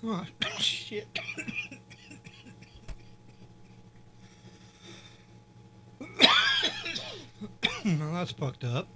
Oh, shit. No, that's fucked up.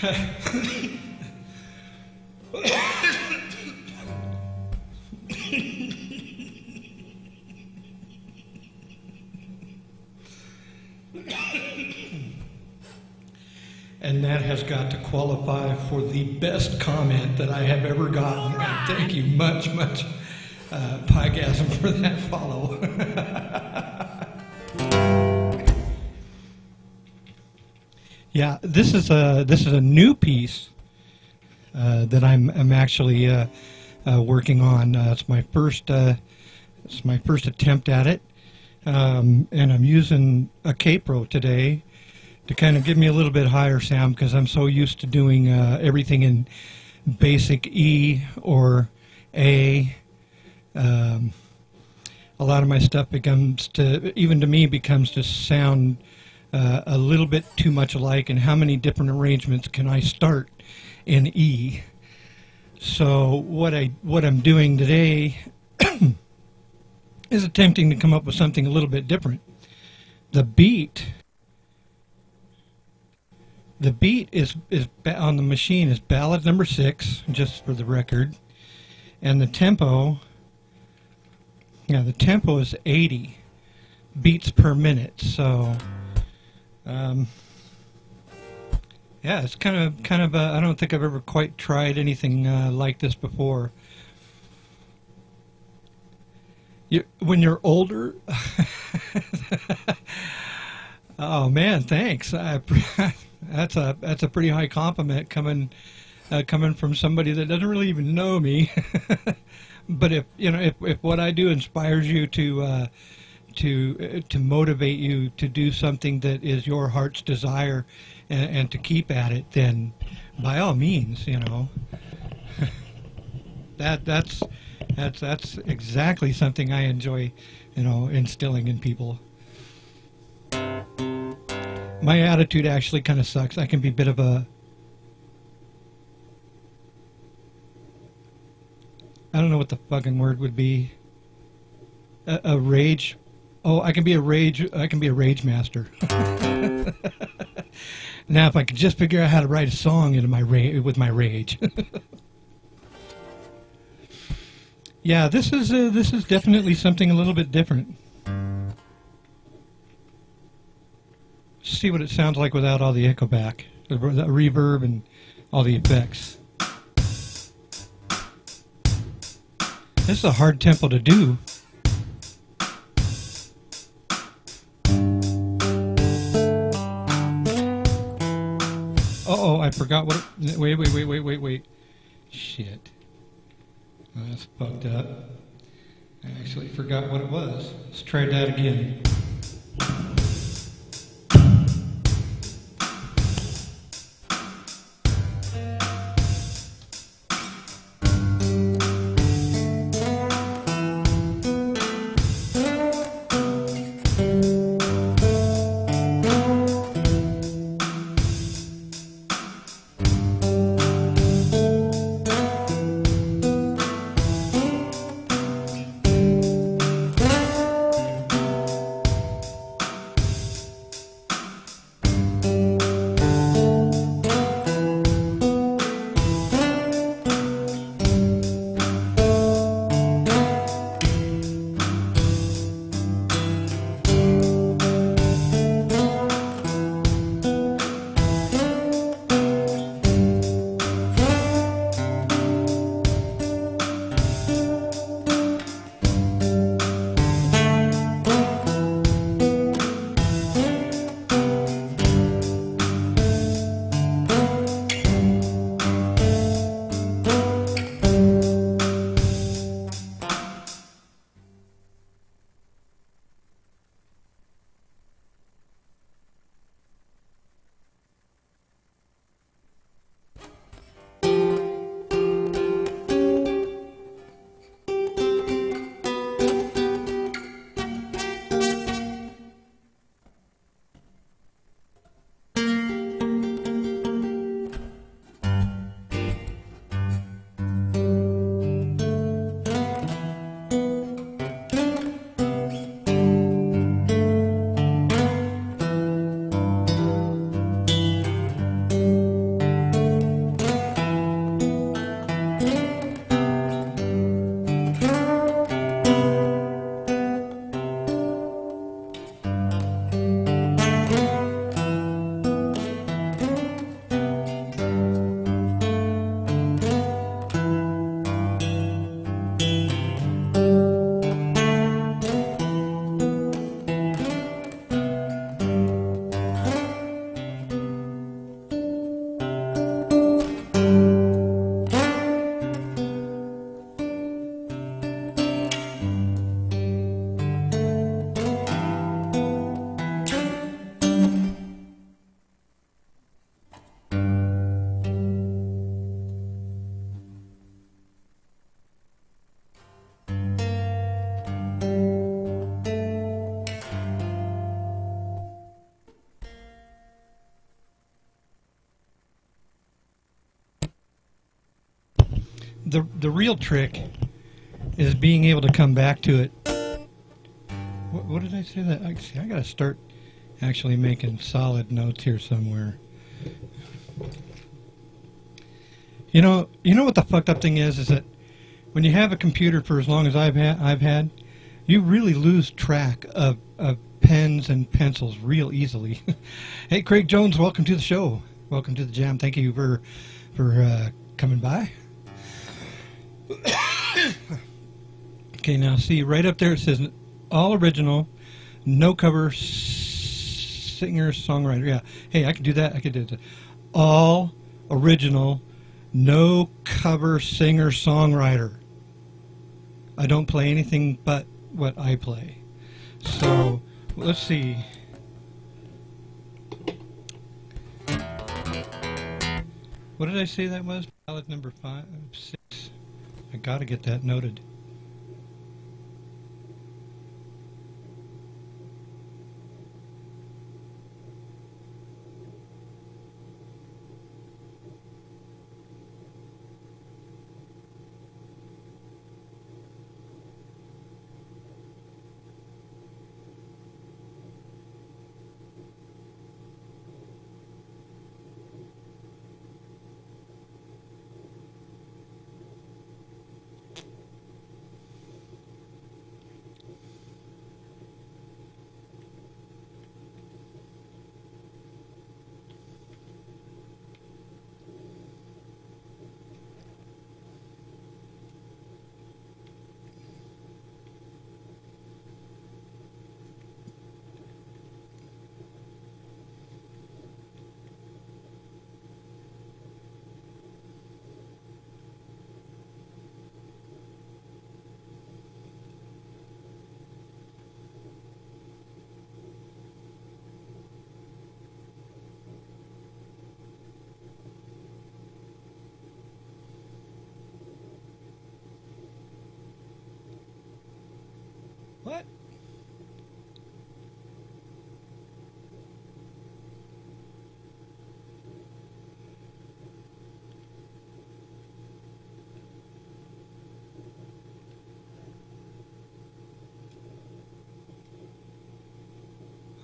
And that has got to qualify for the best comment that I have ever gotten. And thank you much, Pygasm, for that follow. Yeah, this is a new piece that I'm actually working on. It's my first attempt at it, and I'm using a K-Pro today to kind of give me a little bit higher sound, because I'm so used to doing everything in basic E or A. A lot of my stuff becomes to sound a little bit too much alike, and how many different arrangements can I start in E? So what I'm doing today is attempting to come up with something a little bit different. The beat is on the machine is ballad number 6, just for the record, and the tempo is 80 beats per minute. So yeah, it's kind of I don't think I've ever quite tried anything like this before. When you're older, oh man, thanks. That's a pretty high compliment coming from somebody that doesn't really even know me. But if what I do inspires you to motivate you to do something that is your heart's desire, and to keep at it, then by all means, that's exactly something I enjoy, instilling in people. My attitude actually kind of sucks. I can be a bit of a, I don't know what the fucking word would be. A rage. Oh, I can be a rage master. Now, if I could just figure out how to write a song with my rage. Yeah, this is definitely something a little bit different. See what it sounds like without all the echo back, the reverb, and all the effects. This is a hard tempo to do. Uh-oh, I forgot what it... Wait. Shit. Oh, that's fucked up. I actually forgot what it was. Let's try that again. the real trick is being able to come back to it. What did I say that? I got to start actually making solid notes here somewhere. You know what the fucked up thing is that when you have a computer for as long as I've had, you really lose track of pens and pencils real easily. Hey, Craig Jones, welcome to the show. Welcome to the jam. Thank you for coming by. Okay, now see right up there it says all original, no cover, singer songwriter. Yeah. Hey, I could do that. I could do that. All original, no cover, singer songwriter. I don't play anything but what I play. So let's see. What did I say that was? Ballad number 6. I gotta get that noted. What?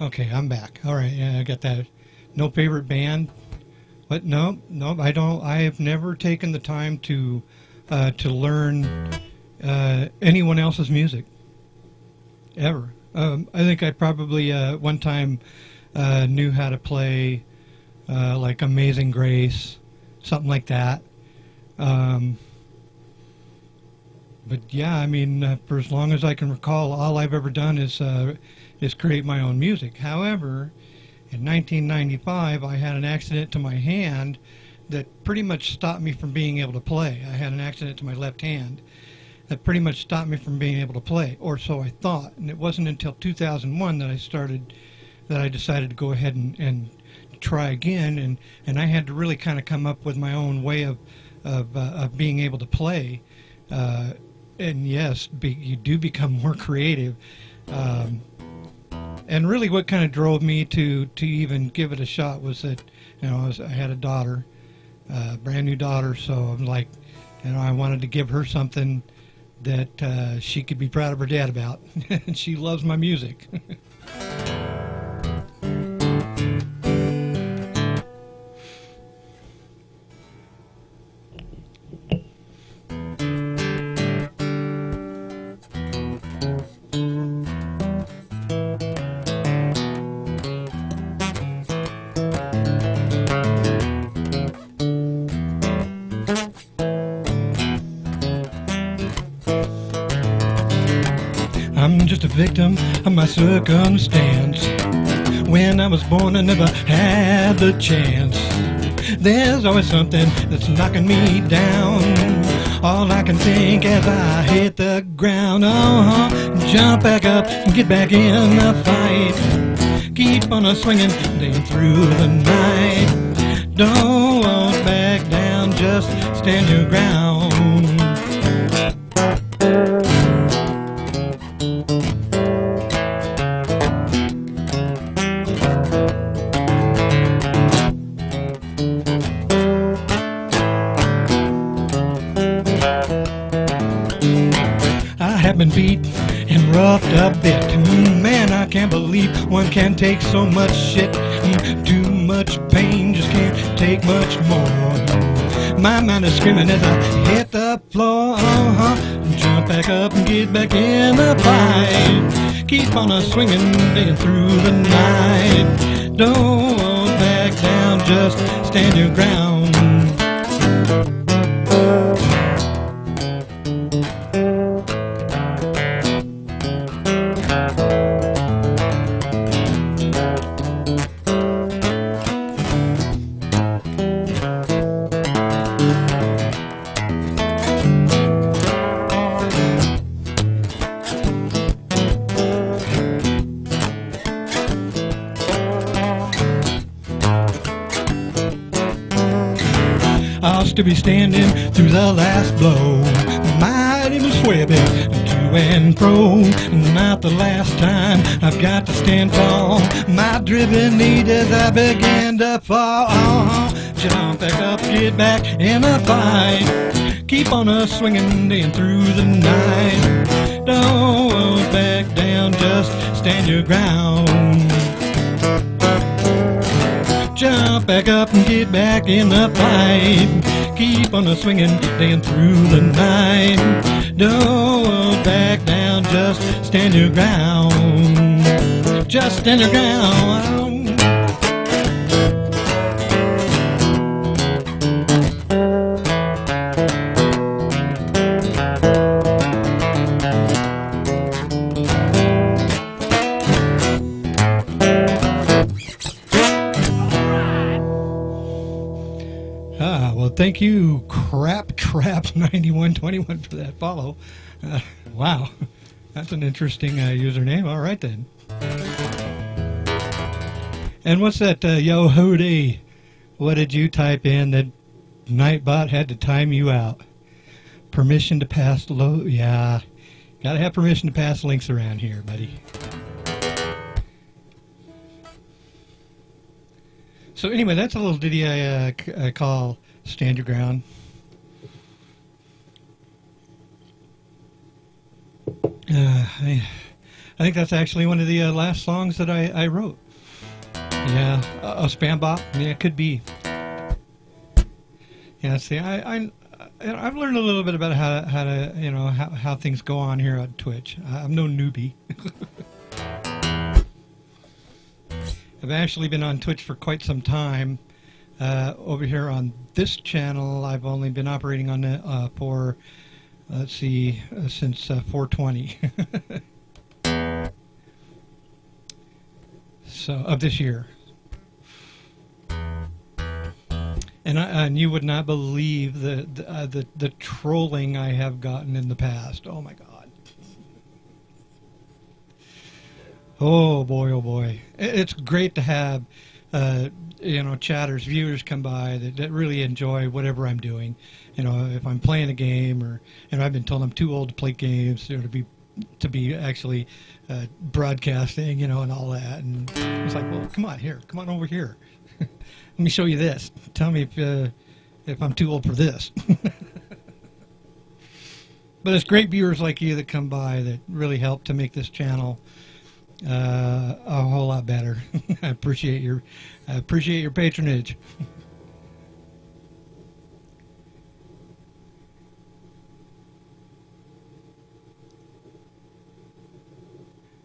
Okay, I'm back. All right, yeah, I got that. No favorite band? What? No, I don't. I have never taken the time to learn anyone else's music. Ever. I think I probably one time knew how to play like Amazing Grace, something like that. But yeah, I mean, for as long as I can recall, all I've ever done is create my own music. However, in 1995, I had an accident to my hand that pretty much stopped me from being able to play. I had an accident to my left hand that pretty much stopped me from being able to play, or so I thought. And it wasn't until 2001 that I decided to go ahead and try again, and I had to really kind of come up with my own way of being able to play. And yes, you do become more creative. And really what kind of drove me to even give it a shot was that, I had a daughter, brand new daughter, so I'm like, I wanted to give her something that she could be proud of her dad about. And she loves my music. I'm just a victim of my circumstance. When I was born, I never had the chance. There's always something that's knocking me down. All I can think as I hit the ground, jump back up and get back in the fight. Keep on swinging day through the night. Don't back down, just stand your ground. one can't take so much shit, too much pain, just can't take much more. My mind is screaming as I hit the floor. Jump back up and get back in the fight. Keep on a swinging, digging through the night. Don't back down, just stand your ground. I'll still be standing through the last blow. Might even sweat it to and fro. Not the last time I've got to stand tall. My driven need as I begin to fall. Jump back up, get back in a fight. Keep on a swinging in through the night. Don't back down, just stand your ground. Jump back up and get back in the fight. Keep on a swinging, dancing through the night. Don't back down, just stand your ground. Just stand your ground. Well, thank you, Crap 9121 for that follow. Wow, that's an interesting username. All right then. And what's that, yo hoodie? What did you type in that Nightbot had to time you out? Permission to pass yeah, gotta have permission to pass links around here, buddy. So anyway, that's a little ditty I call Stand Your Ground. I think that's actually one of the last songs that I wrote. Yeah, a spam bot. Yeah, it could be. Yeah, see, I've learned a little bit about how to how things go on here on Twitch. I'm no newbie. I've actually been on Twitch for quite some time. Over here on this channel, I've only been operating on it for, let's see, since 420. So, of this year. And you would not believe the trolling I have gotten in the past. Oh my God. Oh boy, oh boy. It's great to have, chatters, viewers come by that really enjoy whatever I'm doing. You know, if I'm playing a game or, I've been told I'm too old to play games, to be actually broadcasting, and all that. And it's like, well, come on over here. Let me show you this. Tell me if I'm too old for this. But it's great viewers like you that come by that really help to make this channel a whole lot better. I appreciate your patronage.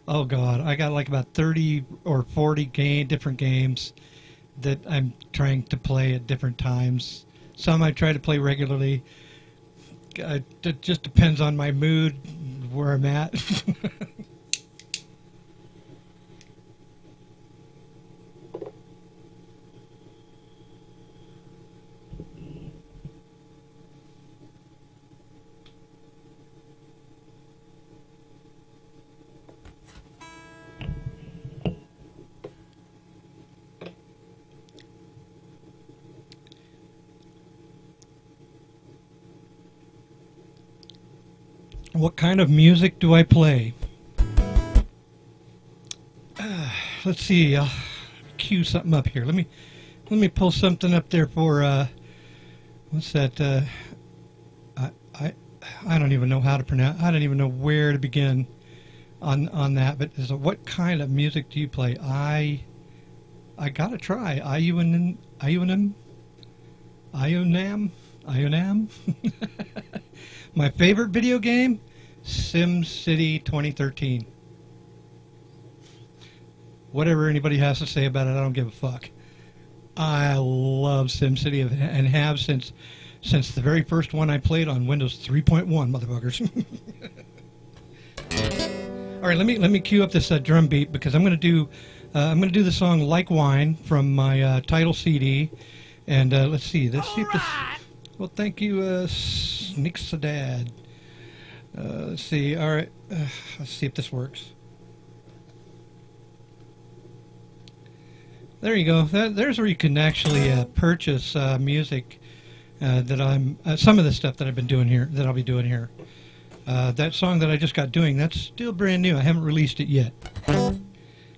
Oh God, I got like about 30 or 40 different games that I'm trying to play at different times. Some I try to play regularly. It just depends on my mood, where I'm at. What kind of music do I play? Let's see. I'll cue something up here. Let me pull something up there for what's that? I don't even know how to pronounce. I don't even know where to begin on that. But so what kind of music do you play? I gotta try IUNM. My favorite video game, SimCity 2013. Whatever anybody has to say about it, I don't give a fuck. I love SimCity and have since the very first one I played on Windows 3.1, motherfuckers. All right, let me cue up this drum beat because I'm gonna do the song "Like Wine" from my title CD, and let's see if this. Well, thank you, Sneak Sadad. Let's see. All right, let's see if this works. There you go. There's where you can actually purchase music that I'm some of the stuff that I've been doing here, that I'll be doing here. That song that I just got doing, that's still brand new. I haven't released it yet.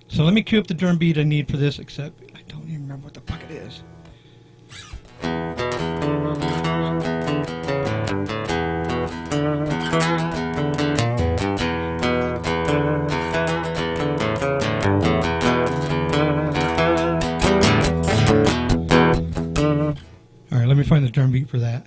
So let me cue up the drum beat I need for this, except I don't even remember what the fuck it is. All right, let me find the drum beat for that.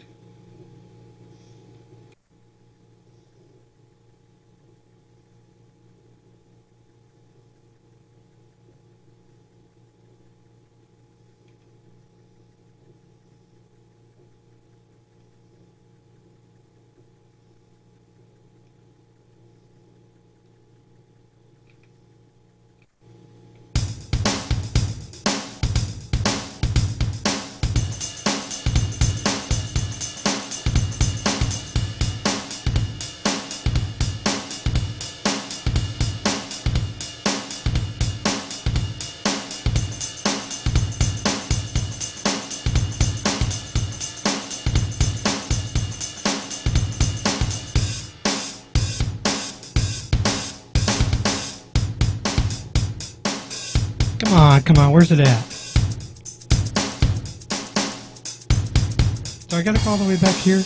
Come on, where's it at? So I gotta go all the way back here?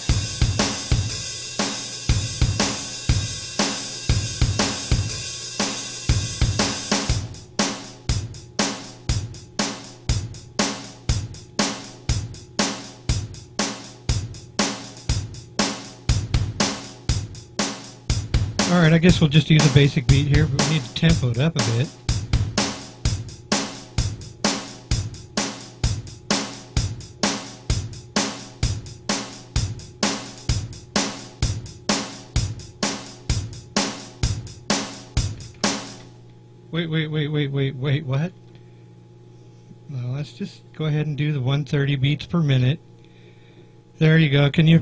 Alright, I guess we'll just use a basic beat here, but we need to tempo it up a bit. Wait, what? No, let's just go ahead and do the 130 beats per minute. There you go. Can your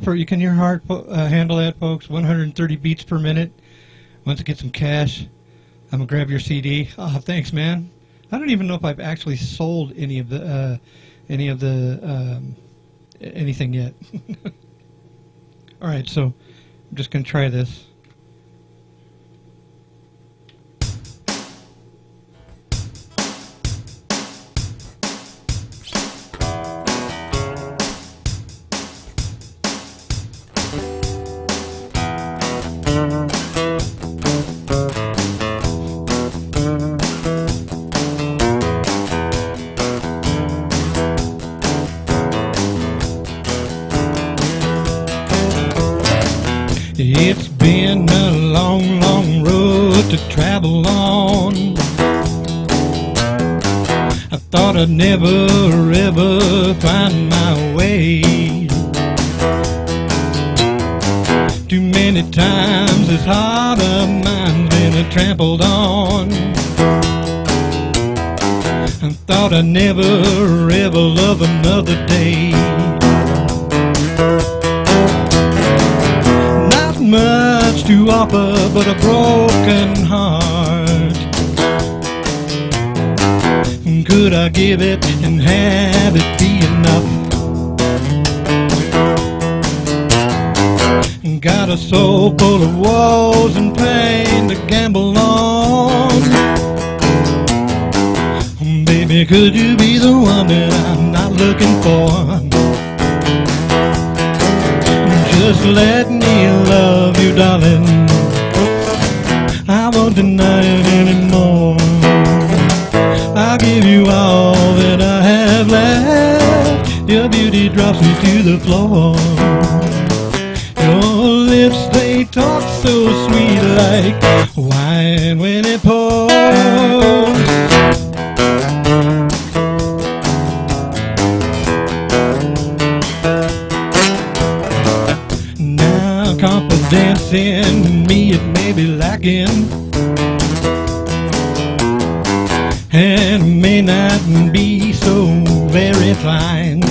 heart handle that, folks? 130 beats per minute. Once I get some cash, I'm gonna grab your CD. Oh, thanks, man. I don't even know if I've actually sold anything yet. All right, so I'm just gonna try this. It's been a long, long road to travel on. I thought I'd never, ever find my way. Too many times this heart of mine's been trampled on. I thought I'd never, ever love another day. Much to offer but a broken heart. Could I give it and have it be enough? Got a soul full of woes and pain to gamble on. Baby, could you be the one that I'm not looking for? Just let me love you, darling. I won't deny beauty drops me to the floor. Your lips, they talk so sweet like wine when it pours. Now confidence in me, it may be lacking, and may not be so very fine.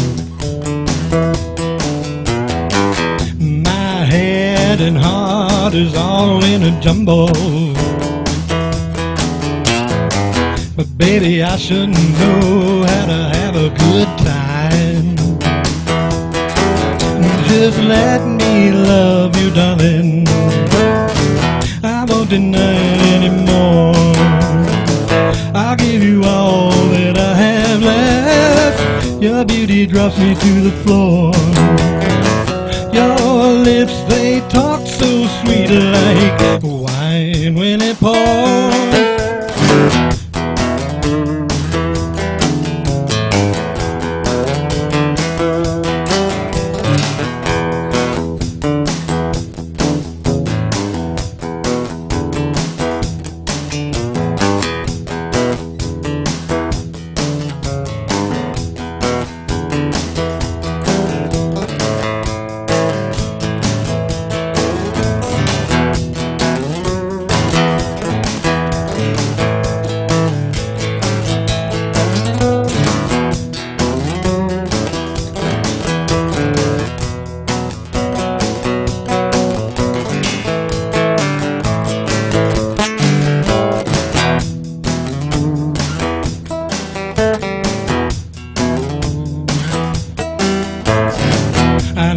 My head and heart is all in a jumble, but baby, I should know how to have a good time. Just let me love you, darling, I won't deny it anymore. I'll give you all that I have left. Your beauty drops me to the floor. Your lips, they talk so sweet like wine when it pours.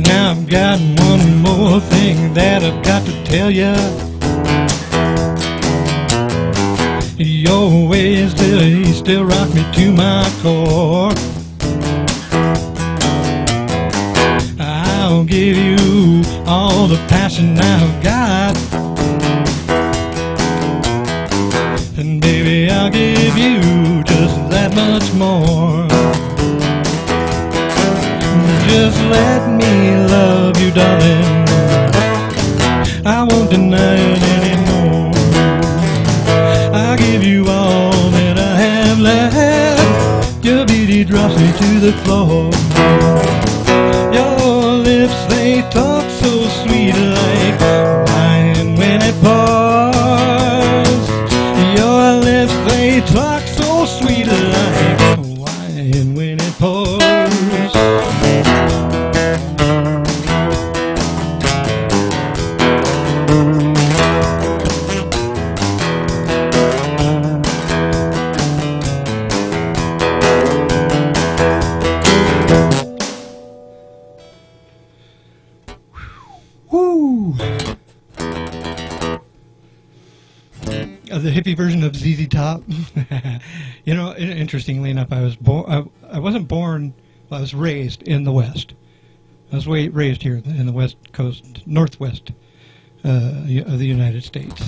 Now I've got one more thing that I've got to tell ya. Your ways, they still rock me to my core. I'll give you all the passion I've got, and baby, I'll give you just that much more. Just let me love you, darling, I won't deny it anymore. I'll give you all that I have left. Your beauty drops me to the floor. Your lips, they talk so sweet like wine when it pours. Your lips, they talk so sweet like wine when it pours. Woo! The hippie version of ZZ Top. You know, interestingly enough, I was born. I wasn't born. I was raised in the West. I was raised here in the West Coast, Northwest of the United States.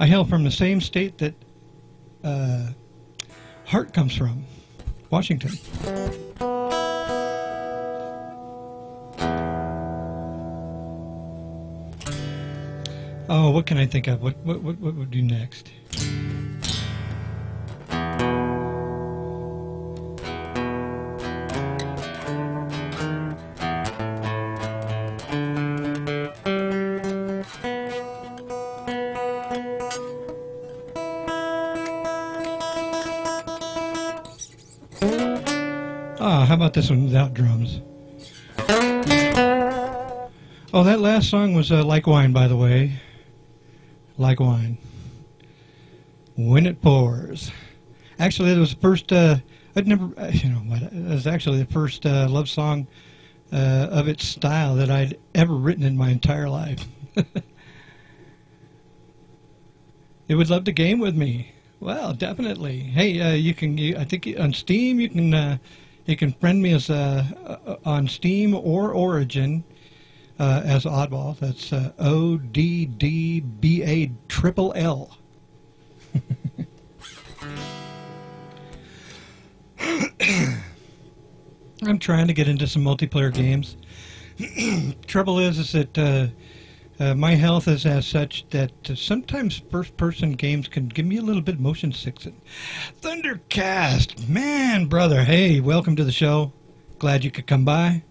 I hail from the same state that Hart comes from, Washington. Oh, what can I think of? What would do next? Ah, how about this one without drums? Oh, that last song was Like Wine, by the way. Like Wine. When It Pours. Actually, it was the first, I'd never, you know, it was actually the first love song of its style that I'd ever written in my entire life. You would love to game with me. Well, definitely. Hey, you can, I think on Steam, you can friend me as on Steam or Origin as Oddball. That's ODDBALLL. I'm trying to get into some multiplayer games. Trouble is that my health is as such that sometimes first-person games can give me a little bit motion sickness. Thundercast, man, brother, hey, welcome to the show. Glad you could come by.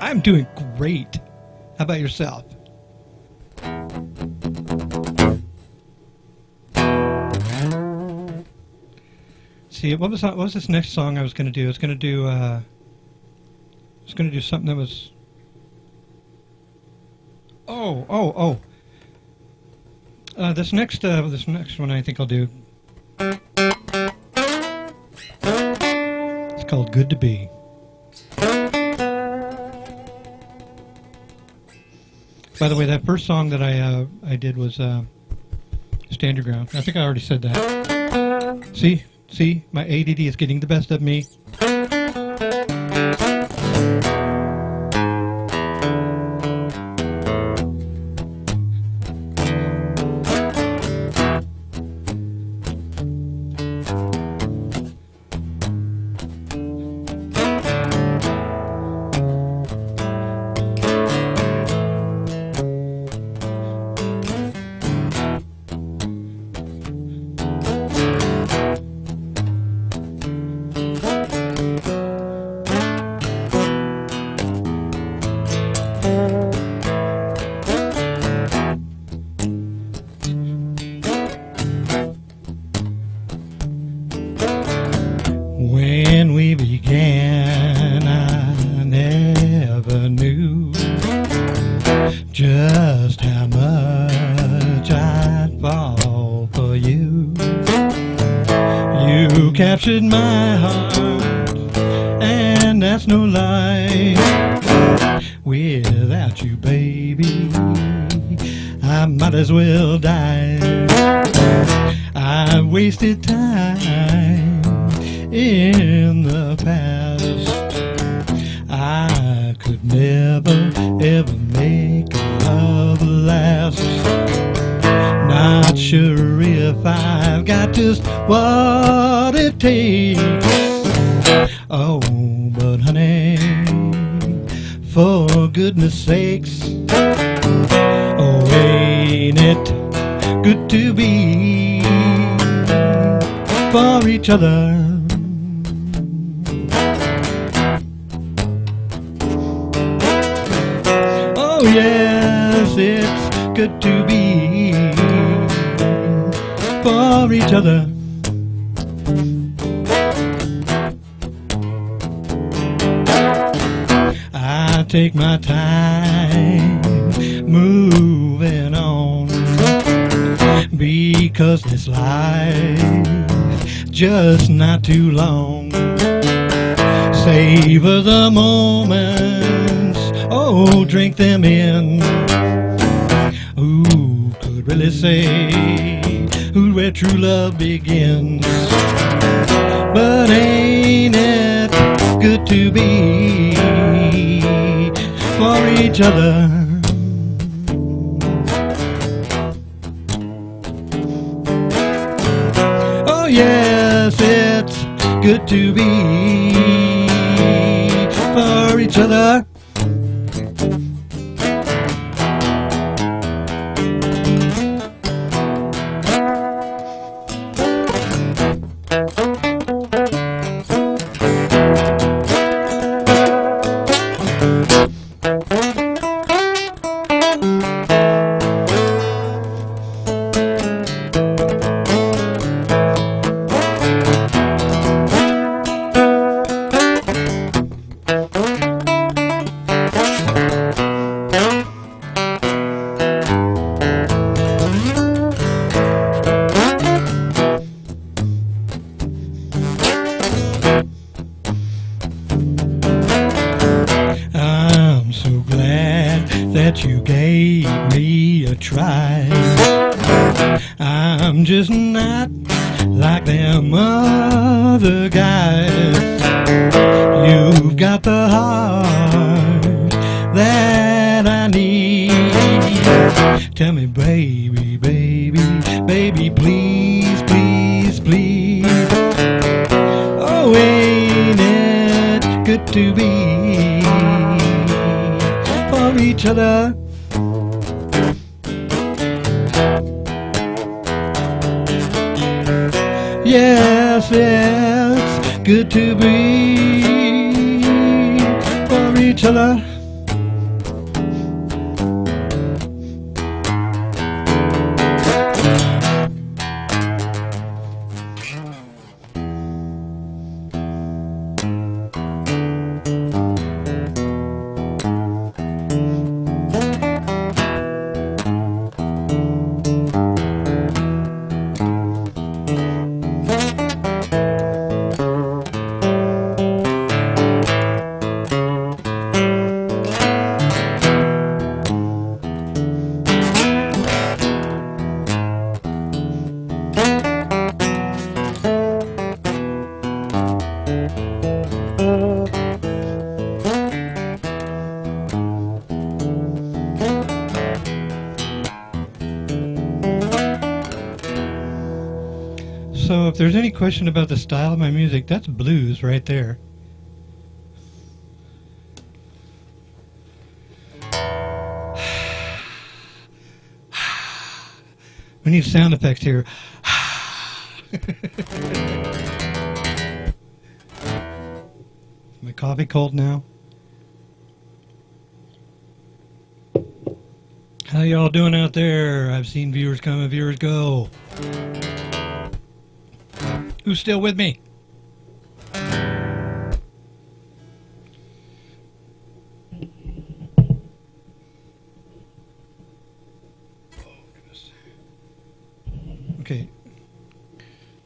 I'm doing great. How about yourself? See, what was this next song I was going to do? I was going to do something that was. This next one I think I'll do. It's called "Good to Be." By the way, that first song that I did was "Stand Your Ground." I think I already said that. See, my ADD is getting the best of me. When we began, I never knew just how much I'd fall for you. You captured my heart, and that's no lie. Without you, baby, I might as well die. I wasted time in the past. I could never, ever make love last. Not sure if I've got just what it takes. Oh, but honey, for goodness sakes, oh, ain't it good to be for each other? Oh yes, it's good to be for each other. I take my time moving on, because this life just not too long. Savor the moments, oh, drink them in. Who could really say where true love begins? But ain't it good to be for each other? Oh yes, it's good to be for each other. That you gave me a try. I'm just not like them other guys. You've got the heart that I need. Tell me, baby, baby, baby, please, please, please. Oh, ain't it to be for each other. Yes, it's good to be for each other. So if there's any question about the style of my music, that's blues right there. We need sound effects here. Is my coffee cold now? How y'all doing out there? I've seen viewers come and viewers go. Who's still with me? Okay.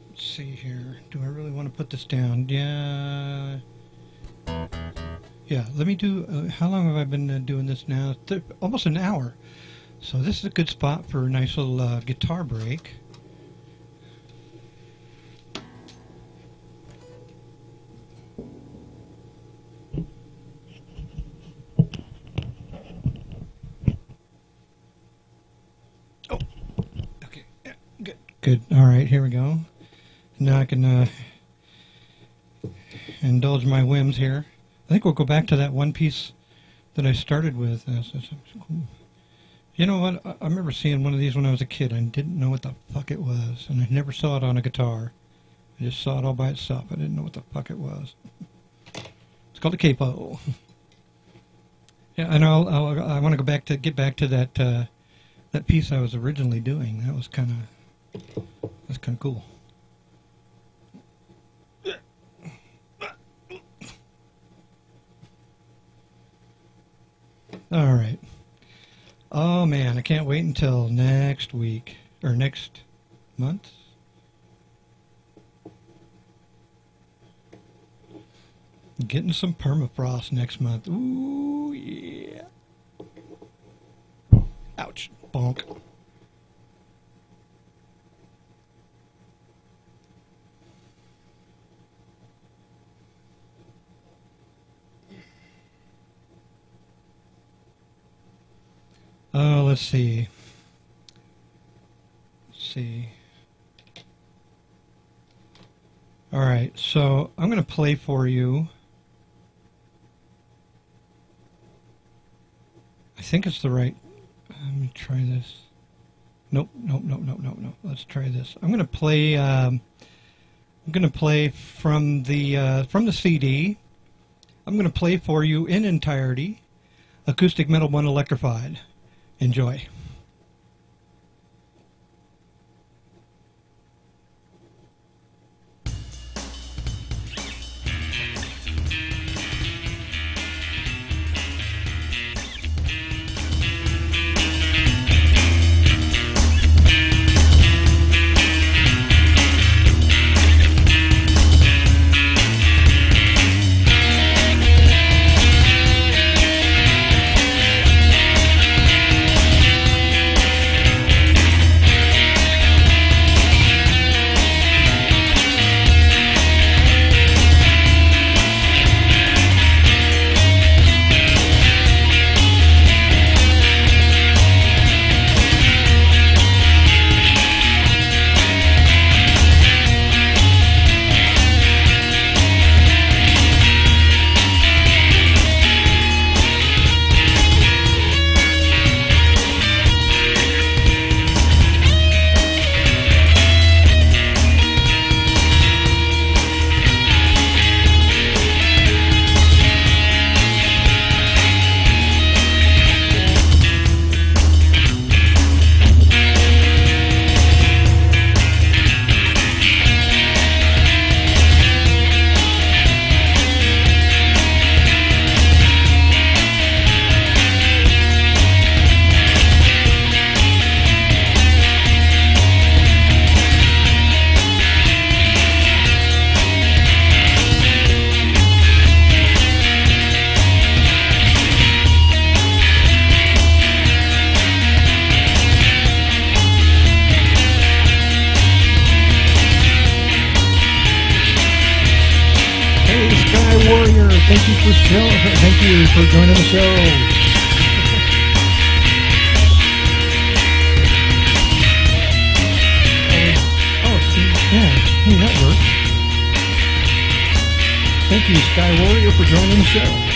Let's see here. Do I really want to put this down? Yeah. Yeah, let me do... how long have I been doing this now? Almost an hour. So this is a good spot for a nice little guitar break. Good. All right, here we go. Now I can indulge my whims here. I think we'll go back to that one piece that I started with. You know what? I remember seeing one of these when I was a kid. I didn't know what the fuck it was, and I never saw it on a guitar. I just saw it all by itself. I didn't know what the fuck it was. It's called a capo. Yeah, and I want to get back to that that piece I was originally doing. That was kind of. That's kind of cool. All right. Oh man, I can't wait until next week or next month. Getting some permafrost next month. Ooh yeah. Ouch. Bonk. Oh, let's see. All right, so I'm going to play for you. I think it's the right. Let me try this. Nope. Let's try this. I'm going to play. I'm going to play from the CD. I'm going to play for you in entirety. Acoustic Metal 1 Electrified. Enjoy. Thank you for joining the show. Yeah, hey, that works. Thank you, Sky Warrior, for joining the show.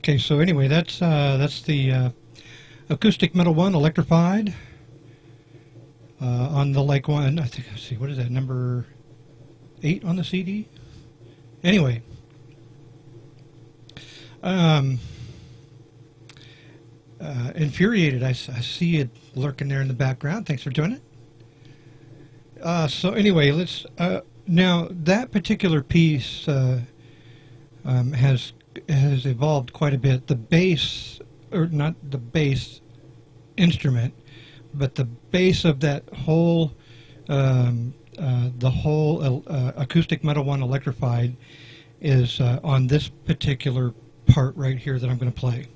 Okay, so anyway, that's the acoustic metal one, electrified, on the like one. I think, let's see, what is that, number 8 on the CD? Anyway, infuriated. I see it lurking there in the background. Thanks for doing it. So anyway, let's now that particular piece has evolved quite a bit. The bass, or not the bass instrument, but the bass of that whole the whole acoustic metal one, electrified, is on this particular part right here that I'm going to play.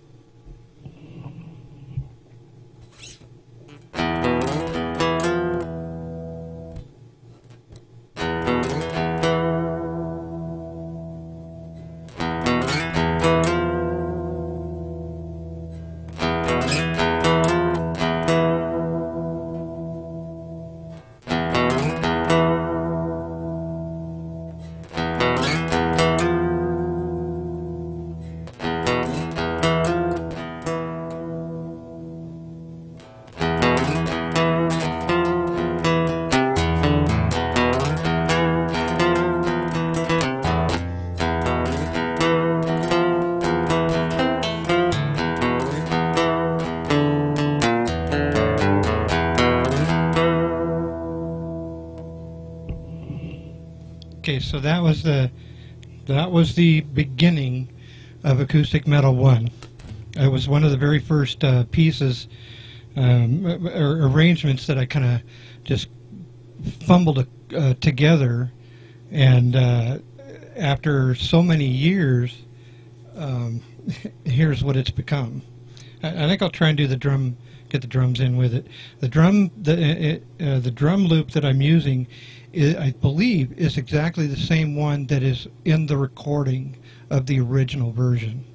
Okay, so that was the beginning of Acoustic Metal 1. It was one of the very first pieces or arrangements that I kind of just fumbled together, and after so many years, here's what it's become. I think I'll try and do the drum, get the drums in with it. The drum loop that I'm using, I believe, is exactly the same one that is in the recording of the original version.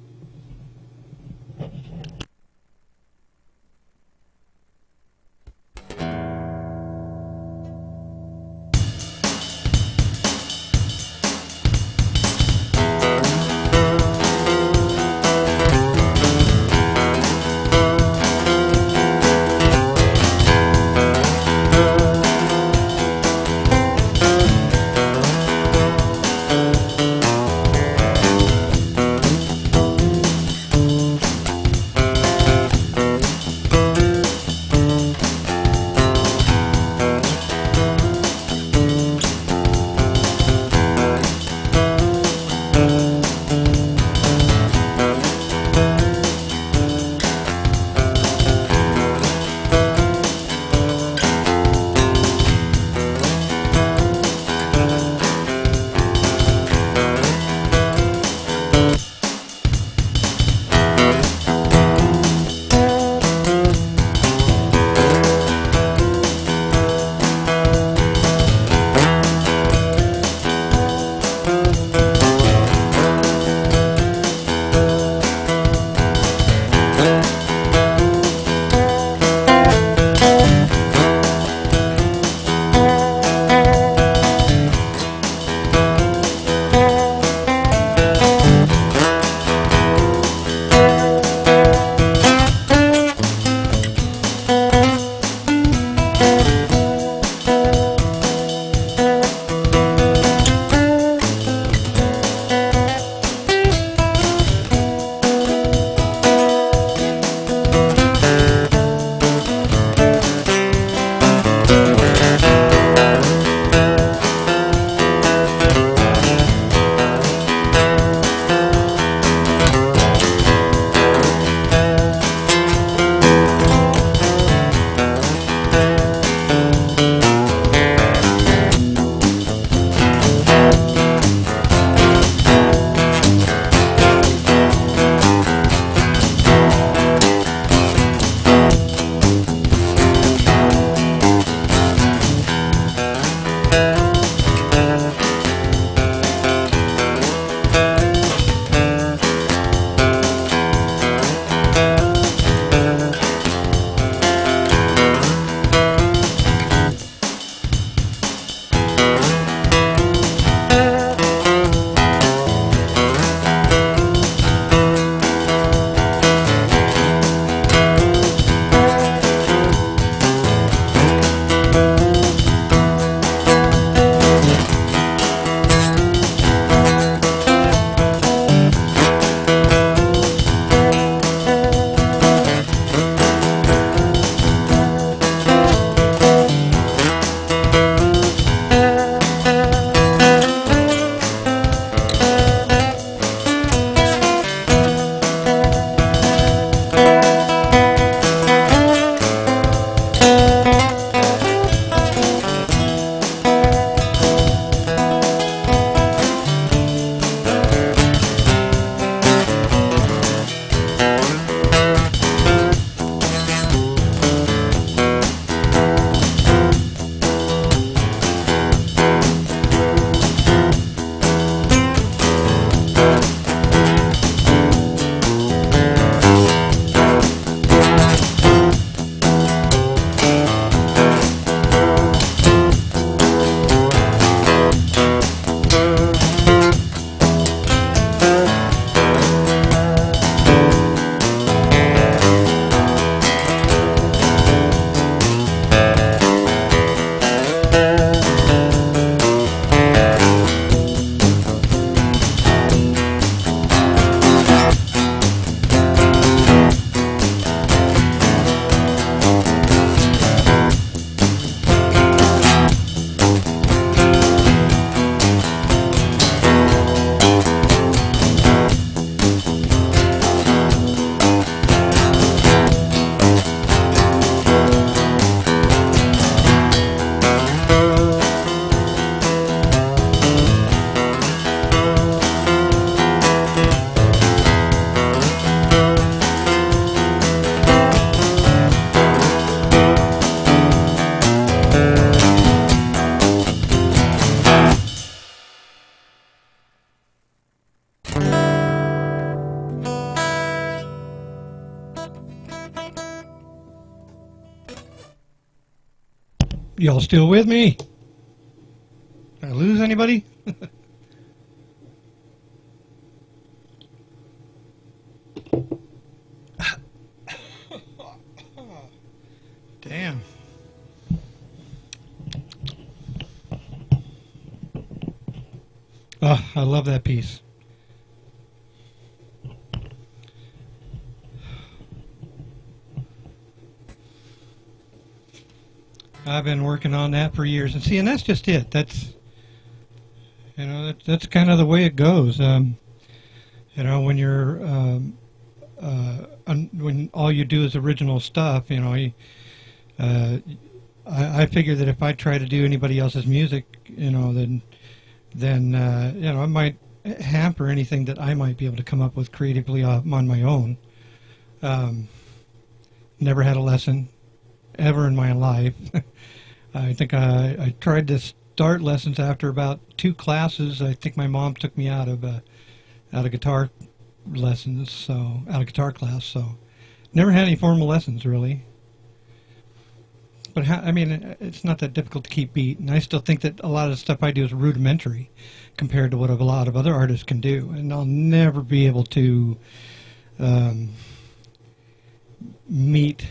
Y'all still with me? Did I lose anybody? Damn. Oh, I love that piece. I've been working on that for years, and see, and that's just it. That's, you know, that's kind of the way it goes. You know, when you're when all you do is original stuff, you know, I figure that if I try to do anybody else's music, you know, then you know, it might hamper anything that I might be able to come up with creatively on my own. Never had a lesson ever in my life. I think I tried to start lessons after about 2 classes. I think my mom took me out of guitar lessons, so out of guitar class. So never had any formal lessons really. But I mean, it's not that difficult to keep beat, and I still think that a lot of the stuff I do is rudimentary compared to what a lot of other artists can do, and I'll never be able to meet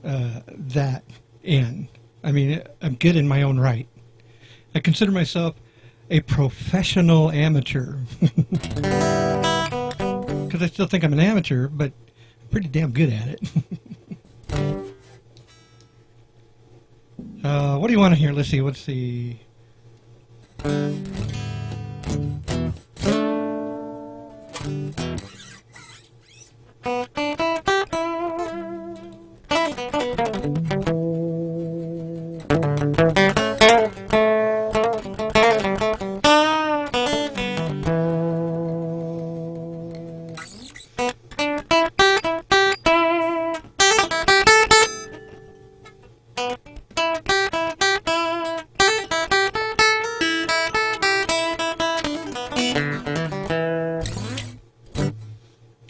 that end. I mean, I'm good in my own right. I consider myself a professional amateur. Because I still think I'm an amateur, but I'm pretty damn good at it. What do you want to hear? Let's see. What's the...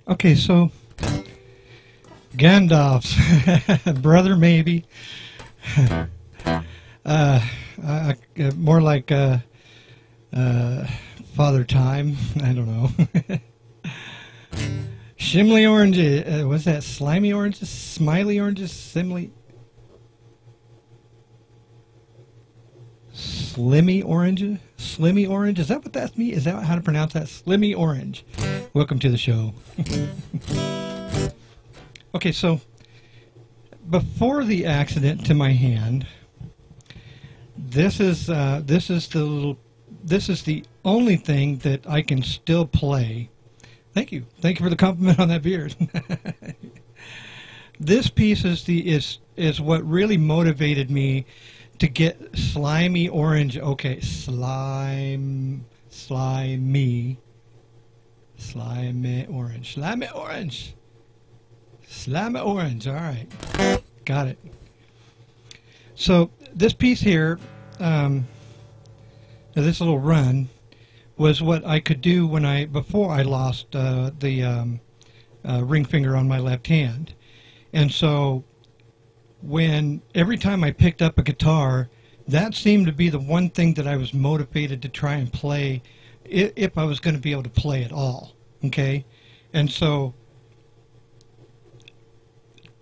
Okay, so Gandalf's brother, maybe. More like Father Time. I don't know. Shimley oranges. What's that? Slimy oranges? Smiley oranges? Simly? Slimmy orange? Slimmy orange? Is that what that's me? Is that how to pronounce that? Slimmy orange. Welcome to the show. Okay, so before the accident to my hand, this is the only thing that I can still play. Thank you for the compliment on that beard. This piece is what really motivated me to get slimy orange. Okay, slimy orange. All right, got it. So this piece here, this little run, was what I could do before I lost the ring finger on my left hand, and so every time I picked up a guitar, that seemed to be the one thing that I was motivated to try and play, if I was going to be able to play at all. Okay, and so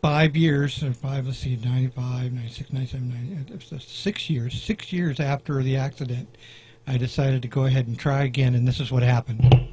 5 years, or 5, let's see, 95, 96, 97, 98, 6 years after the accident, I decided to go ahead and try again, and this is what happened.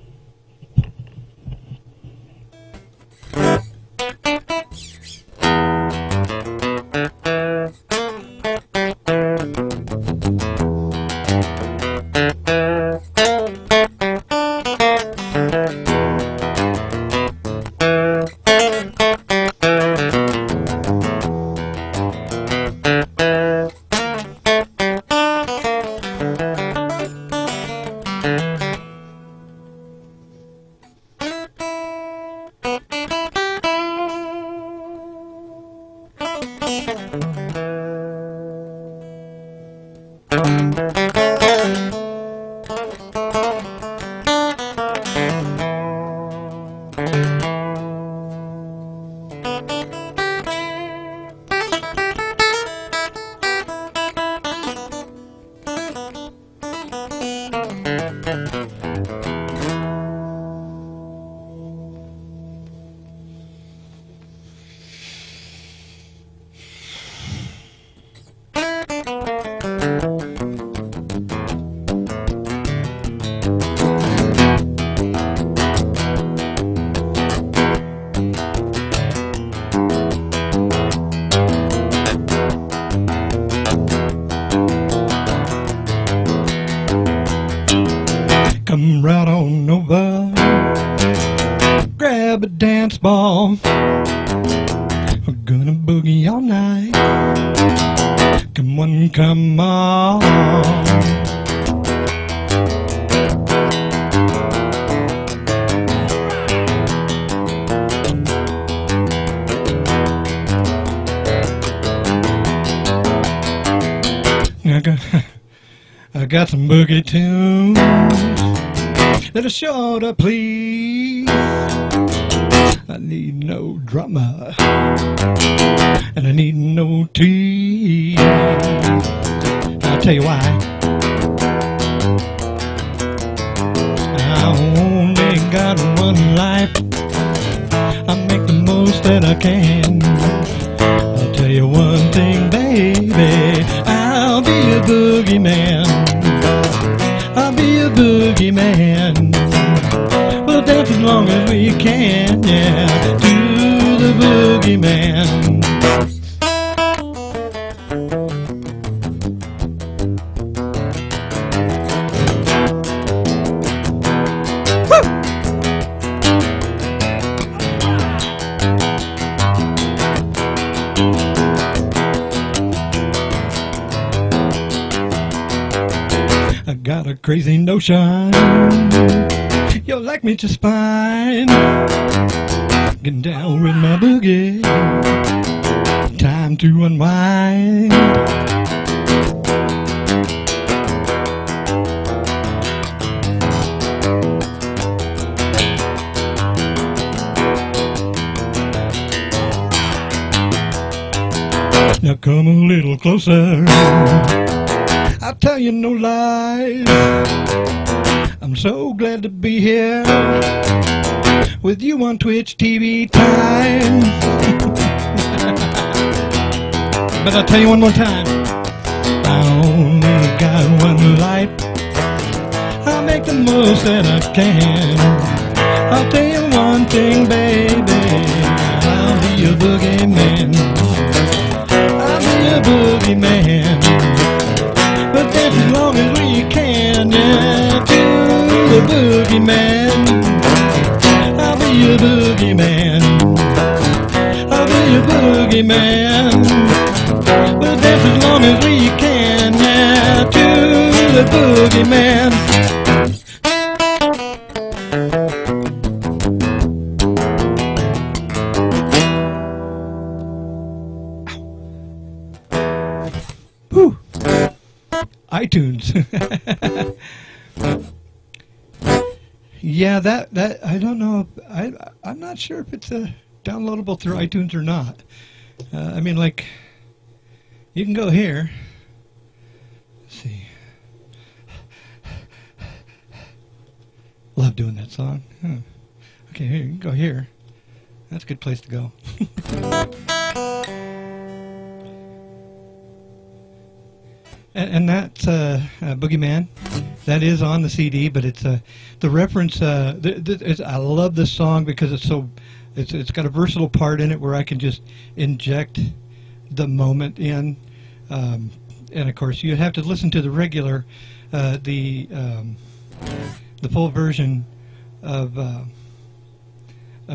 grab a dance ball. We're gonna boogie all night. Come on, come on. I got some boogie tunes that'll sure to please. I need no drama and I need no tease. I'll tell you why. I only got one life. I make the most that I can. I'll tell you one thing, baby, I'll be a boogeyman. I'll be a boogeyman. We'll dance as long as we can, yeah, to the boogeyman. I got a crazy notion you'll like me just fine. Getting down with my boogie, time to unwind. Now come a little closer, I'll tell you no lies. I'm so glad to be here with you on Twitch TV time. But I'll tell you one more time, I only got one life. I'll make the most that I can. I'll tell you one thing, baby, I'll be a boogeyman. I'll be a boogeyman. But that's as long as we can, yeah, to the boogeyman. I'll be a boogeyman. I'll be a boogeyman. But that's as long as we can, yeah, to the boogeyman. Whew. iTunes. Yeah, that I don't know. I'm not sure if it's downloadable through iTunes or not. I mean, like, you can go here. Let's see. Love doing that song. Huh. Okay, here you can go here. That's a good place to go. And that's Boogeyman. That is on the CD, but it's the reference. I love this song because it's got a versatile part in it where I can just inject the moment in, and of course you have to listen to the regular, the full version of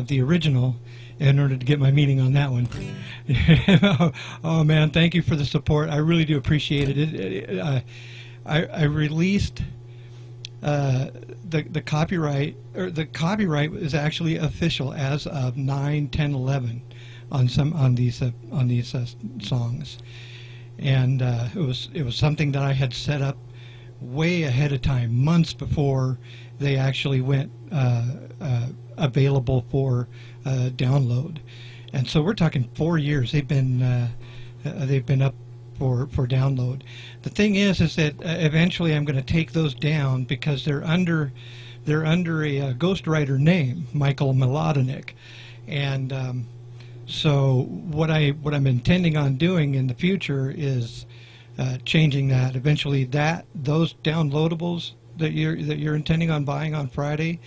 the original in order to get my meaning on that one. Oh man, thank you for the support. I really do appreciate it. I released the copyright, or the copyright is actually official as of 9/10/11 on these songs, and it was something that I had set up way ahead of time, months before they actually went available for download. And so we're talking 4 years. They've been up for download. The thing is that eventually I'm going to take those down because they're under a ghostwriter name, Michael Melodinik, and so what I'm intending on doing in the future is changing that. Eventually, those downloadables that you're intending on buying on Friday,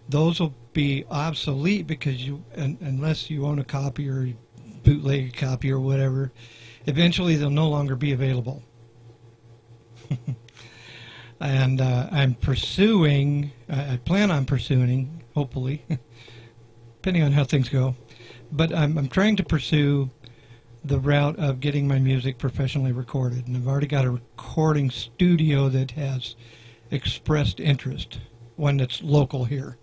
those will be obsolete because unless you own a copy or bootleg copy or whatever, eventually they'll no longer be available. And I plan on pursuing, hopefully, depending on how things go. But I'm trying to pursue the route of getting my music professionally recorded, and I've already got a recording studio that has expressed interest, one that's local here.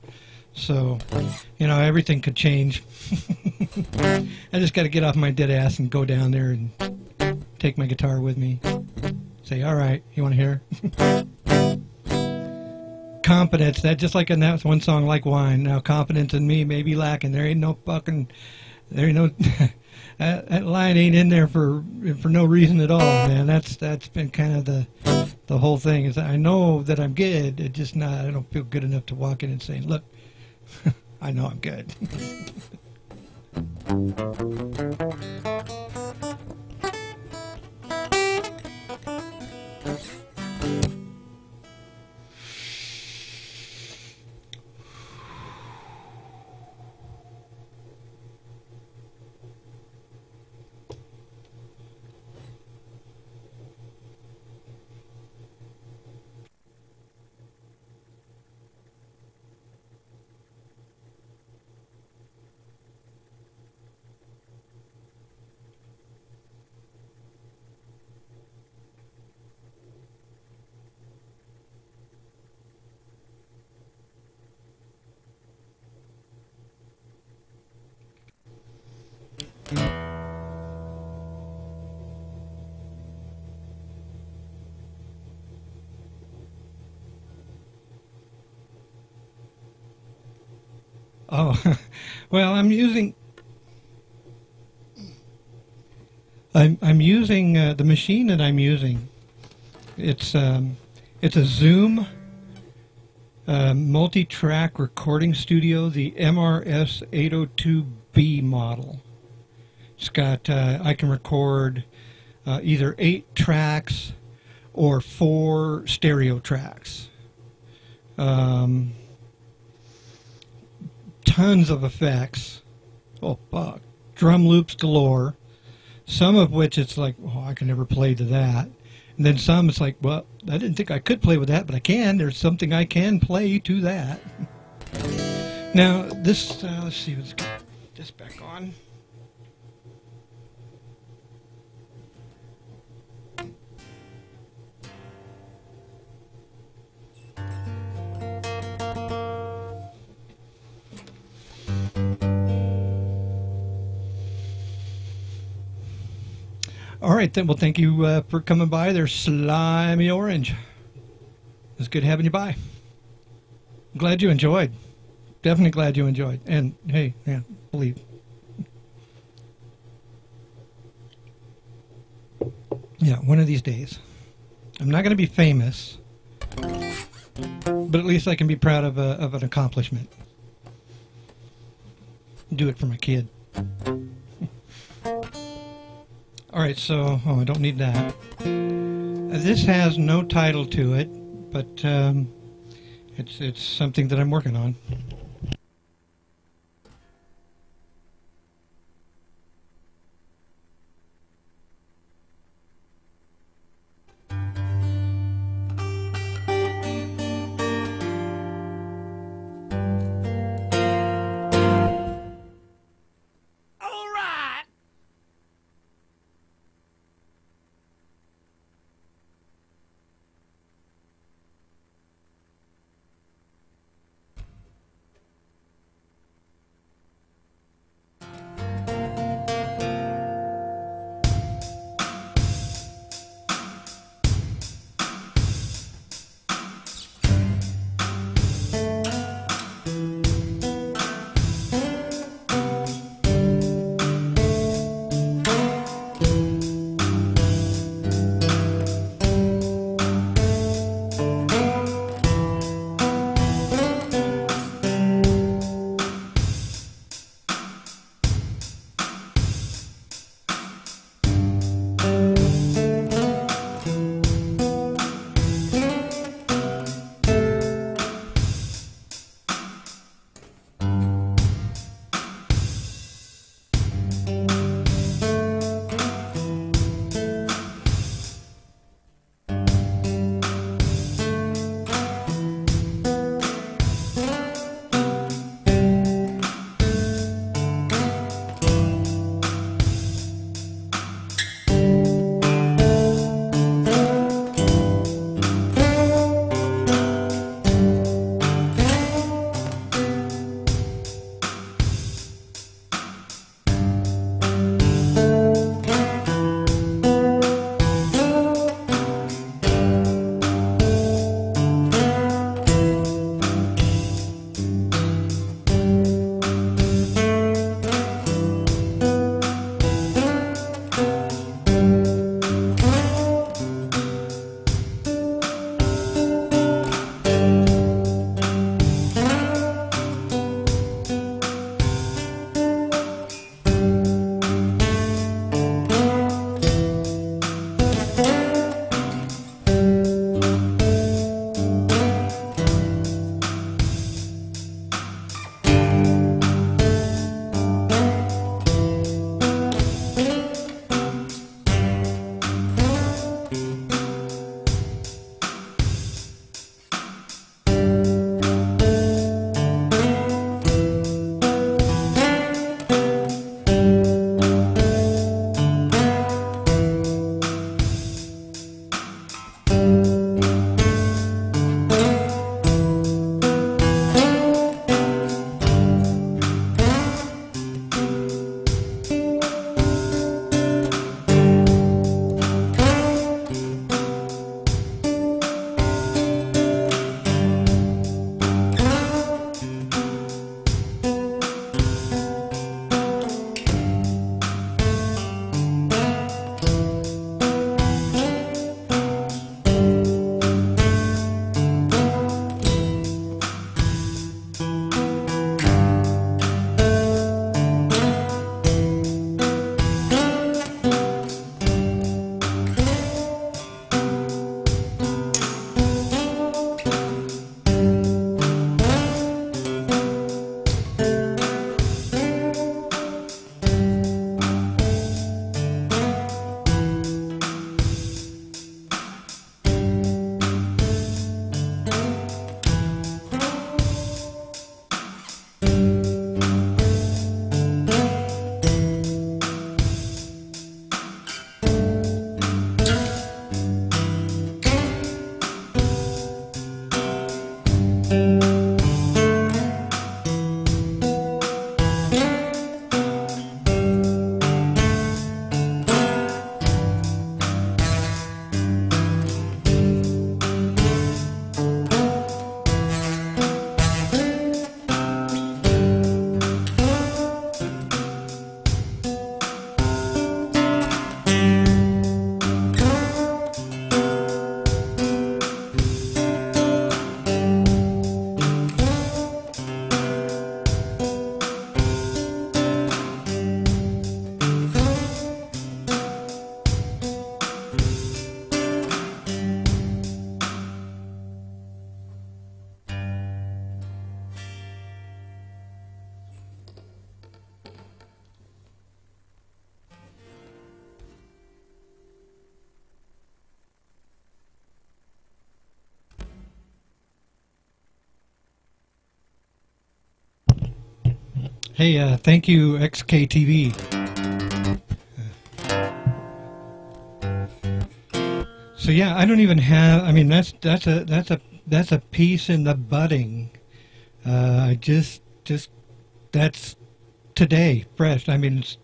So, you know, everything could change. I just got to get off my dead ass and go down there and take my guitar with me. Say, all right, you want to hear? Confidence, that just like in that one song, Like Wine. Now, confidence in me may be lacking. There ain't no fucking, there ain't no, that line ain't in there for no reason at all, man. That's been kind of the whole thing. Is I know that I'm good. It just not. I don't feel good enough to walk in and say, look, I know I'm good. Oh, well, I'm using the machine that I'm using. It's a Zoom multi-track recording studio, the MRS 802B model. It's got I can record either 8 tracks or 4 stereo tracks. Tons of effects. Oh fuck. Drum loops galore. Some of which it's like, oh, I can never play to that. And then some it's like, well, I didn't think I could play with that, but I can. There's something I can play to that. Now this, let's see, let's get this back on. All right, then. Well, thank you for coming by. There's Slimy Orange. It's good having you by. I'm glad you enjoyed. Definitely glad you enjoyed. And hey, yeah, believe. Yeah, one of these days. I'm not going to be famous, but at least I can be proud of an accomplishment. Do it for my kid. All right, so, oh, I don't need that. This has no title to it, but it's something that I'm working on. Hey, thank you, XKTV. So yeah, I don't even have. I mean, that's a piece in the budding. I just that's today, fresh. I mean, it's,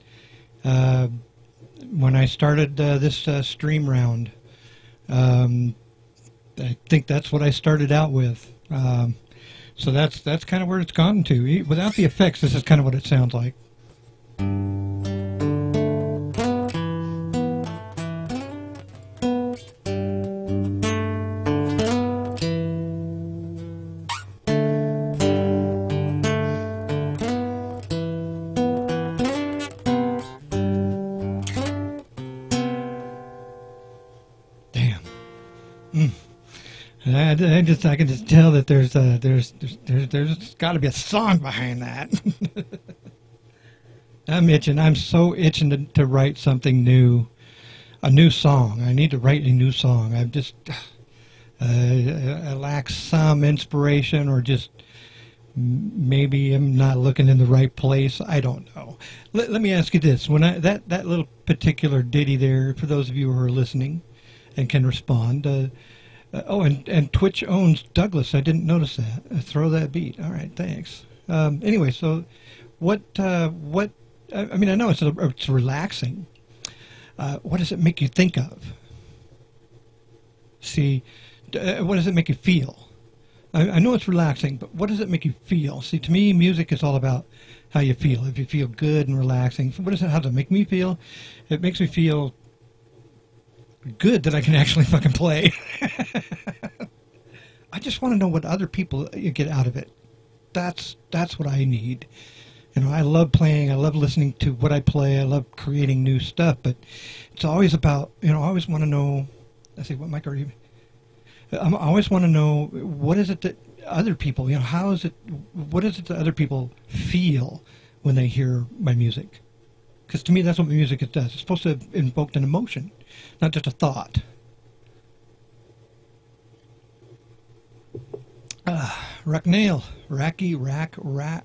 when I started this stream round, I think that's what I started out with. So that's kind of where it's gotten to. Without the effects, this is kind of what it sounds like. I can just tell that there's got to be a song behind that. I'm itching. I'm so itching to write something new, a new song. I need to write a new song. I'm just I lack some inspiration, or just maybe I'm not looking in the right place. I don't know. Let me ask you this: when that little particular ditty there, for those of you who are listening and can respond. Oh, and Twitch owns Douglas. I didn't notice that. Throw that beat. All right, thanks. Anyway, so what? I mean, I know it's relaxing. What does it make you think of? See, what does it make you feel? I know it's relaxing, but what does it make you feel? See, to me, music is all about how you feel. If you feel good and relaxing, how does it make me feel? It makes me feel good that I can actually fucking play. I just want to know what other people get out of it. That's what I need. You know, I love playing. I love listening to what I play. I love creating new stuff. But it's always about, you know, I always want to know. I say, what mic are you? I always want to know, what is it that other people, you know, how is it? What is it that other people feel when they hear my music? Because to me, that's what music does. It's supposed to invoke an emotion, not just a thought. Racknail, Racky, Rackinel.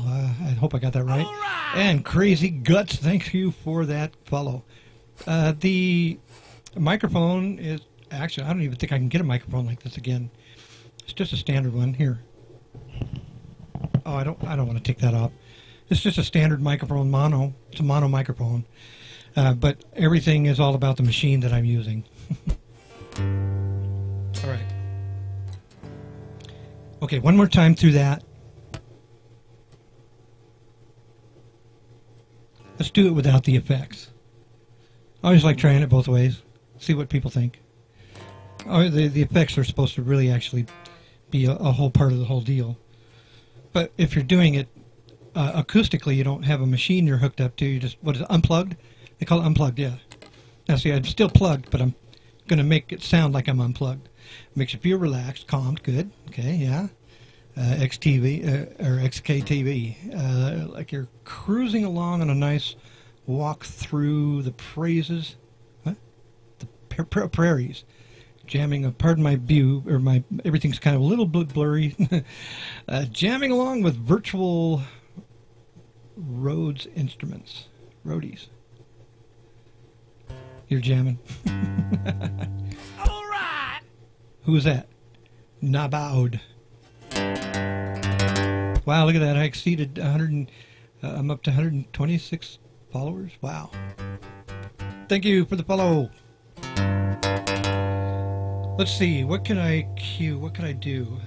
I hope I got that right. And Crazy Guts, thank you for that follow. The microphone is actually, I don't even think I can get a microphone like this again. It's just a standard one here. Oh, I don't want to take that off. It's just a standard microphone, mono. It's a mono microphone. But everything is all about the machine that I'm using. All right. Okay, one more time through that. Let's do it without the effects. I always like trying it both ways. See what people think. Oh, the effects are supposed to really actually be a whole part of the whole deal. But if you're doing it acoustically, you don't have a machine you're hooked up to. You just, what is it, unplugged? They call it unplugged, yeah. Now see, I'm still plugged, but I'm going to make it sound like I'm unplugged. Makes you feel relaxed, calmed, good. Okay, yeah. XKTV, like you're cruising along on a nice walk through the praises, the prairies, jamming. Pardon my view, or my everything's kind of a little bit blurry. Jamming along with virtual Rhodes instruments, roadies. You're jamming. All right. Who is that? Nabaud. Wow, look at that. I exceeded 100. I'm up to 126 followers. Wow. Thank you for the follow. Let's see. What can I cue? What can I do?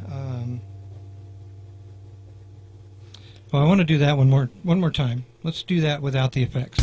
Well, I want to do that one more time. Let's do that without the effects.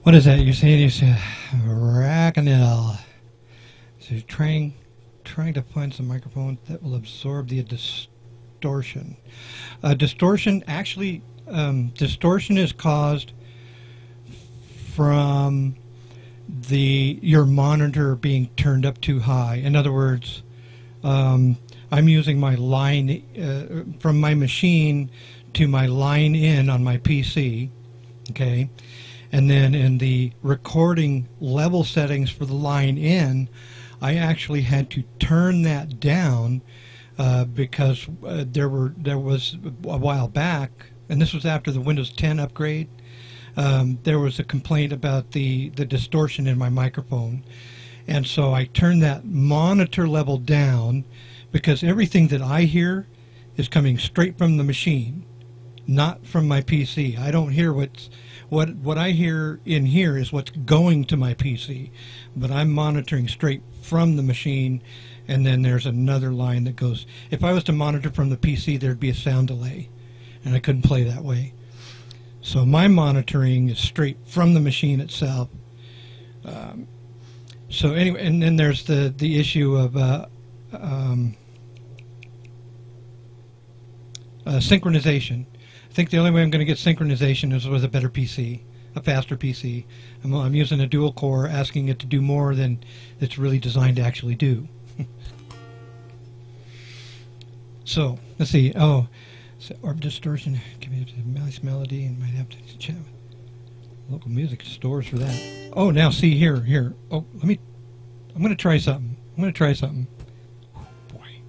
What is that? You're saying you say Racanel. So you're trying to find some microphones that will absorb the distortion. Distortion actually, distortion is caused from your monitor being turned up too high. In other words, I'm using my line from my machine to my line in on my PC, okay? And then in the recording level settings for the line in, I actually had to turn that down because there was a while back, and this was after the Windows 10 upgrade. There was a complaint about the distortion in my microphone, and so I turned that monitor level down because everything that I hear is coming straight from the machine, not from my PC. I don't hear what I hear in here is what's going to my PC, but I'm monitoring straight from the machine, and then there's another line that goes. If I was to monitor from the PC, there'd be a sound delay, and I couldn't play that way. So my monitoring is straight from the machine itself. So anyway, and then there's the issue of synchronization. I think the only way I'm going to get synchronization is with a better PC, a faster PC. I'm using a dual core, asking it to do more than it's really designed to actually do. So let's see. Oh, so orb distortion. Give me a nice melody, and might have to chat with local music stores for that. Oh, now see here. Oh, I'm going to try something. Oh, boy.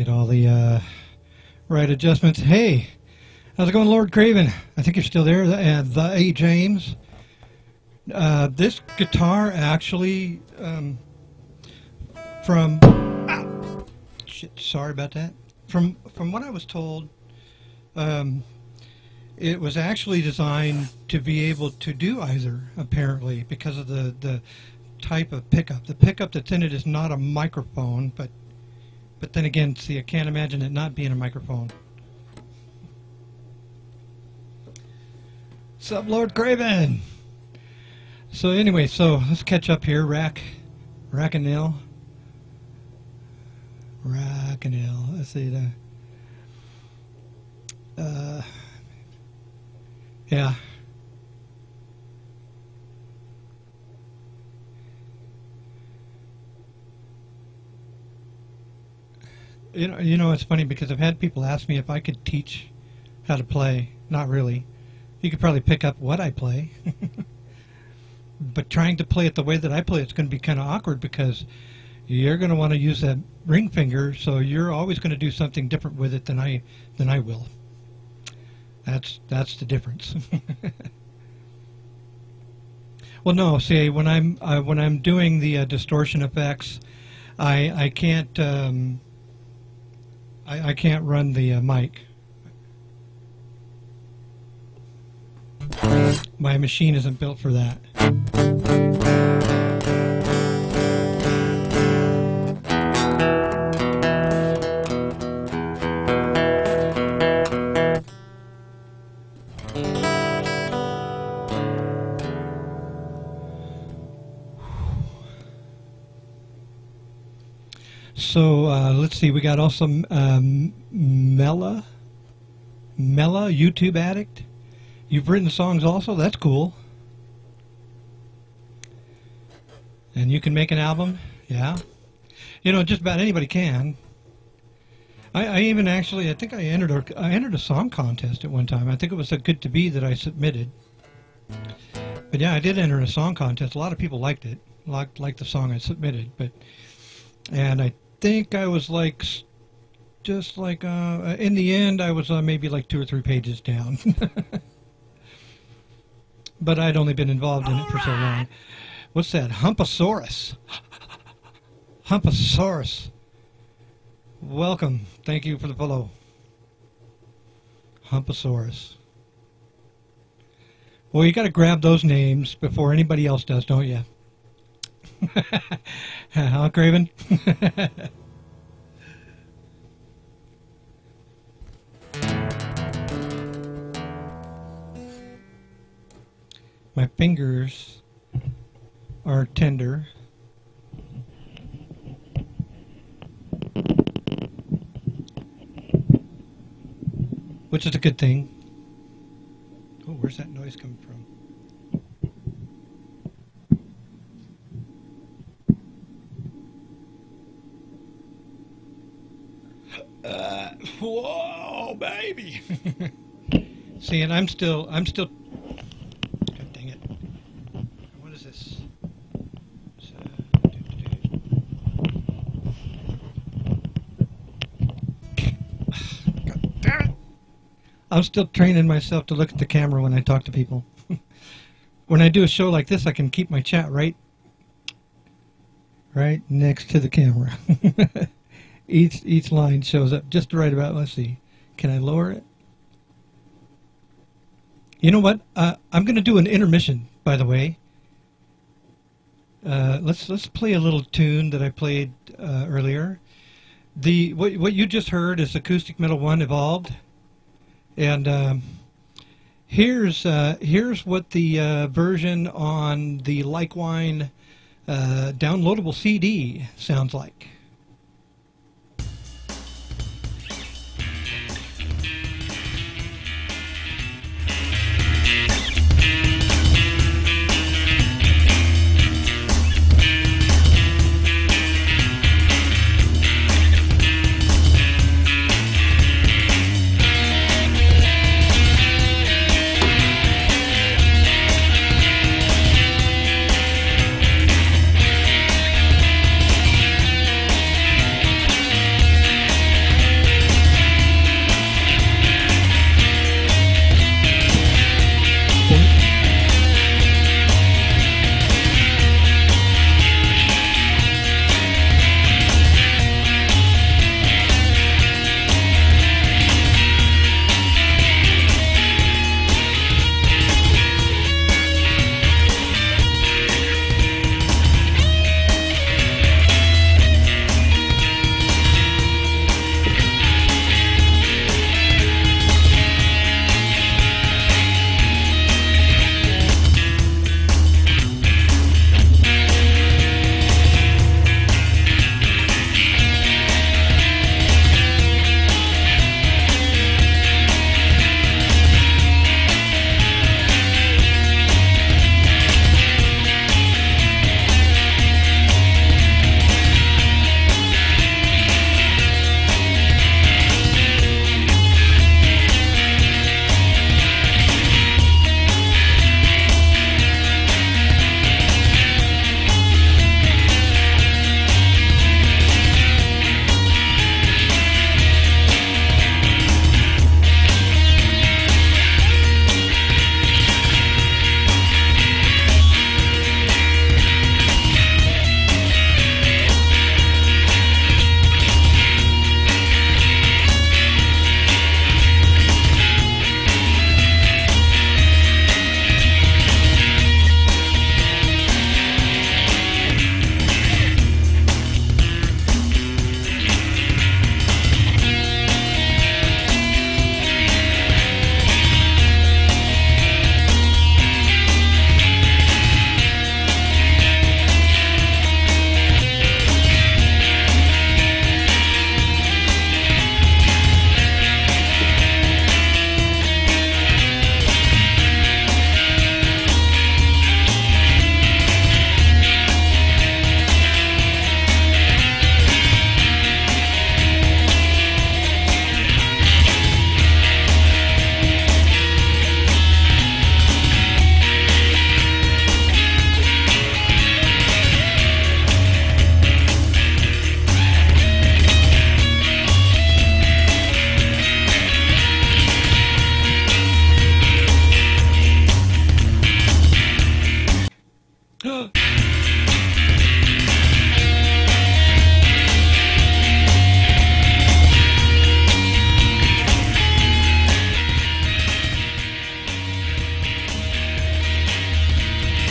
Get all the right adjustments. Hey, how's it going, Lord Craven? I think you're still there. The A. James. This guitar actually from shit. Sorry about that. From what I was told, it was actually designed to be able to do either, apparently, because of the type of pickup. The pickup that's in it is not a microphone, but then again, see, I can't imagine it not being a microphone. Sup, Lord Craven? So anyway, so let's catch up here. Racanil. Let's see yeah. You know, it's funny because I've had people ask me if I could teach how to play. Not really. You could probably pick up what I play. But trying to play it the way that I play, it's going to be kind of awkward because you're going to want to use that ring finger, so you're always going to do something different with it than I will. That's the difference. Well, no. See, when I'm doing the distortion effects, I can't I can't run the mic. My machine isn't built for that. So let's see, we got also Mella YouTube Addict. You've written songs also? That's cool. And you can make an album? Yeah. You know, just about anybody can. I even actually, I think I entered a song contest at one time. I think it was a Good to Be that I submitted. But yeah, I did enter a song contest. A lot of people liked it, liked the song I submitted. And I think I was like, just like, in the end, I was maybe like 2 or 3 pages down. But I'd only been involved in it for so long. What's that? Humpasaurus. Humpasaurus. Welcome. Thank you for the follow. Humpasaurus. Well, you got to grab those names before anybody else does, don't you? Huh, Craven? My fingers are tender. Which is a good thing. Oh, where's that noise coming from? Whoa, baby! See, and I'm still. God dang it! What is this? God damn it! I'm still training myself to look at the camera when I talk to people. When I do a show like this, I can keep my chat right next to the camera. Each line shows up just right about. Let's see. Can I lower it? You know what? I'm going to do an intermission, by the way. Let's play a little tune that I played earlier. What you just heard is Acoustic Metal 1 Evolved, and here's what the version on the Likewine downloadable CD sounds like.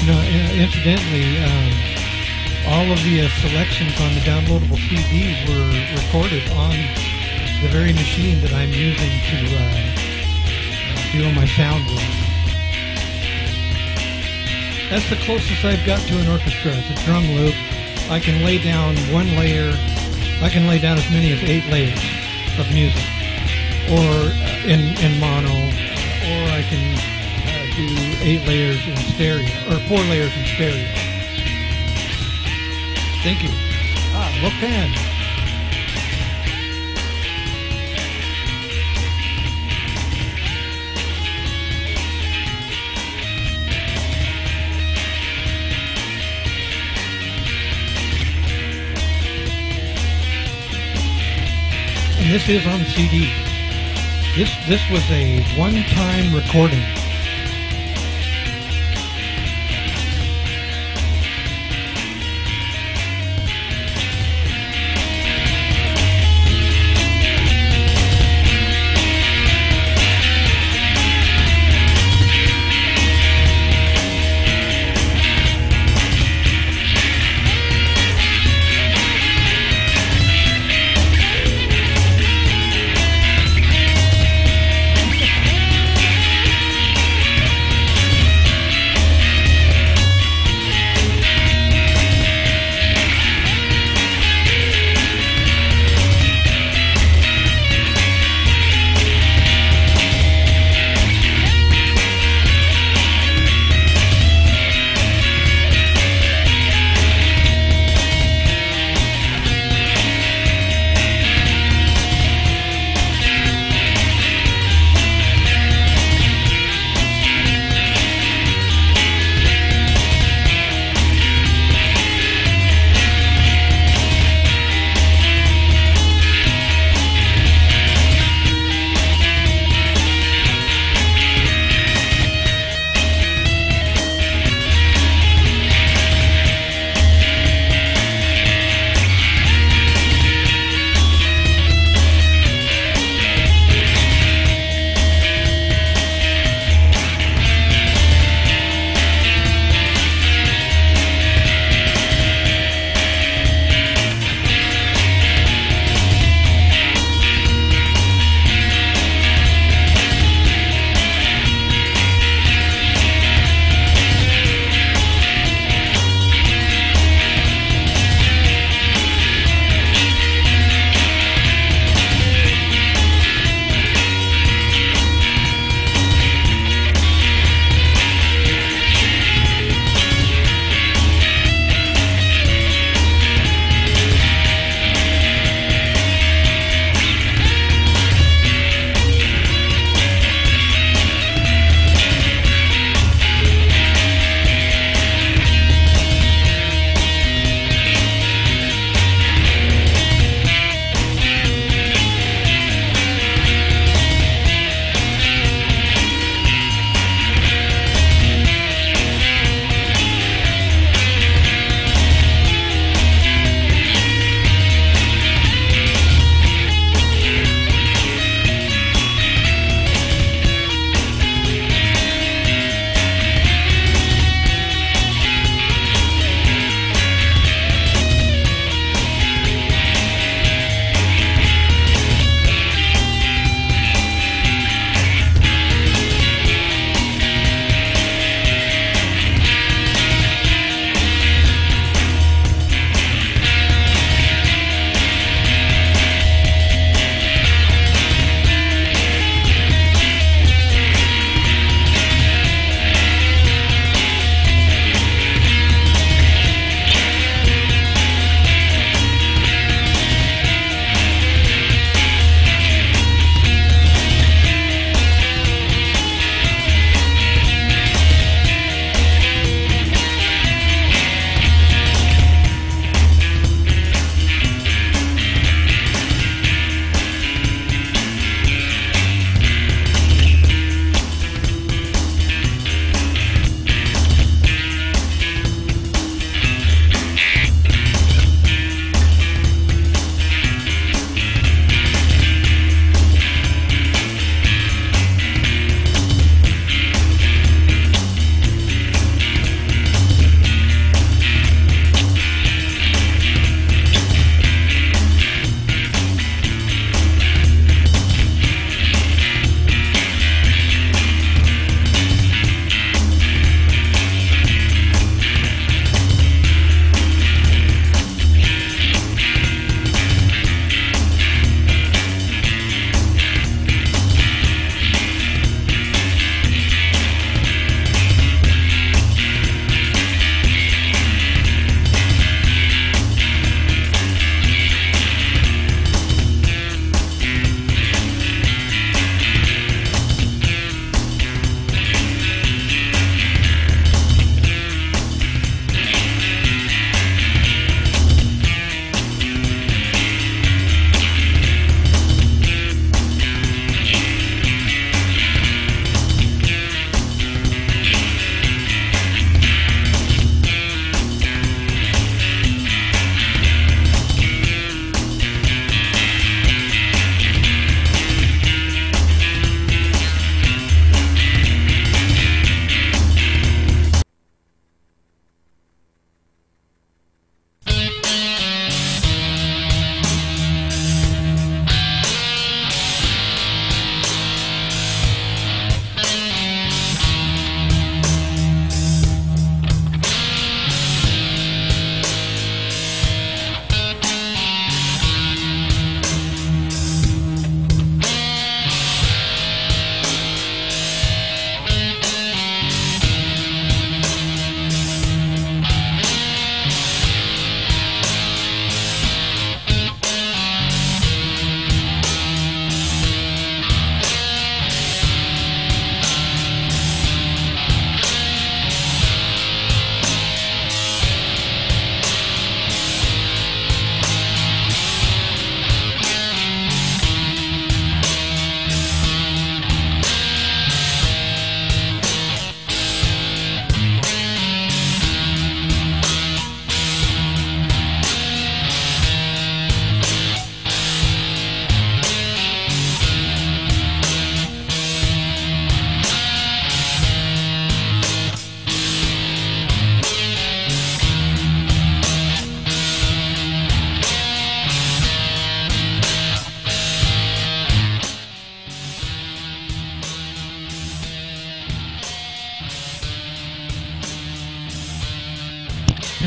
No, incidentally, all of the selections on the downloadable CDs were recorded on the very machine that I'm using to do my sound with. That's the closest I've got to an orchestra. It's a drum loop. I can lay down one layer. I can lay down as many as 8 layers of music, or in mono, or I can do 8 layers in stereo, or 4 layers in stereo. Thank you. Look pan. And this is on CD. This was a one-time recording.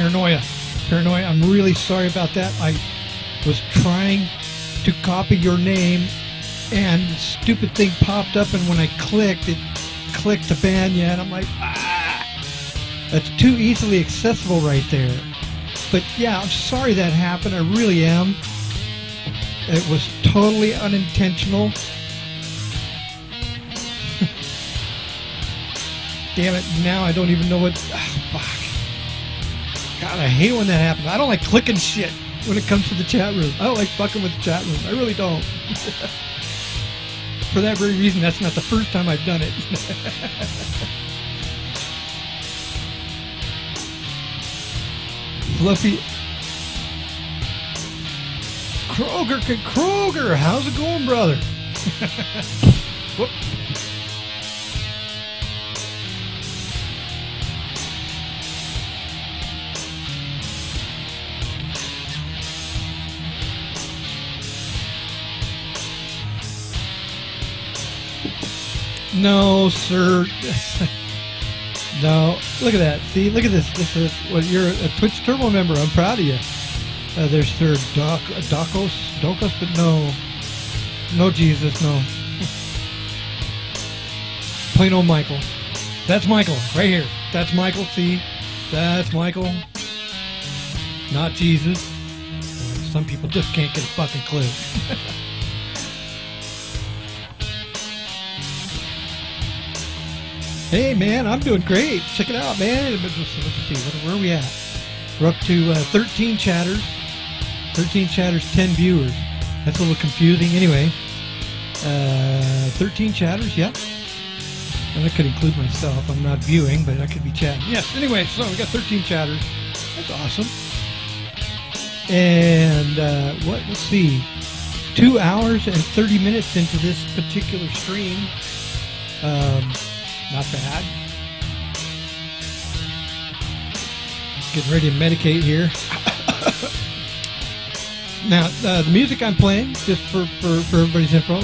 Paranoia. Paranoia, I'm really sorry about that. I was trying to copy your name, and the stupid thing popped up, and when I clicked, it clicked to ban you, and I'm like, ah! That's too easily accessible right there. But yeah, I'm sorry that happened. I really am. It was totally unintentional. Damn it, now I don't even know what... fuck. God, I hate when that happens. I don't like clicking shit when it comes to the chat room. I don't like fucking with the chat room. I really don't. For that very reason, that's not the first time I've done it. Fluffy... Kroger, how's it going, brother? Whoop. No, sir. No. Look at that. See, look at this. This is well, you're a Twitch Turbo member. I'm proud of you. There's Sir Docos, but no Jesus, no. Plain old Michael. That's Michael right here. That's Michael. See, that's Michael. Not Jesus. Some people just can't get a fucking clue. Hey man, I'm doing great. Check it out, man. Let's see, where are we at? We're up to 13 chatters. 13 chatters, 10 viewers. That's a little confusing. Anyway, 13 chatters, yep. And that could include myself. I'm not viewing, but I could be chatting. Yes, anyway, so we got 13 chatters. That's awesome. And let's see. 2 hours and 30 minutes into this particular stream. Not bad. Getting ready to medicate here. Now, the music I'm playing, just for everybody's info.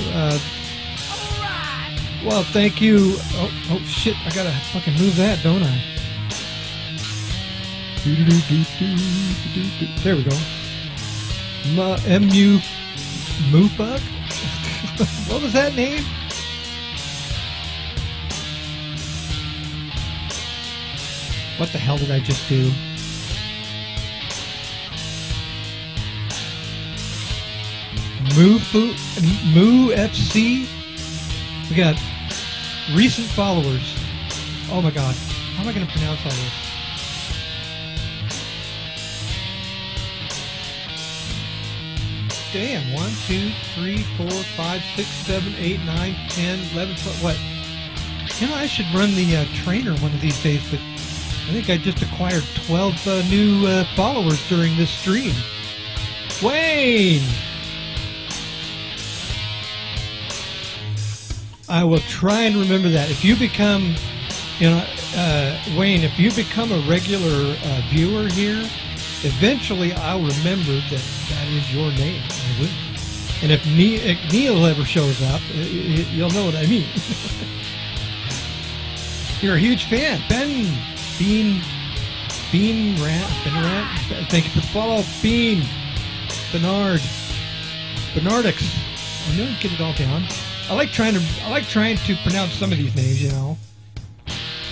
Well, thank you. Oh, shit. I gotta fucking move that, don't I? There we go. M-U... Moofug? What was that name? What the hell did I just do? Moo FC. We got recent followers. Oh my god. How am I going to pronounce all this? Damn. 1, 2, 3, 4, 5, 6, 7, 8, 9, 10, 11, 12. What? You know, I should run the trainer one of these days, but I think I just acquired 12 new followers during this stream. Wayne! I will try and remember that. If you become, Wayne, if you become a regular viewer here, eventually I'll remember that is your name. I will. And if Neil ever shows up, you'll know what I mean. You're a huge fan. Bean Rant. Thank you for the follow. Bean. Bernardix. I know you get it all down. I like trying to pronounce some of these names, you know.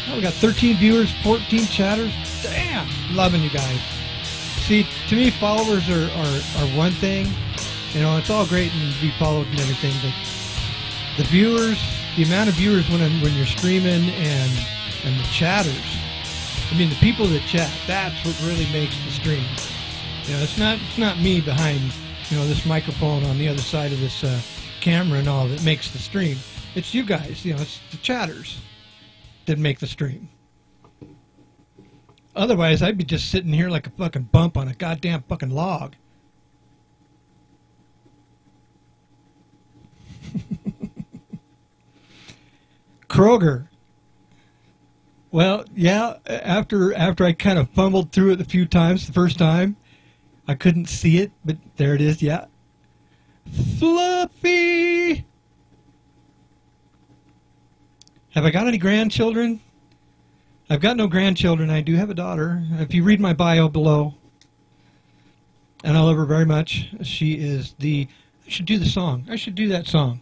Oh, we got 13 viewers, 14 chatters. Damn, loving you guys. See, to me, followers are one thing. You know, it's all great and be followed and everything, but the viewers, the amount of viewers when you're streaming and the chatters. I mean, the people that chat. That's what really makes the stream. You know, it's not me behind this microphone on the other side of this camera and all that makes the stream. It's you guys. You know, it's the chatters that make the stream. Otherwise, I'd be just sitting here like a fucking bump on a goddamn fucking log. Kroger. Well, yeah, after I kind of fumbled through it a few times the first time, I couldn't see it, but there it is, yeah. Fluffy! Have I got any grandchildren? I've got no grandchildren. I do have a daughter. If you read my bio below, and I love her very much. She is the... I should do the song. I should do that song.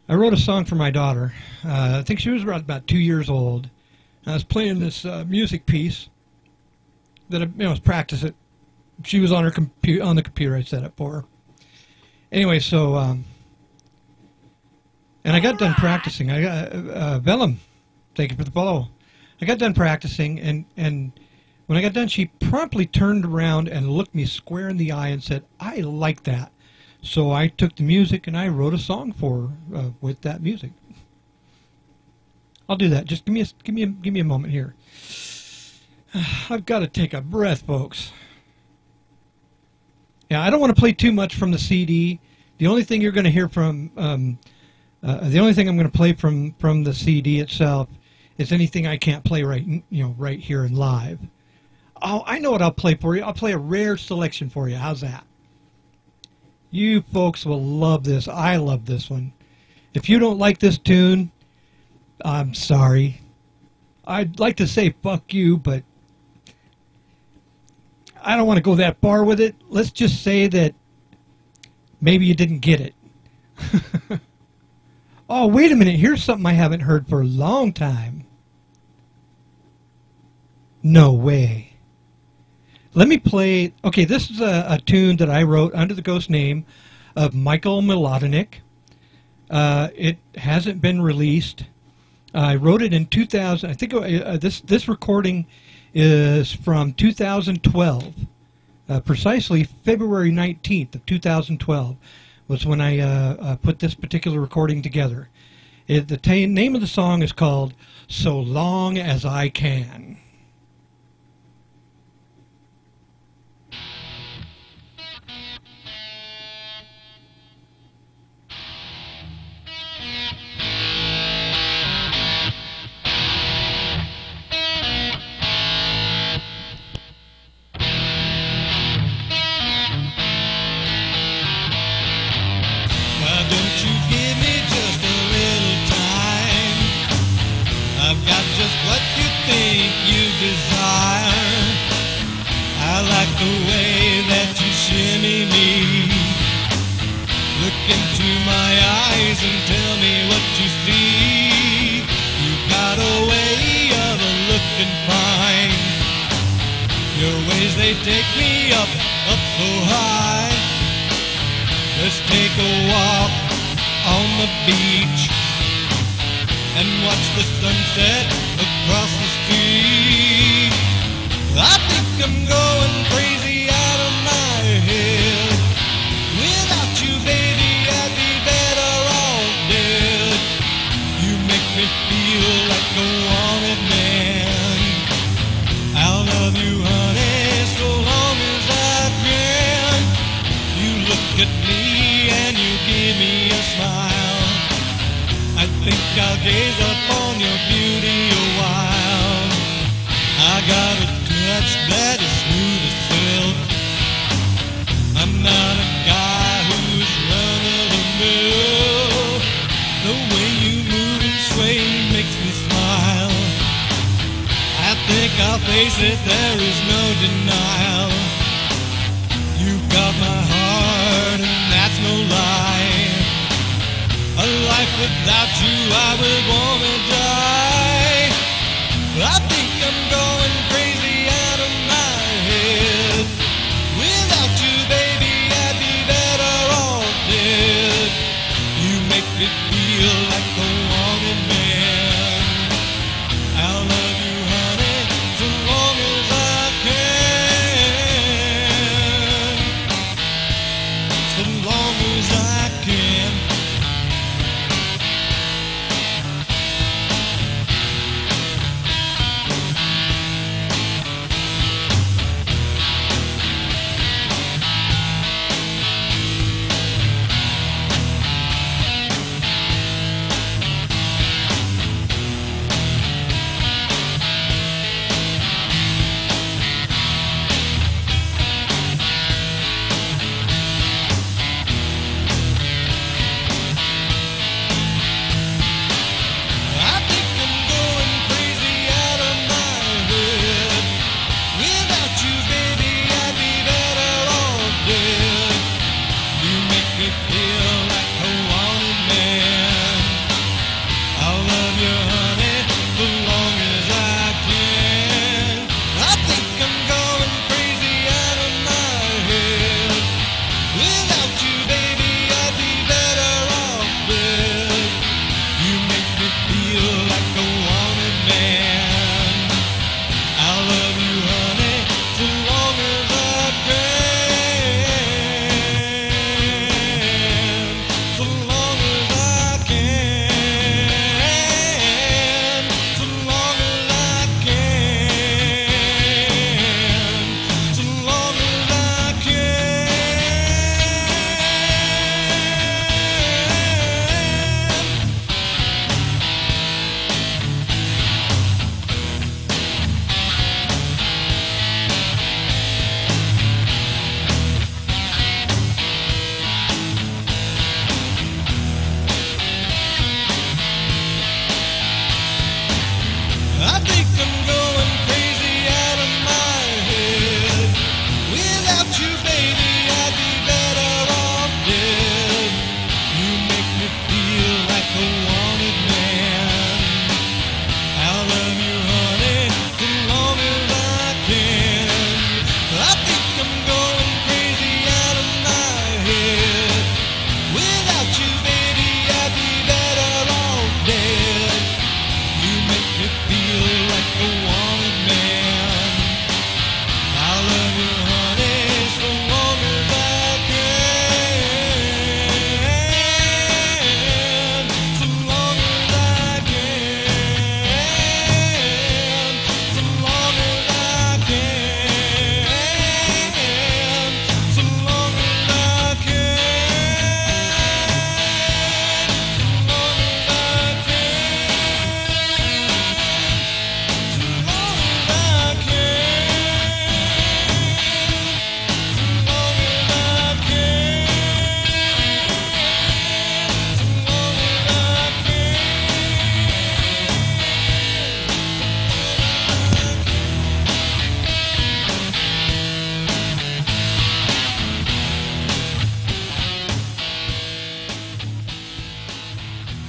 I wrote a song for my daughter. I think she was about 2 years old. I was playing this music piece that I was practicing. She was on her on the computer I set up for her. Anyway, so and I got done practicing. I got Vellum, thank you for the follow. I got done practicing, and when I got done, she promptly turned around and looked me square in the eye and said, "I like that." So I took the music and I wrote a song for her with that music. I'll do that. Just give me a moment here. I've got to take a breath, folks. Yeah, I don't want to play too much from the CD. The only thing you're going to hear from, the only thing I'm going to play from the CD itself is anything I can't play right here and live. Oh, I know what I'll play for you. I'll play a rare selection for you. How's that? You folks will love this. I love this one. If you don't like this tune, I'm sorry. I'd like to say fuck you, but I don't want to go that far with it. Let's just say that maybe you didn't get it. Oh, wait a minute. Here's something I haven't heard for a long time. No way. Let me play. Okay, this is a tune that I wrote under the ghost name of Michael Melodinic. It hasn't been released. I wrote it in 2000. I think this recording is from 2012. Precisely February 19th of 2012 was when I put this particular recording together. The name of the song is called "So Long As I Can." I've got just what you think you desire. I like the way that you shimmy me. Look into my eyes and tell me what you see. You've got a way of looking fine. Your ways, they take me up, up so high. Let's take a walk on the beach and watch the sunset across the street. I think I'm going crazy out of my head. Without you, baby, I'd be better off dead. You make me feel like a wanted man. I'll love you, honey, so long as I can. You look at me and you give me a smile. I think I'll gaze upon your beauty a while. I got a touch that is smooth as silk. I'm not a guy who's run-of-the-mill. The way you move and sway makes me smile. I think I'll face it, there is no denial. You've got my heart and that's no lie. A life without you, I would wanna die. I think I'm going crazy out of my head. Without you, baby, I'd be better off dead. You make me feel like a wanted man. I'll love you, honey, so long as I can. So long as I can.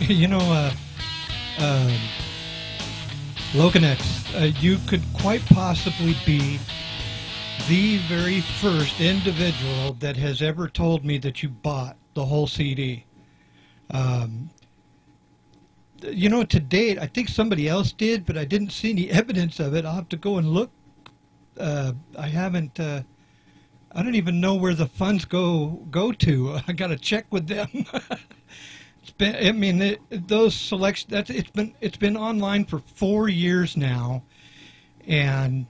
You know, Locanex, you could quite possibly be the very first individual that has ever told me that you bought the whole CD. You know, to date, I think somebody else did, but I didn't see any evidence of it. I'll have to go and look. I haven't. I don't even know where the funds go to. I got to check with them. It's been. I mean, those selections. It's been online for 4 years now, and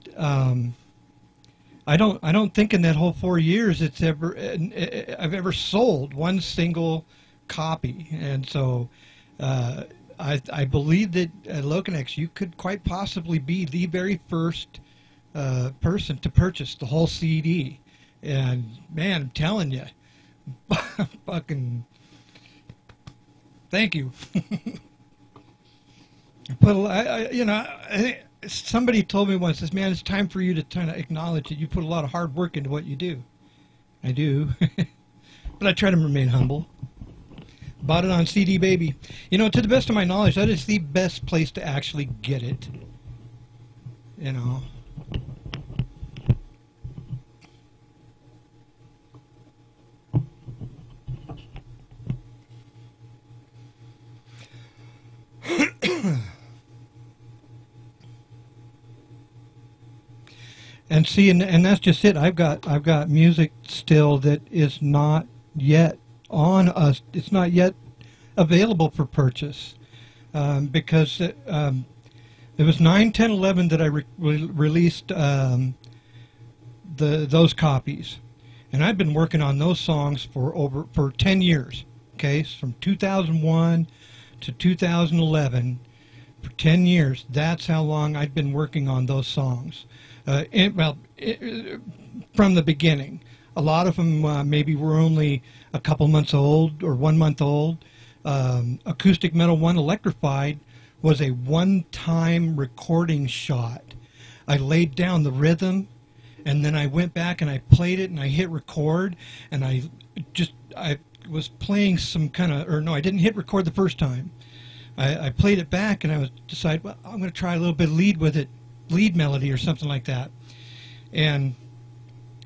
I don't think in that whole 4 years I've ever sold one single copy, and so. I believe that Locanex, you could quite possibly be the very first person to purchase the whole CD, and man, I'm telling you, fucking, thank you. Somebody told me once, says, man, it's time for you to kind of acknowledge that you put a lot of hard work into what you do. I do, but I try to remain humble. Bought it on CD Baby. You know, to the best of my knowledge, that is the best place to actually get it. You know. And see, and that's just it. I've got music still that is not yet on us. It's not yet available for purchase because it was 9, 10, 11 that I released those copies, and I've been working on those songs for 10 years. Okay, from 2001 to 2011, for 10 years. That's how long I've been working on those songs. From the beginning. A lot of them maybe were only a couple months old or 1 month old. Acoustic Metal 1 Electrified was a one-time recording shot. I laid down the rhythm, and then I went back and I played it, and I hit record, and I was playing some kind of, or no, I didn't hit record the first time. I played it back, and I decided, well, I'm going to try a little bit of lead with it, lead melody or something like that. And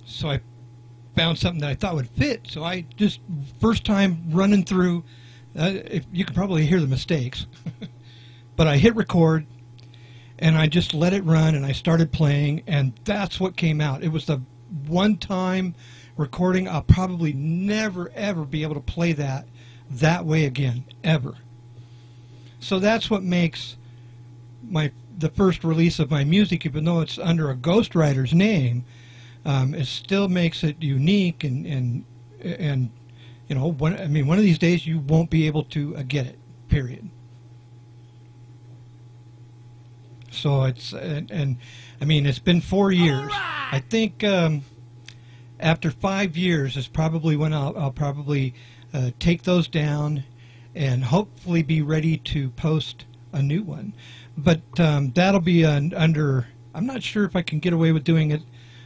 so I found something that I thought would fit, so I just, first time running through, you can probably hear the mistakes, but I hit record, and I just let it run, and I started playing, and that's what came out. It was the one-time recording. I'll probably never, ever be able to play that way again, ever. So that's what makes the first release of my music, even though it's under a ghostwriter's name, it still makes it unique, and you know, one of these days you won't be able to get it, period. So it's, and I mean, it's been 4 years. Right. I think after 5 years is probably when I'll probably take those down and hopefully be ready to post a new one. But that'll be under, I'm not sure if I can get away with doing it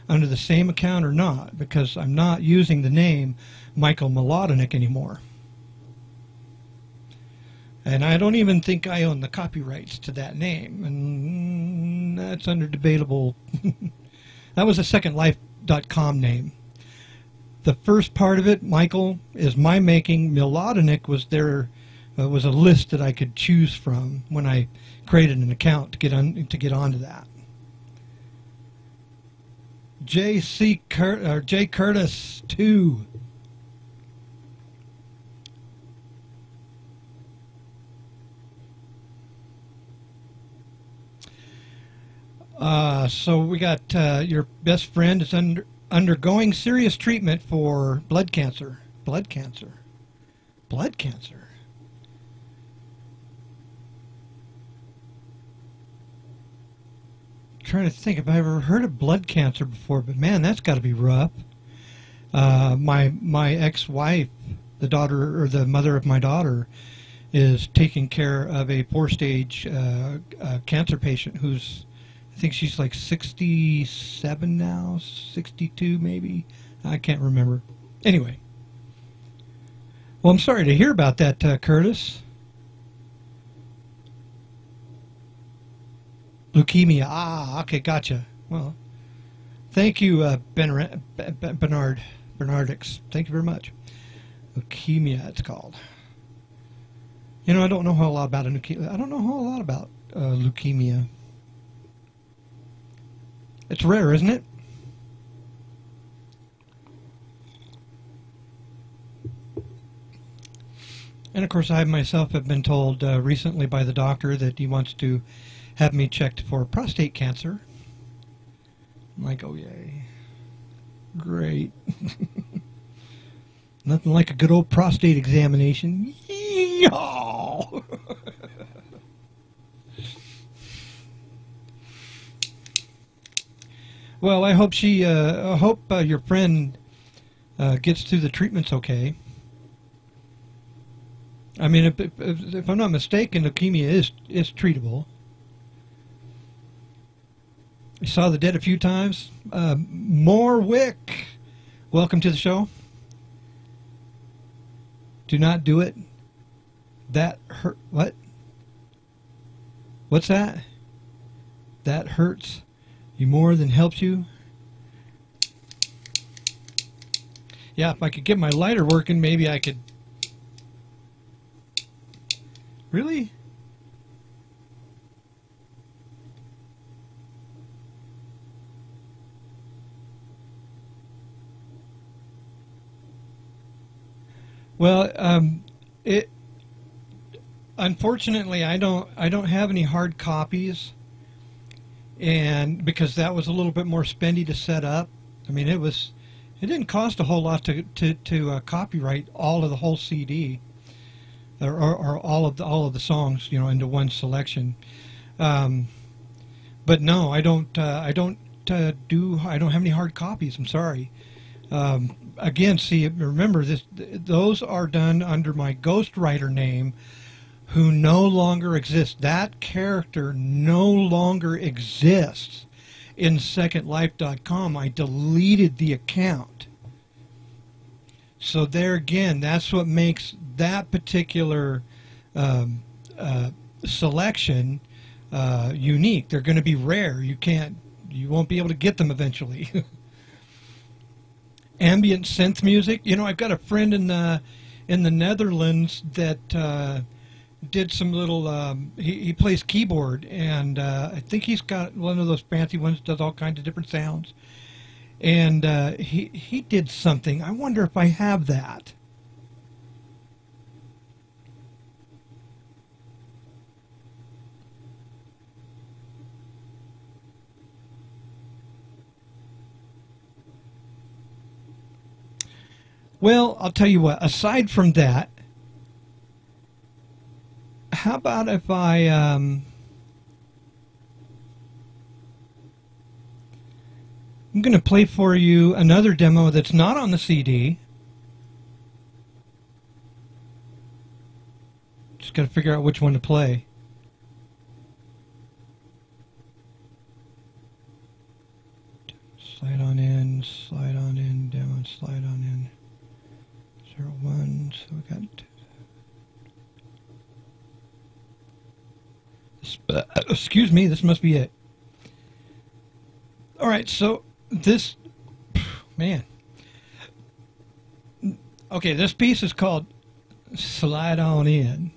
under the same account or not, because I'm not using the name Michael Melodinic anymore. And I don't even think I own the copyrights to that name, and that's under debatable. That was a secondlife.com name. The first part of it, Michael, is my making. Melodinic was there, was a list that I could choose from when I created an account to get onto that. J. Curtis 2. So we got your best friend is undergoing serious treatment for blood cancer. Blood cancer. Blood cancer. Trying to think if I ever heard of blood cancer before, but man, that's got to be rough. My ex-wife, the daughter or the mother of my daughter, is taking care of a 4-stage cancer patient who's, I think she's like 67 now, 62 maybe. I can't remember. Anyway. Well, I'm sorry to hear about that, Curtis. Leukemia. Ah, okay, gotcha. Well, thank you, Bernardix. Thank you very much. Leukemia, it's called. You know, I don't know a whole lot about leukemia. I don't know a whole lot about leukemia. It's rare, isn't it? And of course, I myself have been told recently by the doctor that he wants to have me checked for prostate cancer. I'm like, oh yay. Great. Nothing like a good old prostate examination. Yeehaw! Well, I hope your friend gets through the treatments okay. I mean, if I'm not mistaken, leukemia is treatable. I saw the dead a few times. Morwick, welcome to the show. Do not do it. That hurt. What? What's that? That hurts you more than helps you. Yeah, if I could get my lighter working, maybe I could. Really? Well, unfortunately, I don't have any hard copies, and because that was a little bit more spendy to set up. I mean, it didn't cost a whole lot to copyright all of the whole CD, or all of the songs, you know, into one selection. But no, I don't have any hard copies. I'm sorry. Again, see, remember this. Those are done under my ghostwriter name, who no longer exists. That character no longer exists in SecondLife.com. I deleted the account. So there again, that's what makes that particular selection unique. They're going to be rare. You won't be able to get them eventually. Ambient synth music. You know, I've got a friend in the Netherlands that did some little. He plays keyboard, and I think he's got one of those fancy ones that does all kinds of different sounds. And he did something. I wonder if I have that. Well, I'll tell you what, aside from that, how about if I'm going to play for you another demo that's not on the CD. Just got to figure out which one to play. Slide on in, demo, slide on in. 01, so we got. Excuse me, this must be it. All right, so this, man. Okay, this piece is called Slide On In.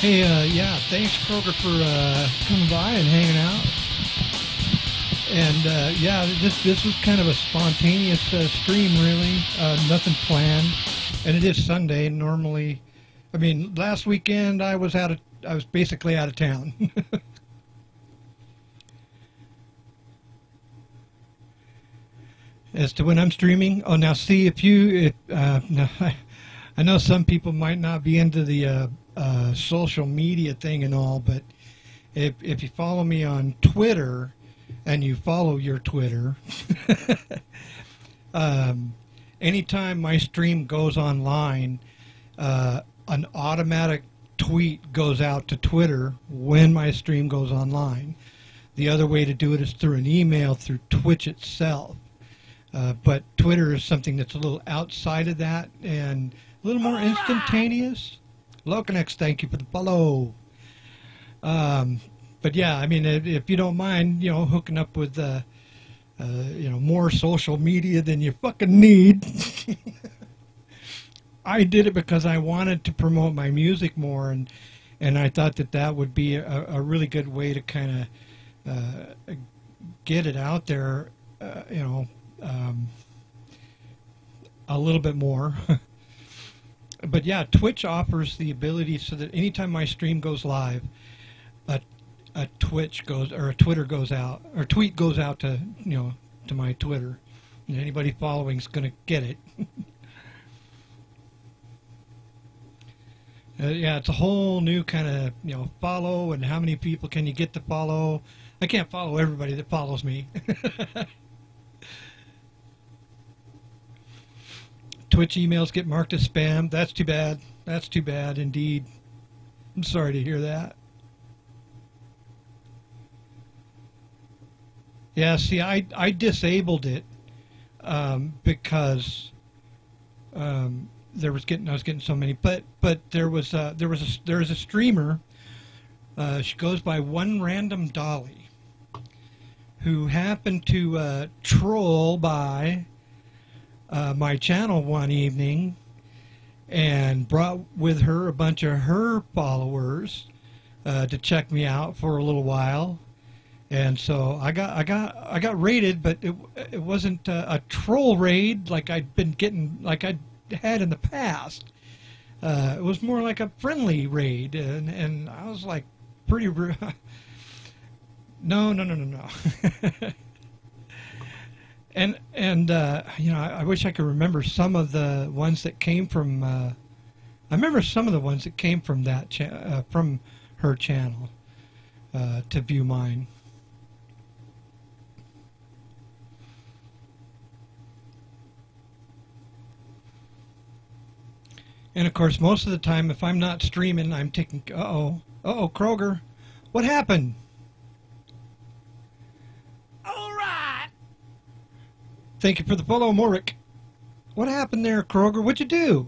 Hey, yeah, thanks Kroger for coming by and hanging out. And yeah, this was kind of a spontaneous stream, really. Nothing planned, and it is Sunday. Normally, I mean, last weekend I was basically out of town. As to when I'm streaming, oh, now see now, I know some people might not be into the social media thing and all, but if you follow me on Twitter and you follow your Twitter, anytime my stream goes online, an automatic tweet goes out to Twitter when my stream goes online. The other way to do it is through an email through Twitch itself. But Twitter is something that's a little outside of that and a little more instantaneous. Locanex, thank you for the follow. But yeah, I mean, if you don't mind, hooking up with, more social media than you fucking need. I did it because I wanted to promote my music more, and I thought that would be a really good way to kind of get it out there, a little bit more. But yeah, Twitch offers the ability so that anytime my stream goes live, a Twitter goes out, or tweet goes out to to my Twitter, and anybody following is going to get it. Yeah, it's a whole new kind of follow, and how many people can you get to follow? I can't follow everybody that follows me. Twitch emails get marked as spam. That's too bad. That's too bad indeed. I'm sorry to hear that. Yeah, see, I disabled it because I was getting so many. But there is a streamer. She goes by One Random Dolly, who happened to troll by my channel one evening and brought with her a bunch of her followers to check me out for a little while, and so I got raided, but it wasn't a troll raid like I'd been getting, like I had in the past. It was more like a friendly raid, and I was like pretty no. And I wish I could remember some of the ones that came from. I remember some of the ones that came from that from her channel to view mine. And of course, most of the time, if I'm not streaming, I'm taking. Kroger, what happened? Thank you for the follow, Morik. What happened there, Kroger? What'd you do?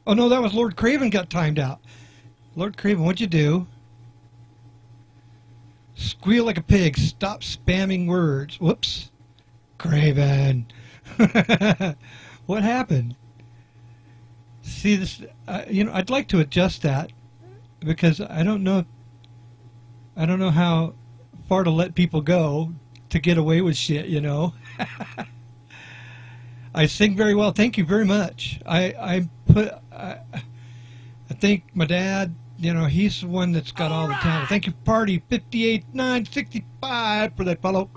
Oh, no, that was Lord Craven got timed out. Lord Craven, what'd you do? Squeal like a pig. Stop spamming words. Whoops. Craven. What happened? See, this, I'd like to adjust that because I don't know how far to let people go to get away with shit, I sing very well. Thank you very much. I think my dad, he's the one that's got all the talent. Thank you, Party 58,965 for that follow.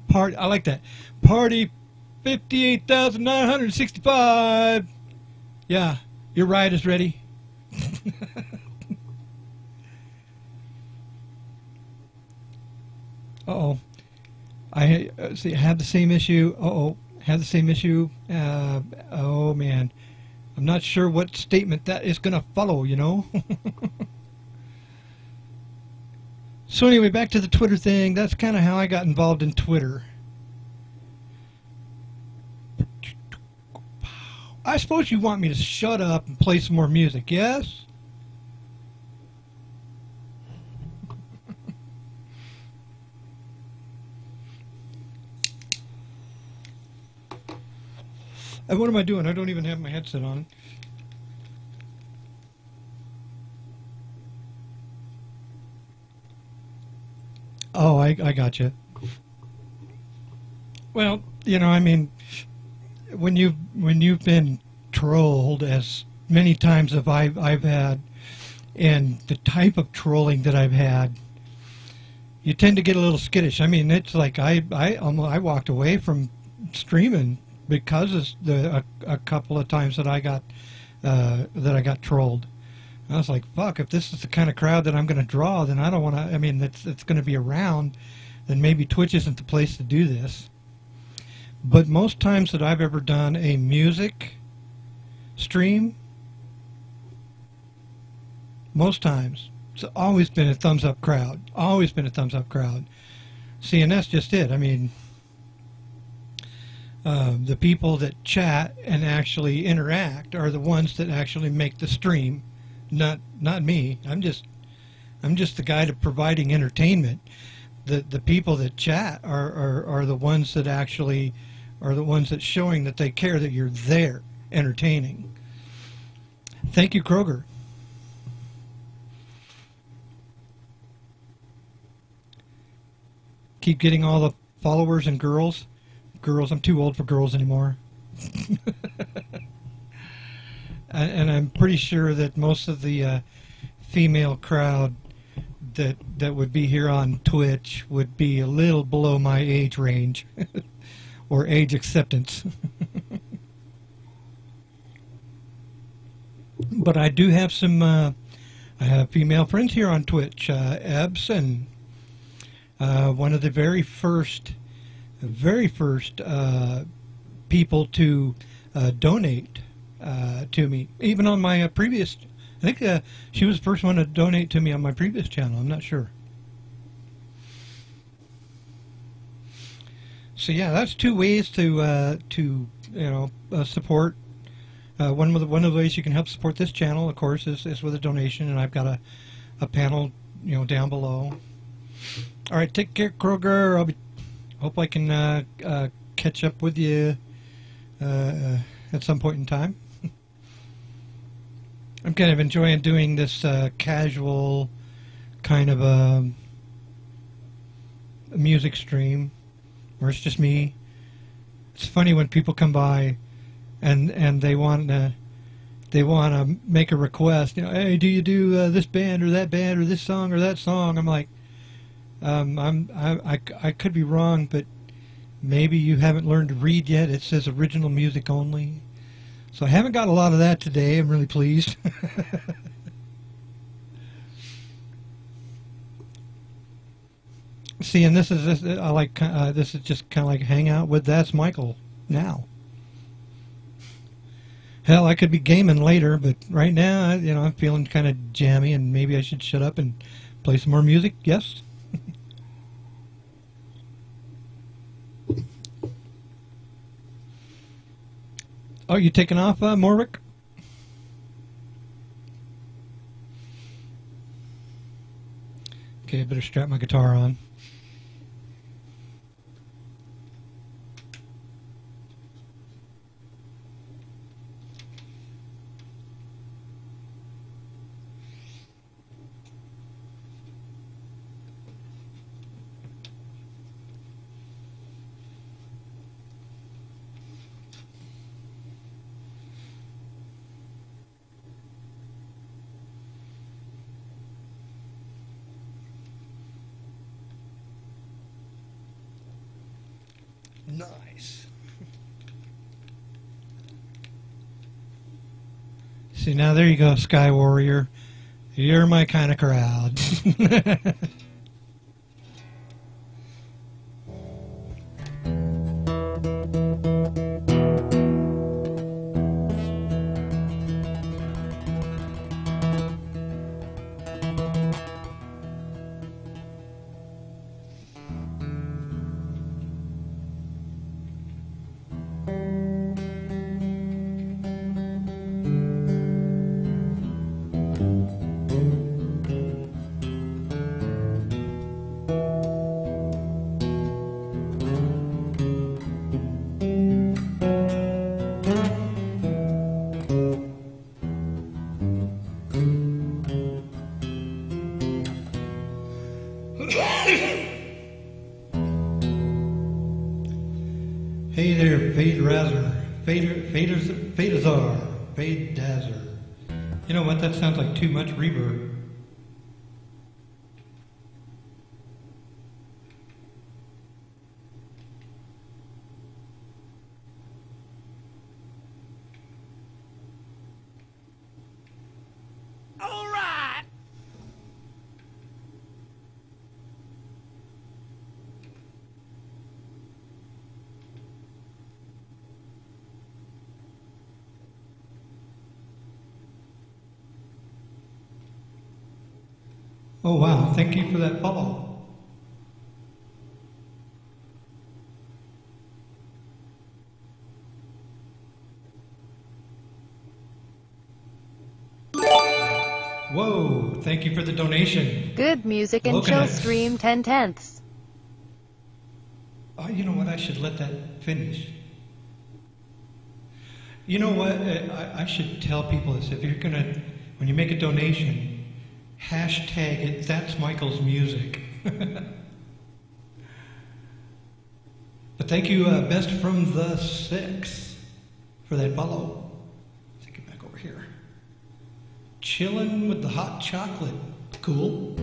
Party, I like that. Party 58,965. Yeah, your ride is ready. Uh-oh. I have the same issue. Have the same issue. Oh, man. I'm not sure what statement that is going to follow, So anyway, back to the Twitter thing. That's kind of how I got involved in Twitter. I suppose you want me to shut up and play some more music, yes? And what am I doing? I don't even have my headset on. Oh, I got you. Well, you know, I mean, when you've been trolled as many times as I've had, and the type of trolling that I've had, you tend to get a little skittish. I mean, it's like I walked away from streaming because of a couple of times that I got trolled. I was like, fuck, if this is the kind of crowd that I'm going to draw, then I don't want to, I mean, it's going to be around, then maybe Twitch isn't the place to do this. But most times that I've ever done a music stream, most times, it's always been a thumbs up crowd. Always been a thumbs up crowd. See, and that's just it. I mean, the people that chat and actually interact are the ones that actually make the stream. Not me. I'm just the guy to providing entertainment. The people that chat are the ones that actually are the ones that showing that they care, that you're there entertaining. Thank you, Kroger. Keep getting all the followers and girls. Girls, I'm too old for girls anymore. And I'm pretty sure that most of the female crowd that would be here on Twitch would be a little below my age range or age acceptance. But I do have some I have female friends here on Twitch. Ebbs, and one of the very first people to donate to me, even on my previous, I think she was the first one to donate to me on my previous channel. I'm not sure. So yeah, that's two ways to support. One of the ways you can help support this channel, of course, is with a donation, and I've got a panel, down below. All right, take care, Kroger. Hope I can catch up with you at some point in time. I'm kind of enjoying doing this casual kind of a music stream where it's just me. It's funny when people come by and they want to make a request. Hey, do you do this band or that band or this song or that song? I'm like, I could be wrong, but maybe you haven't learned to read yet. It says original music only. So I haven't got a lot of that today. I'm really pleased. See, and this is just kind of like hang out with That's Michael now. Hell, I could be gaming later, but right now, I'm feeling kind of jammy, and maybe I should shut up and play some more music. Yes. Oh, you taking off, Morwick? Okay, I better strap my guitar on. Nice. See, now there you go, Sky Warrior. You're my kind of crowd. Hey there, Fade Razor. Fadazar. Fade Dazzer. You know what? That sounds like too much reverb. All right. Oh wow, thank you for that follow. Whoa, thank you for the donation. Good music and Look chill at it. stream 10/10ths. Oh, you know what? I should let that finish. You know what? I should tell people this. If you're gonna, when you make a donation, hashtag it thatsmichaelsmusic. But thank you, Best from the Six, for that follow. Let's get back over here. Chilling with the hot chocolate. Cool.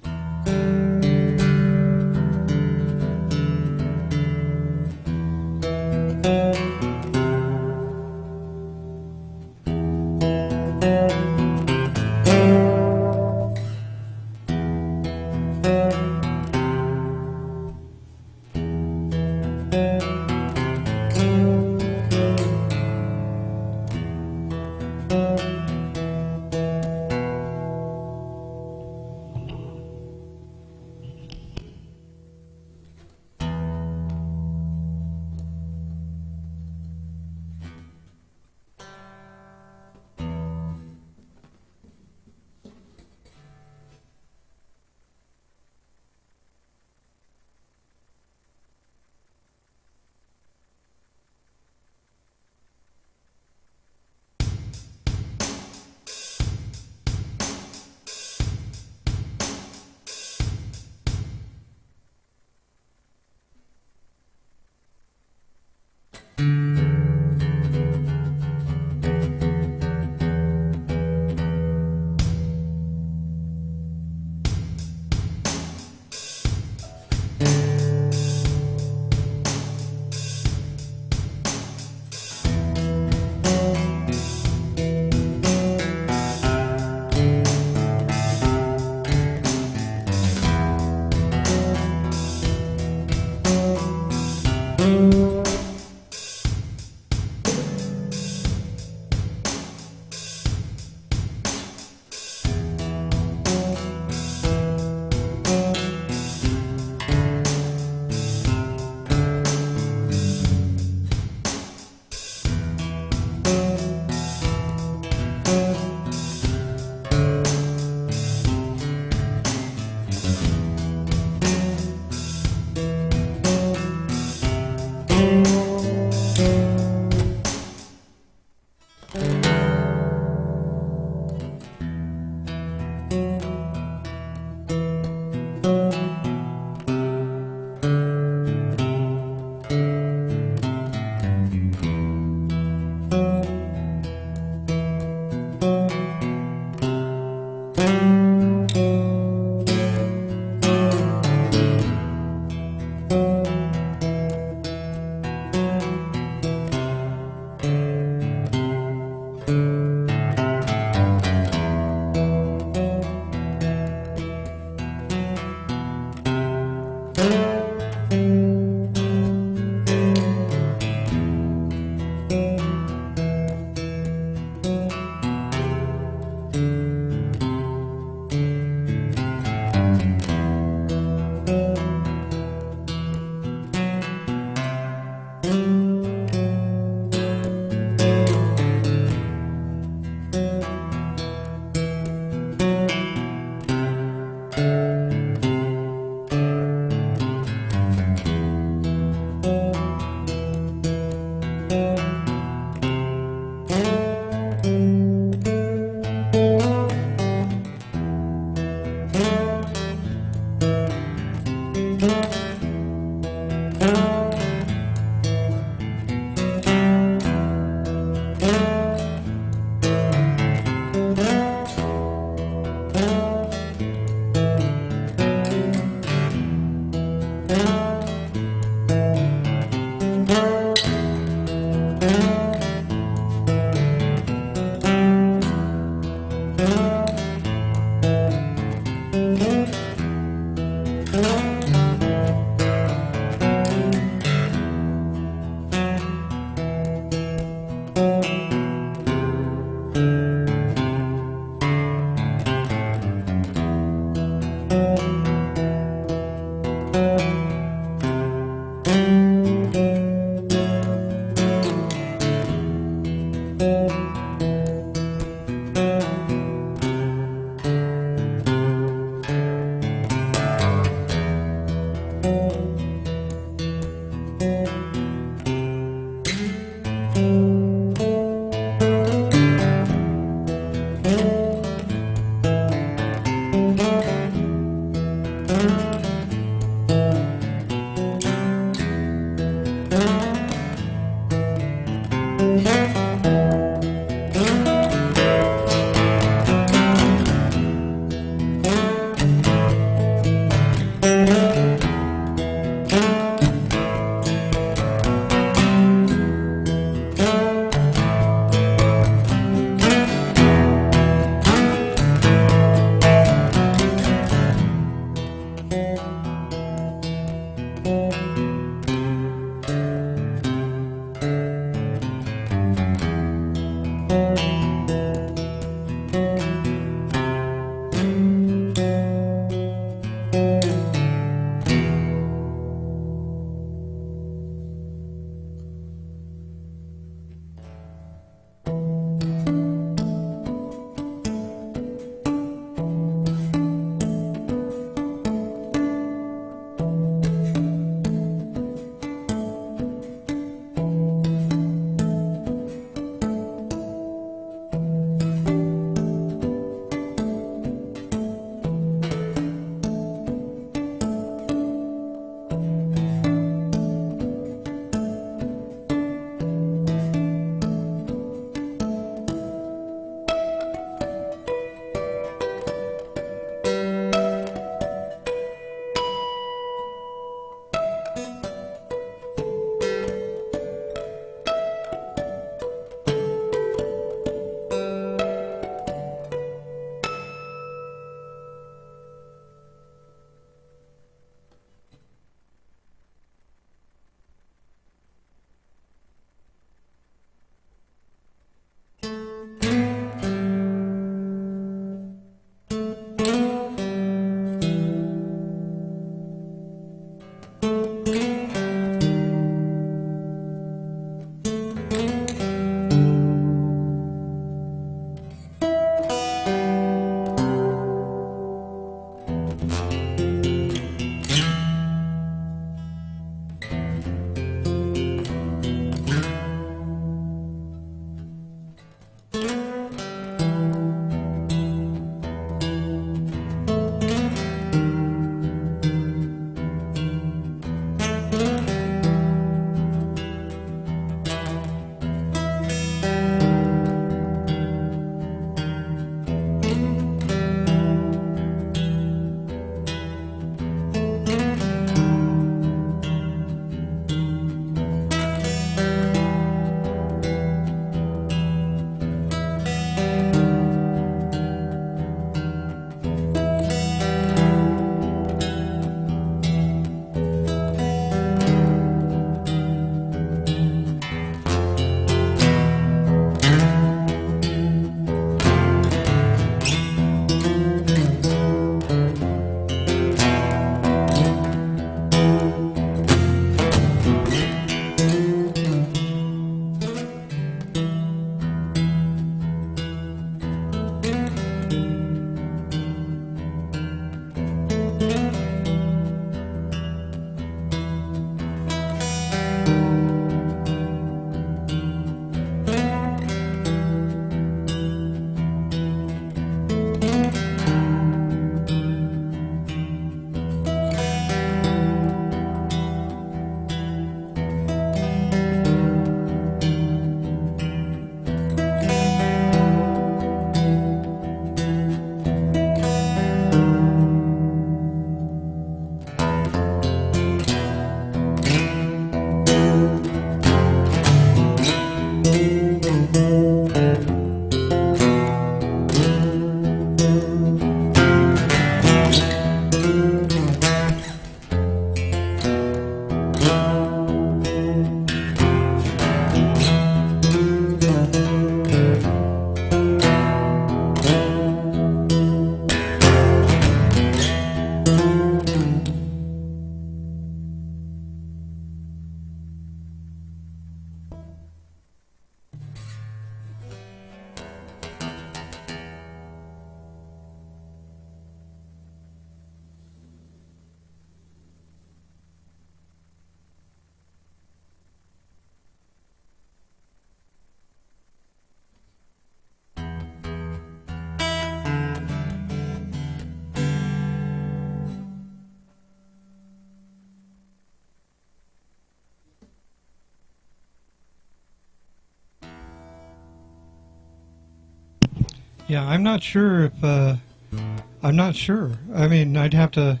Yeah, I'm not sure if I'm not sure. I mean, I'd have to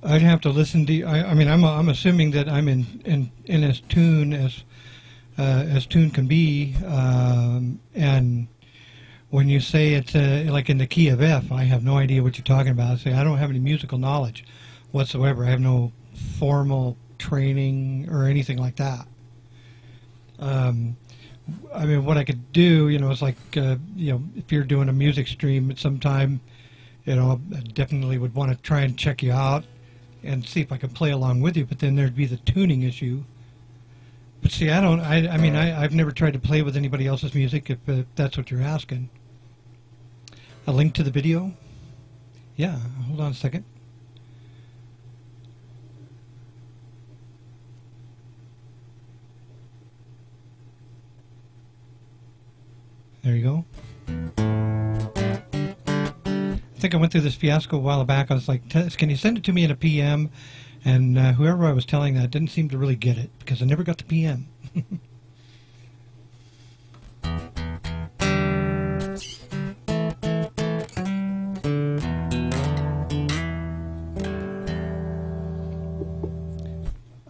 listen to. I mean, I'm assuming that I'm in as tune as tune can be. And when you say it's like in the key of F, I have no idea what you're talking about. I say I don't have any musical knowledge whatsoever. I have no formal training or anything like that. I mean, what I could do, you know, is like, you know, if you're doing a music stream at some time, you know, I definitely would want to try and check you out and see if I could play along with you, but then there'd be the tuning issue. But see, I mean, I've never tried to play with anybody else's music, if that's what you're asking. A link to the video? Yeah, hold on a second. There you go. I think I went through this fiasco a while back. I was like, can you send it to me in a PM? And whoever I was telling that didn't seem to really get it because I never got the PM.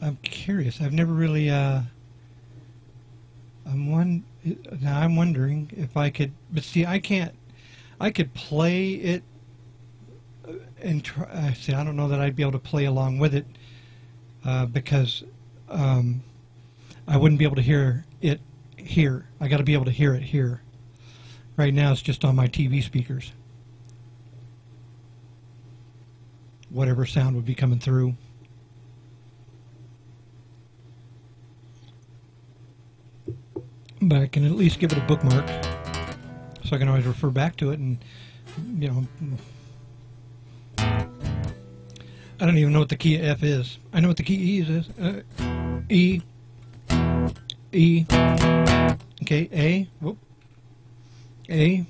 I'm curious. I've never really... Now I'm wondering if I could, but see, I can't. I could play it and try. See, I don't know that I'd be able to play along with it because I wouldn't be able to hear it here. I got to be able to hear it here. Right now, it's just on my TV speakers. Whatever sound would be coming through. But I can at least give it a bookmark, so I can always refer back to it. And you know, I don't even know what the key of F is. I know what the key E is. E, E, okay, A, whoop, A.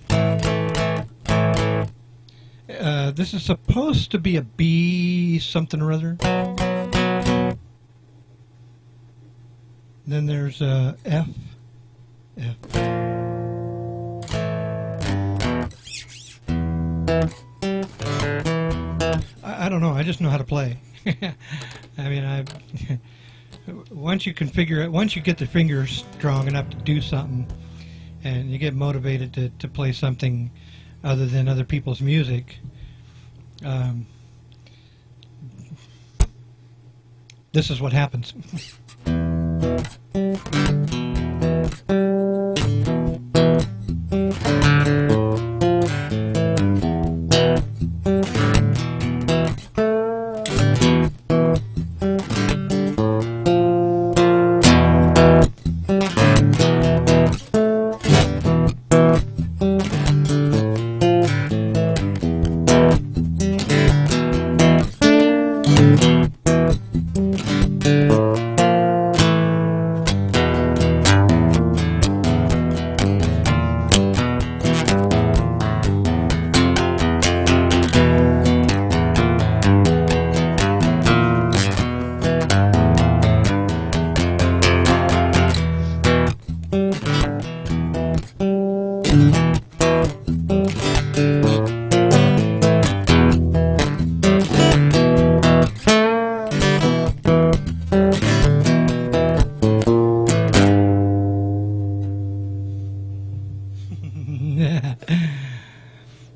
This is supposed to be a B something or other. Then there's F. Yeah. I don't know. I just know how to play. I mean, once you configure it, once you get the fingers strong enough to do something, and you get motivated to play something other than other people's music, this is what happens.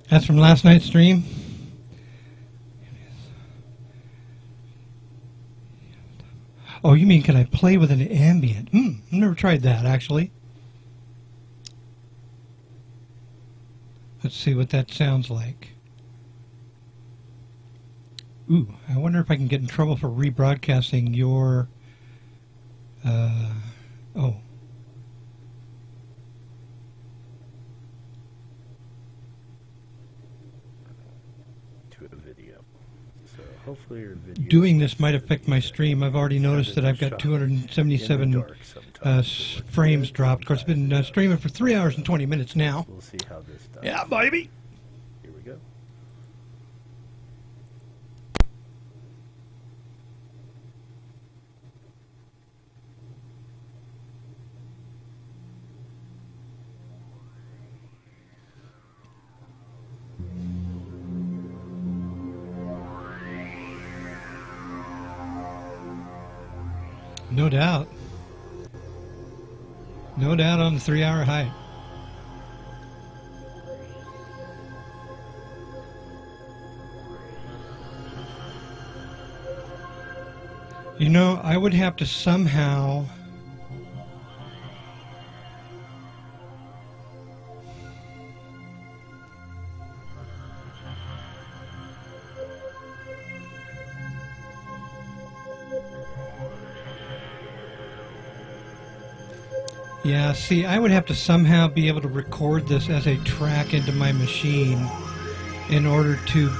That's from last night's stream. Oh, you mean can I play with an ambient? I've never tried that, actually. Let's see what that sounds like. Ooh, I wonder if I can get in trouble for rebroadcasting your... oh. Hopefully your video Doing this might affect my stream. I've already noticed that I've got 277 frames dropped. Of course, I've been streaming for 3 hours and 20 minutes now. We'll see how this does. Yeah, baby. Here we go. No doubt. No doubt on the 3-hour hike. You know, I would have to somehow yeah, see, I would have to somehow be able to record this as a track into my machine in order to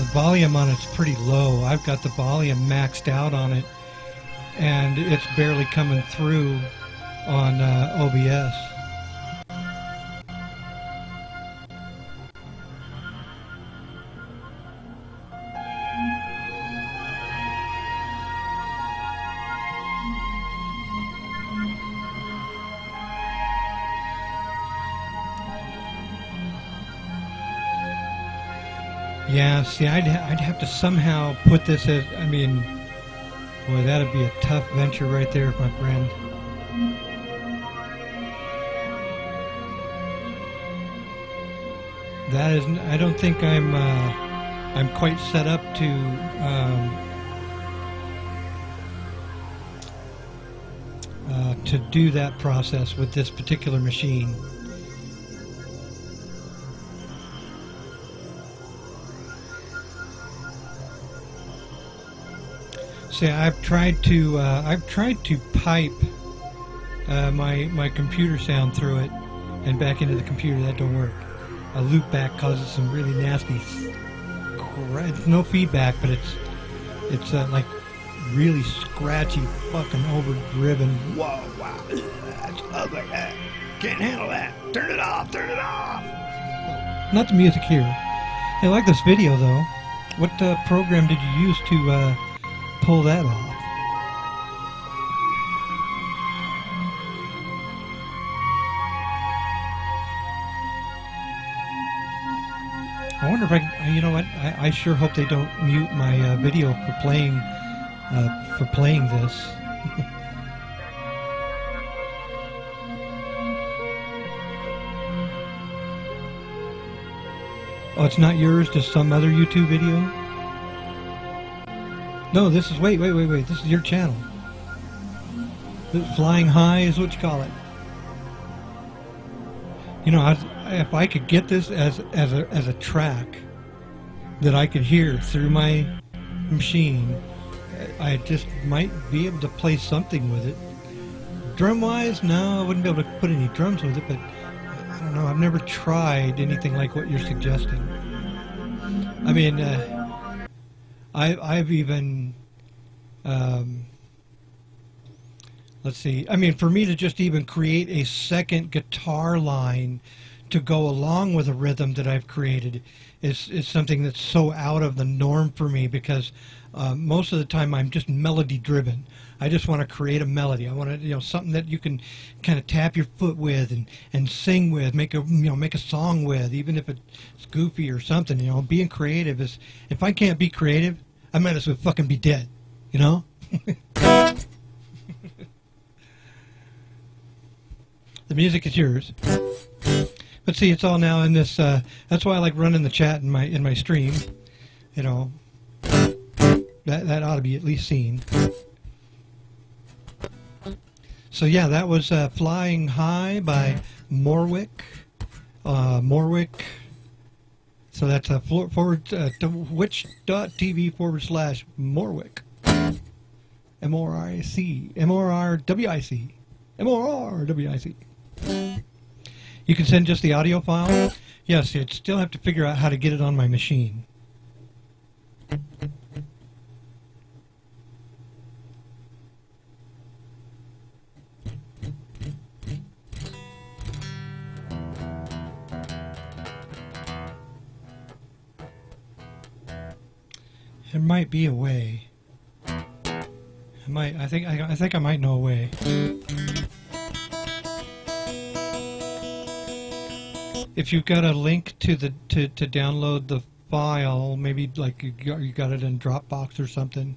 the volume on it's pretty low. I've got the volume maxed out on it, and it's barely coming through on OBS. Yeah, see, I'd have to somehow put this as, I mean, boy, that'd be a tough venture right there, my friend. That is, I don't think I'm quite set up to do that process with this particular machine. See, I've tried to pipe my computer sound through it and back into the computer. That don't work. A loop back causes some really nasty. It's no feedback, but it's like really scratchy, fucking overdriven. Whoa, wow, that's ugly. Can't handle that. Turn it off. Turn it off. Not the music here. I like this video though. What program did you use to pull that off? I wonder if you know what? I sure hope they don't mute my video for playing this. Oh, it's not yours, just some other YouTube video? No, this is, wait, this is your channel. Flying High is what you call it. You know, if I could get this as a track that I could hear through my machine, I just might be able to play something with it. Drum-wise, no, I wouldn't be able to put any drums with it, but I don't know, I've never tried anything like what you're suggesting. I mean, I've even, let's see, I mean, for me to just even create a second guitar line to go along with a rhythm that I've created is something that's so out of the norm for me, because most of the time I'm just melody driven. I just want to create a melody. I want to, you know, something that you can kind of tap your foot with and sing with, make a song with, even if it's goofy or something. You know, being creative is, if I can't be creative, I might as well fucking be dead, you know? The music is yours. But see, it's all now in this, that's why I like running the chat in my stream. You know, that ought to be at least seen. So yeah, that was Flying High by Morwick. Morwick. So that's twitch.tv/Morwick. MORWIC. You can send just the audio file. Yes, you'd still have to figure out how to get it on my machine. There might be a way. I think I might know a way. If you've got a link to download the file, maybe like you got it in Dropbox or something,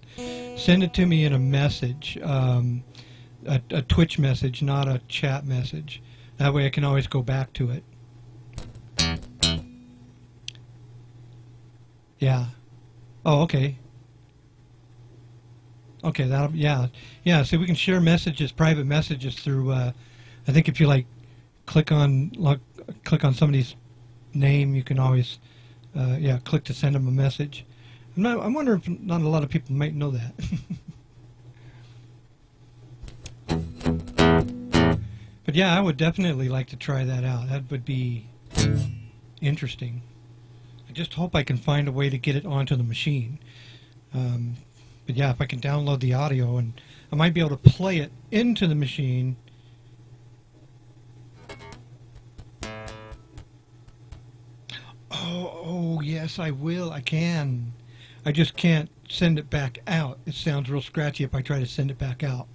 send it to me in a message, a Twitch message, not a chat message. That way I can always go back to it. Yeah. Oh, okay. Okay, that'll, yeah. Yeah, so we can share messages, private messages through, I think if you like click on somebody's name, you can always, yeah, click to send them a message. I'm wondering if not a lot of people might know that. But yeah, I would definitely like to try that out. That would be interesting. I just hope I can find a way to get it onto the machine. But yeah, if I can download the audio, and I might be able to play it into the machine. Oh, yes, I will. I can. I just can't send it back out. It sounds real scratchy if I try to send it back out.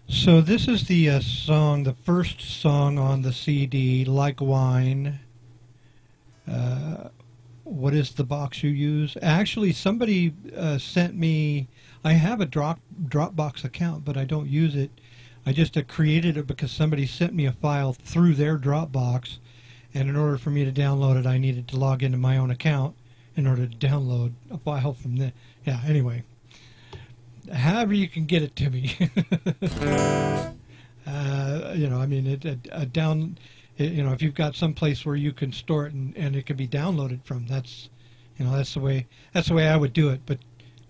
So this is the song, the first song on the CD, Like Wine. What is the box you use? Actually, somebody sent me, I have a Dropbox account, but I don't use it. I just created it because somebody sent me a file through their Dropbox, and in order for me to download it, I needed to log into my own account in order to download a file from there. Yeah, anyway. However you can get it to me. You know, I mean, you know, if you've got some place where you can store it and it can be downloaded from, that's, you know, that's the way I would do it. But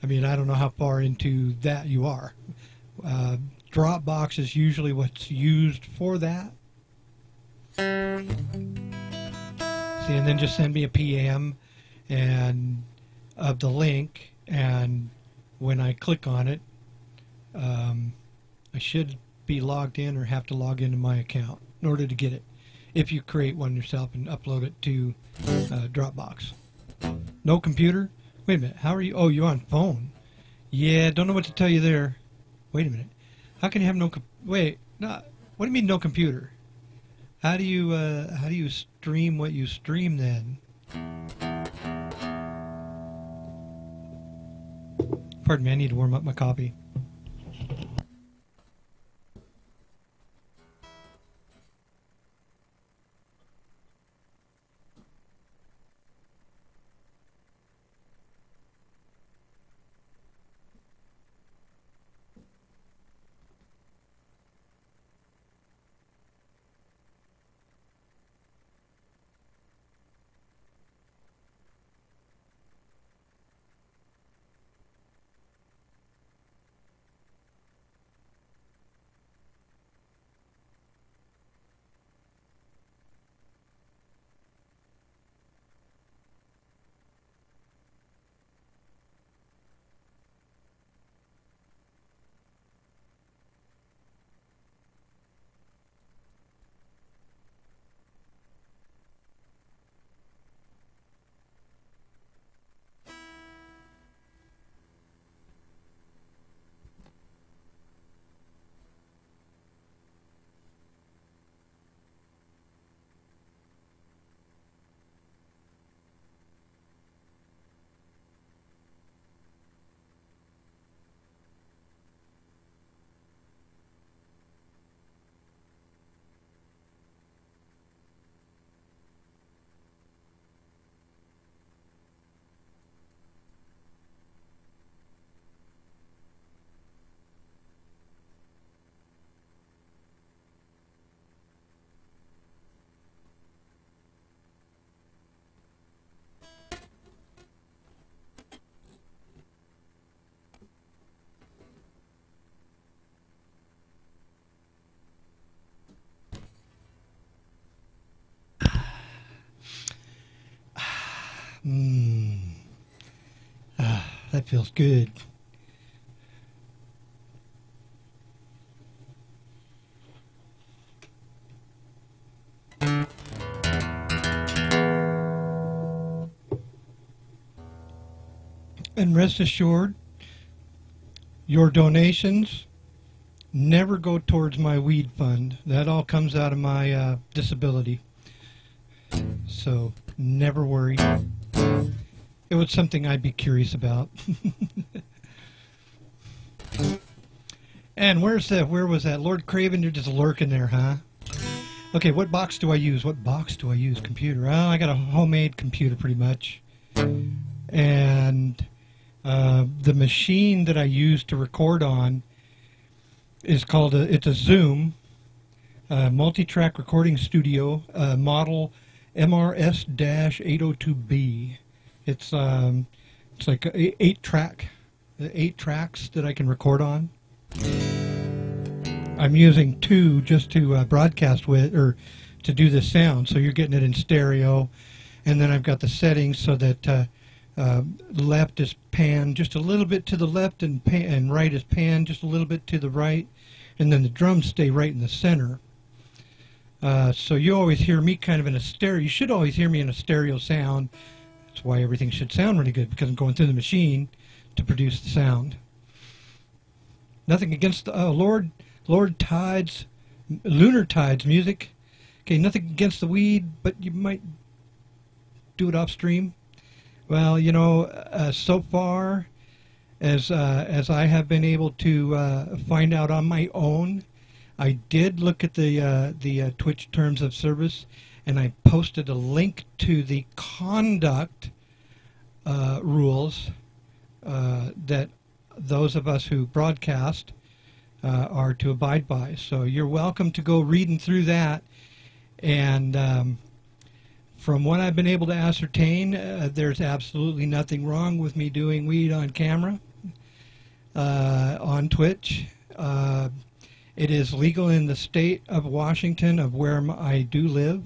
I mean, I don't know how far into that you are. Dropbox is usually what's used for that. See, and then just send me a PM and of the link, and when I click on it, I should be logged in or have to log into my account in order to get it, if you create one yourself and upload it to Dropbox. No computer? Wait a minute, how are you? Oh, you're on phone. Yeah, don't know what to tell you there. Wait a minute. How can you have no wait, no, what do you mean no computer? How do you stream what you stream then? Pardon me, I need to warm up my coffee. That feels good. And rest assured, your donations never go towards my weed fund. That all comes out of my disability. So never worry. It was something I'd be curious about. And where was that? Lord Craven, you're just lurking there, huh? Okay, what box do I use? What box do I use? Computer. Oh, I got a homemade computer pretty much. And the machine that I use to record on is called it's a Zoom multi-track recording studio model MRS-802B. It's like eight tracks that I can record on. I'm using 2 just to broadcast with, or to do the sound, so you're getting it in stereo. And then I've got the settings so that left is pan just a little bit to the left, and right is pan just a little bit to the right, and then the drums stay right in the center. So you always hear me kind of in a stereo. You should always hear me in a stereo sound. That's why everything should sound really good, because I'm going through the machine to produce the sound. Nothing against the Lord Tides, Lunar Tides music. Okay, nothing against the weed, but you might do it off stream. Well, you know, so far as I have been able to find out on my own, I did look at the Twitch terms of service, and I posted a link to the conduct rules that those of us who broadcast are to abide by. So you're welcome to go reading through that. And from what I've been able to ascertain, there's absolutely nothing wrong with me doing weed on camera on Twitch. It is legal in the state of Washington, of where I do live.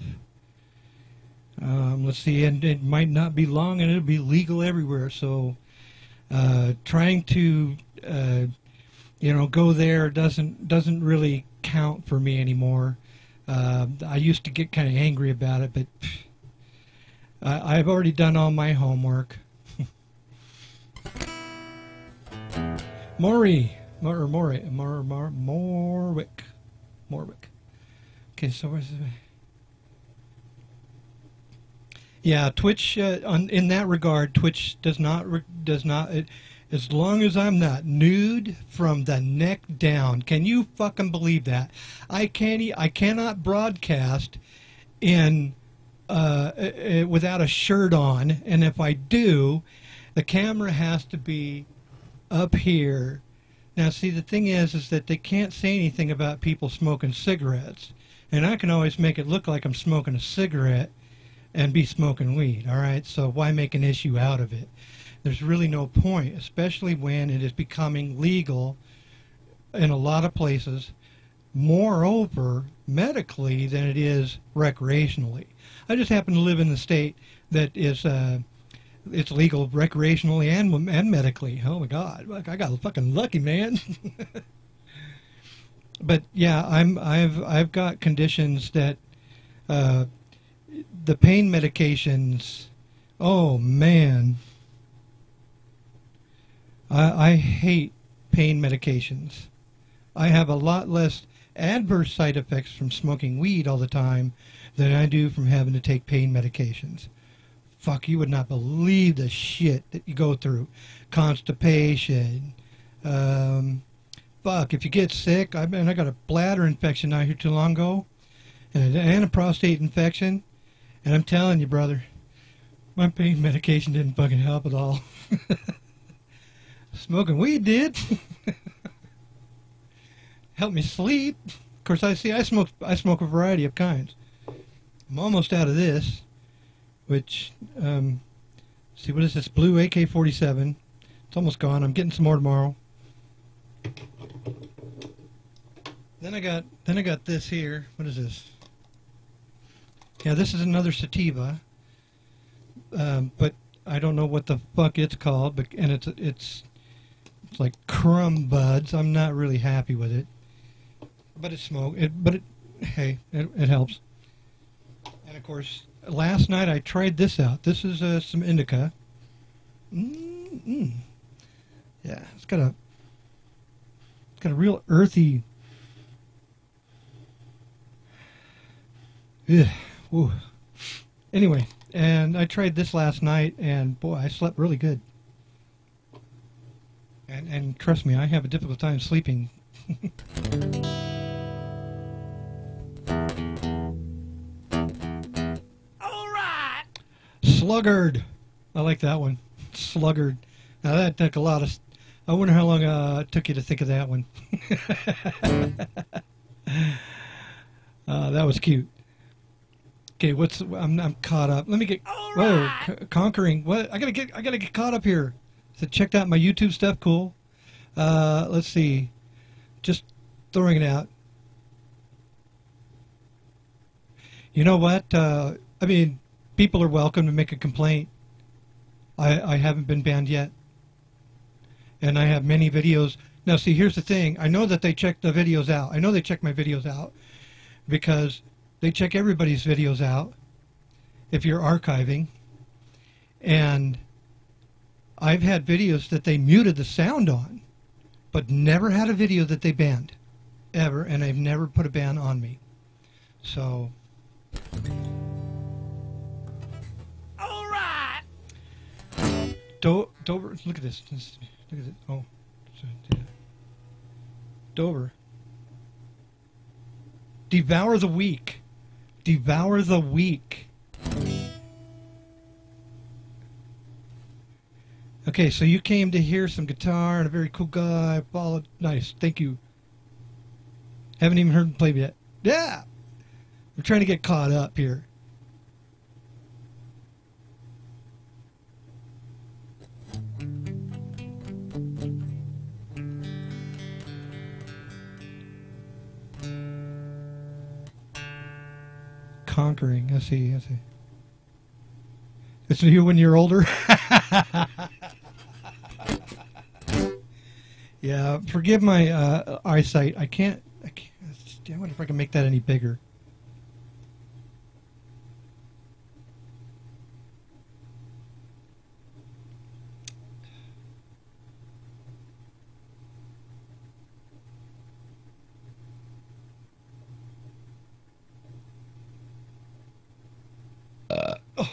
Let's see, and it might not be long, and it'll be legal everywhere. So trying to go there doesn't really count for me anymore. I used to get kind of angry about it, but I've already done all my homework. Morwick. Okay, so where's the... Yeah, Twitch. In that regard, Twitch does not. As long as I'm not nude from the neck down. Can you fucking believe that? I cannot broadcast in without a shirt on, and if I do, the camera has to be up here. Now, see, the thing is that they can't say anything about people smoking cigarettes, and I can always make it look like I'm smoking a cigarette and be smoking weed. All right, so why make an issue out of it? There's really no point, especially when it is becoming legal in a lot of places, moreover medically than it is recreationally. I just happen to live in the state that is it's legal recreationally and medically. Oh my God, I got fucking lucky, man. But yeah, I've got conditions that the pain medications. Oh man. I hate pain medications. I have a lot less adverse side effects from smoking weed all the time than I do from having to take pain medications. Fuck, you would not believe the shit that you go through. Constipation. Fuck, if you get sick, I got a bladder infection out here too long ago, and a prostate infection, and I'm telling you, brother, my pain medication didn't fucking help at all. Smoking weed did. Helped me sleep. Of course, I smoke a variety of kinds. I'm almost out of this, which, see, what is this? Blue AK-47. It's almost gone. I'm getting some more tomorrow. Then I got this here. What is this? Yeah, this is another sativa. But I don't know what the fuck it's called. But it's like crumb buds. I'm not really happy with it. But it's smoke. Hey, it helps. And of course, last night I tried this out. This is some indica. Yeah, it's got a real earthy. Ugh, ooh. Anyway, and I tried this last night, and boy, I slept really good. And trust me, I have a difficult time sleeping. All right. Sluggard. I like that one. Sluggard. Now that took a lot of. I wonder how long it took you to think of that one. That was cute. Okay, I'm caught up. Let me get. All Whoa, right. conquering. What? I gotta get caught up here. So checked out my YouTube stuff. Cool. Let's see. Just throwing it out. You know what? I mean, people are welcome to make a complaint. I haven't been banned yet. And I have many videos. Now, see, here's the thing. I know that they check the videos out. I know they check my videos out because they check everybody's videos out if you're archiving. And I've had videos that they muted the sound on, but never had a video that they banned, ever, and they've never put a ban on me. So... All right. Dover, look at this. Look at it. Oh, yeah. Dover. Devour the weak. Devour the weak. Okay, so you came to hear some guitar and a very cool guy. Followed. Nice. Thank you. Haven't even heard him play yet. Yeah. I'm trying to get caught up here. Conquering. I see. It's you when you're older. Yeah. Forgive my eyesight. I can't. I wonder if I can make that any bigger.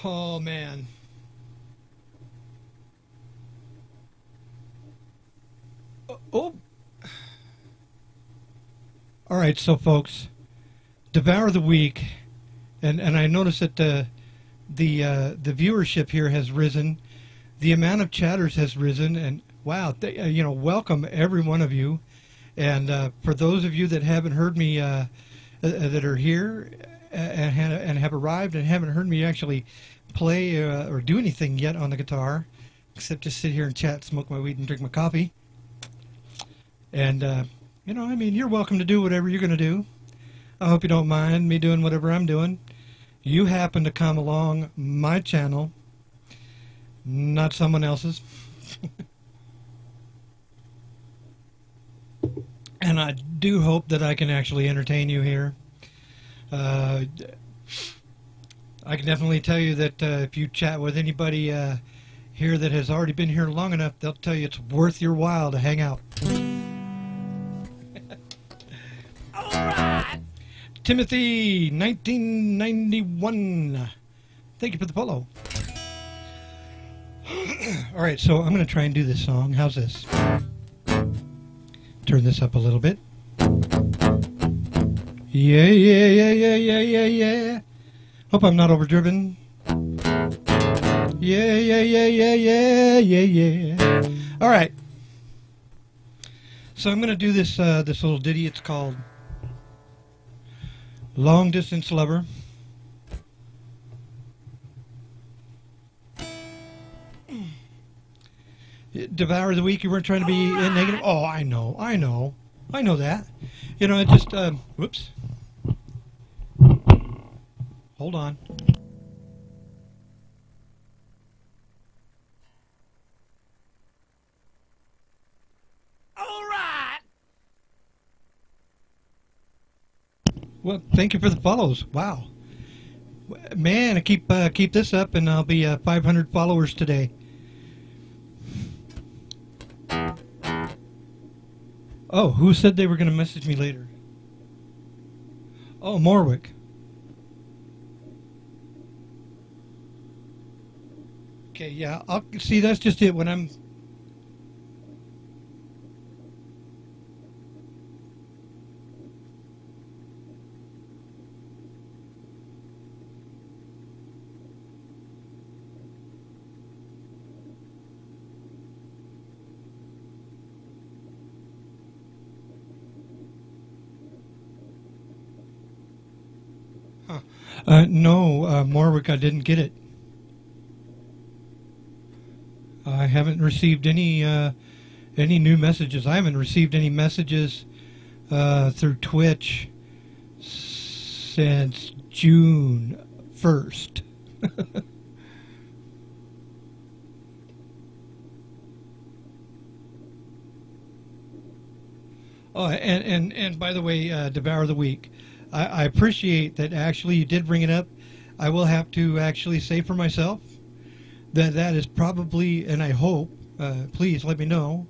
Oh, man. Oh. All right, so folks, Devour the Week, and I noticed that the viewership here has risen, the amount of chatters has risen, and wow, welcome every one of you, and for those of you that haven't heard me, that are here and have arrived and haven't heard me actually play or do anything yet on the guitar, except just sit here and chat, smoke my weed, and drink my coffee. And, I mean, you're welcome to do whatever you're going to do. I hope you don't mind me doing whatever I'm doing. You happen to come along my channel, not someone else's. And I do hope that I can actually entertain you here. I can definitely tell you that if you chat with anybody here that has already been here long enough, they'll tell you it's worth your while to hang out. All right. Timothy, 1991. Thank you for the follow. All right, so I'm going to try and do this song. How's this? Turn this up a little bit. Yeah, yeah, yeah, yeah, yeah, yeah, yeah. Hope I'm not overdriven. Yeah, yeah, yeah, yeah, yeah, yeah, yeah. All right. So I'm going to do this this little ditty. It's called Long Distance Lover. Devour the Week. You weren't trying to be negative. Oh, I know that. It just, whoops. Hold on. All right. Well, thank you for the follows. Wow. Man, I keep this up and I'll be 500 followers today. Oh, who said they were going to message me later? Oh, Morwick. Okay, yeah. I'll see. That's just it. When I'm. Huh. No, Morwick, I didn't get it. I haven't received any new messages. I haven't received any messages through Twitch since June 1st. Oh, and by the way, Devour the Week, I appreciate that actually you did bring it up. I will have to actually say for myself that is probably, and I hope, please let me know,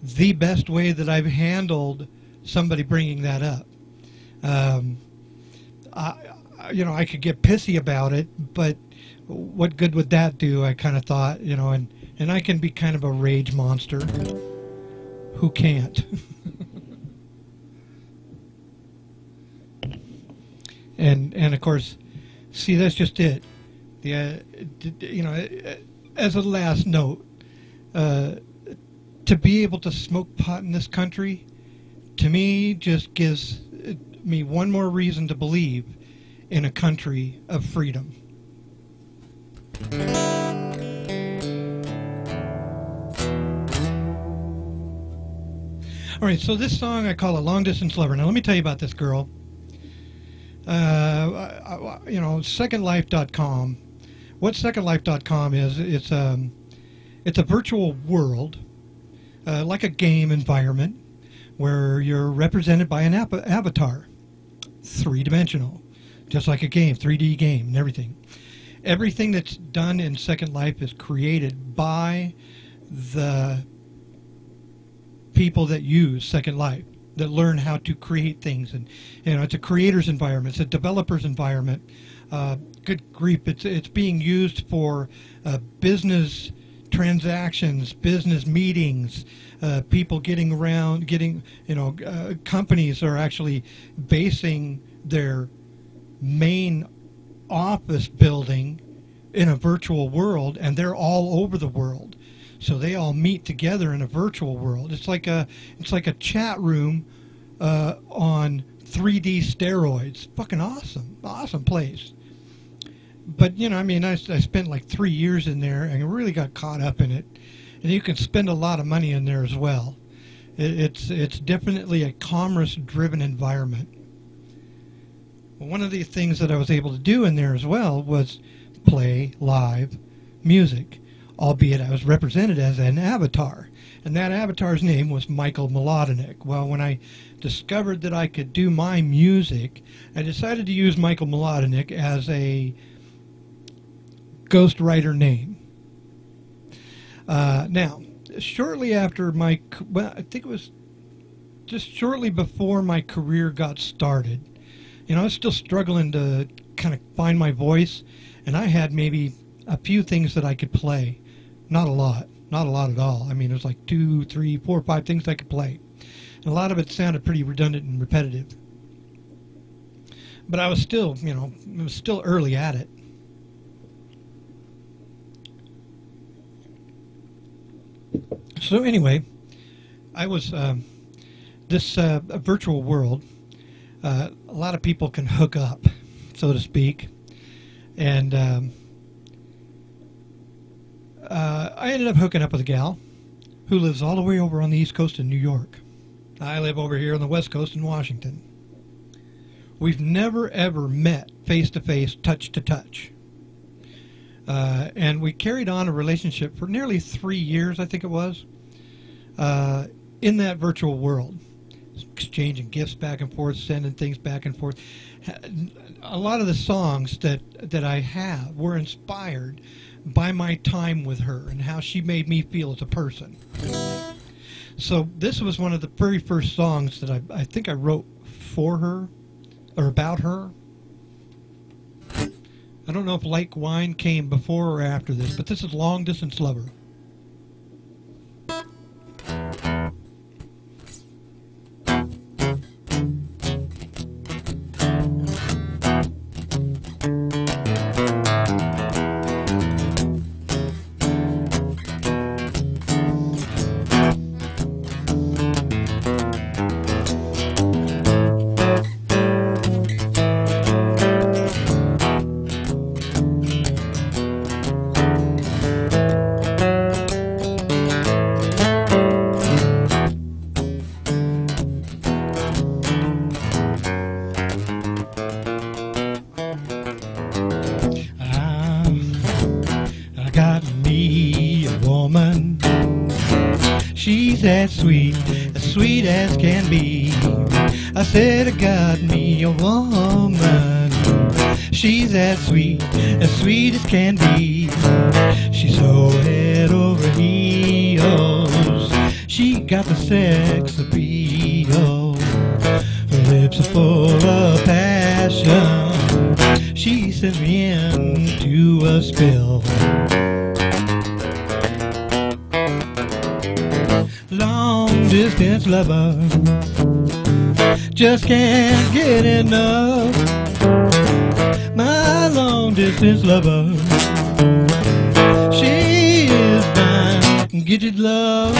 the best way that I've handled somebody bringing that up. I could get pissy about it, but what good would that do? I kind of thought, and I can be kind of a rage monster. Who can't? and of course, see, that's just it. As a last note, to be able to smoke pot in this country, to me, just gives me one more reason to believe in a country of freedom. All right, so this song I call a Long Distance Lover. Now, let me tell you about this girl. SecondLife.com. What SecondLife.com is, it's a virtual world, like a game environment, where you're represented by an avatar, three-dimensional, just like a game, 3D game and everything. Everything that's done in Second Life is created by the people that use Second Life, that learn how to create things. And it's a creator's environment, it's a developer's environment. Good grief, it's being used for business transactions, business meetings, people getting around, companies are actually basing their main office building in a virtual world, and they're all over the world. So they all meet together in a virtual world. It's like a chat room on 3D steroids. Fucking awesome place. But I spent like 3 years in there and really got caught up in it. And you can spend a lot of money in there as well. It's definitely a commerce-driven environment. One of the things that I was able to do in there as well was play live music, albeit I was represented as an avatar. And that avatar's name was Michael Melodinick. Well, when I discovered that I could do my music, I decided to use Michael Melodinick as a ghostwriter name. Now, shortly after I think it was just shortly before my career got started, I was still struggling to kind of find my voice, and I had maybe a few things that I could play. Not a lot at all. it was like 2, 3, 4, 5 things I could play. And a lot of it sounded pretty redundant and repetitive. But I was still, still early at it. So anyway, I was, this virtual world, a lot of people can hook up, so to speak. And I ended up hooking up with a gal who lives all the way over on the East Coast in New York. I live over here on the West Coast in Washington. We've never, ever met face-to-face, touch-to-touch. And we carried on a relationship for nearly 3 years, I think it was, in that virtual world. Exchanging gifts back and forth, sending things back and forth. A lot of the songs that I have were inspired by my time with her and how she made me feel as a person. So this was one of the very first songs that I think I wrote for her or about her. I don't know if Like Wine came before or after this, but this is Long Distance Lover. I got me a woman. She's as sweet as can be. I said I got me a woman. She's as sweet as can be. She's so head over heels. She got the sex appeal. Her lips are full of passion. She sent me into a spill. Long distance lover, just can't get enough. My long distance lover, she is mine. Get it, love.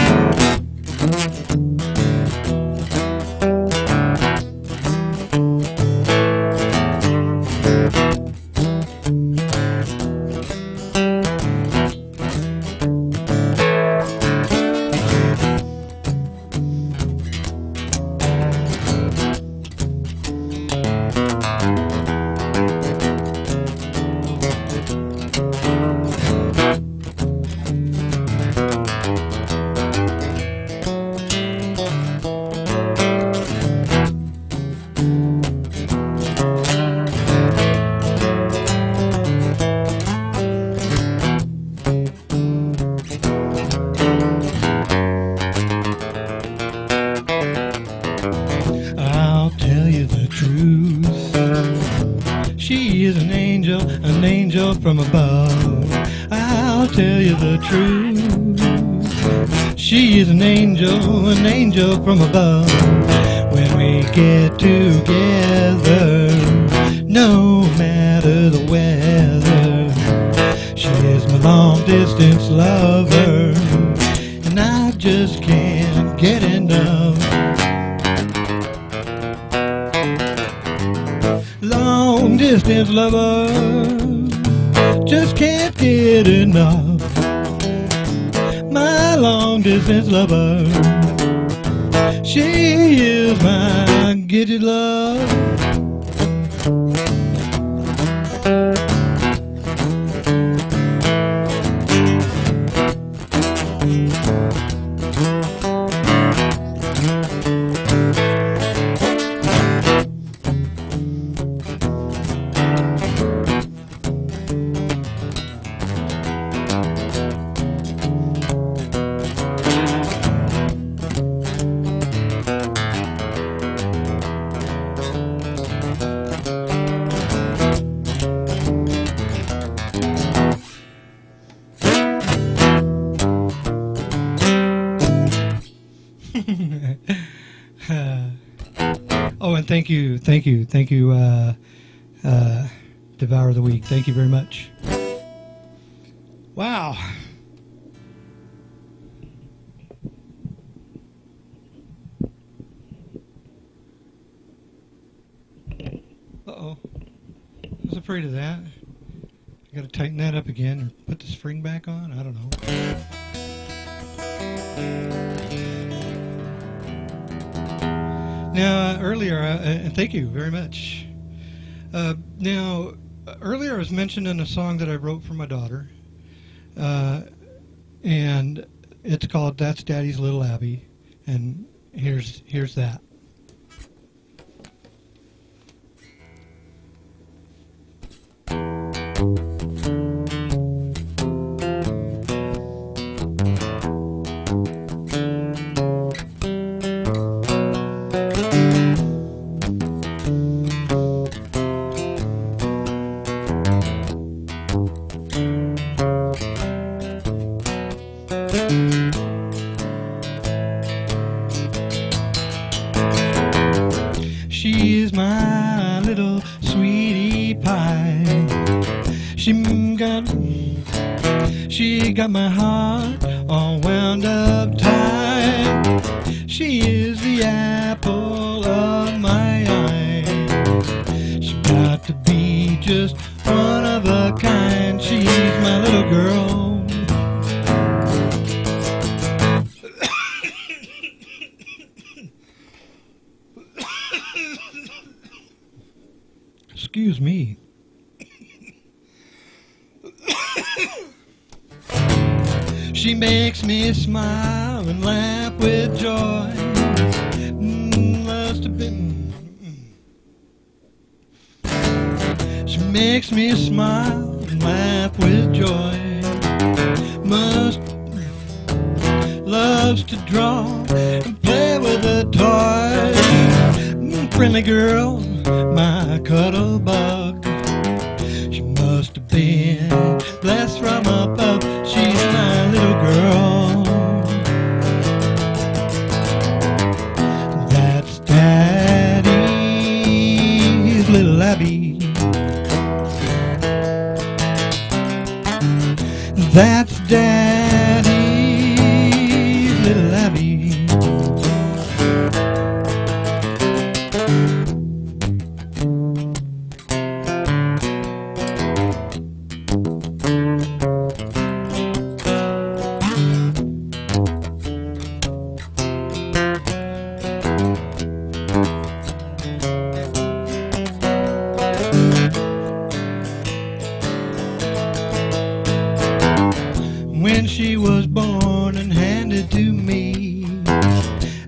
I'll tell you the truth. She is an angel from above. I'll tell you the truth. She is an angel from above. When we get together, no matter the weather, she is my long distance lover, and I just can't get enough. Long distance lover, just can't get enough. My long distance lover, she is my get it love. Oh, and thank you, Devour of the Week. Thank you very much. Wow. Uh-oh. I was afraid of that. I got to tighten that up again or put the spring back on. I don't know. Now, earlier, and thank you very much. Now, earlier I was mentioning a song that I wrote for my daughter, and it's called "That's Daddy's Little Abby," and here's that. my little sweetie pie. She got my heart all wound up tight. She is the apple of my eye. She got to be just one of a kind. She's my little girl. Excuse me. She makes me smile and laugh with joy. Must have been. She makes me smile and laugh with joy. Loves to draw and play with a toy. Friendly girl, my cuddle bug. She must have been blessed from above. She's my little girl. That's Daddy's little Abby. That's Daddy's little Abby. When she was born and handed to me,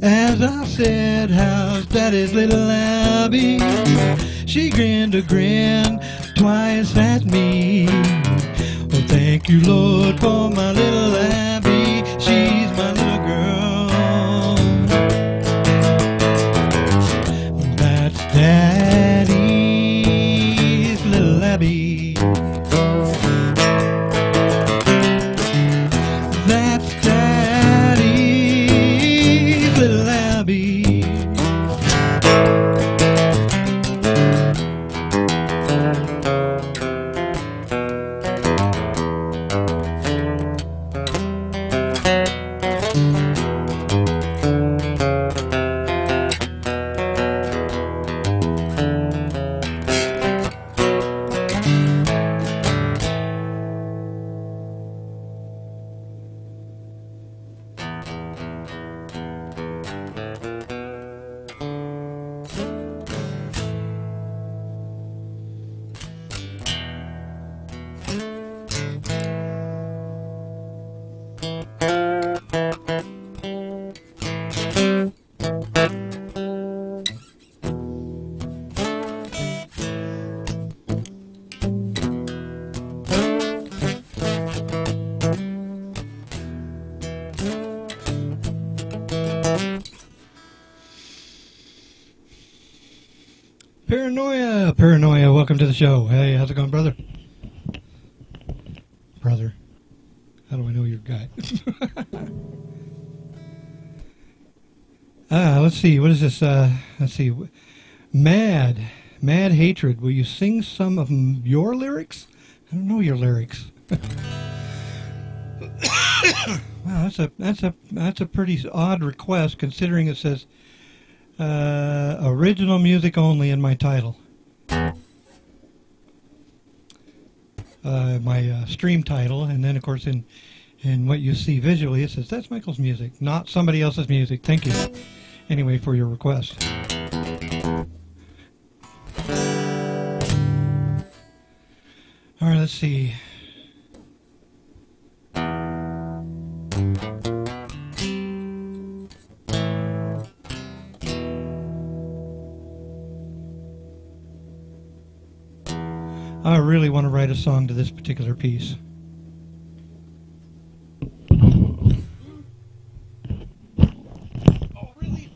as I said, how's Daddy's little Abby? She grinned a grin twice at me. Oh, thank you, Lord, for my little Abby. She's my little girl. That's Daddy's little Abby. That's Daddy's little Abby. Paranoia, welcome to the show. Hey, how's it going, brother? Brother. How do I know you're a guy? Let's see, what is this? Let's see. Mad Hatred. Will you sing some of your lyrics? I don't know your lyrics. Wow, that's a pretty odd request, considering it says original music only in my title. My stream title, and then of course in what you see visually it says that's Michael's music, not somebody else's music. Thank you anyway for your request. All right, let's see. I really want to write a song to this particular piece. Oh, really?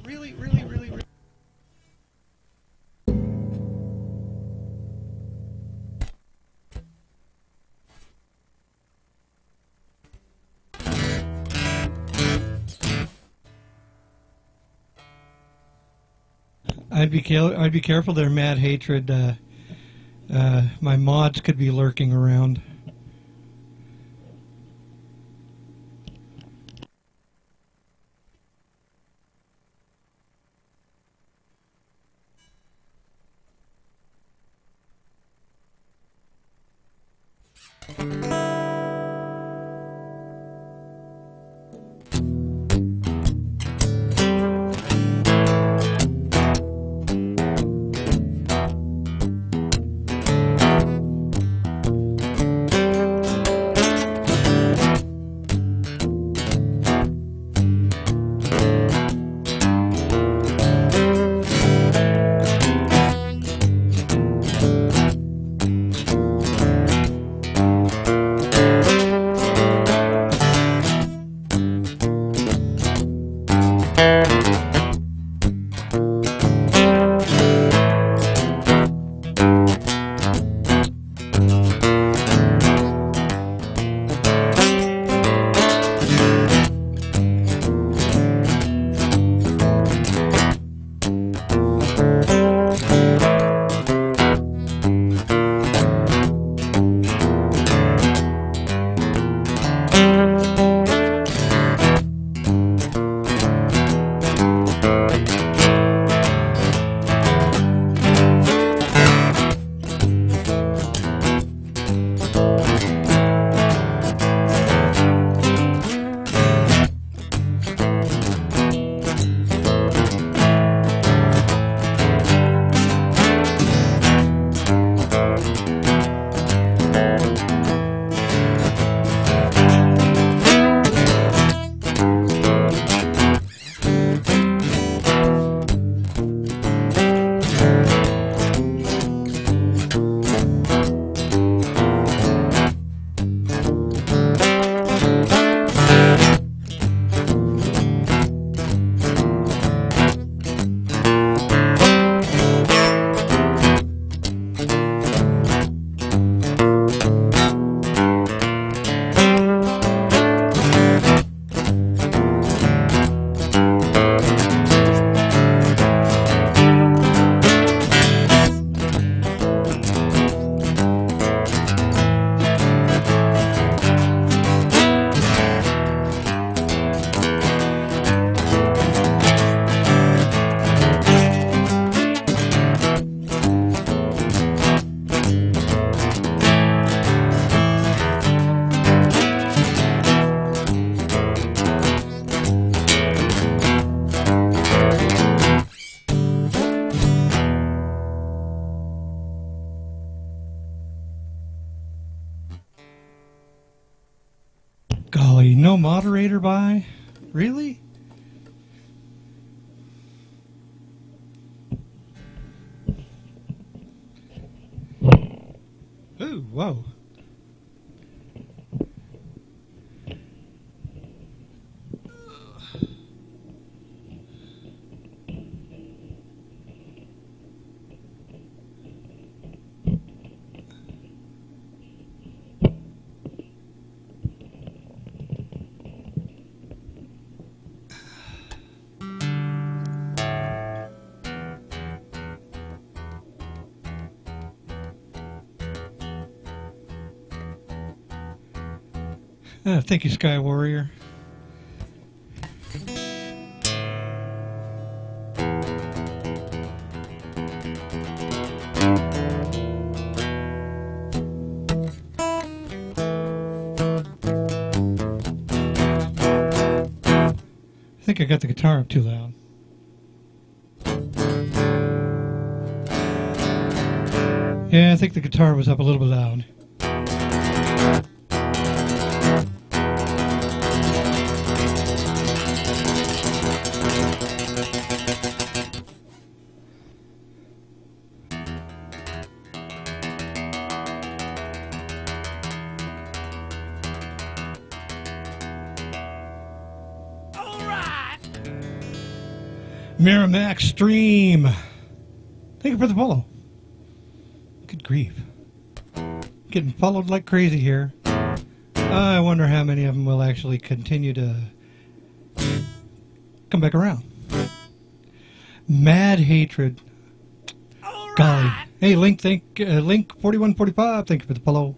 I'd be careful there, Mad Hatred. My mods could be lurking around. Golly, no moderator by? Really? Ooh, whoa. Thank you, Sky Warrior. I think I got the guitar up too loud. Yeah, I think the guitar was up a little bit loud. Merrimack Stream. Thank you for the follow. Good grief. Getting followed like crazy here. I wonder how many of them will actually continue to come back around. Mad Hatred. golly. Hey, Link, Link 4145, thank you for the follow.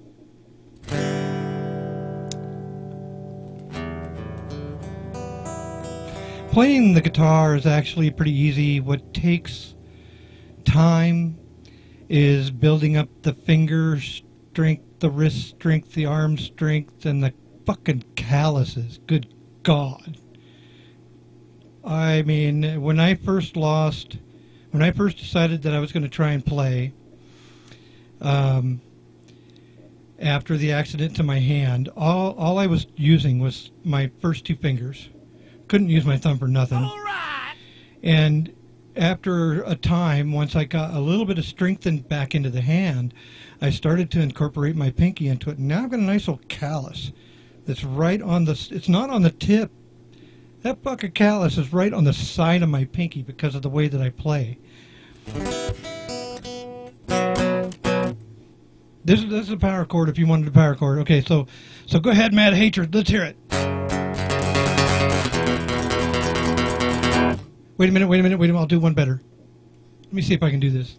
Playing the guitar is actually pretty easy. What takes time is building up the finger strength, the wrist strength, the arm strength, and the fucking calluses. Good God. I mean, when I first decided that I was going to try and play, after the accident to my hand, all I was using was my first two fingers. Couldn't use my thumb for nothing. All right. And after a time, once I got a little bit of strength back into the hand, I started to incorporate my pinky into it. And now I've got a nice little callus that's right on the, it's not on the tip. That fucking callus is right on the side of my pinky because of the way that I play. This is a power chord if you wanted a power chord. Okay, so go ahead, Mad Hatred. Let's hear it. Wait a minute. I'll do one better. Let me see if I can do this.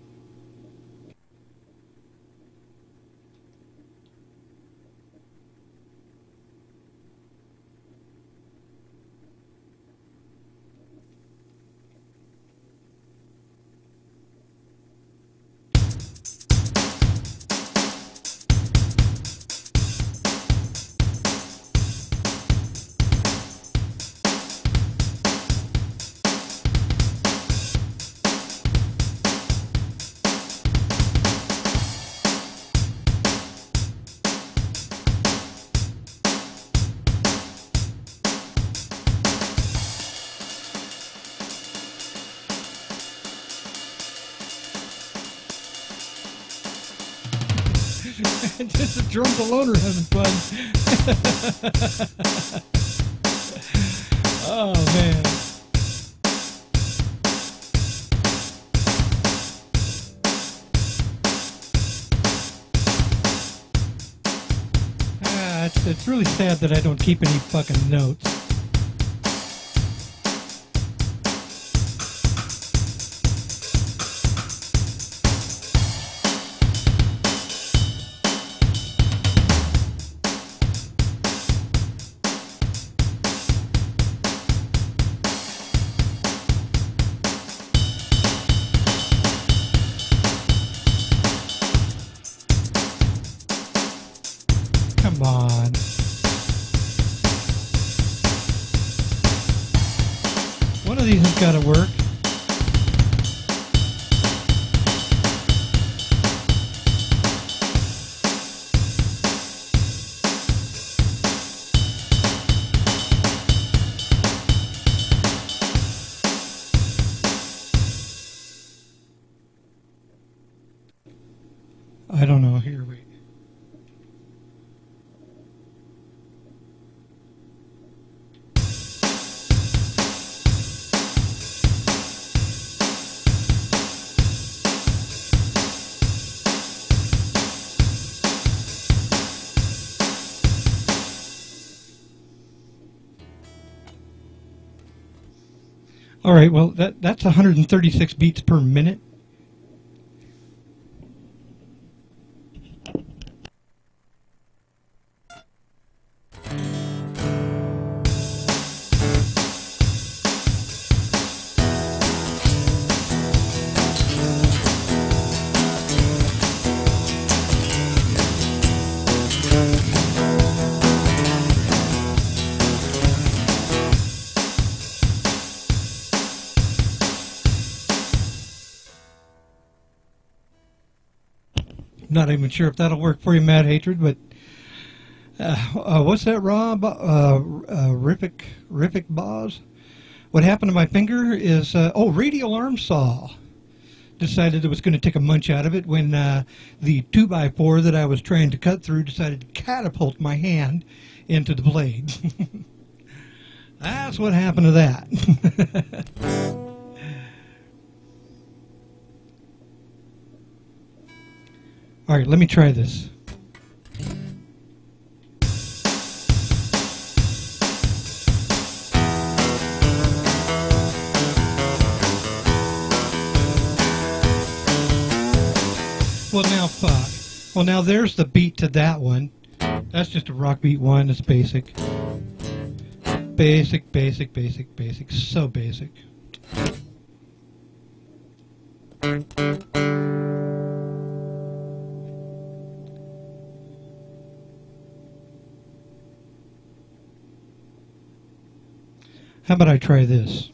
Just the drums alone are having fun. Oh, man. It's really sad that I don't keep any fucking notes. Come on. One of these has got to work. I don't know. Here, wait. All right, well, that's 136 beats per minute. Not even sure if that'll work for you, Mad Hatred, but what's that, Rob? Riffic Boz? What happened to my finger is, radial arm saw. Decided it was going to take a munch out of it when the 2x4 that I was trying to cut through decided to catapult my hand into the blade. That's what happened to that. All right, let me try this. Well, now fuck. Well, now there's the beat to that one. That's just a rock beat one. It's basic. Basic, basic, basic, basic. So basic. How about I try this?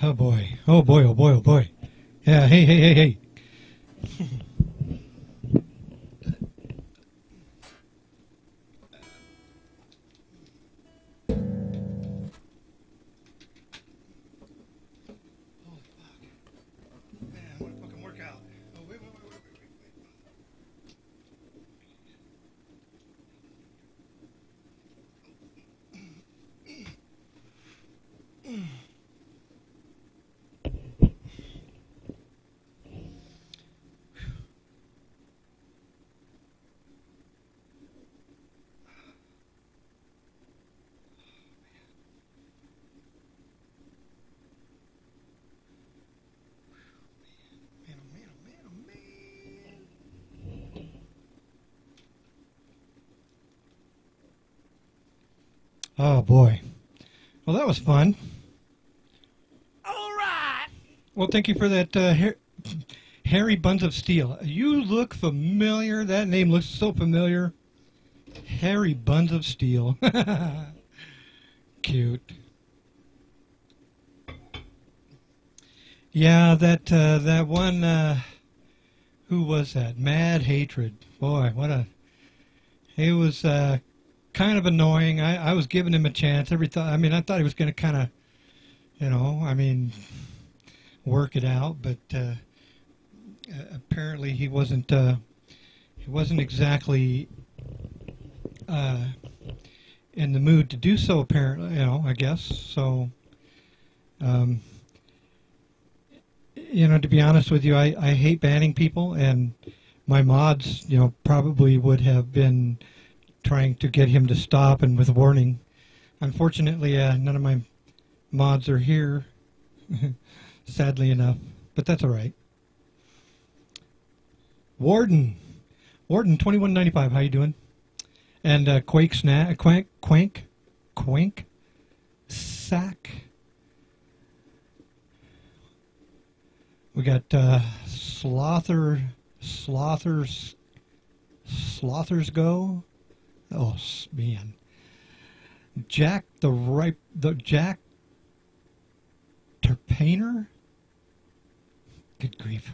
Oh boy. Oh boy. Oh boy. Oh boy. Yeah. Hey. Hey. Hey. Hey. Oh boy. Well, that was fun. All right. Well, thank you for that, Harry Buns of Steel. You look familiar. That name looks so familiar. Harry Buns of Steel. Cute. Yeah, that one. Who was that? Mad Hatred. Boy, what a. He was kind of annoying. I was giving him a chance. I thought he was going to kind of, work it out, but apparently he wasn't. He wasn't exactly in the mood to do so. Apparently, I guess so. To be honest with you, I hate banning people, and my mods, probably would have been trying to get him to stop and with warning. Unfortunately, none of my mods are here, sadly enough, but that's all right. Warden 2195, how you doing? And Quake Snack, Quank Sack. We got Slothers Go. Oh man, Jack Terpainer. Good grief!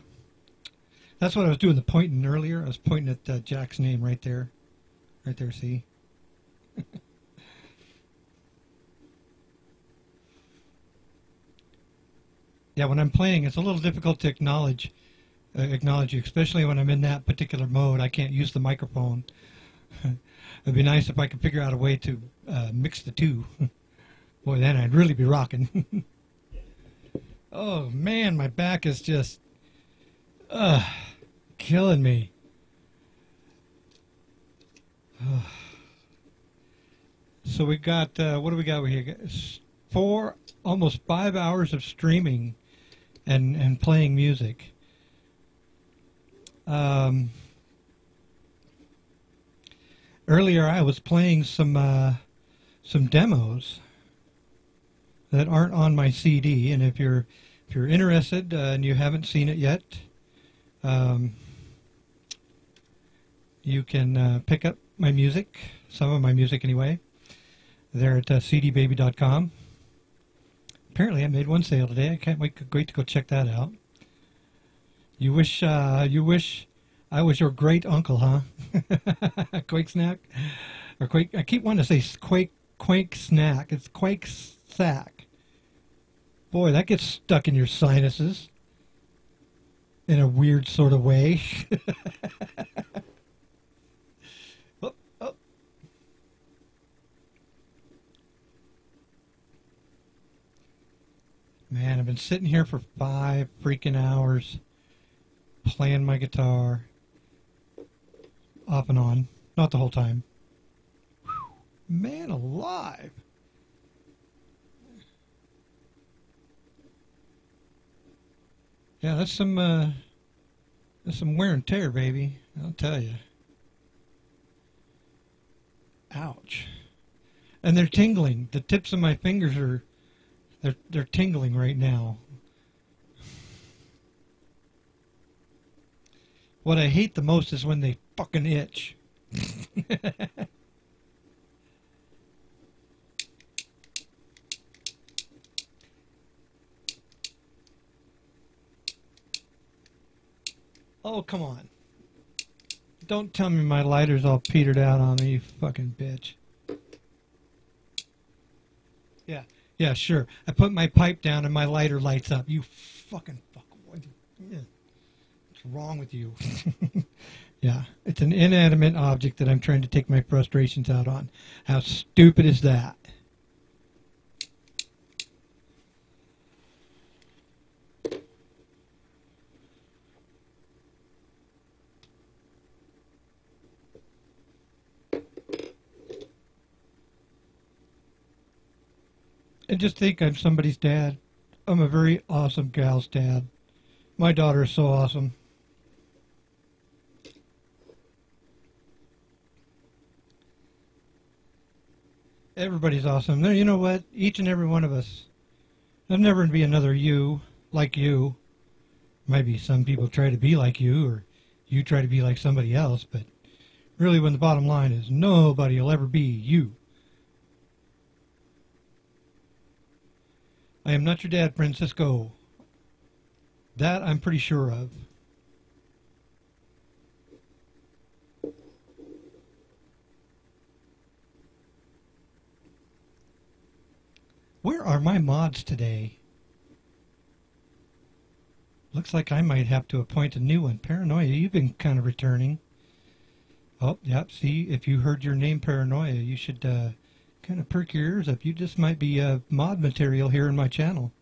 That's what I was doing the pointing earlier. I was pointing at Jack's name right there. See. Yeah, when I'm playing, it's a little difficult to acknowledge you, especially when I'm in that particular mode. I can't use the microphone. It'd be nice if I could figure out a way to mix the two. Boy, then I'd really be rocking. Oh, man, my back is just killing me. So we got, what do we got here? Almost 5 hours of streaming and playing music. Earlier I was playing some demos that aren't on my CD, and if you're interested and you haven't seen it yet, you can pick up my music, some of my music anyway. They're at cdbaby.com. Apparently I made one sale today. I can't wait to go check that out. You wish I was your great uncle, huh? Quake Snack? Or Quake, I keep wanting to say Quake Snack. It's Quake Sack. Boy, that gets stuck in your sinuses in a weird sort of way. Oh. Man, I've been sitting here for 5 freaking hours playing my guitar off and on. Not the whole time. Whew. Man alive. Yeah, that's some wear and tear, baby. I'll tell you. Ouch. And they're tingling. The tips of my fingers are they're tingling right now. What I hate the most is when they fucking itch. Oh, come on. Don't tell me my lighter's all petered out on me, you fucking bitch. Yeah, yeah, sure. I put my pipe down and my lighter lights up. You fucking fuck. What's wrong with you? Yeah, it's an inanimate object that I'm trying to take my frustrations out on. How stupid is that? And just think I'm somebody's dad. I'm a very awesome gal's dad. My daughter is so awesome. Everybody's awesome. You know what? Each and every one of us. There'll never be another you like you. Maybe some people try to be like you, or you try to be like somebody else, but really when the bottom line is nobody will ever be you. I am not your dad, Francisco. That I'm pretty sure of. Where are my mods today? Looks like I might have to appoint a new one. Paranoia, you've been kind of returning. Oh, yep, see, if you heard your name Paranoia, you should kind of perk your ears up. You just might be mod material here in my channel.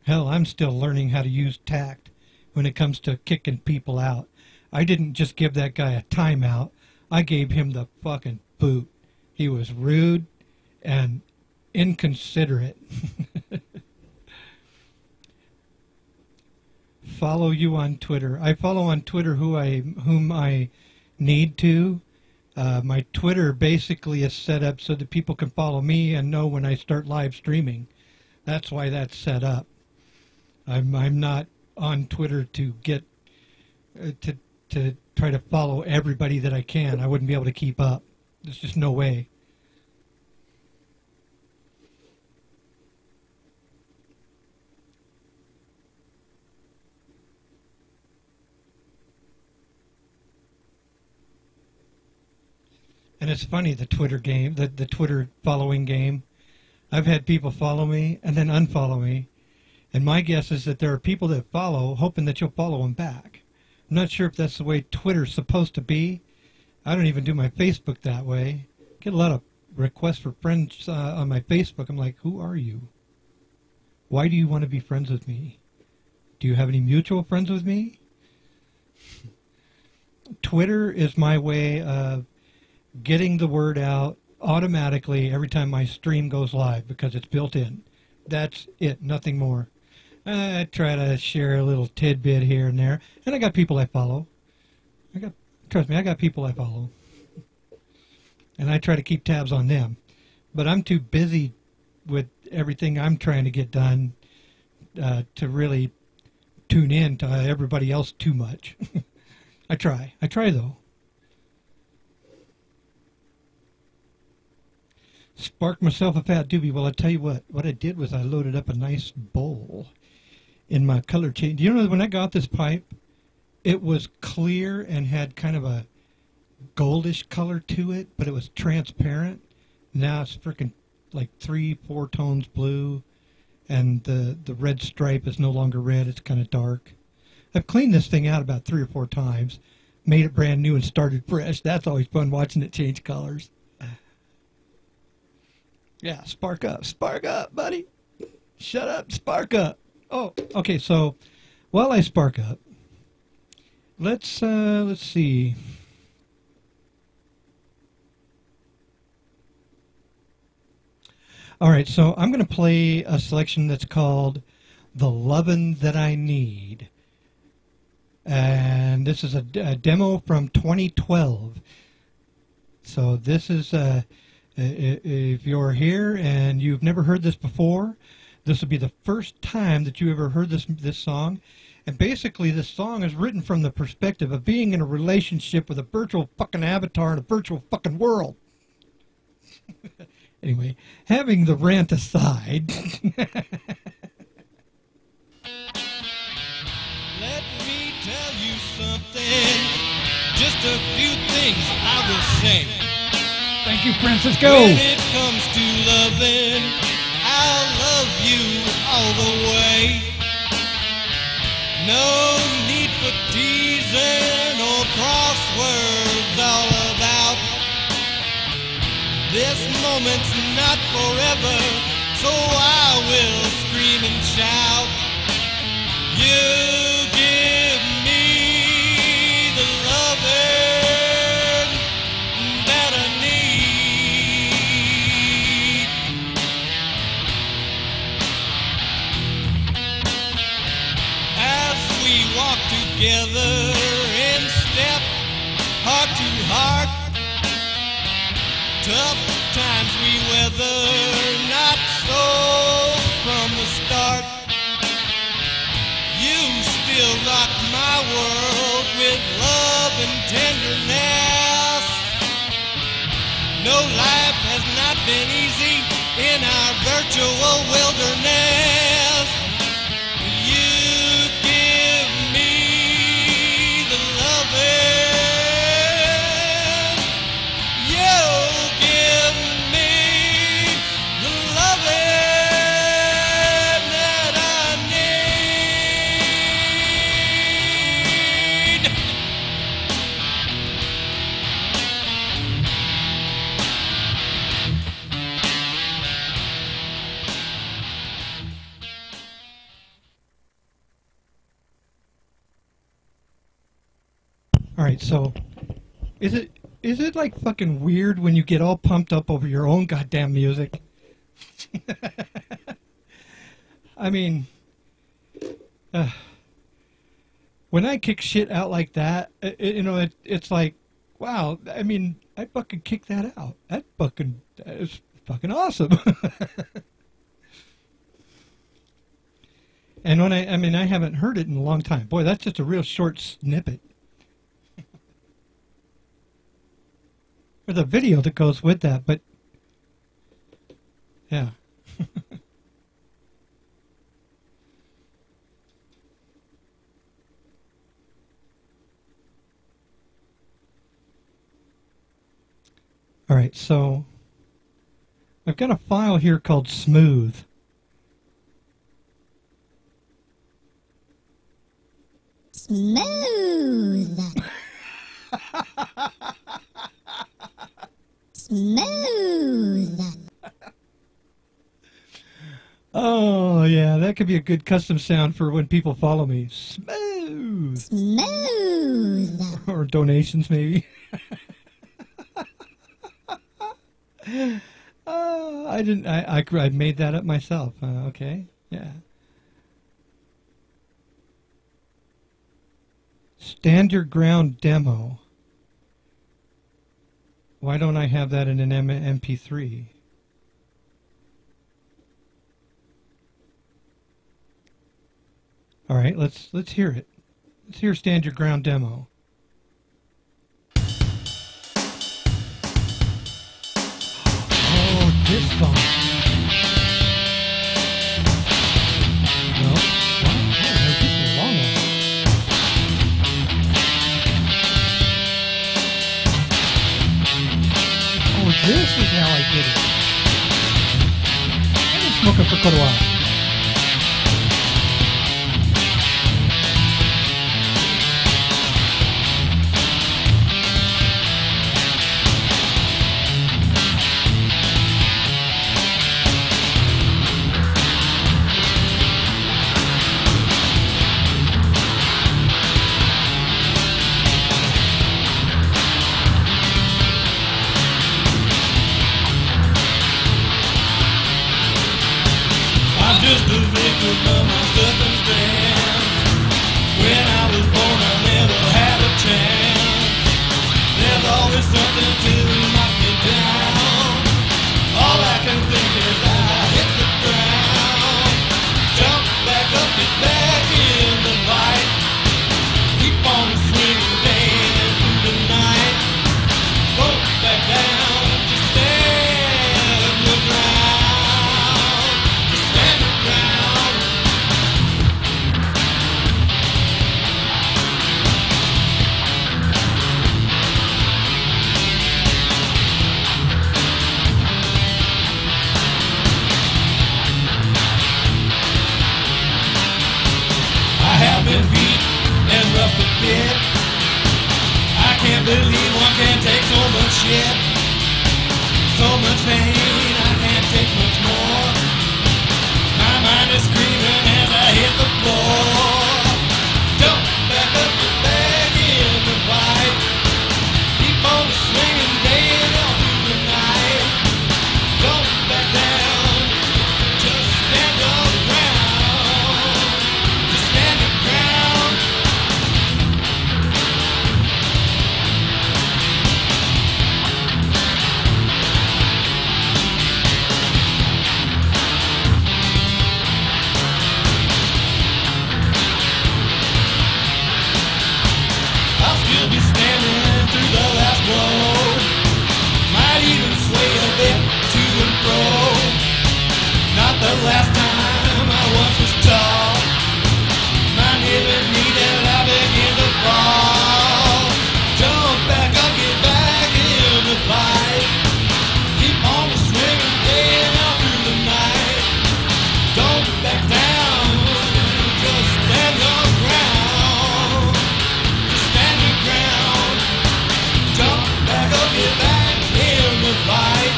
Hell, I'm still learning how to use tact when it comes to kicking people out. I didn't just give that guy a timeout. I gave him the fucking boot. He was rude and inconsiderate. Follow you on Twitter. I follow on Twitter whom I need to. My Twitter basically is set up so that people can follow me and know when I start live streaming. That's why that's set up. I'm not on Twitter to get to try to follow everybody that I can. I wouldn't be able to keep up. There's just no way. And it's funny, the Twitter game, the Twitter following game. I've had people follow me and then unfollow me. And my guess is that there are people that follow hoping that you'll follow them back. I'm not sure if that's the way Twitter's supposed to be. I don't even do my Facebook that way. Get a lot of requests for friends on my Facebook. I'm like, who are you? Why do you want to be friends with me? Do you have any mutual friends with me? Twitter is my way of getting the word out automatically every time my stream goes live because it's built in. That's it, nothing more. I try to share a little tidbit here and there, and I got people I follow. Trust me, I got people I follow. And I try to keep tabs on them. But I'm too busy with everything I'm trying to get done to really tune in to everybody else too much. I try though. Sparked myself a fat doobie. Well, I tell you what I did was I loaded up a nice bowl in my color change. You know, when I got this pipe, it was clear and had kind of a goldish color to it, but it was transparent. Now it's freaking like 3-4 tones blue, and the red stripe is no longer red. It's kind of dark. I've cleaned this thing out about 3 or 4 times, made it brand new and started fresh. That's always fun watching it change colors. Yeah, spark up, buddy. Shut up, spark up. Oh, okay. So, while I spark up, let's see. All right, so I'm going to play a selection that's called "The Lovin' That I Need," and this is a demo from 2012. So this is if you're here and you've never heard this before, this will be the first time that you ever heard this song. And basically, this song is written from the perspective of being in a relationship with a virtual fucking avatar in a virtual fucking world. Anyway, having the rant aside. Let me tell you something. Just a few things I will say. Thank you, Francisco. When it comes to loving, I'll love you all the way. No need for teasing or crosswords all about. This moment's not forever, so I will scream and shout. You give me the loving that I need. As we walk together in step, heart to heart, tough times we weather, not so from the start. You still rock my world with love and tenderness. No, life has not been easy in our virtual wilderness. You give me the loving. You give me the loving that I need. All right, so is it like fucking weird when you get all pumped up over your own goddamn music? I mean, when I kick shit out like that, it's like, wow. I mean, I fucking kicked that out. That is fucking awesome. And when I haven't heard it in a long time. Boy, that's just a real short snippet. There's a video that goes with that, but yeah. All right, so I've got a file here called Smooth. Smooth. Smooth. Oh, yeah, that could be a good custom sound for when people follow me. Smooth. Smooth. Or donations, maybe. I made that up myself. Okay, yeah. Stand Your Ground demo. Why don't I have that in an MP3? All right, let's hear it. Let's hear Stand Your Ground demo. Oh, this song. No, what? Oh, this is a long one. Oh, this is how I did it. I've been smoking for quite a while. Just a victim of my circumstance. When I was born, I never had a chance. There's always something to knock me down. All I can think is I hit the ground. Jump back up, get back in the fight. Keep on swinging day and through the night. Go back down, just stand your shit. So much pain, I can't take much more. My mind is screaming as I hit the floor. Jump back up, get back in the fight. Keep on swinging day and all through the night. Don't back down, just stand your ground. Just stand your ground. I'll still be standing through the last blow. Might even sway a bit to and fro. Not the last time I once was tall. My knees needed, I begin to fall. Jump back up, get back in the fight. Keep on swinging day and all through the night. Don't back down, just stand your ground. Just stand your ground. Jump back up, get back in the fight.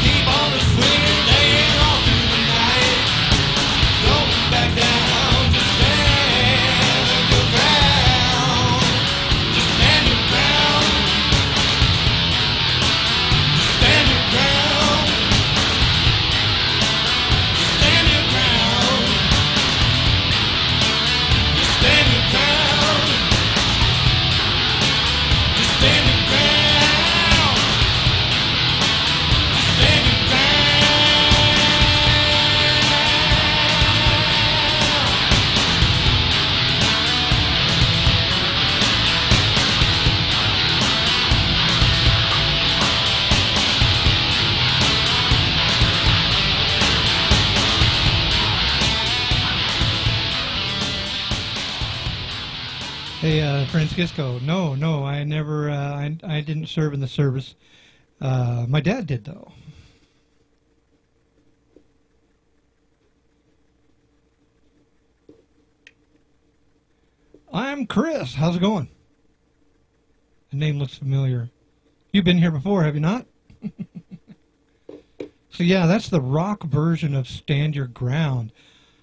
Keep on swinging day and all through the night. Don't back down, just stand your ground. Just stand your ground. Just stand your ground. Just stand your ground. Just stand your ground. Just stand your ground. Just stand your ground. Hey, Francisco. No, I never. I didn't serve in the service. My dad did, though. I'm Chris. How's it going? The name looks familiar. You've been here before, have you not? So yeah, that's the rock version of Stand Your Ground.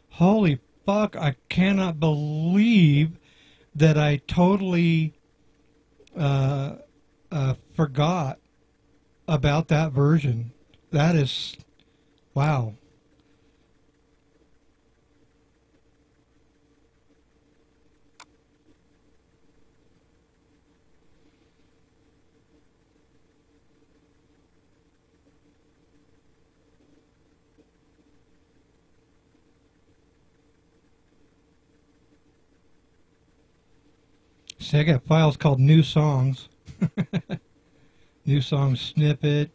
Holy fuck, I cannot believe that I totally forgot about that version. That is, wow. See, I got files called New Songs. New Songs Snippet.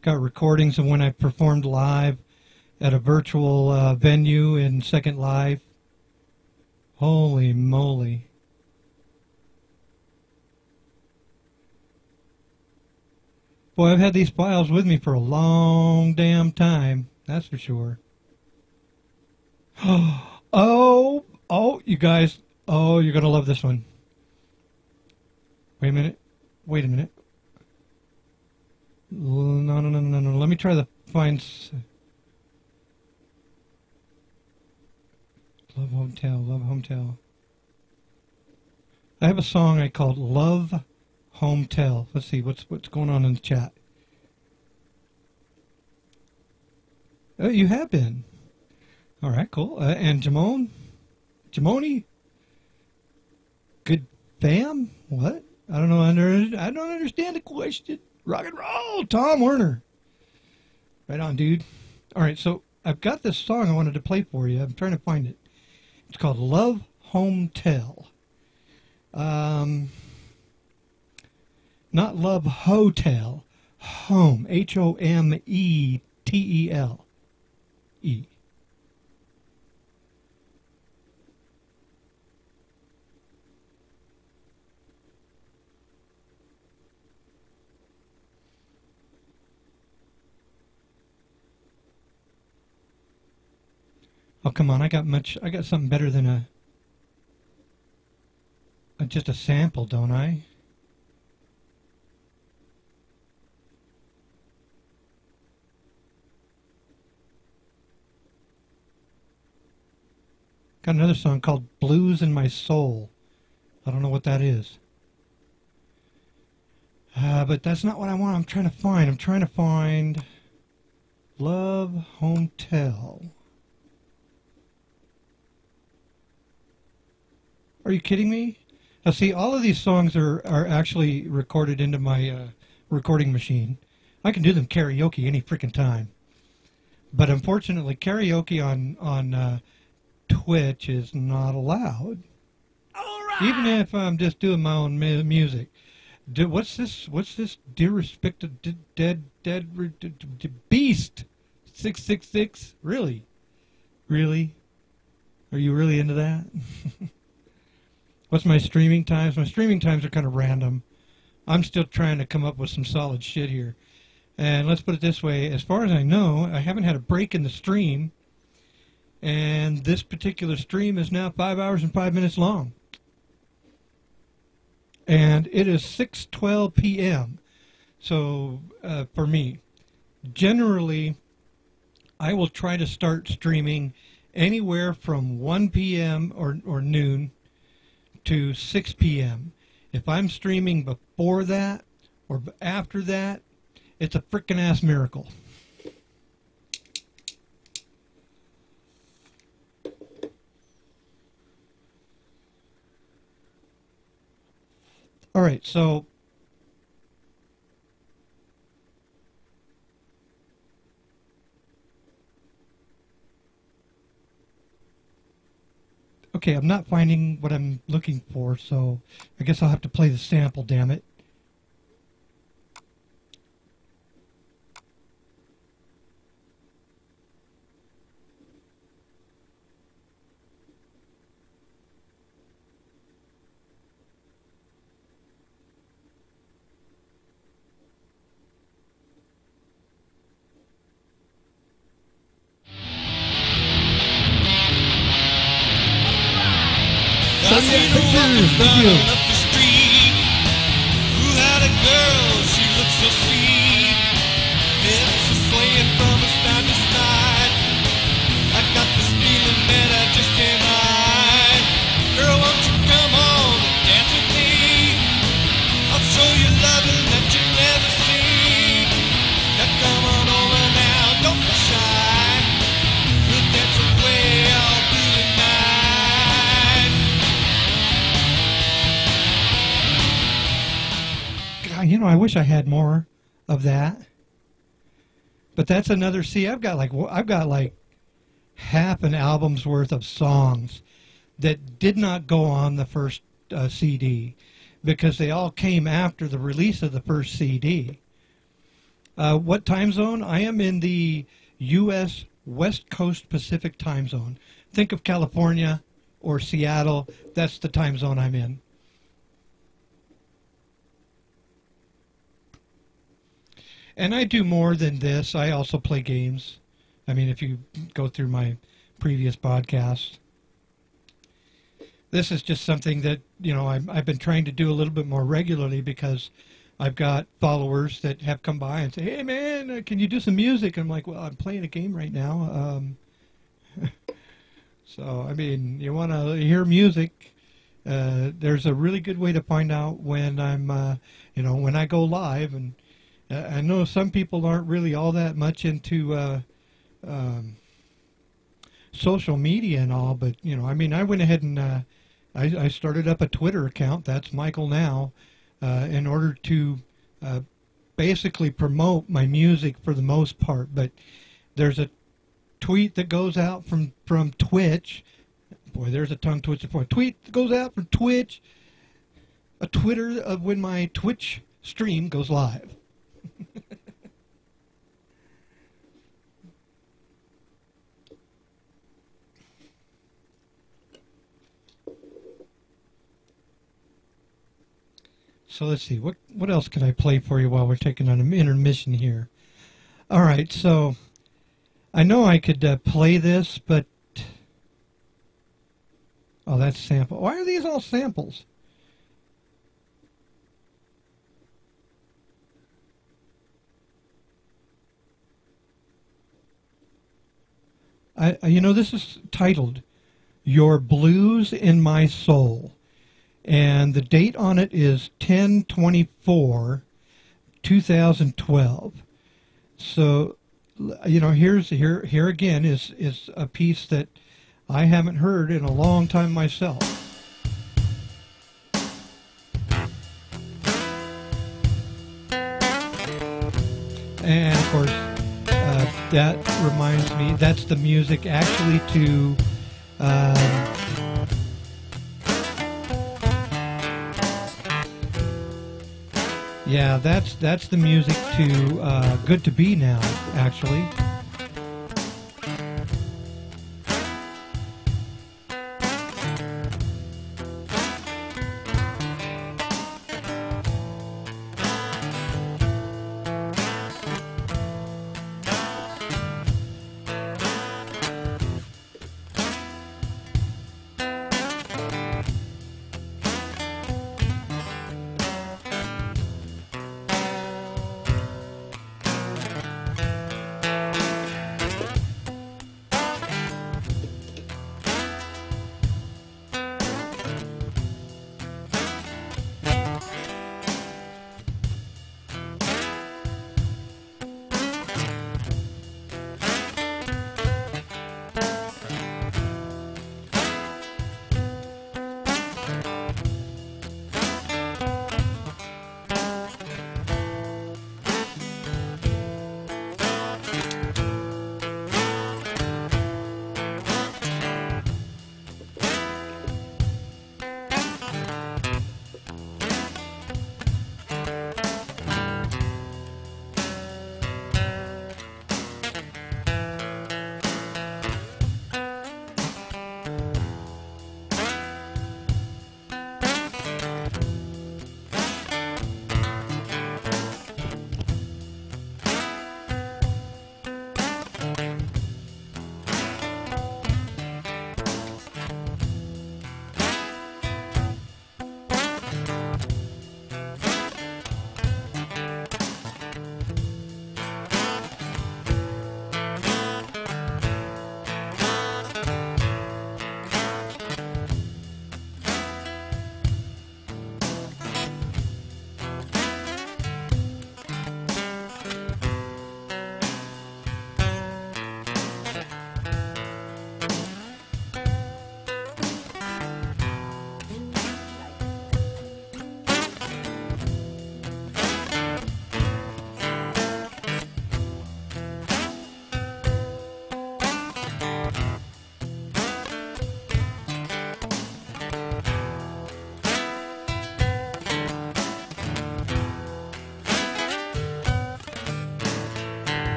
Got recordings of when I performed live at a virtual venue in Second Life. Holy moly. Boy, I've had these files with me for a long damn time. That's for sure. Oh, you guys. Oh, you're going to love this one. Wait a minute. No. Let me try to find... Love Hotel. I have a song I called Love Hotel. Let's see, what's going on in the chat? Oh, you have been. All right, cool. And Jamoni? Good fam? What? I don't know. I don't understand the question. Rock and roll, Tom Werner. Right on, dude. All right, so I've got this song I wanted to play for you. I'm trying to find it. It's called Love Hotel. Not Love Hotel. Home. Hometel. E. Oh, come on. I got something better than a just a sample, don't I? Got another song called Blues in My Soul. I don't know what that is. But that's not what I want. I'm trying to find Love Hotel. Are you kidding me? Now see, all of these songs are actually recorded into my recording machine. I can do them karaoke any freaking time. But unfortunately, karaoke on Twitch is not allowed. All right. Even if I'm just doing my own music. What's this? Dear respected dead beast 666. Really? Are you really into that? What's my streaming times? My streaming times are kind of random. I'm still trying to come up with some solid shit here. And let's put it this way: as far as I know, I haven't had a break in the stream. And this particular stream is now 5 hours and 5 minutes long. And it is 6:12 p.m. So for me, generally, I will try to start streaming anywhere from 1 p.m. or noon to 6 p.m. If I'm streaming before that or after that, it's a frickin' ass miracle. All right, so okay, I'm not finding what I'm looking for, so I guess I'll have to play the sample, damn it. I seen her walking down up the street. Who had a girl, she looked so sweet. Hips are swaying from side to side. I got this feeling that I just can't hide. Girl, won't you come on and dance with me? I'll show you loving that you've never seen. Now come on over now, don't be shy. We'll dance away all through the night. You know, I wish I had more of that. But that's another. See, I've got like half an album's worth of songs that did not go on the first CD because they all came after the release of the first CD. What time zone? I am in the U.S. West Coast Pacific time zone. Think of California or Seattle. That's the time zone I'm in. And I do more than this. I also play games. I mean, if you go through my previous podcasts. This is just something that, you know, I've been trying to do a little bit more regularly because I've got followers that have come by and say, hey, man, can you do some music? I'm like, well, I'm playing a game right now. So, I mean, you want to hear music. There's a really good way to find out when I'm, you know, when I go live. And I know some people aren't really all that much into social media and all, but, you know, I mean, I went ahead and I started up a Twitter account, That's Michael Now, in order to basically promote my music for the most part. But there's a tweet that goes out from Twitch. Boy, there's a tongue twister for a tweet that goes out from Twitch. A Twitter of when my Twitch stream goes live. So let's see, what else can I play for you while we're taking an intermission here? All right, so I know I could play this, but oh, that's sample. Why are these all samples? This is titled "Your Blues in My Soul," and the date on it is 10/24/2012. So, here again is a piece that I haven't heard in a long time myself. And of course, that reminds me, that's the music actually to yeah, that's the music to Good to Be Now, actually.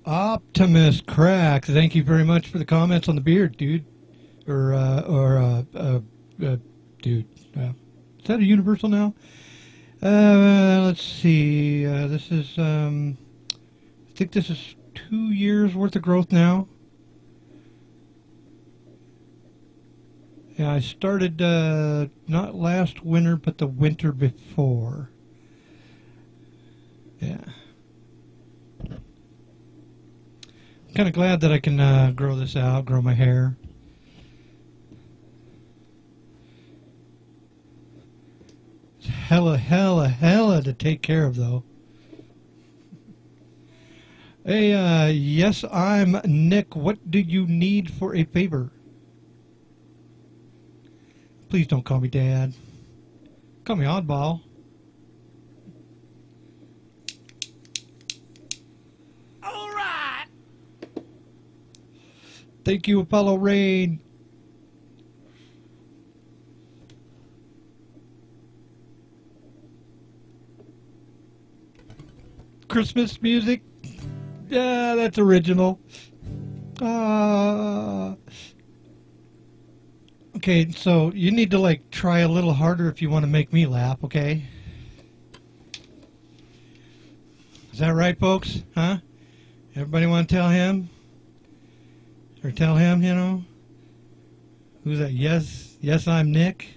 Optimus Crack, thank you very much for the comments on the beard, dude. Dude. Is that a universal now? Let's see. This is, I think this is 2 years worth of growth now. Yeah, I started not last winter, but the winter before. Yeah. Kind of glad that I can grow this out, grow my hair. It's hella to take care of, though. Hey, yes, I'm Nick. What do you need for a favor? Please don't call me Dad. Call me Oddball. Thank you, Apollo Rain. Christmas music? Yeah, that's original. Okay, so you need to like try a little harder if you want to make me laugh, okay? Is that right, folks? Huh? Everybody want to tell him? Or tell him, you know, who's that? Yes, I'm Nick.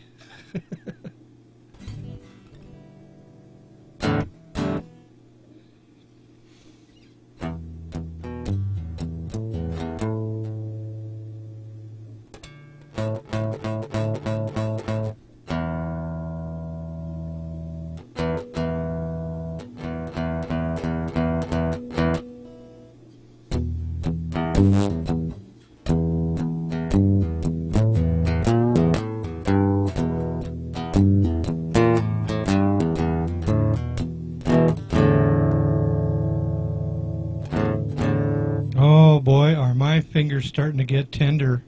Oh boy, are my fingers starting to get tender.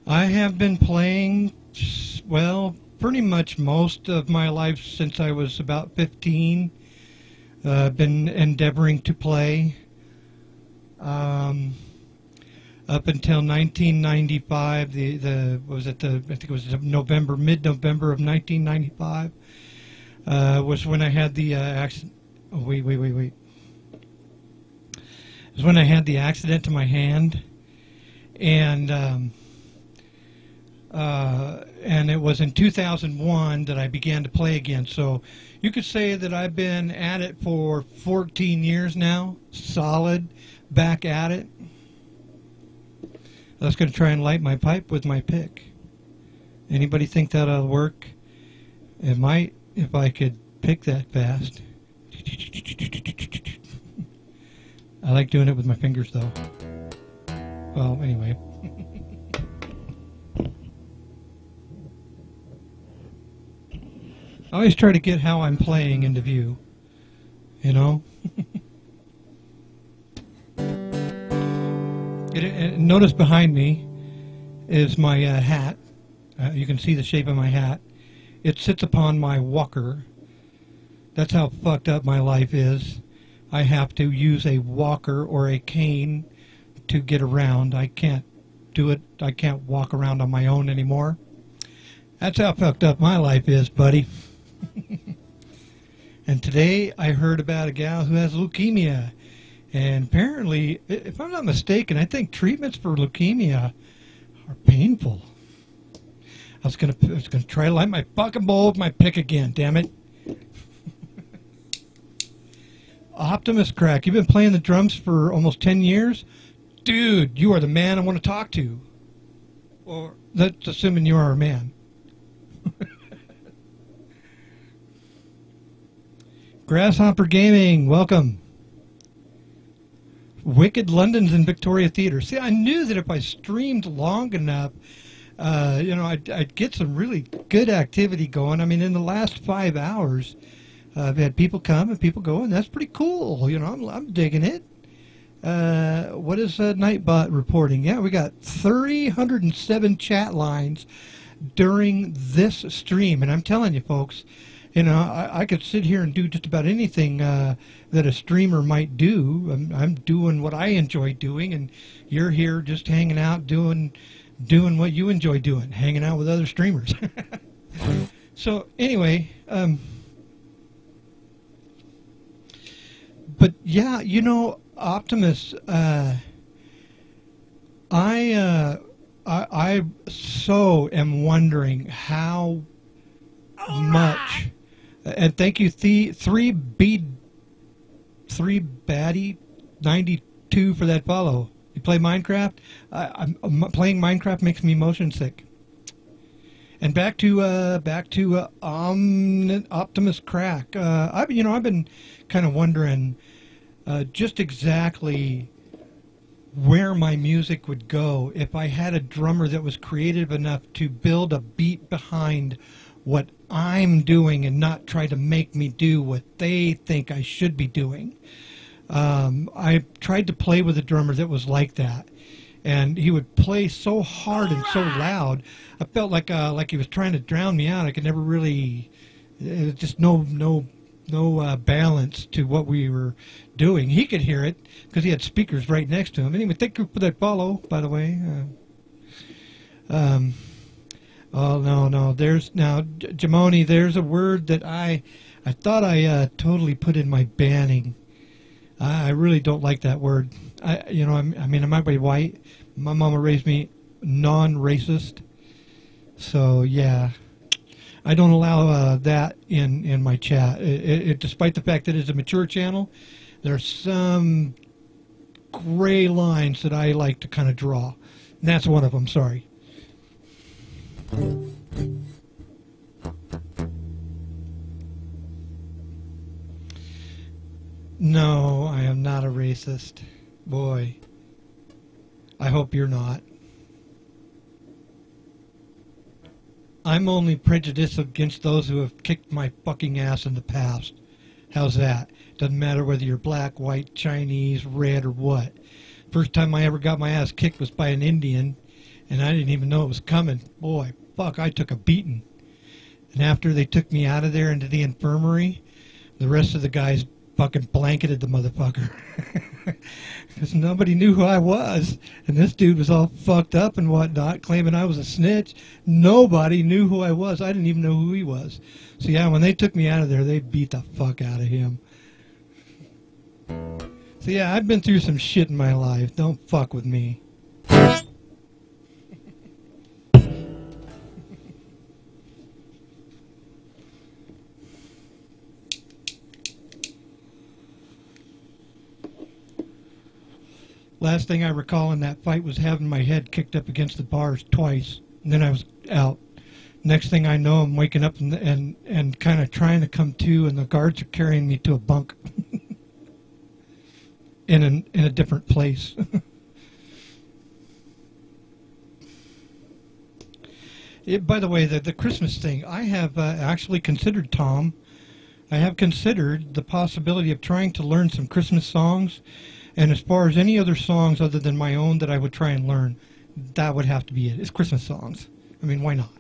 I have been playing, well, pretty much most of my life since I was about 15. Been endeavoring to play. Up until 1995, I think it was mid-November of 1995, was when I had the accident. Oh, wait. It was when I had the accident to my hand, and it was in 2001 that I began to play again. So you could say that I've been at it for 14 years now, solid, back at it. I was going to try and light my pipe with my pick. Anybody think that'll work? It might if I could pick that fast. I like doing it with my fingers, though. Well, anyway. I always try to get how I'm playing into view, you know? Notice behind me is my hat. You can see the shape of my hat. It sits upon my walker. That's how fucked up my life is. I have to use a walker or a cane to get around. I can't do it. I can't walk around on my own anymore. That's how fucked up my life is, buddy. And today I heard about a gal who has leukemia. And apparently, if I'm not mistaken, I think treatments for leukemia are painful. I was gonna try to light my fucking bowl with my pick again, damn it. Optimus Crack, you've been playing the drums for almost 10 years? Dude, you are the man I want to talk to. Or, that's assuming you are a man. Grasshopper Gaming, welcome. Wicked London's in Victoria Theatre. See, I knew that if I streamed long enough, you know, I'd get some really good activity going. I mean, in the last 5 hours, I've had people come and people go, and that's pretty cool. You know, I'm digging it. What is Nightbot reporting? Yeah, we got 307 chat lines during this stream, and I'm telling you, folks, you know, I could sit here and do just about anything that a streamer might do. I'm doing what I enjoy doing, and you're here just hanging out, doing what you enjoy doing, hanging out with other streamers. So anyway, but yeah, you know, Optimus, I so am wondering how much. And thank you, 3Baddie92 for that follow. You play Minecraft? I'm playing Minecraft makes me motion sick. And back to Optimus Crack. I've been kind of wondering just exactly where my music would go if I had a drummer that was creative enough to build a beat behind what I'm doing and not try to make me do what they think I should be doing. I tried to play with a drummer that was like that, and he would play so hard and so loud. I felt like he was trying to drown me out. I could never really, just no balance to what we were doing. He could hear it because he had speakers right next to him. Anyway, thank you for that follow, by the way. Oh, no. There's now, Jamoni, there's a word that I thought I totally put in my banning. I really don't like that word. I mean, I might be white. My mama raised me non-racist. So, yeah. I don't allow that in my chat. Despite the fact that it's a mature channel, there's some gray lines that I like to kind of draw. And that's one of them, sorry. No, I am not a racist. Boy, I hope you're not. I'm only prejudiced against those who have kicked my fucking ass in the past. How's that? Doesn't matter whether you're black, white, Chinese, red, or what. First time I ever got my ass kicked was by an Indian, and I didn't even know it was coming. Boy, fuck, I took a beating. And after they took me out of there into the infirmary, the rest of the guys fucking blanketed the motherfucker. Because nobody knew who I was. And this dude was all fucked up and whatnot, claiming I was a snitch. Nobody knew who I was. I didn't even know who he was. So yeah, when they took me out of there, they beat the fuck out of him. So yeah, I've been through some shit in my life. Don't fuck with me. Last thing I recall in that fight was having my head kicked up against the bars twice, and then I was out. Next thing I know, I'm waking up and kind of trying to come to, and the guards are carrying me to a bunk in a different place. By the way, the Christmas thing, I have actually considered, Tom, I have considered the possibility of trying to learn some Christmas songs. And as far as any other songs other than my own that I would try and learn, that would have to be it. It's Christmas songs. I mean, why not?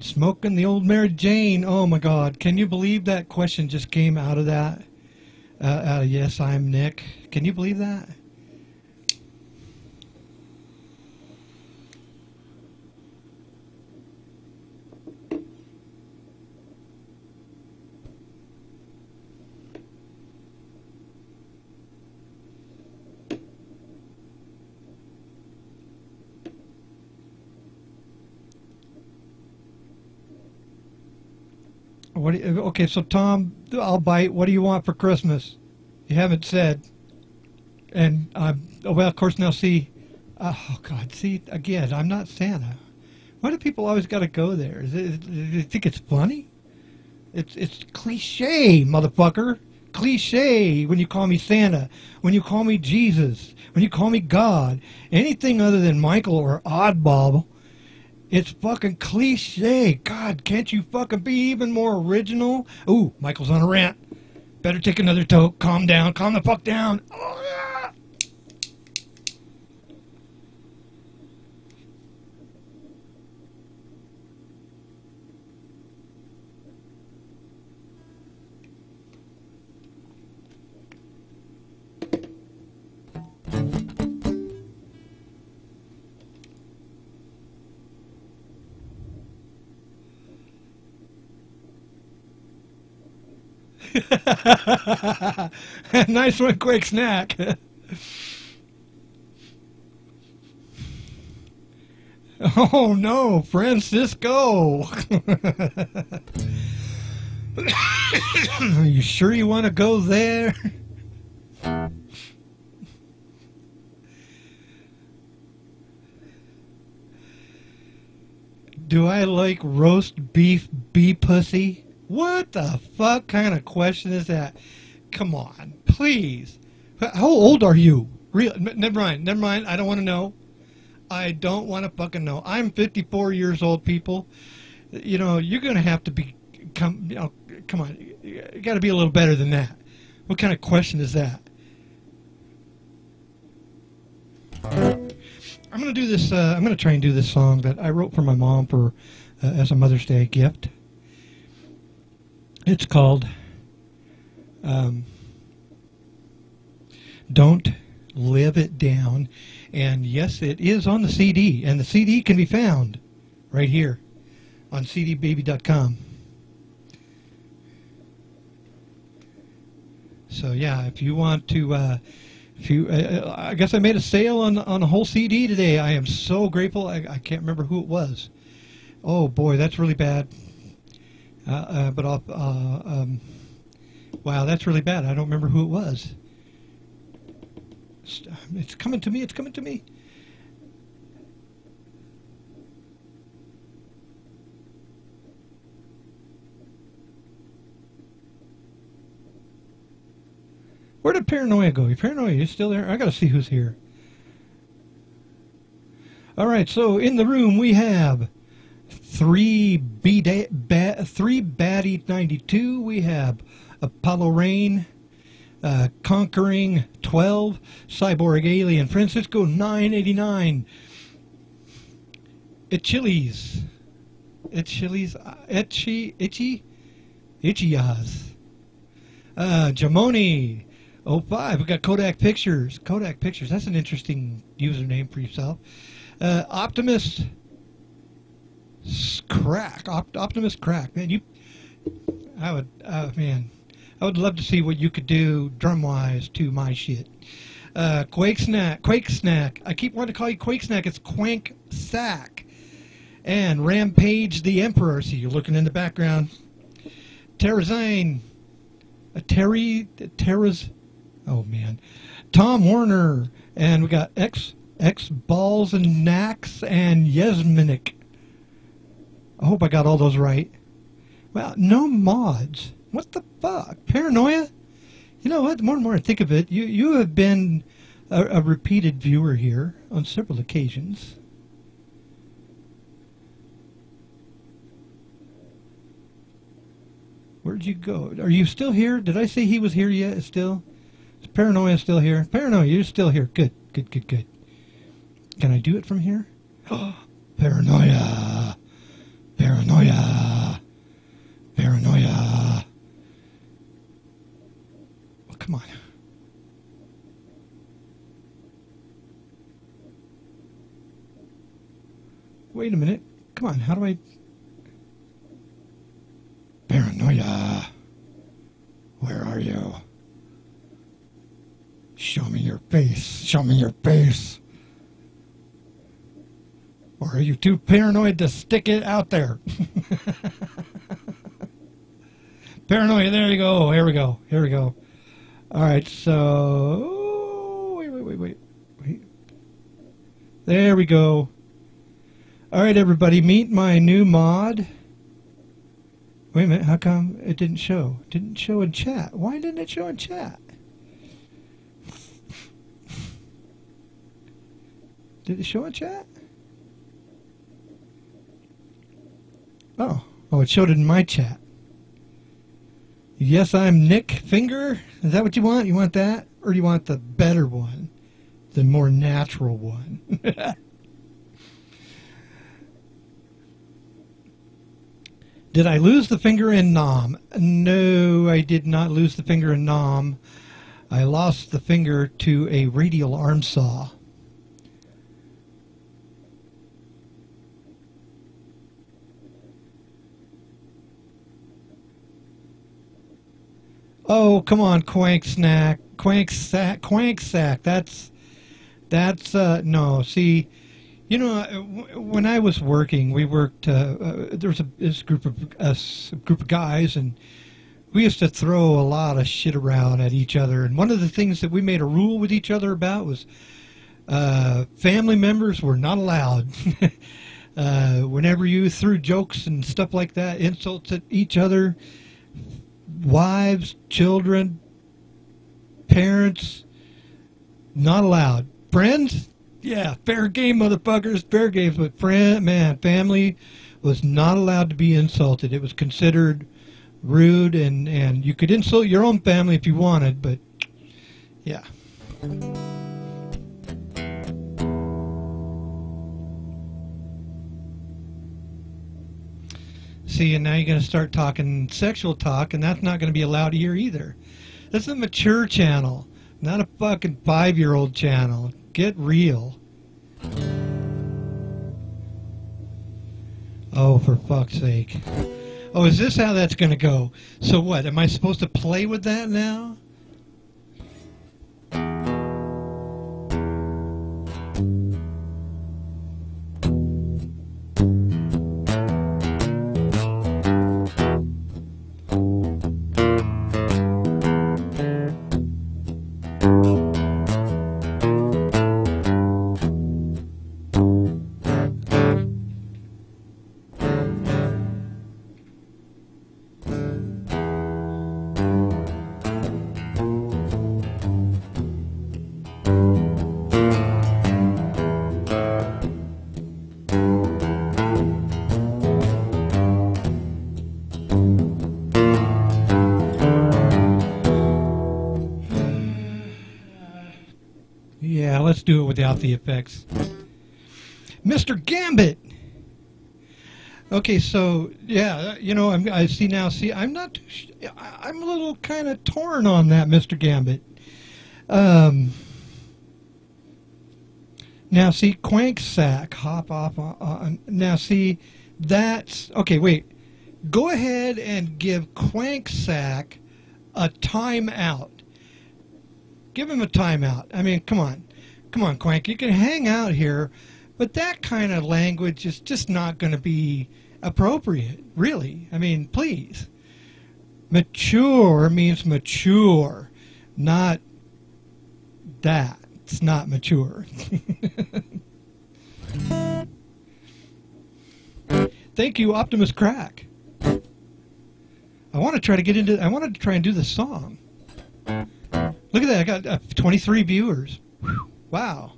Smoking the old Mary Jane. Oh, my God. Can you believe that question just came out of that? Yes, I'm Nick. Can you believe that? Okay, so Tom, I'll bite. What do you want for Christmas? You haven't said. And, well, of course, now see. Oh, God, see, again, I'm not Santa. Why do people always got to go there? Do you think it's funny? It's cliche, motherfucker. Cliche when you call me Santa, when you call me Jesus, when you call me God. Anything other than Michael or Oddball. It's fucking cliche. God, can't you fucking be even more original? Ooh, Michael's on a rant. Better take another toke. Calm down. Calm the fuck down. Oh, yeah. Nice one, quick snack. Oh no, Francisco. Are you sure you want to go there? Do I like roast beef bee pussy? What the fuck kind of question is that? Come on, please. How old are you? Never mind. I don't want to know. I don't want to fucking know. I'm 54 years old, people. You know, you're going to have to come on. You got to be a little better than that. What kind of question is that? I'm going to do this. I'm going to try and do this song that I wrote for my mom for as a Mother's Day gift. It's called Don't Live It Down. And yes, it is on the CD. And the CD can be found right here on cdbaby.com. So yeah, if you want to, I guess I made a sale on a whole CD today. I am so grateful. I can't remember who it was. Oh boy, that's really bad. But wow, that's really bad. I don't remember who it was. It's coming to me. It's coming to me. Where did Paranoia go? Paranoia, you still there? I gotta see who's here. All right, so in the room we have three Baddie 92. We have Apollo Rain, Conquering 12, Cyborg Alien Francisco 989, Itchilies, Itchyaz, Jamoni 05. We got Kodak Pictures. Kodak Pictures. That's an interesting username for yourself. Optimus Crack. Optimus Crack. Man, I would love to see what you could do drum-wise to my shit. Quake Snack. I keep wanting to call you Quake Snack. It's Quank Sack. And Rampage the Emperor. See, you're looking in the background. Terrazine. Terra's. Oh man. Tom Warner. And we got X Balls and Knacks and Yesminik. I hope I got all those right. Well, no mods. What the fuck? Paranoia? You know what? The more and more I think of it, you have been a repeated viewer here on several occasions. Where'd you go? Are you still here? Did I say he was here yet? Still? Is Paranoia still here? Paranoia, you're still here. Good. Can I do it from here? Paranoia. Paranoia. Paranoia. Oh, come on. Wait a minute. Come on, how do I... Paranoia. Where are you? Show me your face. Show me your face. Or are you too paranoid to stick it out there? Paranoia, there you go. Here we go. Here we go. All right, so... Wait. There we go. All right, everybody, meet my new mod. Wait a minute, how come it didn't show? It didn't show in chat. Why didn't it show in chat? Did it show in chat? Oh, it showed it in my chat. Yes, I'm Nick Finger. Is that what you want? You want that? Or do you want the better one? The more natural one? Did I lose the finger in Nom? No, I did not lose the finger in Nom. I lost the finger to a radial arm saw. Oh, come on, Quank Sack. That's no. See, you know, when I was working, we worked. There was this group of guys, and we used to throw a lot of shit around at each other. And one of the things that we made a rule with each other about was family members were not allowed. Whenever you threw jokes and stuff like that, insults at each other. Wives, children, parents, not allowed. Friends, yeah, fair game, motherfuckers, fair game. But family was not allowed to be insulted. It was considered rude, and you could insult your own family if you wanted, but yeah. See, and now you're going to start talking sexual talk, and that's not going to be allowed here either. This is a mature channel, not a fucking 5-year-old channel. Get real. Oh, for fuck's sake. Oh, is this how that's going to go? So what, am I supposed to play with that now? let's do it without the effects. Mr. Gambit. Okay, so yeah, you know, I see now. See, I'm not. I'm a little kind of torn on that, Mr. Gambit. Now, see, Quank Sack, hop off on. Now, see, that's okay. Wait, go ahead and give Quank Sack a timeout. Give him a timeout. I mean, come on, Quank. You can hang out here, but that kind of language is just not going to be appropriate, really. I mean, please. Mature means mature, not that. It's not mature. Thank you, Optimus Crack. I want to try to get into. I wanted to try and do the song. Look at that! I got 23 viewers. Whew, wow.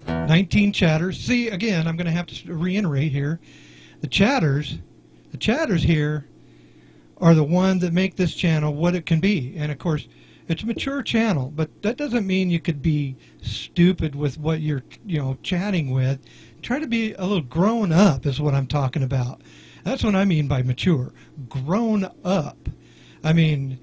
19 chatters. See, again, I'm going to have to reiterate here. The chatters here are the ones that make this channel what it can be. And of course, it's a mature channel, but that doesn't mean you could be stupid with what you're, chatting with. Try to be a little grown up is what I'm talking about. That's what I mean by mature. Grown up. I mean,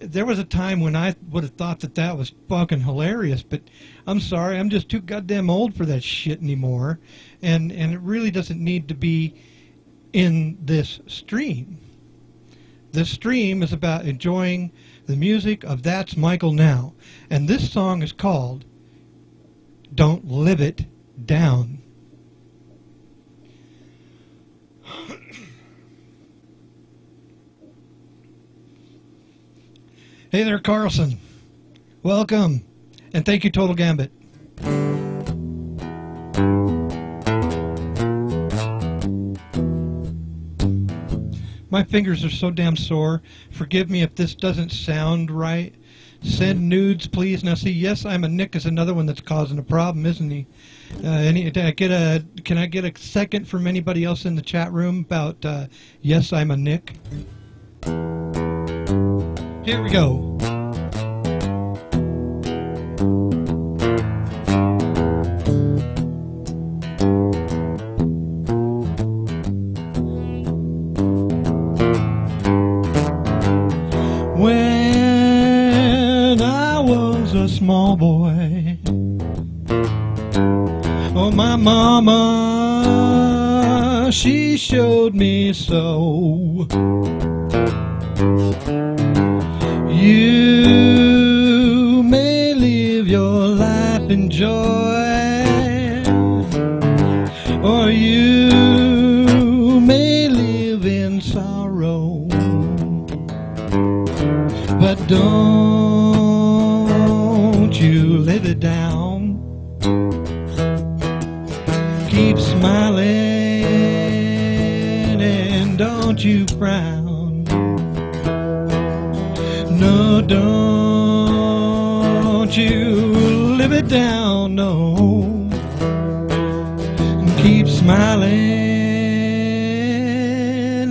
there was a time when I would have thought that that was fucking hilarious, but I'm sorry, I'm just too goddamn old for that shit anymore. And it really doesn't need to be in this stream. This stream is about enjoying the music of That's Michael Now. And this song is called Don't Live It Down. Hey there, Carlson. Welcome. And thank you, Total Gambit. My fingers are so damn sore. Forgive me if this doesn't sound right. Send nudes, please. Now, see, Yes, I'm a Nick is another one that's causing a problem, isn't he? Can I get a second from anybody else in the chat room about Yes, I'm a Nick? Here we go. When I was a small boy, oh, my mama, she showed me so. You may live your life in joy, or you may live in sorrow, but don't you live it down. Keep smiling and don't you frown. No, don't you live it down, no. Keep smiling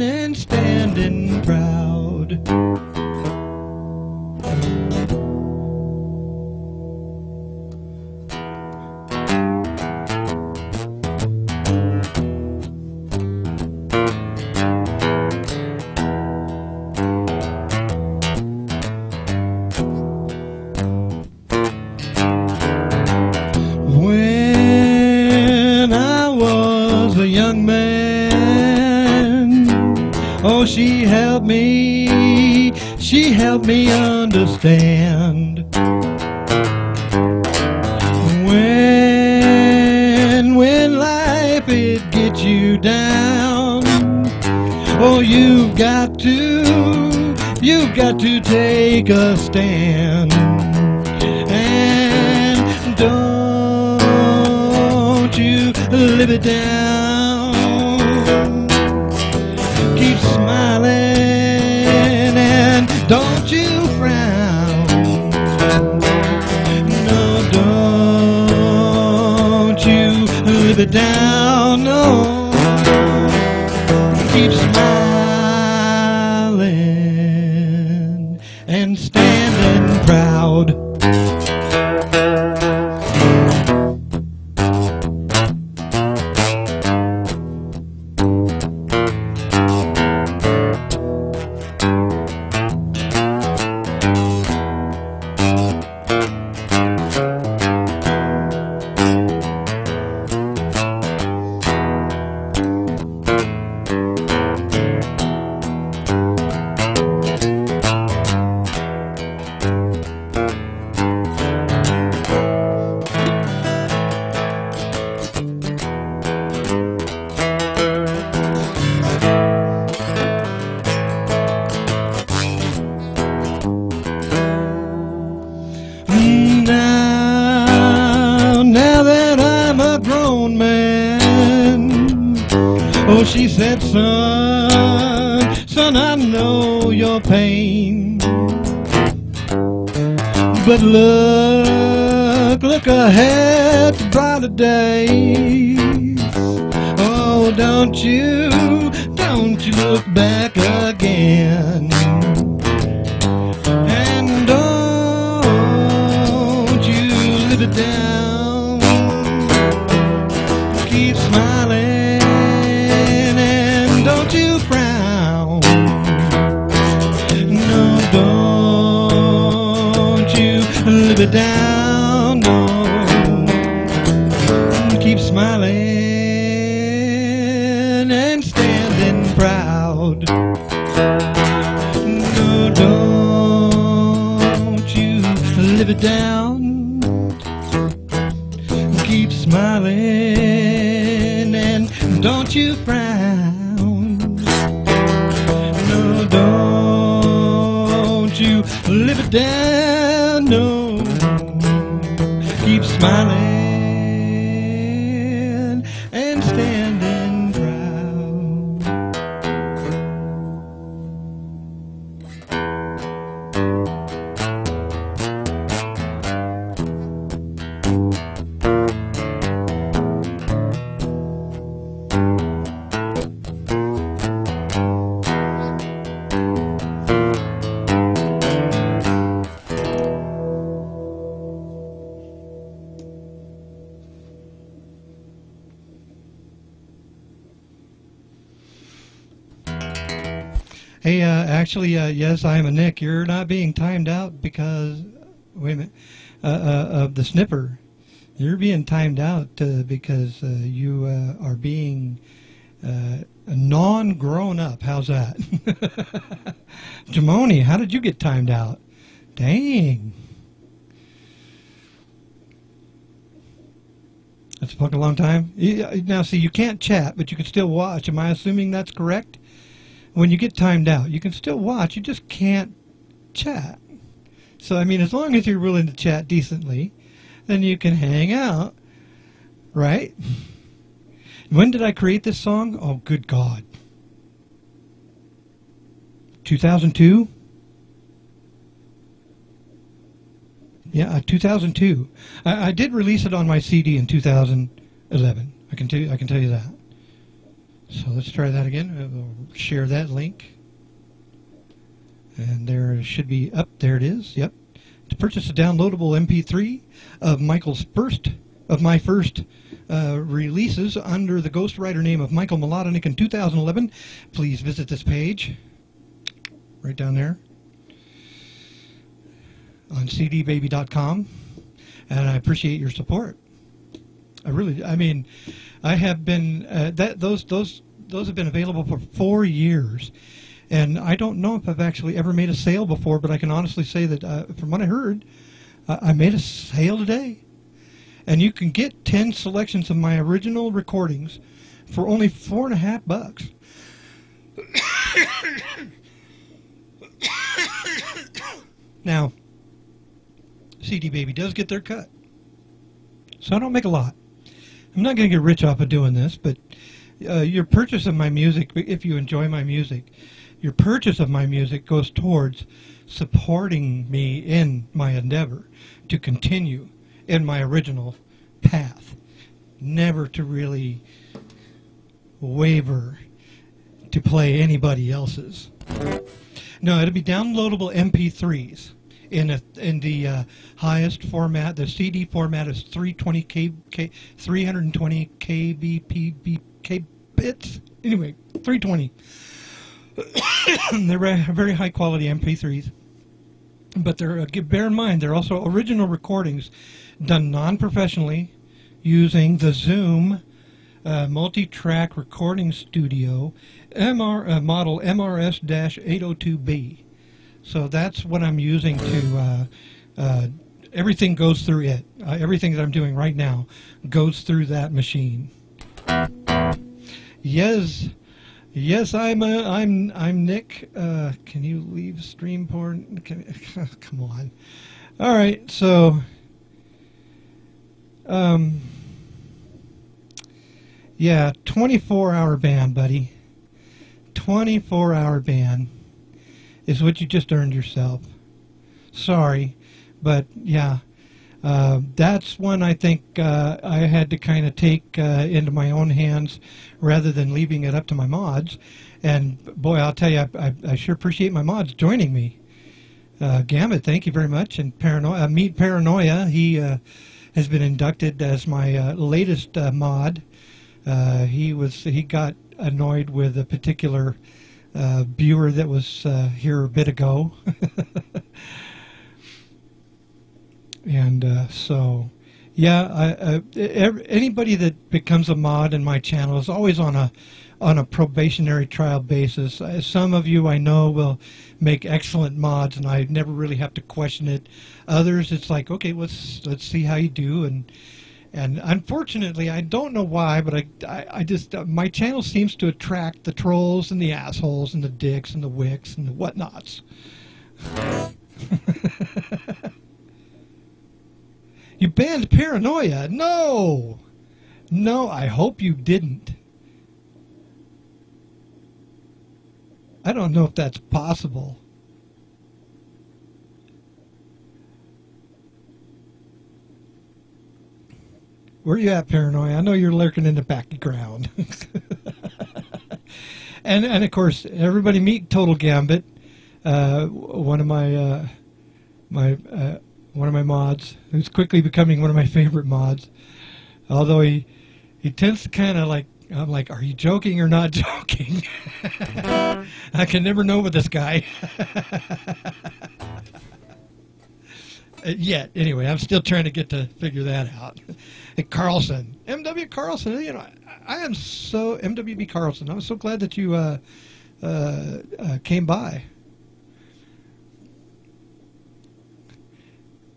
and standing proud. She helped me understand when life it gets you down. Oh, you've got to take a stand, and don't you live it down. Keep smiling and don't you frown. No, don't you live it down. No, keep smiling and standing proud. Oh, she said, son, I know your pain. But look ahead to brighter days. Oh, don't you look back again. And don't you live it down. Keep smiling and don't you frown. No, don't you live it down. No, keep smiling and standing proud. No, don't you live it down. Keep smiling and don't you frown. No, don't you live it down. No, keep smiling and standing proud. Hey, actually, yes, I am a Nick. You're not being timed out because, wait a minute, of the snipper. You're being timed out because you are being non-grown up. How's that? Jamoni, how did you get timed out? Dang. That's a fucking long time. Now, see, you can't chat, but you can still watch. Am I assuming that's correct? When you get timed out, you can still watch. You just can't chat. So, I mean, as long as you're willing to chat decently, then you can hang out, right? When did I create this song? Oh, good God. 2002? Yeah, 2002. I did release it on my CD in 2011. I can tell you that. So let's try that again. We'll share that link. And there it should be up. There it is. Yep. To purchase a downloadable MP3 of my first releases under the ghostwriter name of Michael Melodinic in 2011, please visit this page right down there on cdbaby.com. And I appreciate your support. I mean, I have been those have been available for 4 years, and I don't know if I've actually ever made a sale before, but I can honestly say that from what I heard, I made a sale today, and you can get 10 selections of my original recordings for only $4.50. Now, CD Baby does get their cut, so I don't make a lot. I'm not going to get rich off of doing this, but your purchase of my music, if you enjoy my music, your purchase of my music goes towards supporting me in my endeavor to continue in my original path, never to really waver to play anybody else's. No, it'll be downloadable MP3s. In the highest format. The CD format is 320 kbps. Anyway, 320. They're very high quality MP3s, but they're bear in mind they're also original recordings done non-professionally using the Zoom multi-track recording studio model MRS-802B. So that's what I'm using to, everything goes through it. Everything that I'm doing right now goes through that machine. Yes, I'm Nick. Can you leave stream porn? Come on. All right, so, Yeah, 24-hour ban, buddy. 24-hour ban is what you just earned yourself. Sorry, but yeah, that's one I think I had to kind of take into my own hands rather than leaving it up to my mods. And boy, I'll tell you, I sure appreciate my mods joining me. Gambit, thank you very much. And Meet Paranoia, he has been inducted as my latest mod. He got annoyed with a particular viewer that was here a bit ago. And so, yeah, anybody that becomes a mod in my channel is always on a probationary trial basis. Some of you I know will make excellent mods, and I never really have to question it. Others, it's like, okay, let's see how you do. And unfortunately, I don't know why, but I just my channel seems to attract the trolls and the assholes and the dicks and the wicks and the whatnots. You banned Paranoia? No! No, I hope you didn't. I don't know if that's possible. Where are you at, Paranoia? I know you're lurking in the background. and of course, everybody meet Total Gambit, one of my mods, who's quickly becoming one of my favorite mods. Although he tends to kind of like, I'm like, are you joking or not joking? I can never know with this guy. Yet, anyway, I'm still trying to get to figure that out. And Carlson, MW Carlson, you know, I am so, MWB Carlson, I'm so glad that you came by.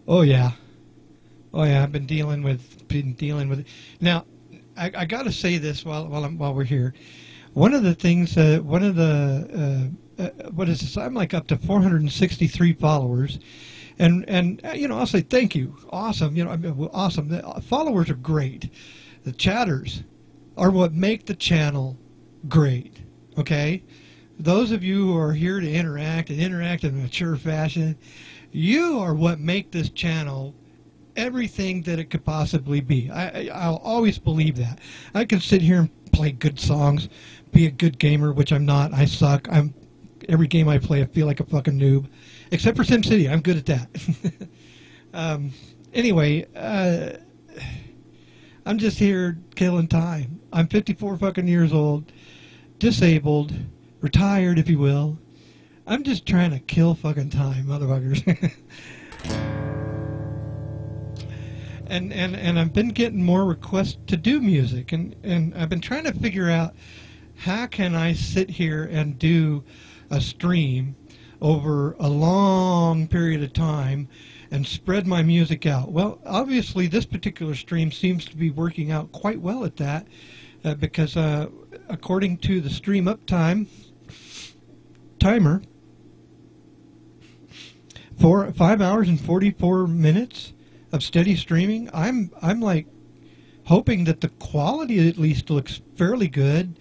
Oh yeah, I've been dealing with it. Now, I got to say this while we're here. One of the things, what is this? I'm like up to 463 followers, and you know, I'll say thank you, awesome. You know, I mean, awesome. The followers are great. The chatters are what make the channel great. Okay, those of you who are here to interact in a mature fashion, you are what make this channel everything that it could possibly be. I'll always believe that. I can sit here and play good songs, be a good gamer, which I'm not. I suck. Every game I play, I feel like a fucking noob, except for SimCity. I'm good at that. Anyway, I'm just here killing time. I'm 54 fucking years old, disabled, retired, if you will. I'm just trying to kill fucking time, motherfuckers. And I've been getting more requests to do music, and I've been trying to figure out how can I sit here and do a stream over a long period of time and spread my music out. Well, obviously this particular stream seems to be working out quite well at that, because according to the stream uptime timer, for 5 hours and 44 minutes of steady streaming, I'm like hoping that the quality at least looks fairly good.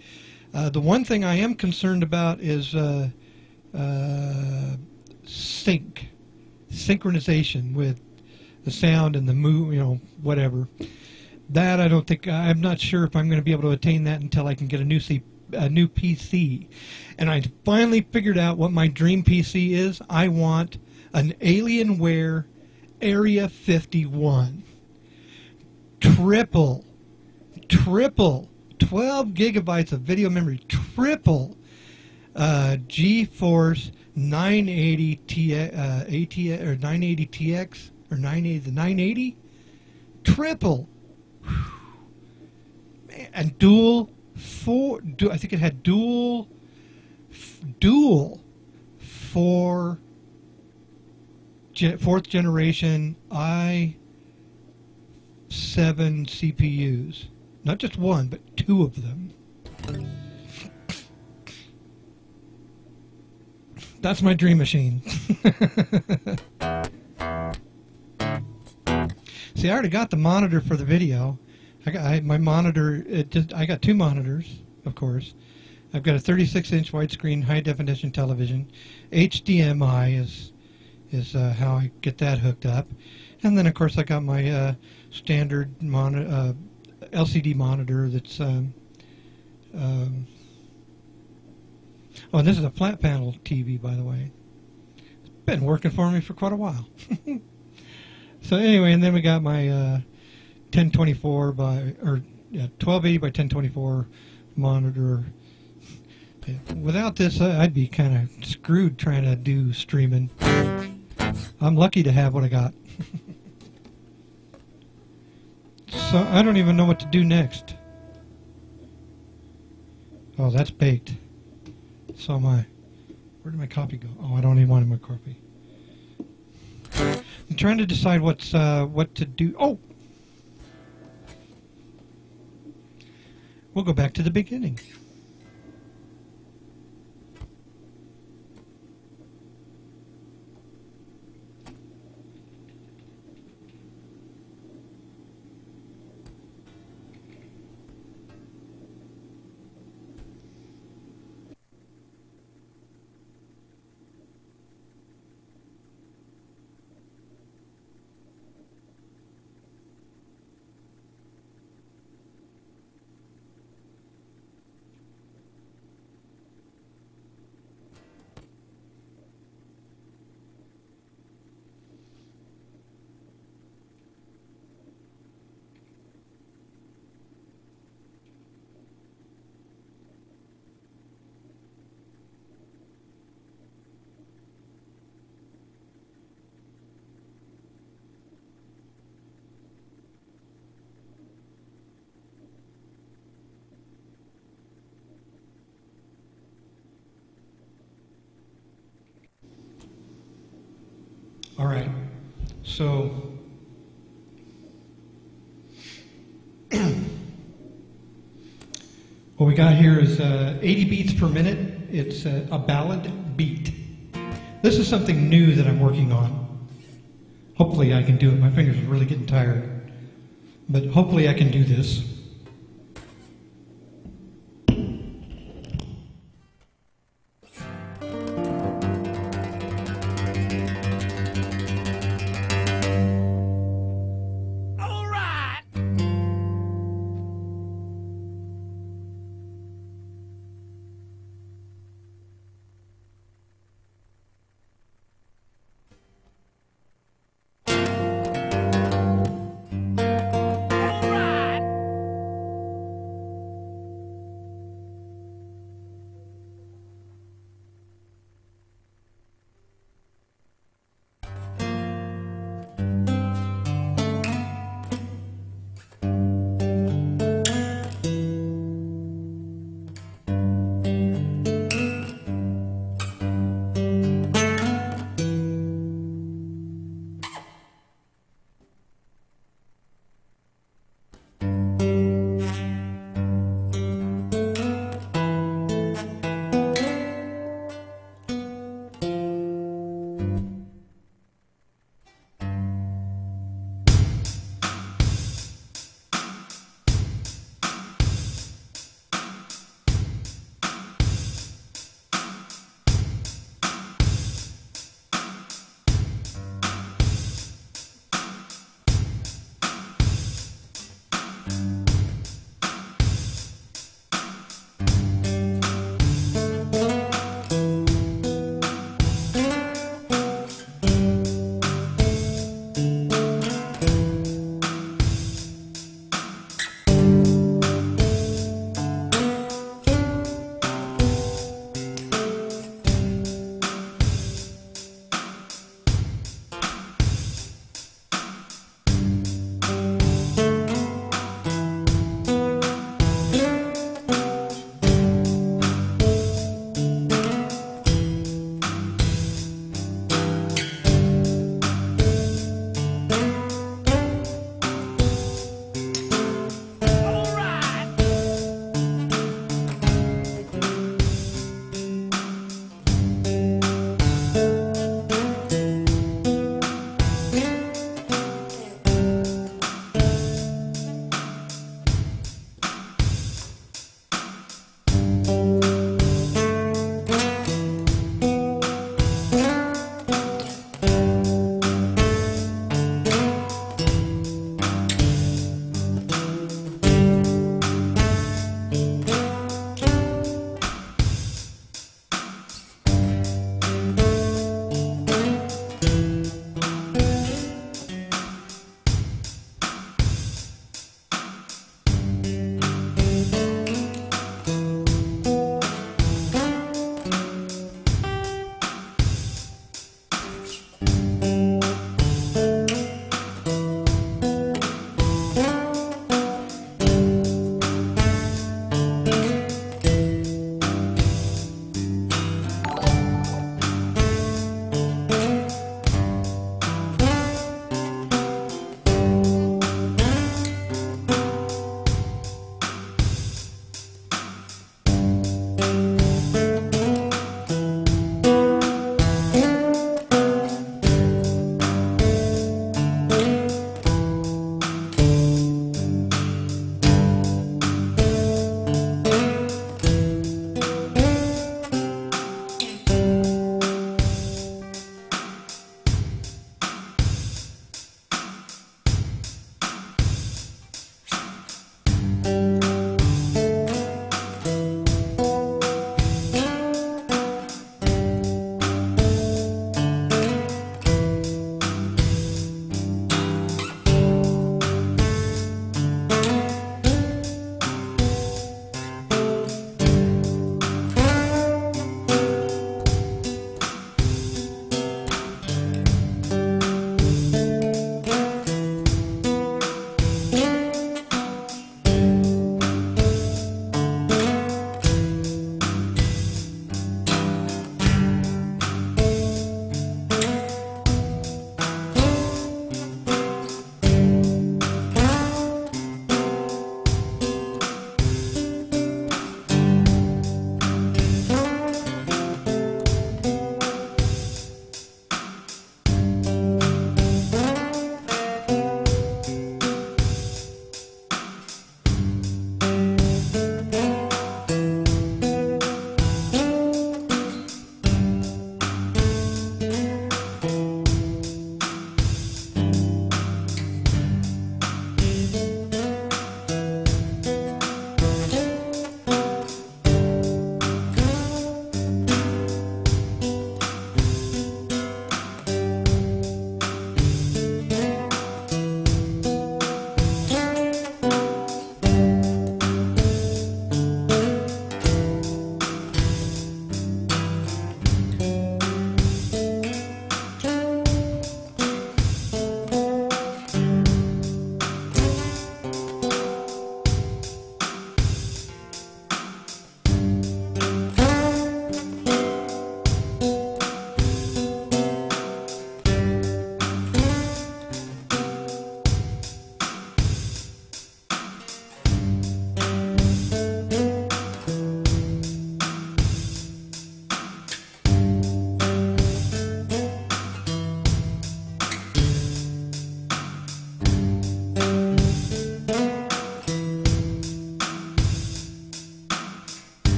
The one thing I am concerned about is synchronization with the sound and the move, you know, whatever. That I don't think, I'm not sure if I'm going to be able to attain that until I can get a new PC. And I finally figured out what my dream PC is. I want an Alienware Area 51. Triple 12 gigabytes of video memory. Triple GeForce 980 ATX or 980 TX or 980. Triple. And I think it had dual 4th generation i7 CPUs. Not just one, but 2 of them. That's my dream machine. See, I already got the monitor for the video. my monitor. I got two monitors, of course. I've got a 36-inch widescreen high-definition television. HDMI is how I get that hooked up, and then of course I got my standard LCD monitor. That's oh, this is a flat panel TV, by the way. It's been working for me for quite a while. So anyway, and then we got my 1024 by 1280 by 1024 monitor. Without this, I'd be kind of screwed trying to do streaming. I'm lucky to have what I got. So I don't even know what to do next. Oh, that's baked. So am I. Where did my copy go? Oh, I don't even want my copy. I'm trying to decide what to do. Oh! We'll go back to the beginning. All right, so what we got here is 80 beats per minute. It's a ballad beat. This is something new that I'm working on. Hopefully I can do it. My fingers are really getting tired, but hopefully I can do this.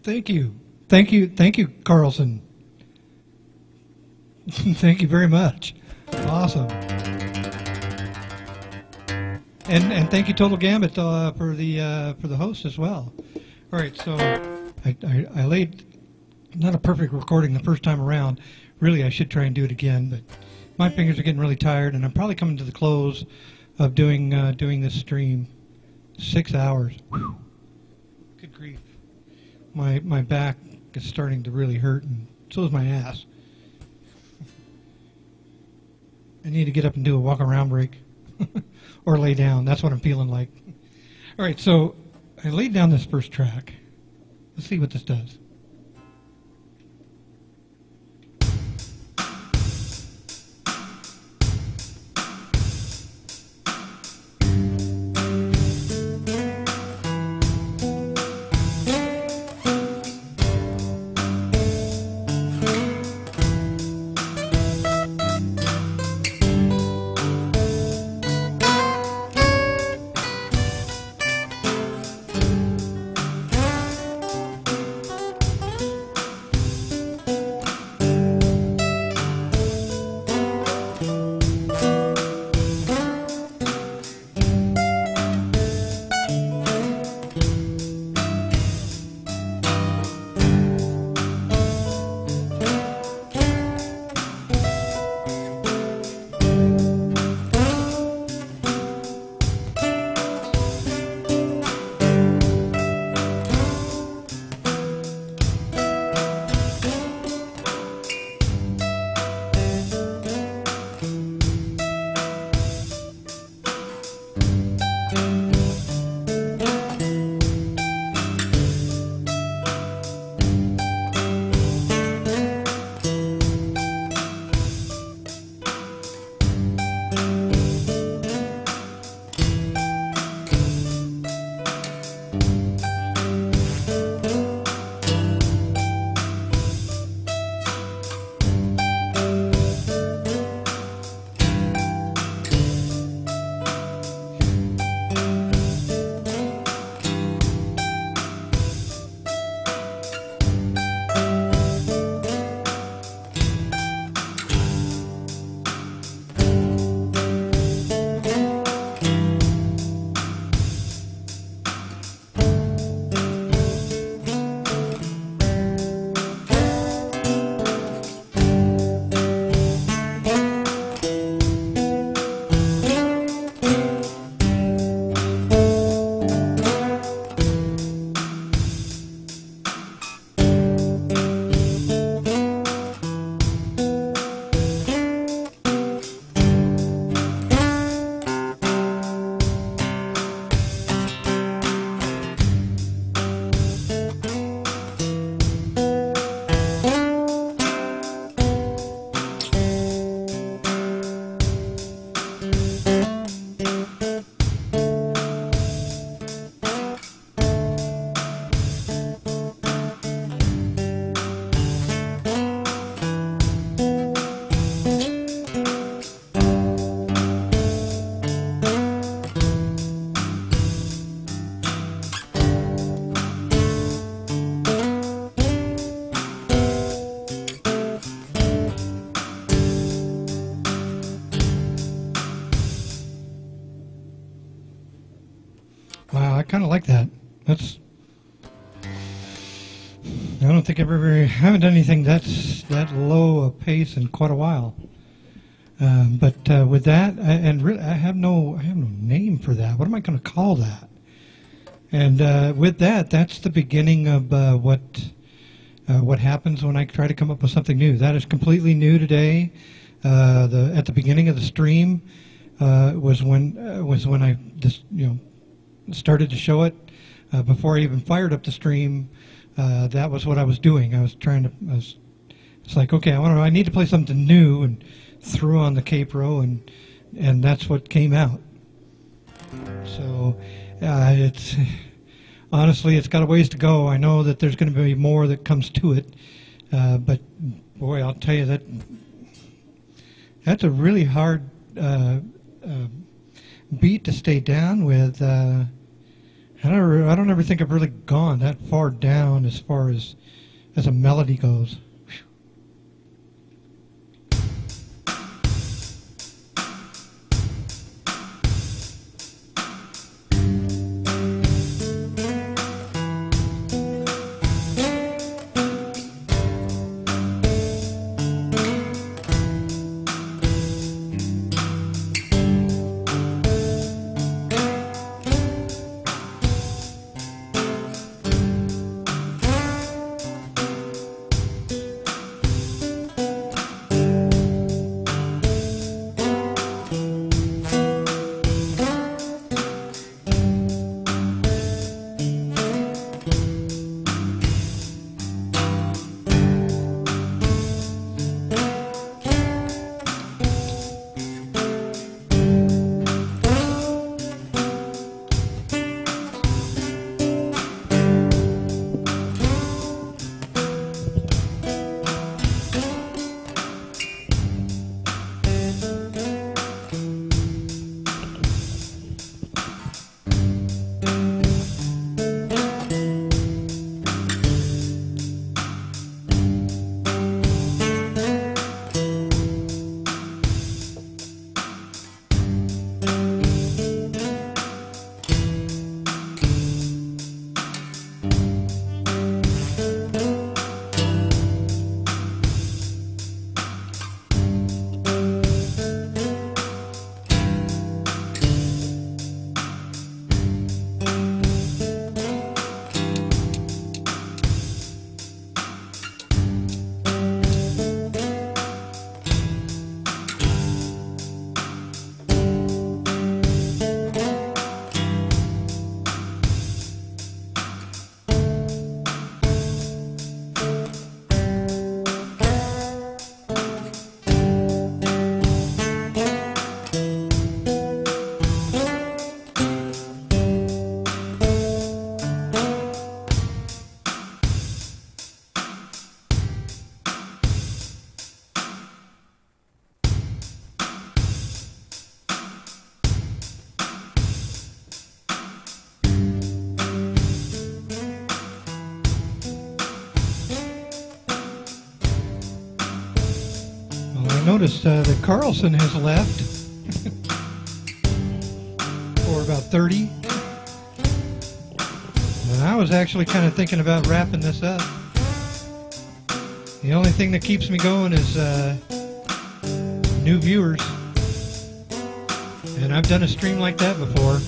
Thank you. Thank you. Thank you, Carlson. Thank you very much. Awesome. And thank you, Total Gambit, for the host as well. All right, so I laid not a perfect recording the first time around. Really, I should try and do it again, but my fingers are getting really tired, and I'm probably coming to the close of doing this stream. 6 hours. Whew. Good grief. My back is starting to really hurt, and so is my ass. I need to get up and do a walk around break. Or lay down. That's what I'm feeling like. All right, so I laid down this first track. Let's see what this does. kind of like that. That's. I don't think I haven't done anything that low a pace in quite a while. But with that, I have no name for that. What am I going to call that? And with that, that's the beginning of what happens when I try to come up with something new. That is completely new today. At the beginning of the stream was when I just started to show it. Before I even fired up the stream, that was what I was doing. It's like, okay, I need to play something new, and threw on the K-Pro, and that's what came out. So honestly, it's got a ways to go. I know that there's going to be more that comes to it. But boy, I'll tell you that's a really hard beat to stay down with. I don't ever think I've really gone that far down as far as a melody goes. Notice that Carlson has left for about 30. And I was actually kind of thinking about wrapping this up. The only thing that keeps me going is new viewers. And I've done a stream like that before.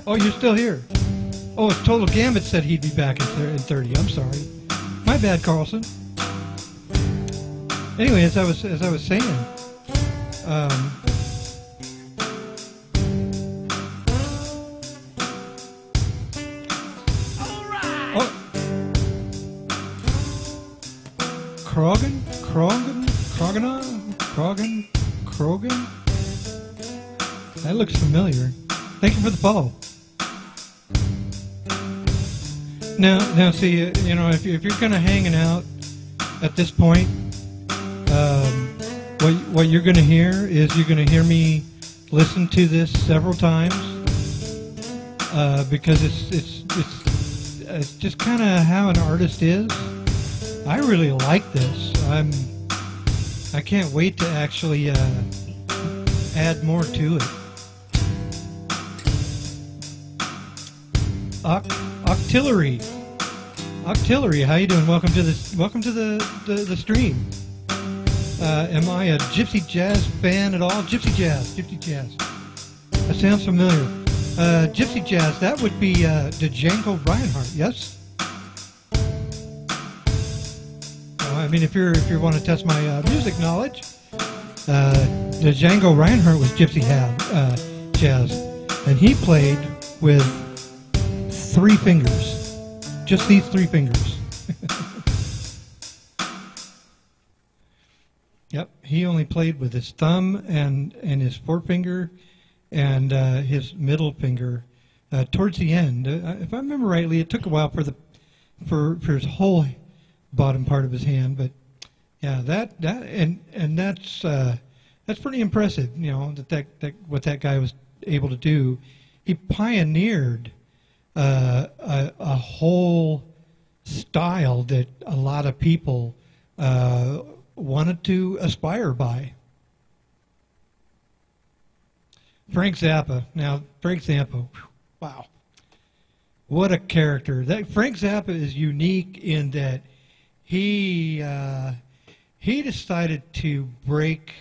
Oh, you're still here. Oh, it's Total Gambit said he'd be back in 30. I'm sorry. My bad, Carlson. Anyway, as I was saying, Krogan. That looks familiar. Thank you for the follow. Now, see, you know, if you're kind of hanging out at this point. What you're going to hear is you're going to hear me listen to this several times because it's just kind of how an artist is. I really like this. I can't wait to actually add more to it. Octillery, how you doing? Welcome to the stream. Am I a Gypsy Jazz fan at all? Gypsy Jazz. That sounds familiar. Gypsy Jazz, that would be Django Reinhardt, yes? I mean, if you want to test my music knowledge, Django Reinhardt was Gypsy Jazz, and he played with 3 fingers, just these 3 fingers. Yep, he only played with his thumb and his forefinger and his middle finger towards the end. If I remember rightly, it took a while for his whole bottom part of his hand. But yeah, that's pretty impressive. You know, that what that guy was able to do. He pioneered a whole style that a lot of people wanted to aspire by. Frank Zappa. Now, Frank Zappa, wow. What a character. Frank Zappa is unique in that he decided to break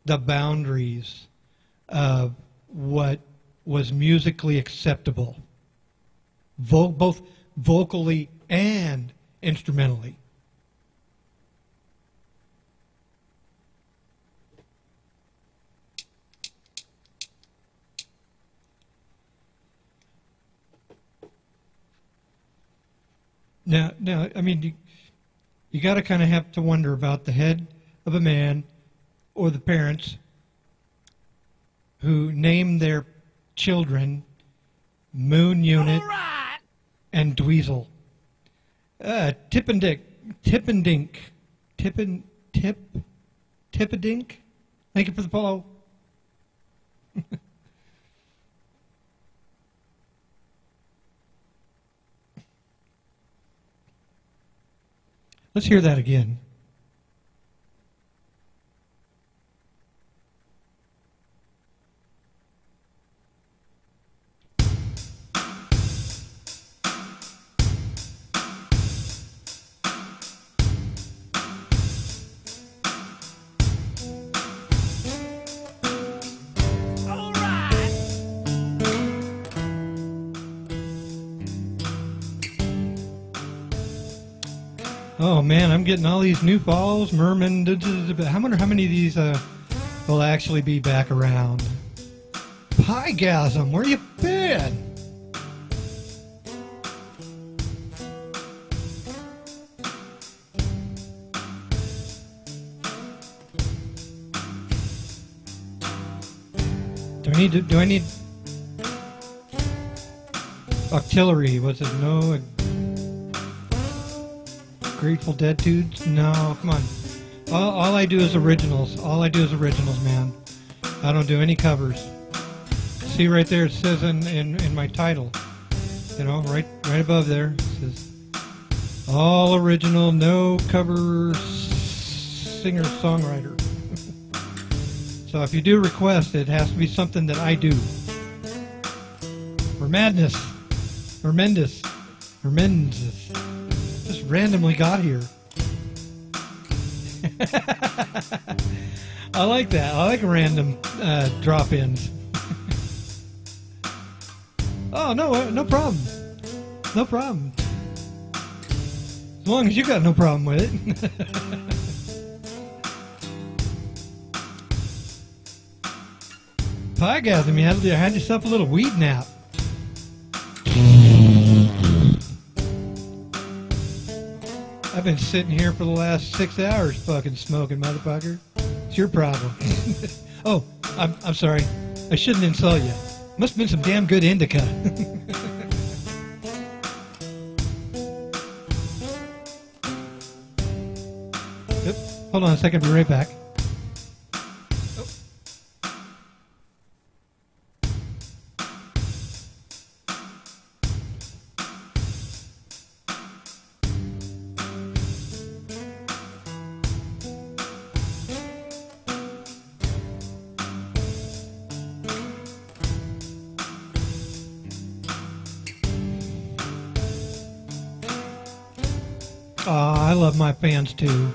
the boundaries of what was musically acceptable, both vocally and instrumentally. Now, I mean, you got to kind of have to wonder about the head of a man or the parents who name their children Moon Unit and Dweezil. Tippendink. Thank you for the follow. Let's hear that again. Oh man, I'm getting all these new follows, Merman. I wonder how many of these will actually be back around. Pygasm, where you been? Do I need artillery? Was it no? Grateful Dead dudes? No, come on. All I do is originals. All I do is originals, man. I don't do any covers. See right there, it says in my title, you know, right above there, it says all original, no cover, singer-songwriter. So if you do request, it has to be something that I do. Or madness. Or Mendes. Just randomly got here. I like that. I like random drop-ins. Oh, no problem. No problem. As long as you got no problem with it. Pygasm, you had yourself a little weed nap. I've been sitting here for the last 6 hours fucking smoking, motherfucker. It's your problem. Oh, I'm sorry. I shouldn't insult you. Must have been some damn good indica. Yep. Hold on a second, I'll be right back. I love my fans too.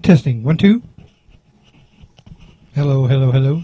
Testing. 1, 2. Hello, hello, hello.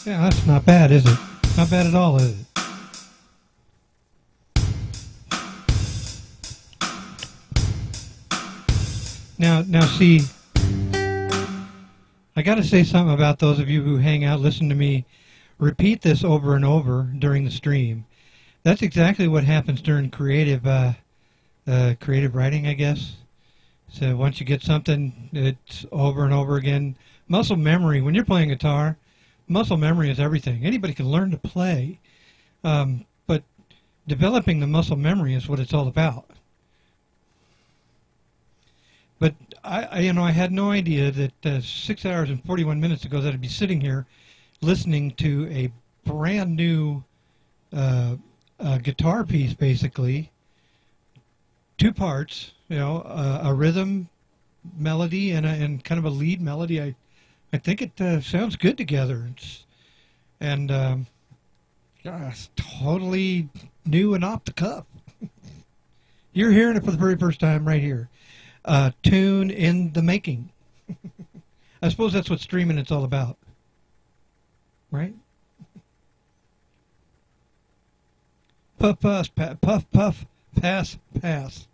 Yeah, that's not bad, is it? Not bad at all, is it? Now, see, I got to say something about those of you who hang out, listen to me repeat this over and over during the stream. That's exactly what happens during creative writing, I guess. So once you get something, it's over and over again. Muscle memory, when you're playing guitar, muscle memory is everything. Anybody can learn to play, but developing the muscle memory is what it's all about. But I had no idea that 6 hours and 41 minutes ago that I'd be sitting here listening to a brand new guitar piece, basically, 2 parts, a rhythm melody and kind of a lead melody. I think it sounds good together. It's totally new and off the cuff. You're hearing it for the very first time right here. Tune in the making. I suppose that's what streaming it's all about, right? Puff, puff, puff, puff, pass, pass.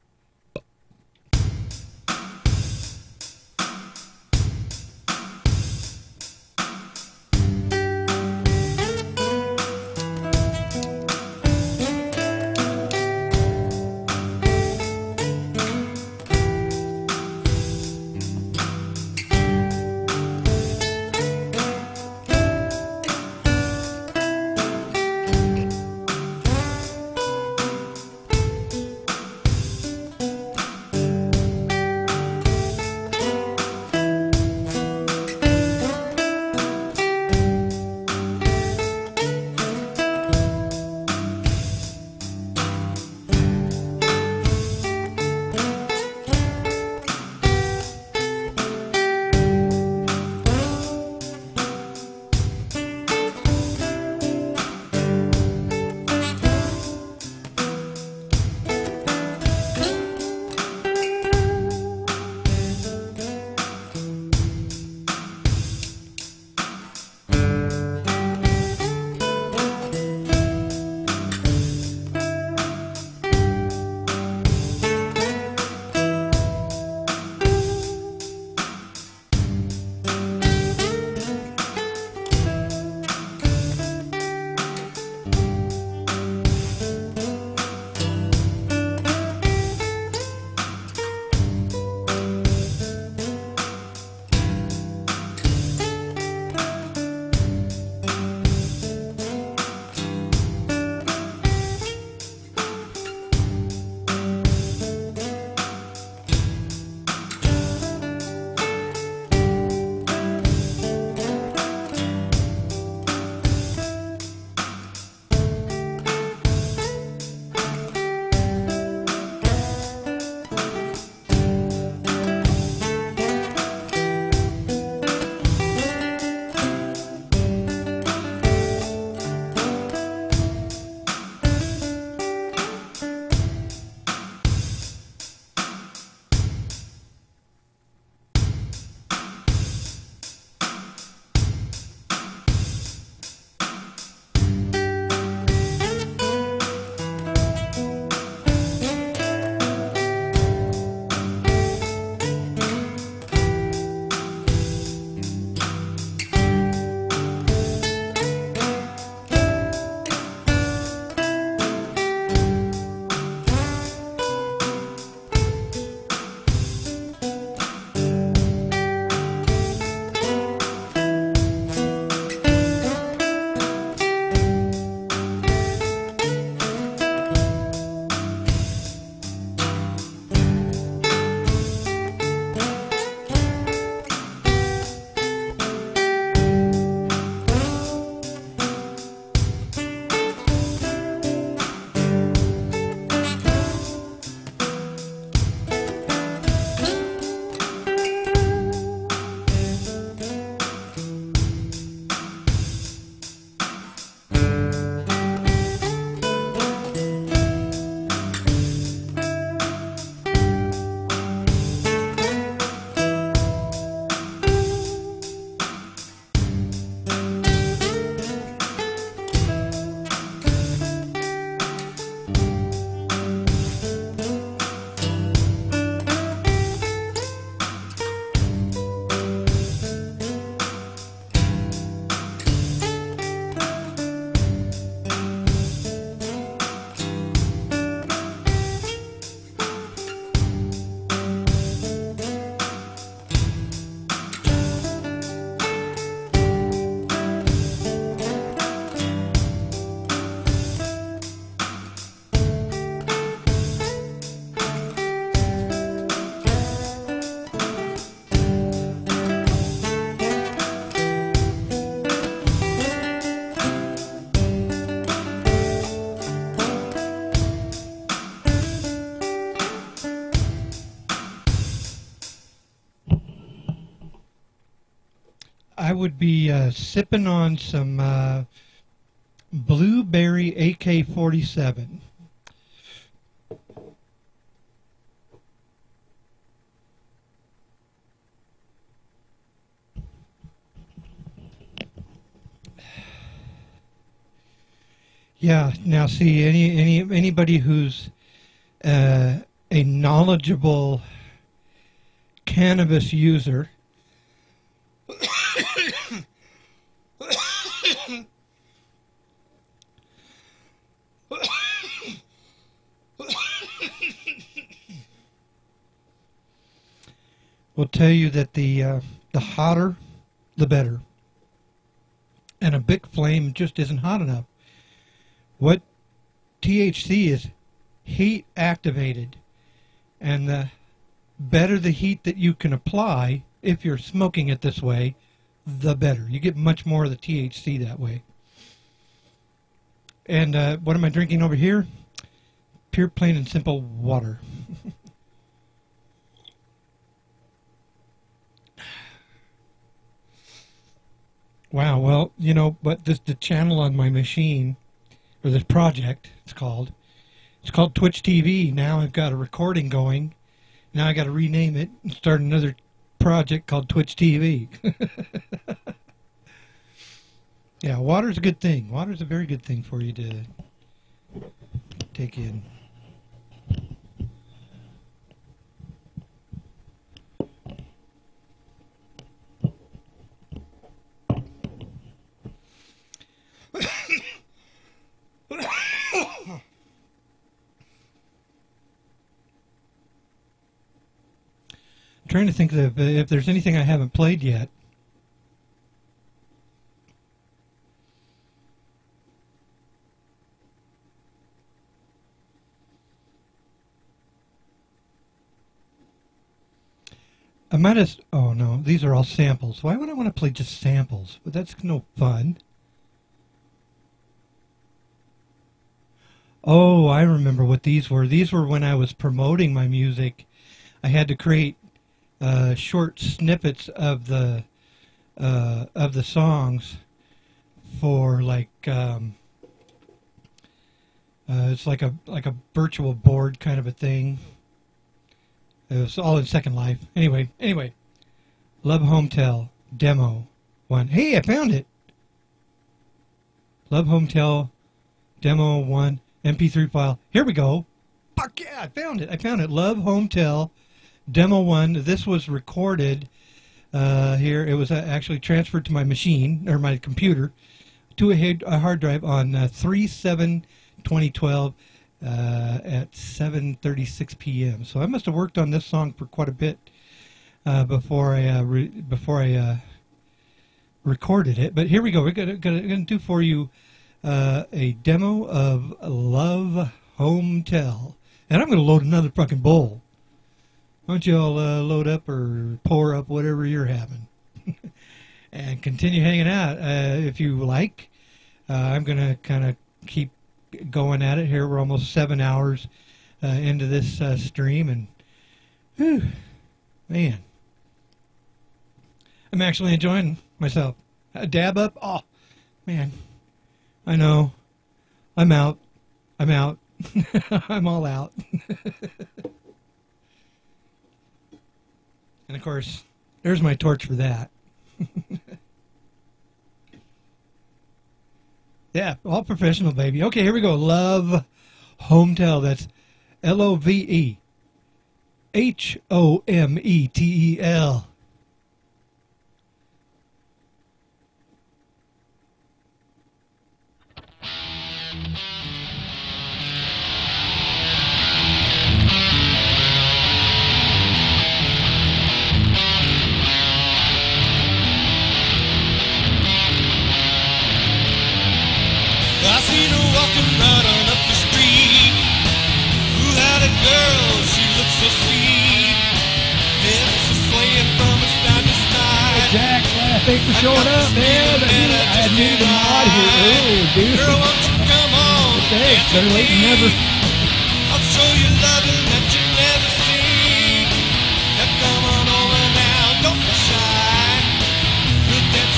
I would be sipping on some blueberry AK-47. Yeah. Now, see, anybody who's a knowledgeable cannabis user will tell you that the hotter, the better. And a big flame just isn't hot enough. What THC is heat activated, and the better the heat that you can apply, if you're smoking it this way, the better. You get much more of the THC that way. And what am I drinking over here? Pure, plain, and simple water. Wow, well, you know, but the channel on my machine, or this project, it's called Twitch TV. Now I've got a recording going. Now I got to rename it and start another project called Twitch TV. Yeah, water's a good thing. Water's a very good thing for you to take in. I'm trying to think of if there's anything I haven't played yet. I might have... Oh, no. These are all samples. Why would I want to play just samples? But that's no fun. Oh, I remember what these were. These were when I was promoting my music. I had to create short snippets of the songs for, like... it's like a virtual board kind of a thing. It was all in Second Life. Anyway, Love Hometel Demo 1. Hey, I found it. Love Hometel Demo 1 MP3 file. Here we go. Fuck yeah, I found it. Love Hometel Demo 1. This was recorded here. It was actually transferred to my machine, or my computer, to a hard drive on 3/7/2012. At 7:36 p.m. So I must have worked on this song for quite a bit before I recorded it. But here we go. We're gonna do for you a demo of Love Hometel, and I'm gonna load another fucking bowl. Why don't you all load up or pour up whatever you're having, and continue hanging out if you like. I'm gonna kind of keep going at it here. We're almost 7 hours into this stream, and whew, man, I'm actually enjoying myself. A dab up, oh man, I know, I'm out, I'm all out. And of course, there's my torch for that. Yeah, all professional, baby. Okay, here we go. Love Hometel. That's LOVEHOMETEL. I seen her walking right on up the street. Who had a girl, she looked so sweet. Hips are swaying from a side to side. Jack, thanks for showing up, man. I needed a mod here earlier, dude. Girl, won't you come on? Thanks, better late than never. I'll show you loving that you never seen. Now come on over now, don't be shy. We'll dance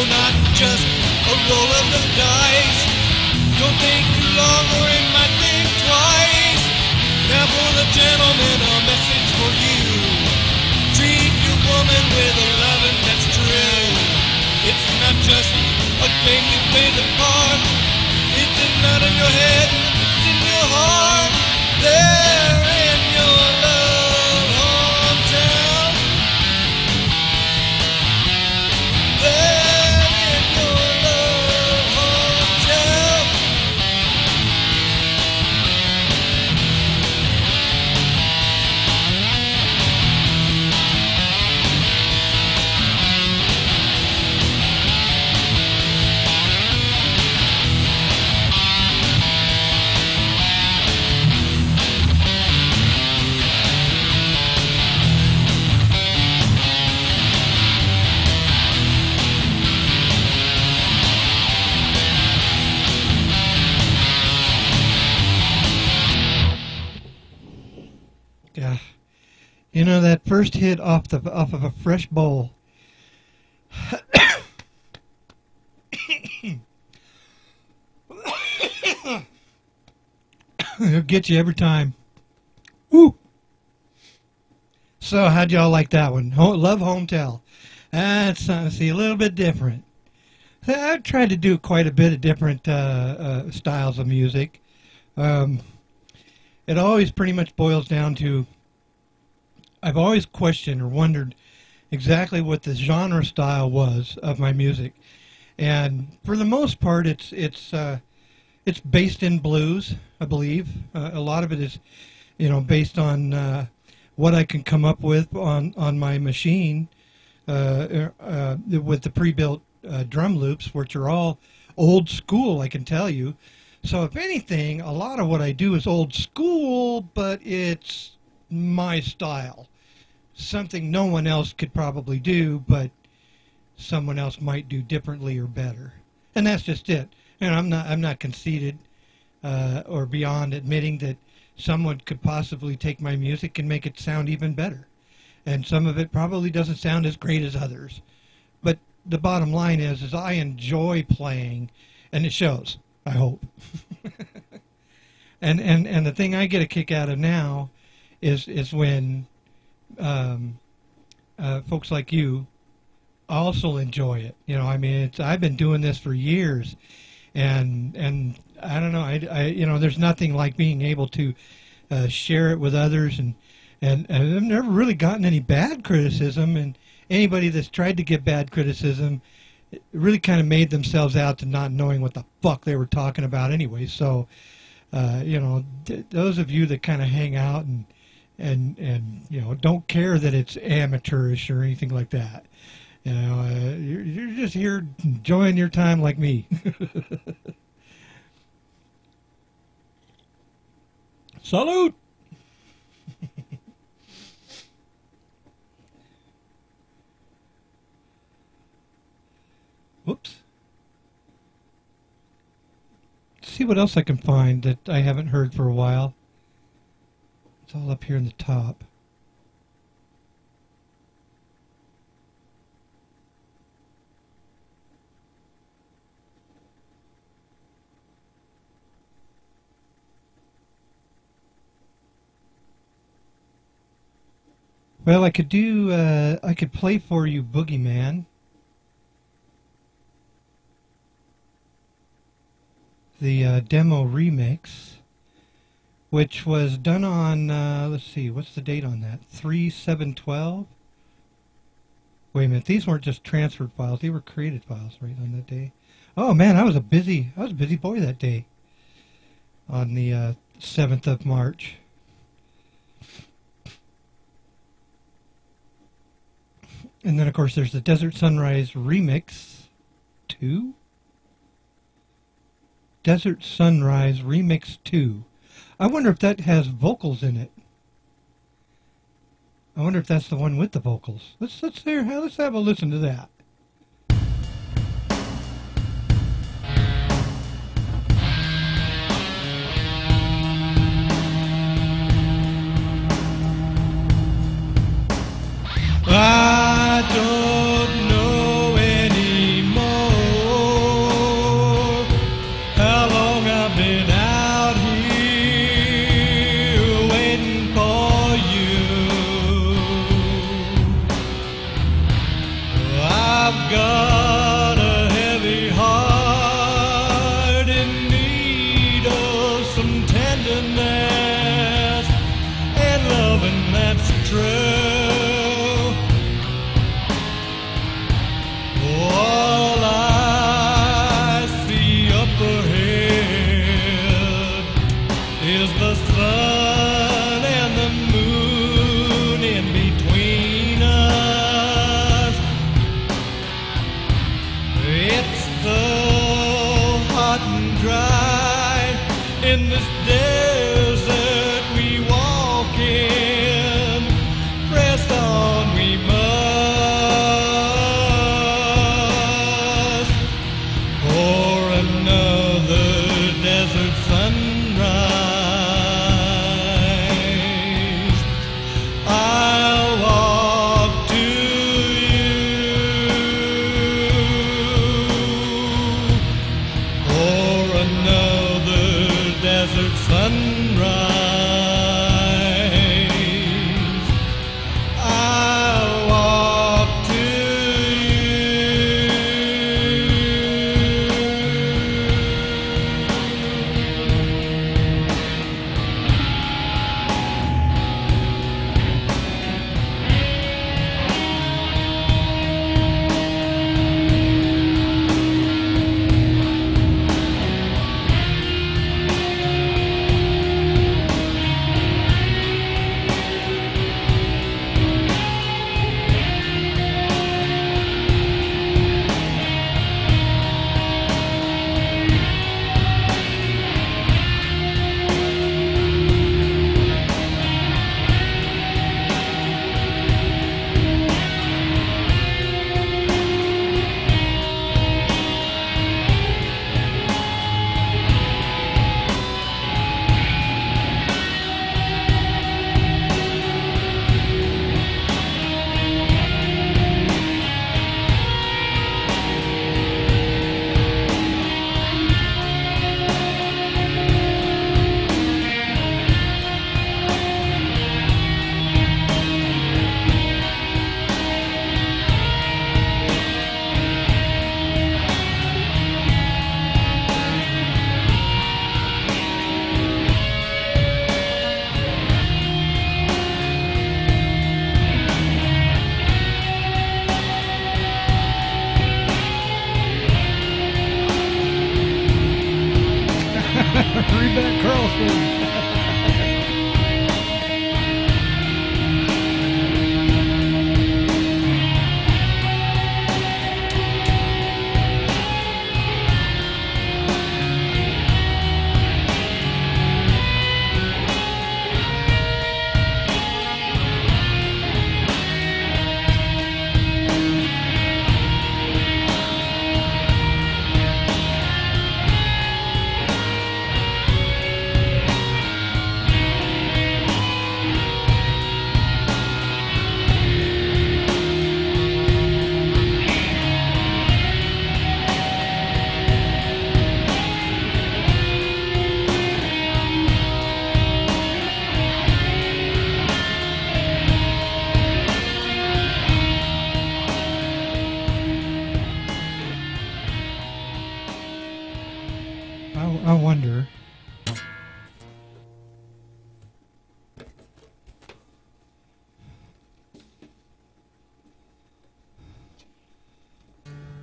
not just a roll of the dice. Don't think too long or it might think twice. Now for the gentleman, a message for you. Treat your woman with a loving that's true. It's not just a game you play the part. It's not in your head, it's in your heart. There in your love hometown. There in your love hometown. Yeah. You know, that first hit off of a fresh bowl. It'll get you every time. Woo! So, how'd y'all like that one? Love Hometel. That's see, a little bit different. I've tried to do quite a bit of different styles of music. It always pretty much boils down to, I've always questioned or wondered exactly what the genre style was of my music, and for the most part, it's based in blues, I believe. A lot of it is, based on what I can come up with on my machine with the pre-built drum loops, which are all old school, I can tell you. So if anything, a lot of what I do is old school, but it's my style. Something no one else could probably do, but someone else might do differently or better. And that's just it. And I'm not conceited or beyond admitting that someone could possibly take my music and make it sound even better. And some of it probably doesn't sound as great as others. But the bottom line is I enjoy playing, and it shows. I hope. and the thing I get a kick out of now is when folks like you also enjoy it. I've been doing this for years, and I don't know. There's nothing like being able to share it with others, and I've never really gotten any bad criticism. And anybody that's tried to get bad criticism really kind of made themselves out to not knowing what the fuck they were talking about anyway. So, those of you that kind of hang out and don't care that it's amateurish or anything like that, you're just here enjoying your time like me. Salute! Whoops. See what else I can find that I haven't heard for a while. It's all up here in the top. Well, I could play for you Boogeyman. The demo remix, which was done on, let's see, what's the date on that? 3/7/12? Wait a minute, these weren't just transferred files, they were created files right on that day. Oh man, I was a busy boy that day, on the 7th of March. And then of course there's the Desert Sunrise Remix 2? Desert Sunrise Remix 2. I wonder if that has vocals in it. I wonder if that's the one with the vocals. Let's have a listen to that. I don't know anymore I've got a heavy heart in need of some tenderness and loving that's true. All I see up ahead is the sun and the moon in between us. It's so hot and dry in this desert we walk in. Press on we must for another desert sunrise. I'll walk to you for another desert sunrise. I'll walk to Read that, Carlson. I wonder.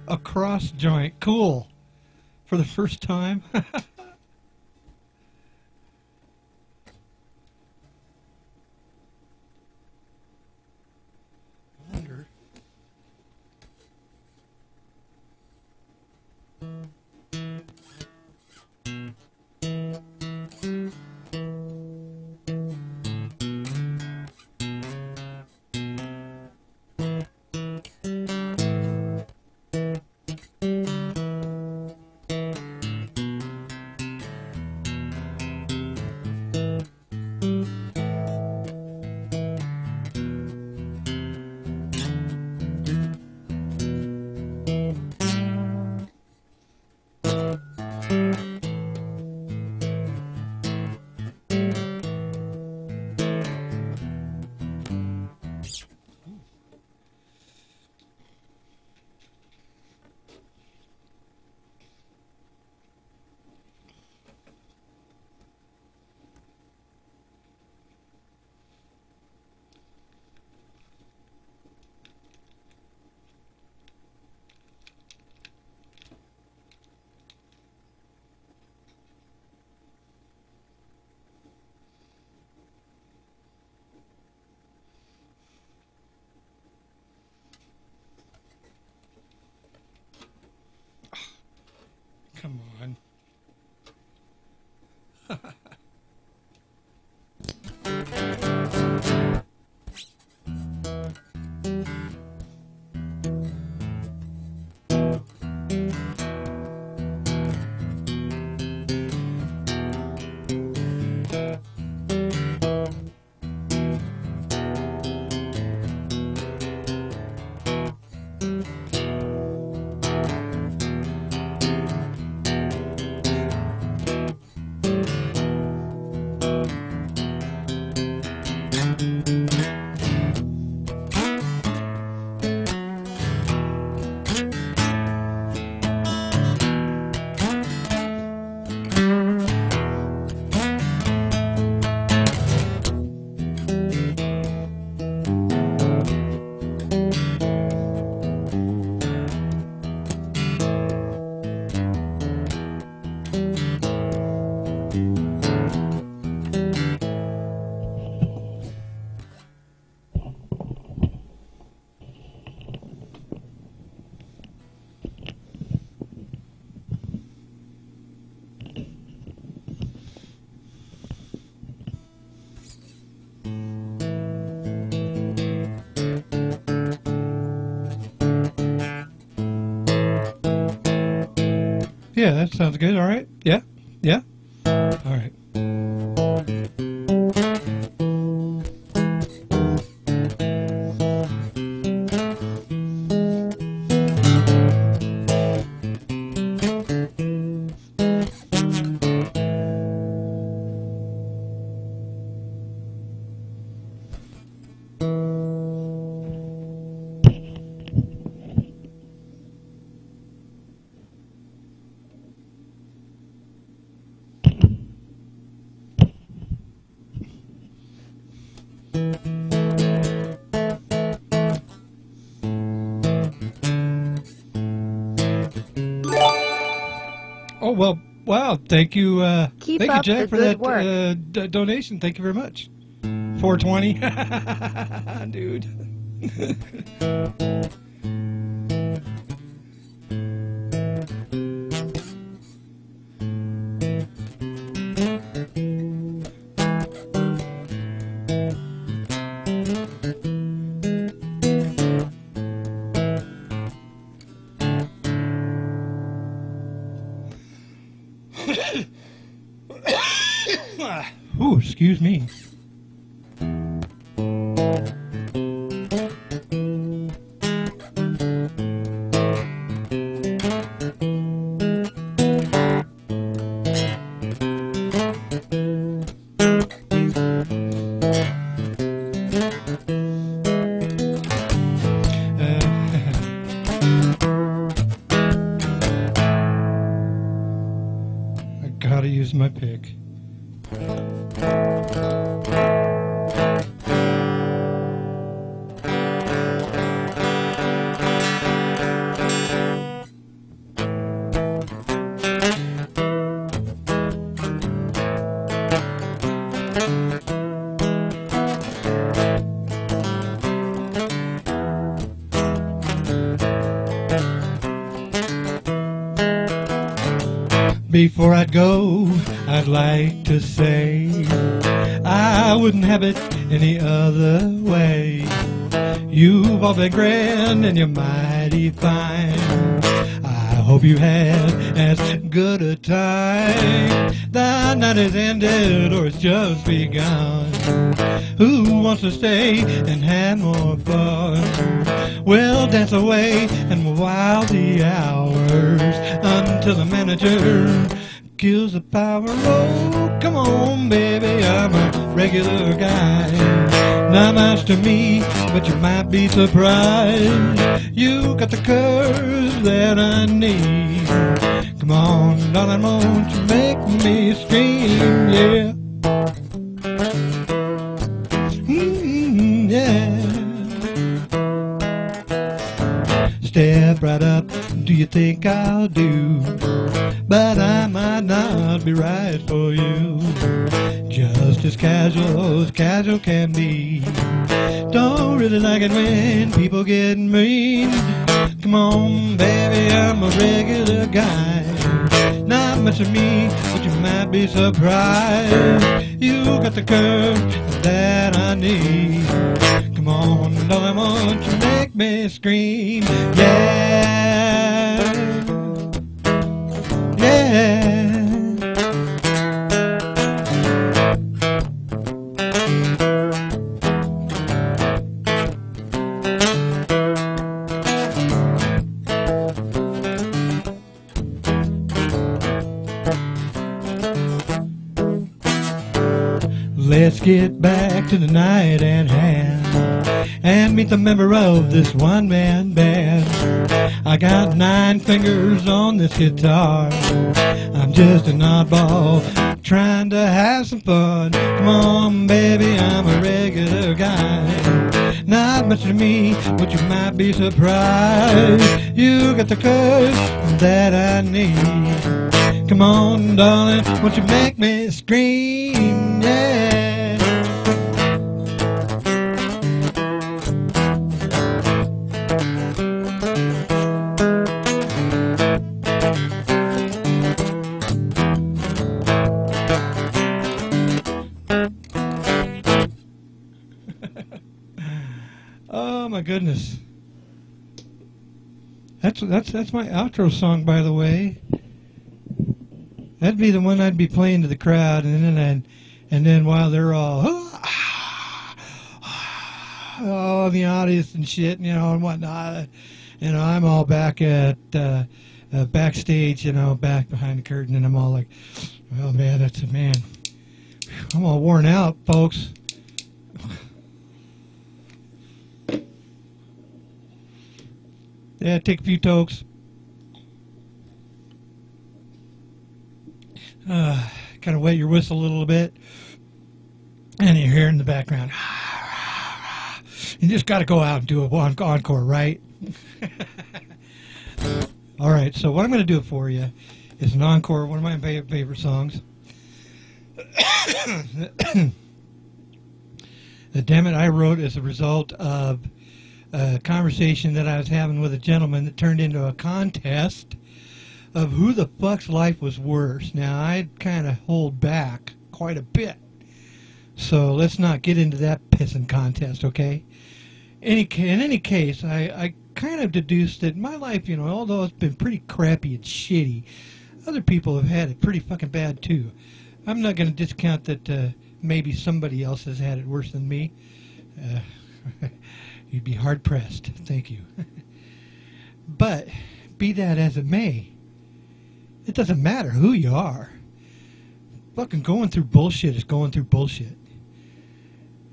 A cross joint, cool. For the first time. Wonder. Yeah, that sounds good. All right. Yeah. Yeah. All right. Oh, well, wow. Thank you. Keep thank you, up Jack, the for good that work. donation. Thank you very much. 420. Dude. Ooh, excuse me. I gotta use my pick. Before I'd go, I'd like to say I wouldn't have it any other way. You've all been grand and you're mighty fine. I hope you had as good a time. The night has ended or it's just begun. Who wants to stay and have more fun? We'll dance away and while the hours until the manager kills the power. Oh, come on, baby, I'm a regular guy. Not much to me, but you might be surprised. You got the curves that I need. Come on, darling, won't you make me scream, yeah. Yeah. Step right up, do you think I'll do? But I might not be right for you. Just as casual can be. Don't really like it when people get mean. Come on, baby, I'm a regular guy. Not much of me, but you might be surprised. You got the curve that I need. Come on, darling, won't you make me scream? Yeah, yeah. Let's get back to the night at hand and meet the member of this one-man band. I got 9 fingers on this guitar. I'm just an oddball trying to have some fun. Come on, baby, I'm a regular guy. Not much to me, but you might be surprised. You got the curve that I need. Come on, darling, won't you make me scream? Yeah. Oh my goodness. That's my outro song, by the way. That'd be the one I'd be playing to the crowd, and then while they're all in the audience and shit, and whatnot, I'm all back at backstage, back behind the curtain, and I'm all like, well, man, I'm all worn out, folks. Yeah, take a few tokes. Kind of wet your whistle a little bit, and you hear in the background, you just got to go out and do a encore, right? All right, so what I'm going to do for you is an encore, one of my favorite songs. Damn It, I wrote as a result of a conversation that I was having with a gentleman that turned into a contest of who the fuck's life was worse. Now, I'd kind of hold back quite a bit, so let's not get into that pissing contest, okay? In any case, I kind of deduced that my life, although it's been pretty crappy and shitty, other people have had it pretty fucking bad too. I'm not going to discount that maybe somebody else has had it worse than me. You'd be hard-pressed. Thank you. But, be that as it may, it doesn't matter who you are. Fucking going through bullshit is going through bullshit.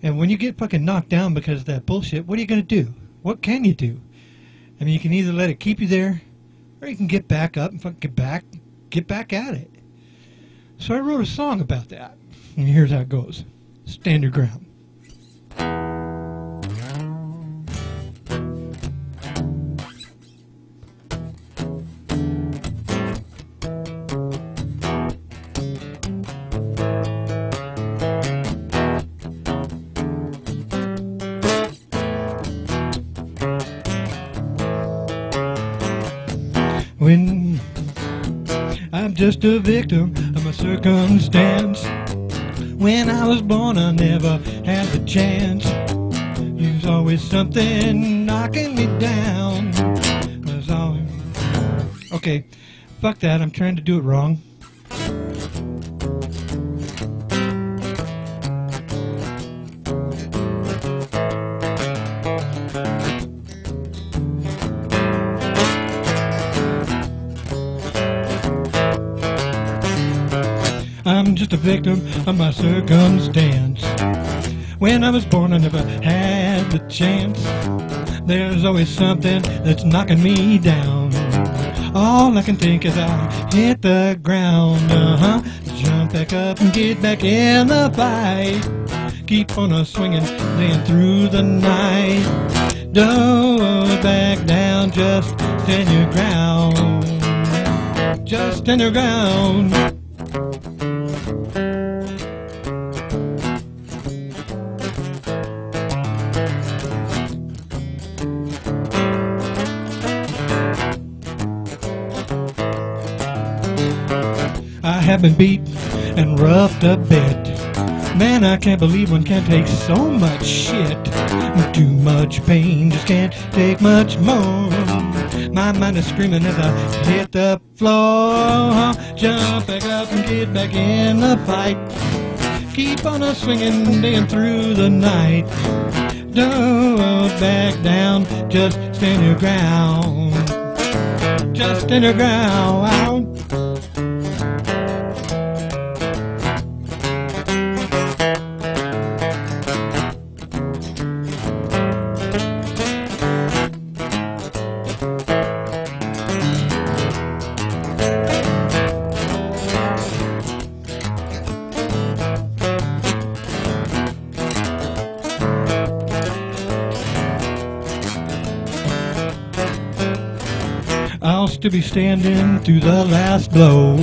And when you get fucking knocked down because of that bullshit, what are you going to do? What can you do? I mean, you can either let it keep you there, or you can get back up and fucking get back at it. So I wrote a song about that. And here's how it goes. Stand your ground. When I'm just a victim of my circumstance. When I was born, I never had the chance. There's always something knocking me down. There's always... Okay, fuck that. I'm trying to do it wrong. I'm just a victim of my circumstance. When I was born, I never had the chance. There's always something that's knocking me down. All I can think is I hit the ground. Jump back up and get back in the fight. Keep on a swinging, laying through the night. Don't back down, just stand your ground. Just stand your ground. I have been beat and roughed a bit. Man, I can't believe one can take so much shit. Too much pain, just can't take much more. My mind is screaming as I hit the floor. Jump back up and get back in the fight. Keep on a swinging, day through the night. Don't back down, just stand your ground. Just stand your ground. I'll still be standing through the last blow.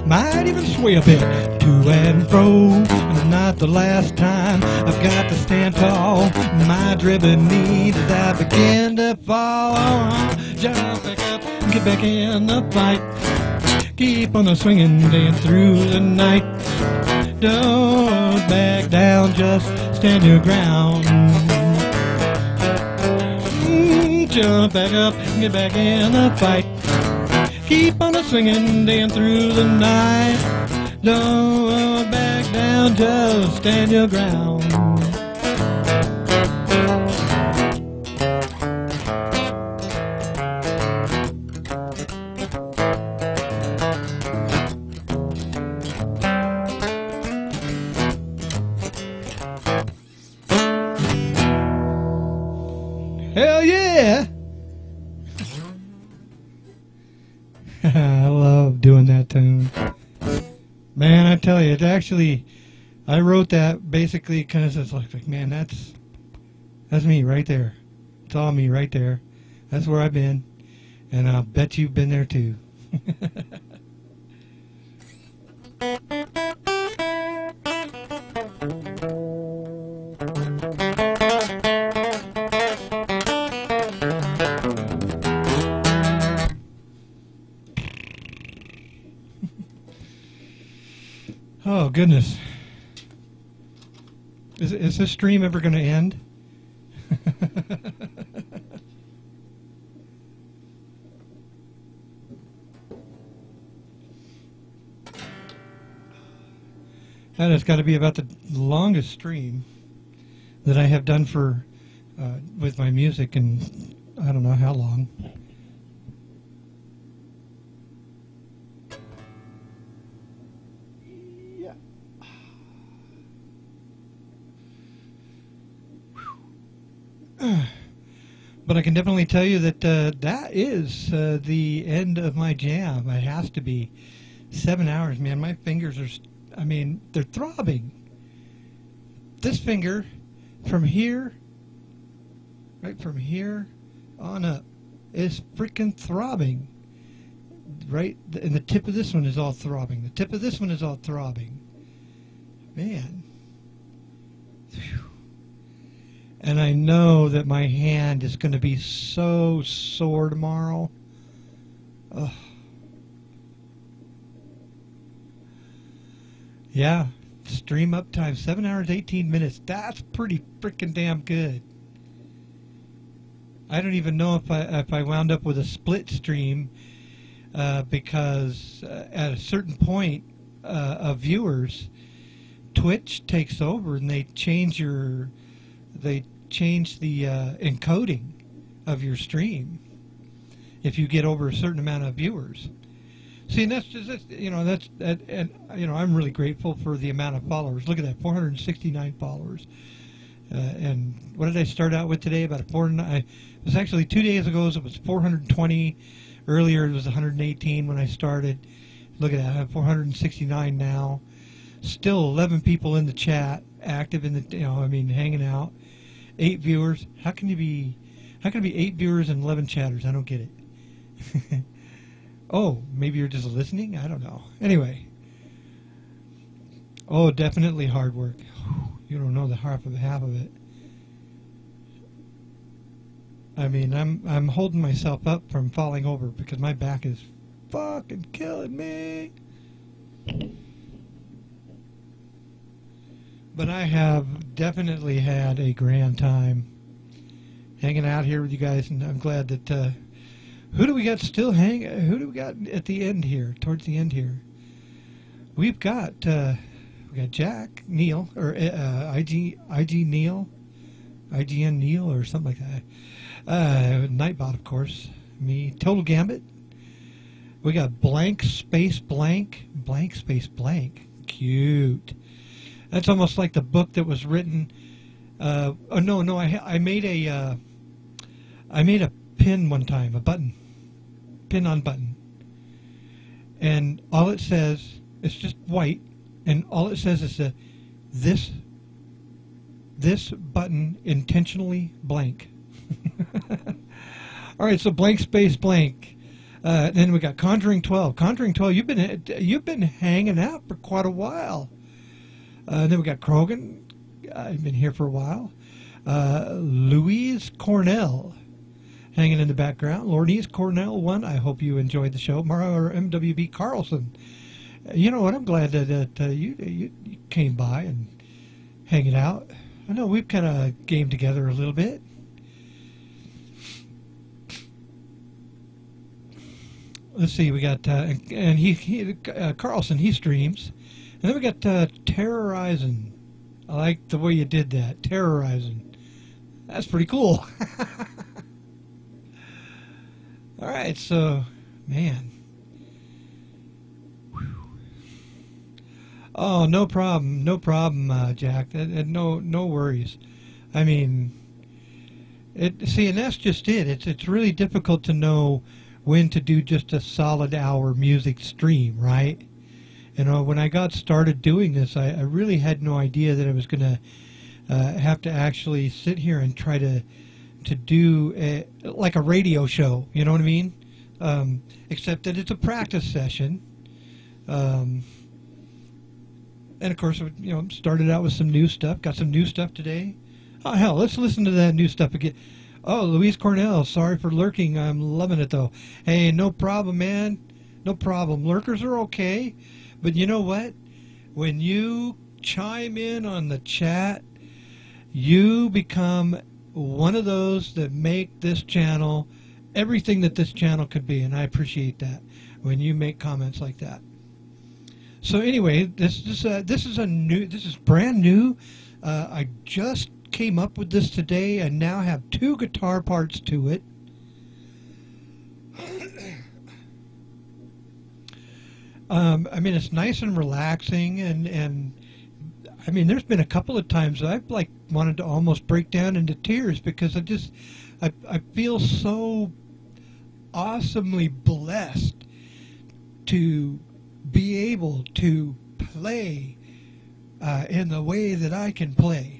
Might even sway a bit to and fro. But not the last time I've got to stand tall. My driven knees as I begin to fall. Jump back up and get back in the fight. Keep on a swinging, day through the night. Don't back down, just stand your ground. Jump back up, get back in the fight. Keep on a swinging, dancing through the night. Don't back down, just stand your ground. Hell yeah! I love doing that tune. Man, I tell you, it actually, I wrote that basically because it's like, man, that's me right there. It's all me right there. That's where I've been. And I'll bet you've been there too. Oh, goodness. Is this stream ever going to end? That has got to be about the longest stream that I have done for with my music in I don't know how long. But I can definitely tell you that that is the end of my jam. It has to be 7 hours, man. My fingers are, I mean, they're throbbing. This finger from here, right from here on up, is freaking throbbing. Right? And the tip of this one is all throbbing. The tip of this one is all throbbing. Man. Whew. And I know that my hand is going to be so sore tomorrow. Ugh. Yeah, stream uptime 7 hours 18 minutes. That's pretty freaking damn good. I don't even know if I wound up with a split stream because at a certain point of viewers, Twitch takes over and they change the encoding of your stream if you get over a certain amount of viewers. See, and that's just, you know, and you know, I'm really grateful for the amount of followers. Look at that, 469 followers. And what did I start out with today? About a 409. It was actually 2 days ago. So it was 420. Earlier it was 118 when I started. Look at that, I have 469 now. Still 11 people in the chat, active in the, you know, I mean, hanging out. 8 viewers. How can it be 8 viewers and 11 chatters? I don't get it. Oh, maybe you're just listening? I don't know. Anyway. Oh, definitely hard work. You don't know the half of it. I mean, I'm holding myself up from falling over because my back is fucking killing me. But I have definitely had a grand time hanging out here with you guys, and I'm glad that. Who do we got still hanging? Who do we got at the end here? Towards the end here, we've got Jack Neil or IG Neil, IGN Neil or something like that. Nightbot, of course. Me, Total Gambit. We got blank space blank. Cute. That's almost like the book that was written. Oh no! I made a pin one time, a button, pin on button, and all it says, it's just white, and all it says is this button intentionally blank. All right, so blank space blank. Then we got Conjuring 12. Conjuring 12. You've been hanging out for quite a while. Then we got Krogan. I've been here for a while. Louise Cornell hanging in the background. Louise Cornell 1. I hope you enjoyed the show. Mara MWB Carlson. You know what? I'm glad that you came by and hanging out. I know we've kind of gamed together a little bit. let's see, we got and he Carlson, he streams, and then we got terrorizing. I like the way you did that, terrorizing. That's pretty cool. All right, so man. Oh, no problem, Jack. No worries. I mean, and that's just it. It's really difficult to know when to do just a solid hour music stream, right? You know, when I got started doing this, I really had no idea that I was going to have to actually sit here and try to do like a radio show. You know what I mean? Except that it's a practice session. And of course, you know, started out with some new stuff. Got some new stuff today. Oh hell, let's listen to that new stuff again. Oh, Louise Cornell, sorry for lurking. I'm loving it though. Hey, no problem, man. No problem. Lurkers are okay. But you know what? When you chime in on the chat, you become one of those that make this channel everything that this channel could be, and I appreciate that when you make comments like that. So anyway, this is brand new. I just came up with this today and now have 2 guitar parts to it. I mean, it's nice and relaxing, and I mean, there's been a couple of times I've like wanted to almost break down into tears because I feel so awesomely blessed to be able to play in the way that I can play.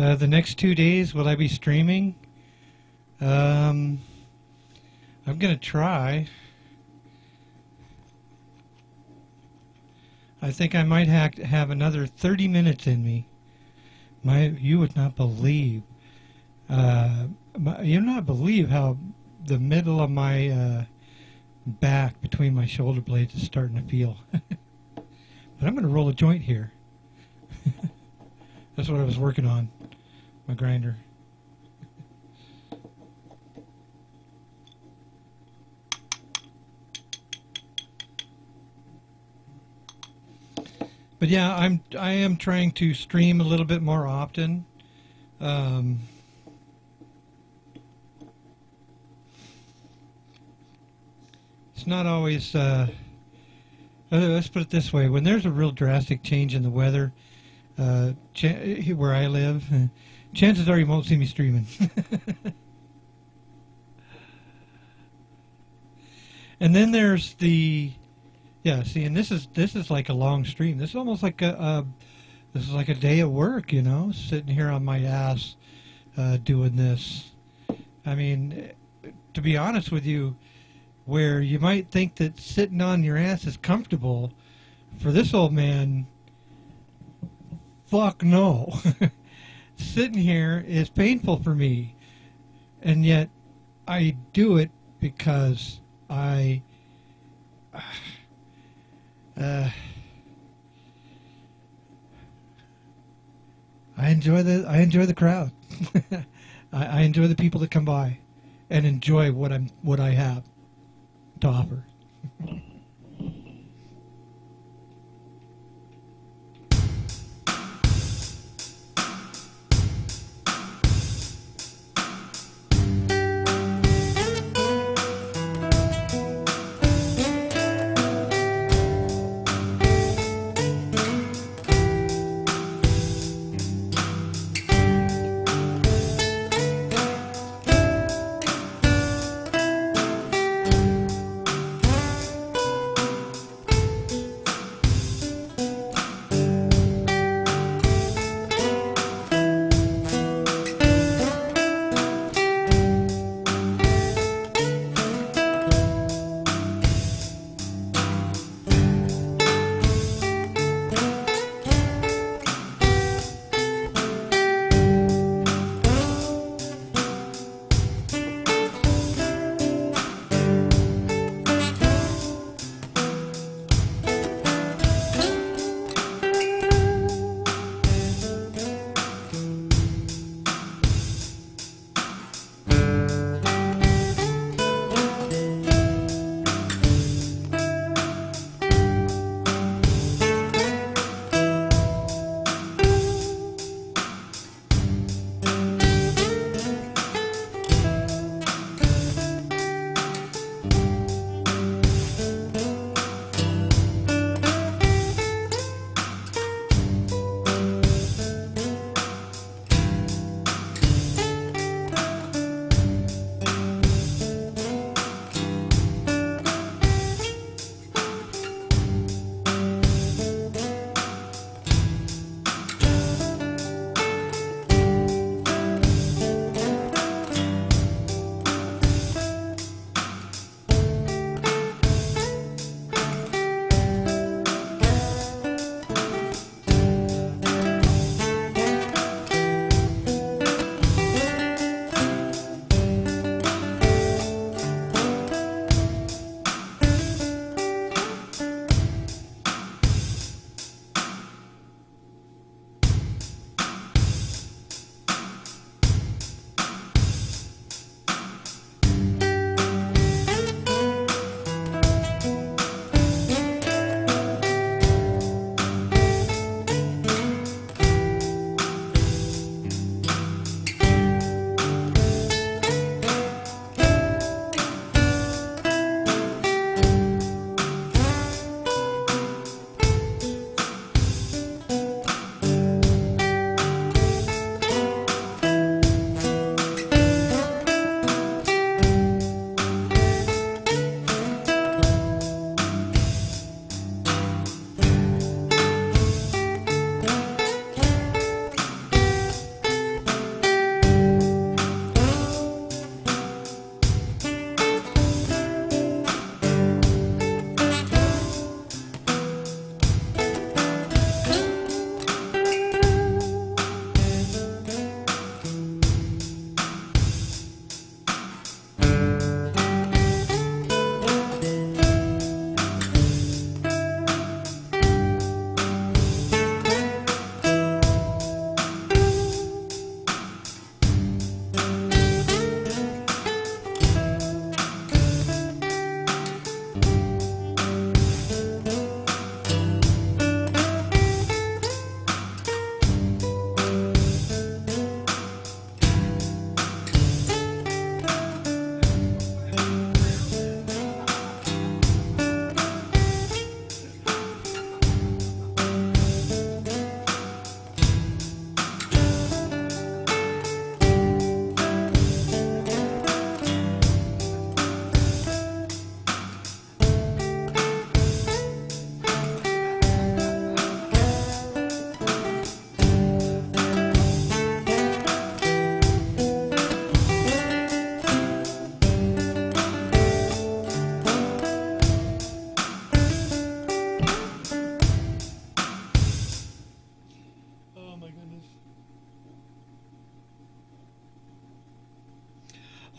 The next 2 days, will I be streaming? I'm going to try. I think I might have another 30 minutes in me. You would not believe. You would not believe how the middle of my back between my shoulder blades is starting to feel. But I'm going to roll a joint here. That's what I was working on, my grinder. But yeah, I am trying to stream a little bit more often. It's not always. Let's put it this way: when there's a real drastic change in the weather, where I live, chances are you won't see me streaming. And then there's the, yeah. See, and this is like a long stream. This is almost like this is like a day of work, you know, sitting here on my ass, doing this. I mean, to be honest with you, where you might think that sitting on your ass is comfortable, for this old man, fuck no. Sitting here is painful for me, and yet I do it because I enjoy the crowd. I enjoy the people that come by and enjoy what I have to offer.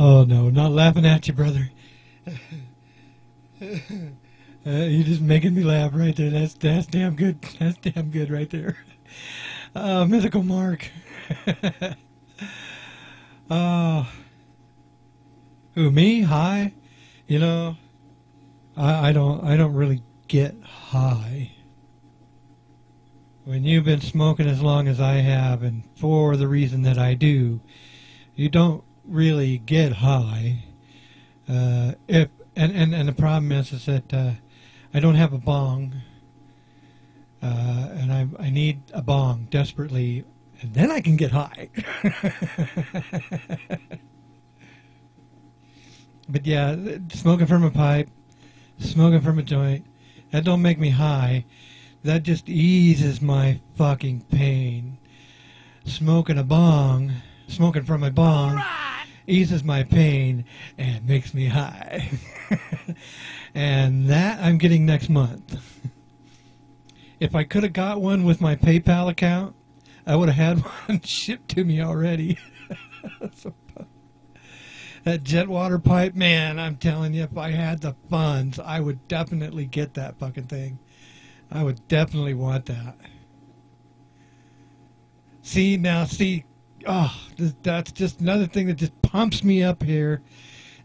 Oh no, not laughing at you, brother. You're just making me laugh right there. That's damn good. That's damn good right there. Mythical Mark. Who, me? High? You know, I don't really get high. When you've been smoking as long as I have, and for the reason that I do, you don't really get high. And the problem is that I don't have a bong, and I need a bong desperately, and then I can get high. But yeah, smoking from a pipe, smoking from a joint, that don't make me high. That just eases my fucking pain. Smoking from a bong, eases my pain and makes me high. And that I'm getting next month. If I could have got one with my PayPal account, I would have had one shipped to me already. So, that jet water pipe, man, I'm telling you, if I had the funds, I would definitely get that fucking thing. I would definitely want that. See, oh, that's just another thing that just pumps me up here,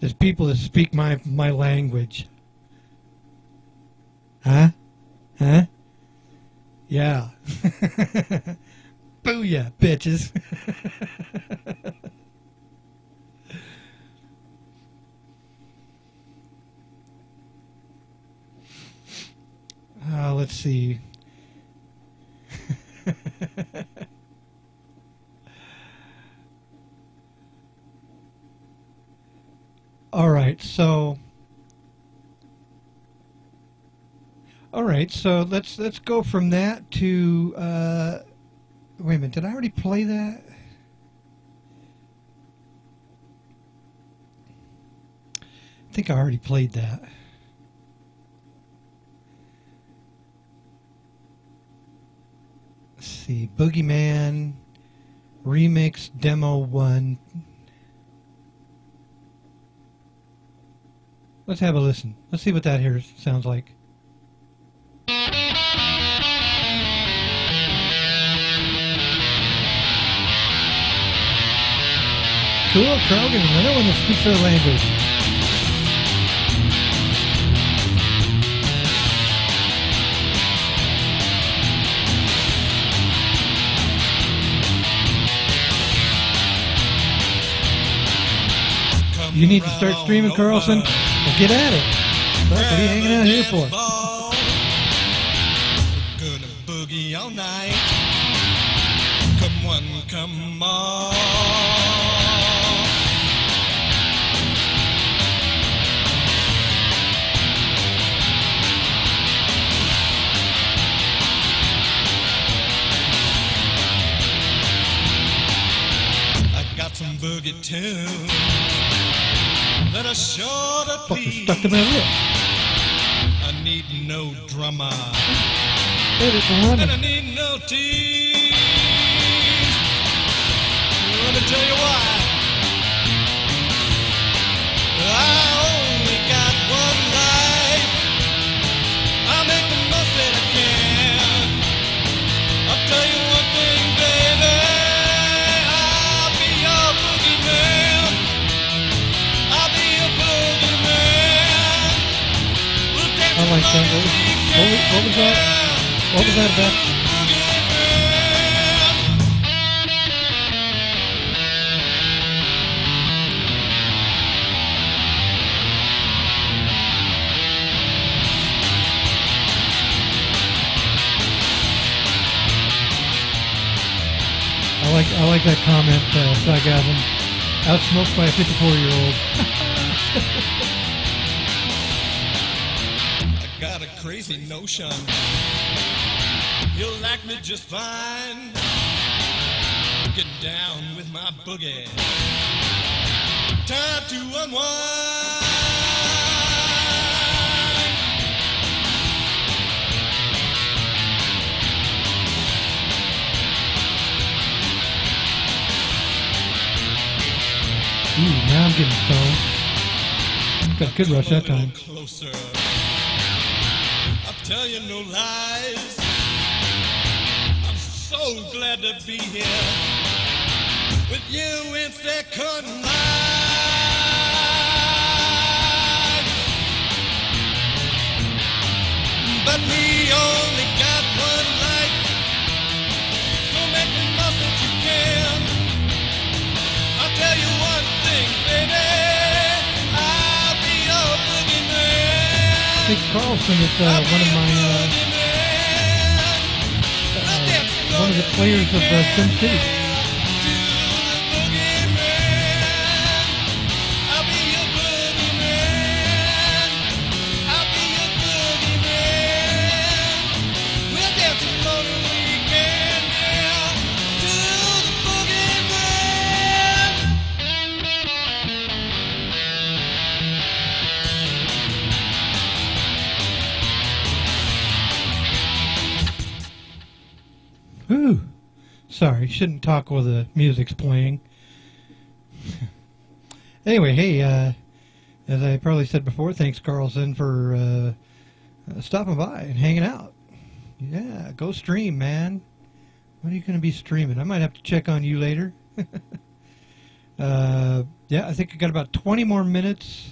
is people that speak my language. Huh? Yeah. Booyah, bitches. Let's see. All right, so let's go from that to wait a minute, did I already play that? I think I already played that. Let's see, Boogeyman Remix Demo 1. Let's have a listen. Let's see what that here sounds like. Cool, Krogan, another one that speaks their language. You need to start streaming, Carlson? Well, get at it. What are you hanging out here for? Gonna boogie all night. Come on, come on. I got some boogie tunes that are sure to please. Stuck to my lip. I need no drama, And and I need no tease. Let me tell you why. I only got one life. I'll make the most that I can. I'll tell you one thing, baby. I'll be your boogeyman. I'll be your boogeyman. We'll dance I like that. What was that? What was that about? I like that comment, sarcasm. Outsmoked by a 54-year-old. I got a crazy notion. You'll like me just fine. Get down with my boogie. Time to unwind. Ooh, now I'm getting stoned. Got a good rush that time. Closer. I'll tell you no lies. I'm so glad to be here with you in second line. But we only got one life, so make the most that you can. I'll tell you one thing, baby. Dick Carlson is one of the players of Sim City. Ooh, sorry, shouldn't talk while the music's playing. Anyway, hey, as I probably said before, thanks Carlson for stopping by and hanging out. Yeah, go stream, man. When are you going to be streaming? I might have to check on you later. Yeah, I think I got about 20 more minutes.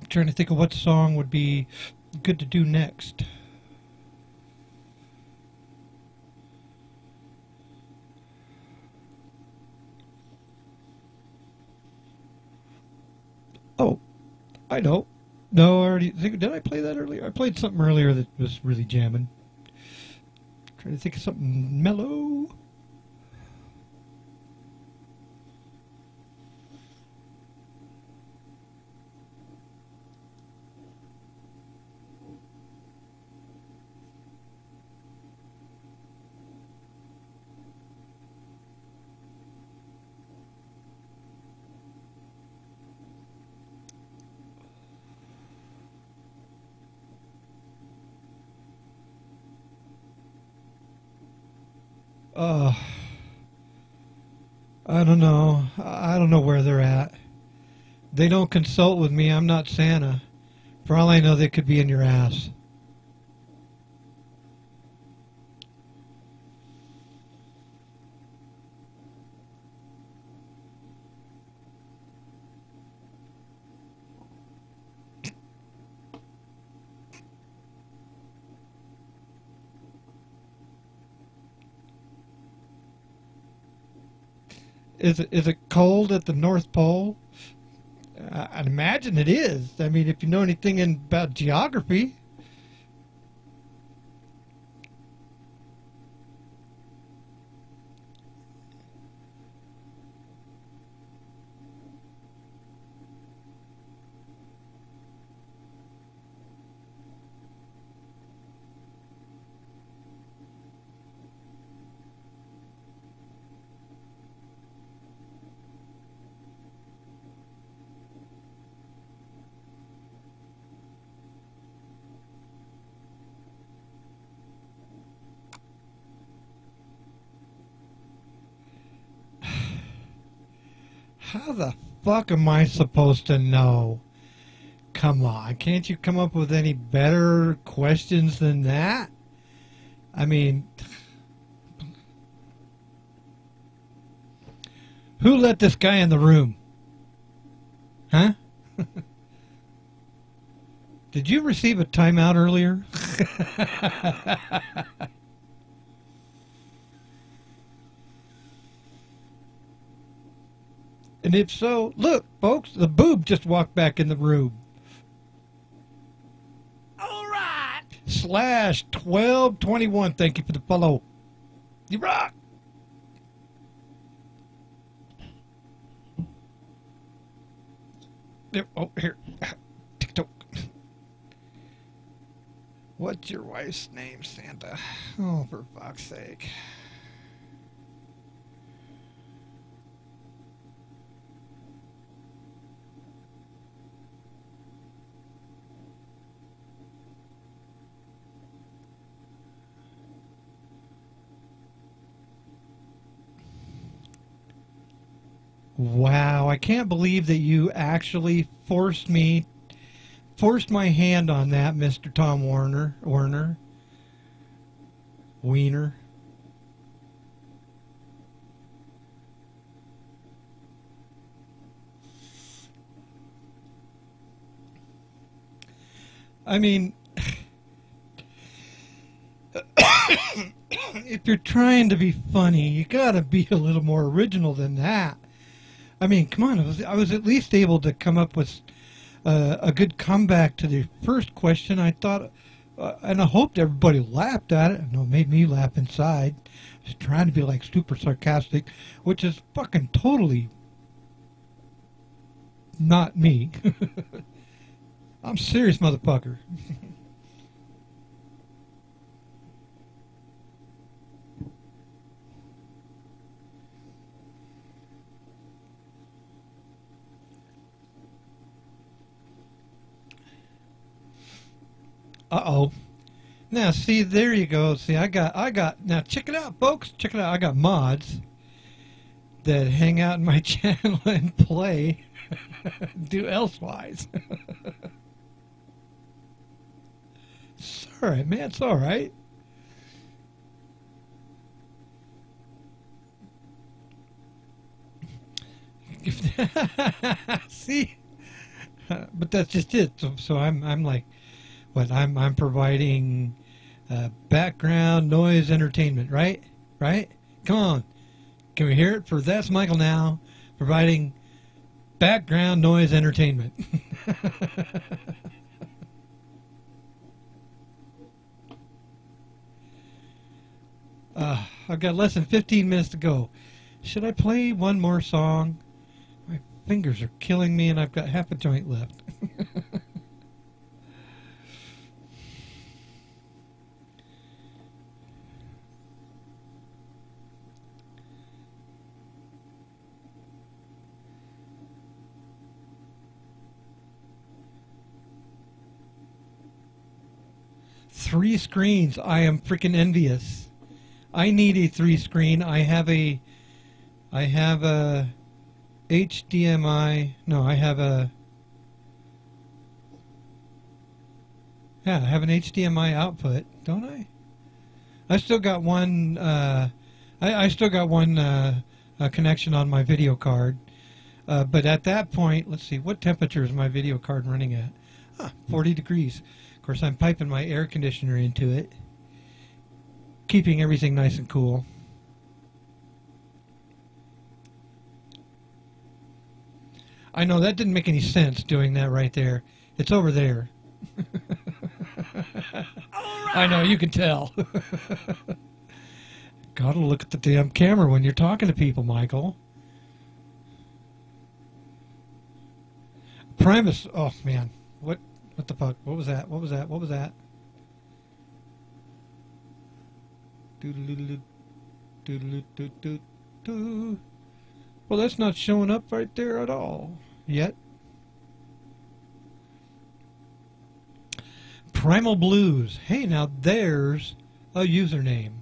Trying to think of what song would be good to do next. Oh, I know. No, I already think. Did I play that earlier? I played something earlier that was really jamming. Trying to think of something mellow. I don't know. I don't know where they're at. They don't consult with me. I'm not Santa. For all I know, they could be in your ass. Is it cold at the North Pole? I'd imagine it is. I mean, if you know anything about geography. How the fuck am I supposed to know? Come on, can't you come up with any better questions than that? I mean, who let this guy in the room? Huh? Did you receive a timeout earlier? And if so, look, folks, the boob just walked back in the room. All right. /1221, thank you for the follow. You rock. Oh, here. TikTok. What's your wife's name, Santa? Oh, for fuck's sake. Wow, I can't believe that you actually forced my hand on that, Mr. Tom Wiener. I mean, if you're trying to be funny, you gotta be a little more original than that. I mean, come on, I was at least able to come up with a good comeback to the first question. I thought, and I hoped everybody laughed at it. No, it made me laugh inside. I was trying to be like super sarcastic, which is fucking totally not me. I'm serious, motherfucker. Uh-oh. Now, see, there you go. See, I got, now check it out, folks. Check it out. I got mods that hang out in my channel and play, do elsewise. It's all right, man. It's all right. See? But that's just it. So I'm like, what, I'm providing background noise entertainment, right? Right? Come on. Can we hear it for That's Michael now, providing background noise entertainment. I've got less than 15 minutes to go. Should I play one more song? My fingers are killing me and I've got half a joint left. Three screens. I am freaking envious. I need a 3-screen. I have a HDMI. No, I have a. Yeah, I have an HDMI output, don't I? I still got one. I still got one connection on my video card. But at that point, let's see, what temperature is my video card running at? 40 degrees. Of course, I'm piping my air conditioner into it, keeping everything nice and cool. I know that didn't make any sense doing that right there. It's over there. I know, you can tell. Gotta look at the damn camera when you're talking to people, Michael. Primus, oh man, what the fuck? What was that? What was that? What was that? Well, that's not showing up right there at all yet. Primal Blues. Hey, now there's a username.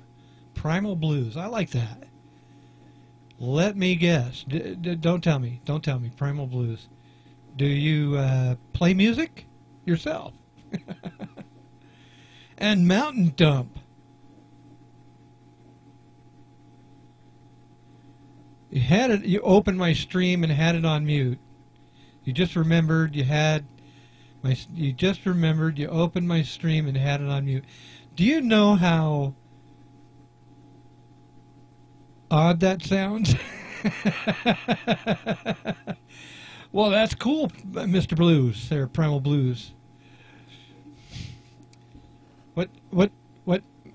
Primal Blues. I like that. Let me guess. Don't tell me. Don't tell me. Primal Blues. Do you play music yourself? And Mountain Dump. You had it. You opened my stream and had it on mute. You just remembered you had my. You just remembered you opened my stream and had it on mute. Do you know how odd that sounds? Well, that's cool, Mr. Blues. There, Primal Blues. What,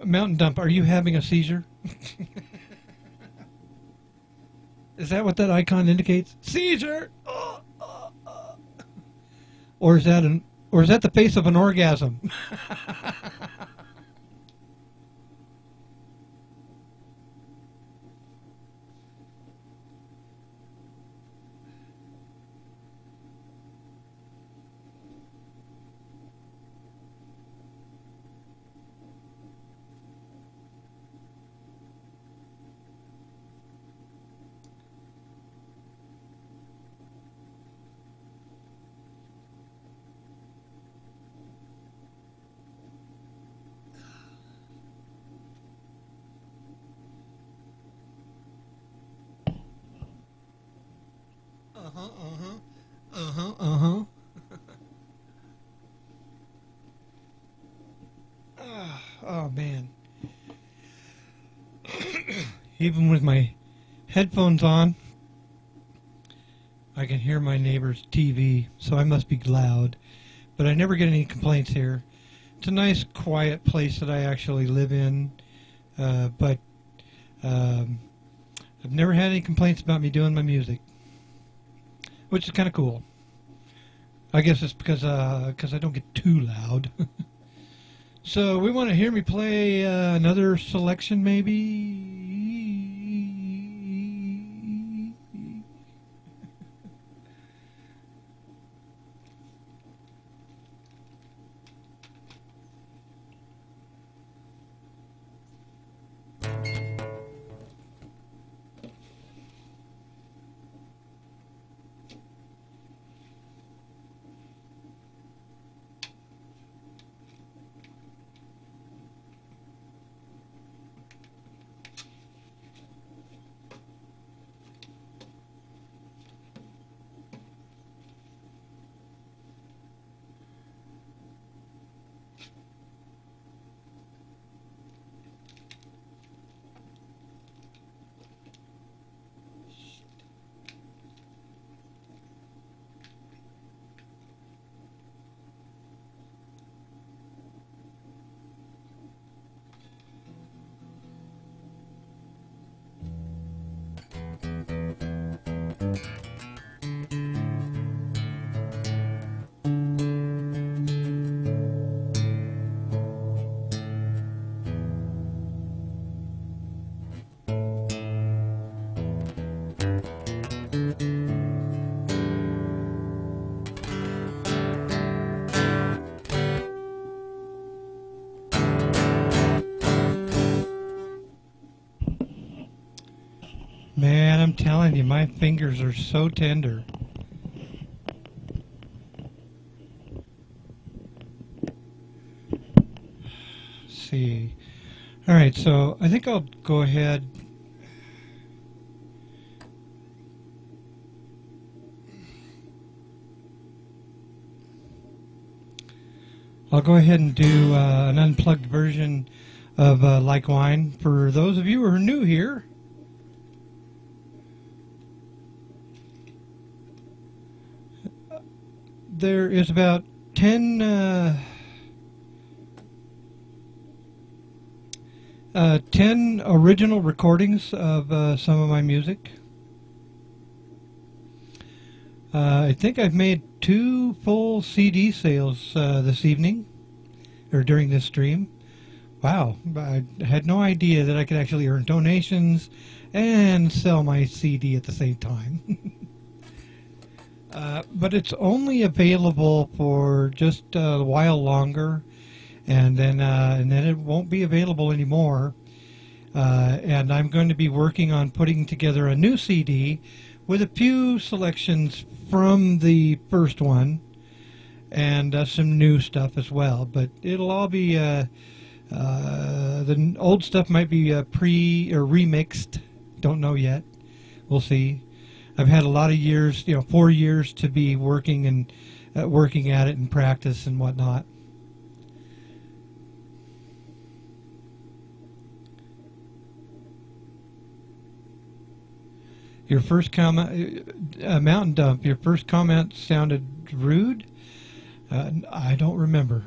Mountain Dump? Are you having a seizure? Is that what that icon indicates? Seizure. Or is that the face of an orgasm? Oh man. Even with my headphones on, I can hear my neighbor's TV, so I must be loud. But I never get any complaints here. It's a nice, quiet place that I actually live in, but I've never had any complaints about me doing my music, which is kind of cool. I guess it's because I don't get too loud. So we want to hear me play another selection, maybe. Man, I'm telling you, my fingers are so tender. Let's see. All right, so I think I'll go ahead. I'll go ahead and do an unplugged version of Like Wine for those of you who are new here. There is about 10 original recordings of some of my music. I think I've made 2 full CD sales this evening, or during this stream. Wow, I had no idea that I could actually earn donations and sell my CD at the same time. But it's only available for just a while longer, and then it won't be available anymore. And I'm going to be working on putting together a new CD with a few selections from the first one, and some new stuff as well. But it'll all be the old stuff might be pre or remixed. Don't know yet. We'll see. I've had a lot of years, 4 years to be working and working at it and practice and whatnot. Your first comment, Mountain Dump, your first comment sounded rude. I don't remember.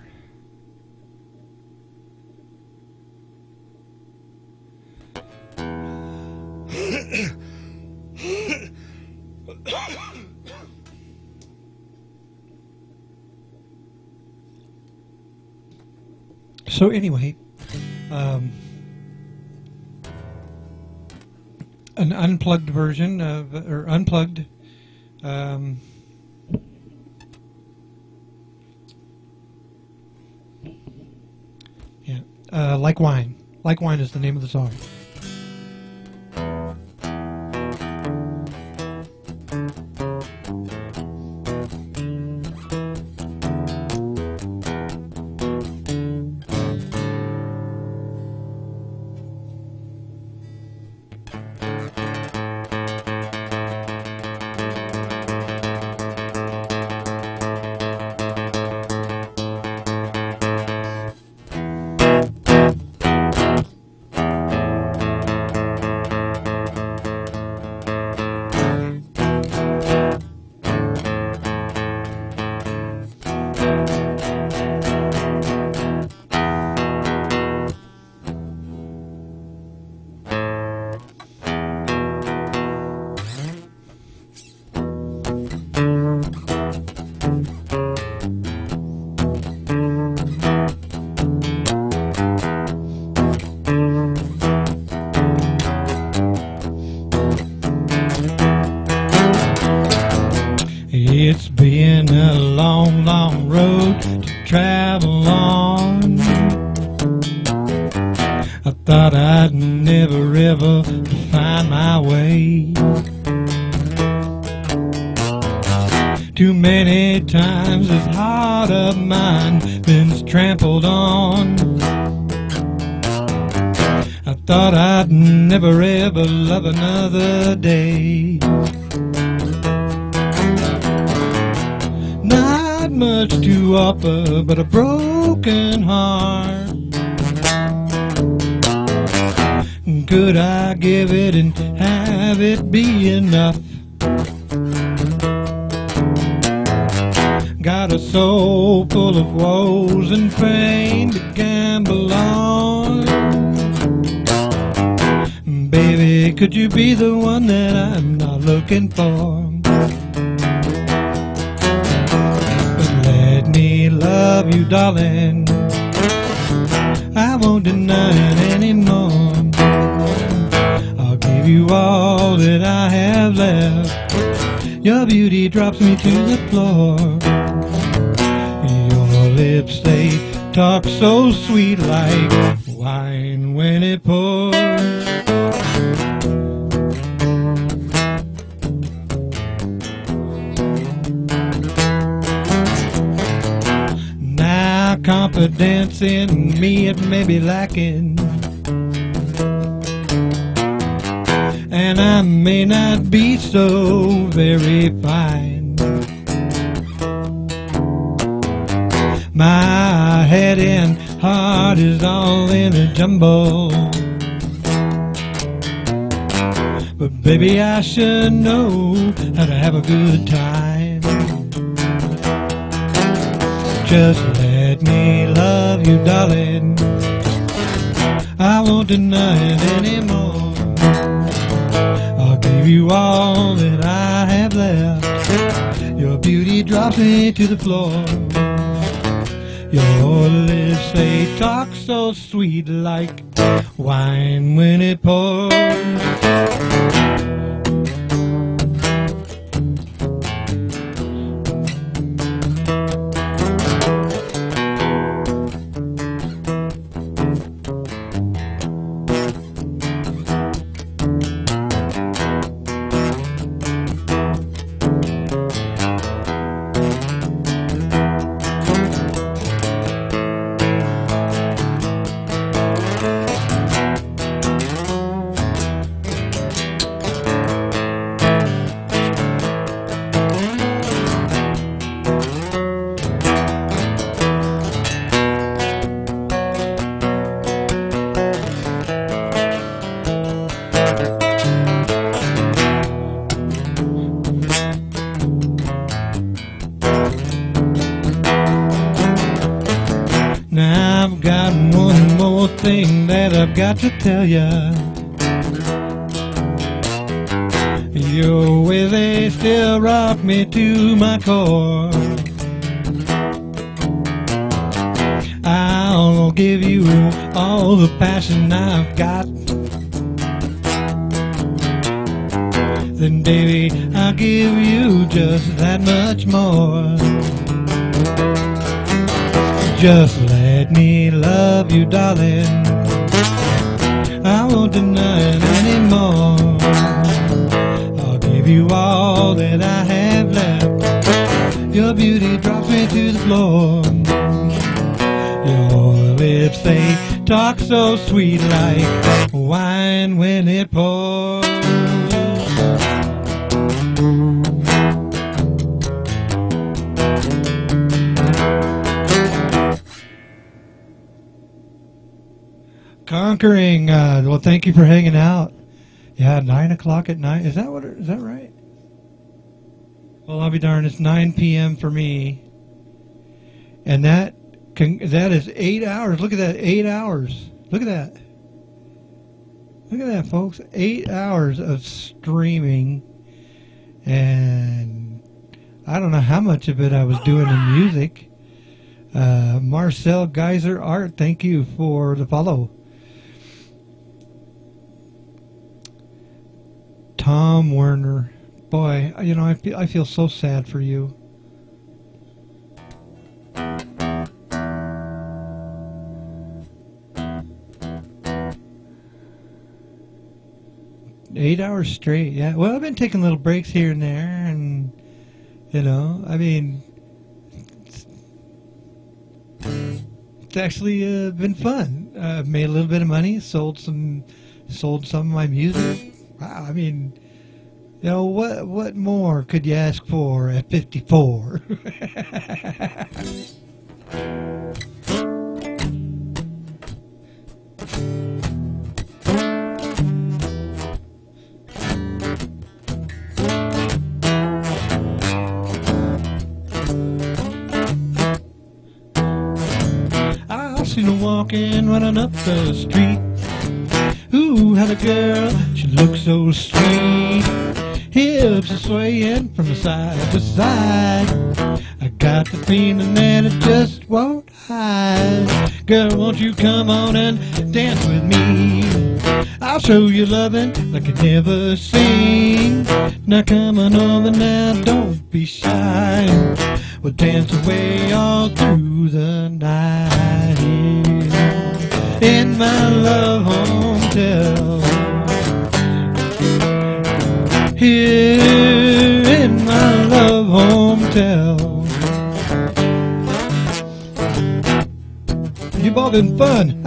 So anyway, an unplugged version of, or unplugged, Like Wine. Like Wine is the name of the song. on. I thought I'd never ever find my way. Too many times this heart of mine been trampled on. I thought I'd never ever love another day. Not much to offer but a broken heart. Could I give it and have it be enough? Got a soul full of woes and pain to gamble on. Baby, could you be the one that I'm not looking for? But let me love you, darling. I won't deny it anymore. I'll give you all that I have left. Your beauty drops me to the floor. Your lips, they talk so sweet like wine when it pours. Now confidence in me it may be lacking, and I may not be so very fine. My head and heart is all in a jumble, but baby I should know how to have a good time. Just let me love you, darling. I won't deny it anymore. I'll give you all that I have left. Your beauty drops me to the floor. Your lips, they talk so sweet like wine when it pours. Now I've got one more thing that I've got to tell ya. Your way they still rock me to my core. I'll give you all the passion I've got. Then baby, I'll give you just that much more. Just let me love you, darling. I won't deny it anymore. I'll give you all that I have left. Your beauty drops me to the floor. Your lips, they talk so sweet like wine when it pours. Conquering. Well, thank you for hanging out. Yeah, 9 o'clock at night. Is that what? Is that right? Well, I'll be darned. It's 9 p.m. for me, and that is 8 hours. Look at that, 8 hours. Look at that. Look at that, folks. 8 hours of streaming, and I don't know how much of it I was doing in music. Marcel Geyser Art, thank you for the follow. Tom Werner, boy, you know, I feel so sad for you. 8 hours straight. Yeah. Well, I've been taking little breaks here and there, and I mean, it's actually been fun. Made a little bit of money. Sold some of my music. Wow. I mean, what more could you ask for at 54? I seen her walking, running up the street. Ooh, had a girl, she looked so sweet. Hips are swaying from side to side. I got the feeling that it just won't hide. Girl, won't you come on and dance with me? I'll show you loving like you never seen. Now come on over now, don't be shy. We'll dance away all through the night in my love hotel. Here in my love hotel. You've all been fun.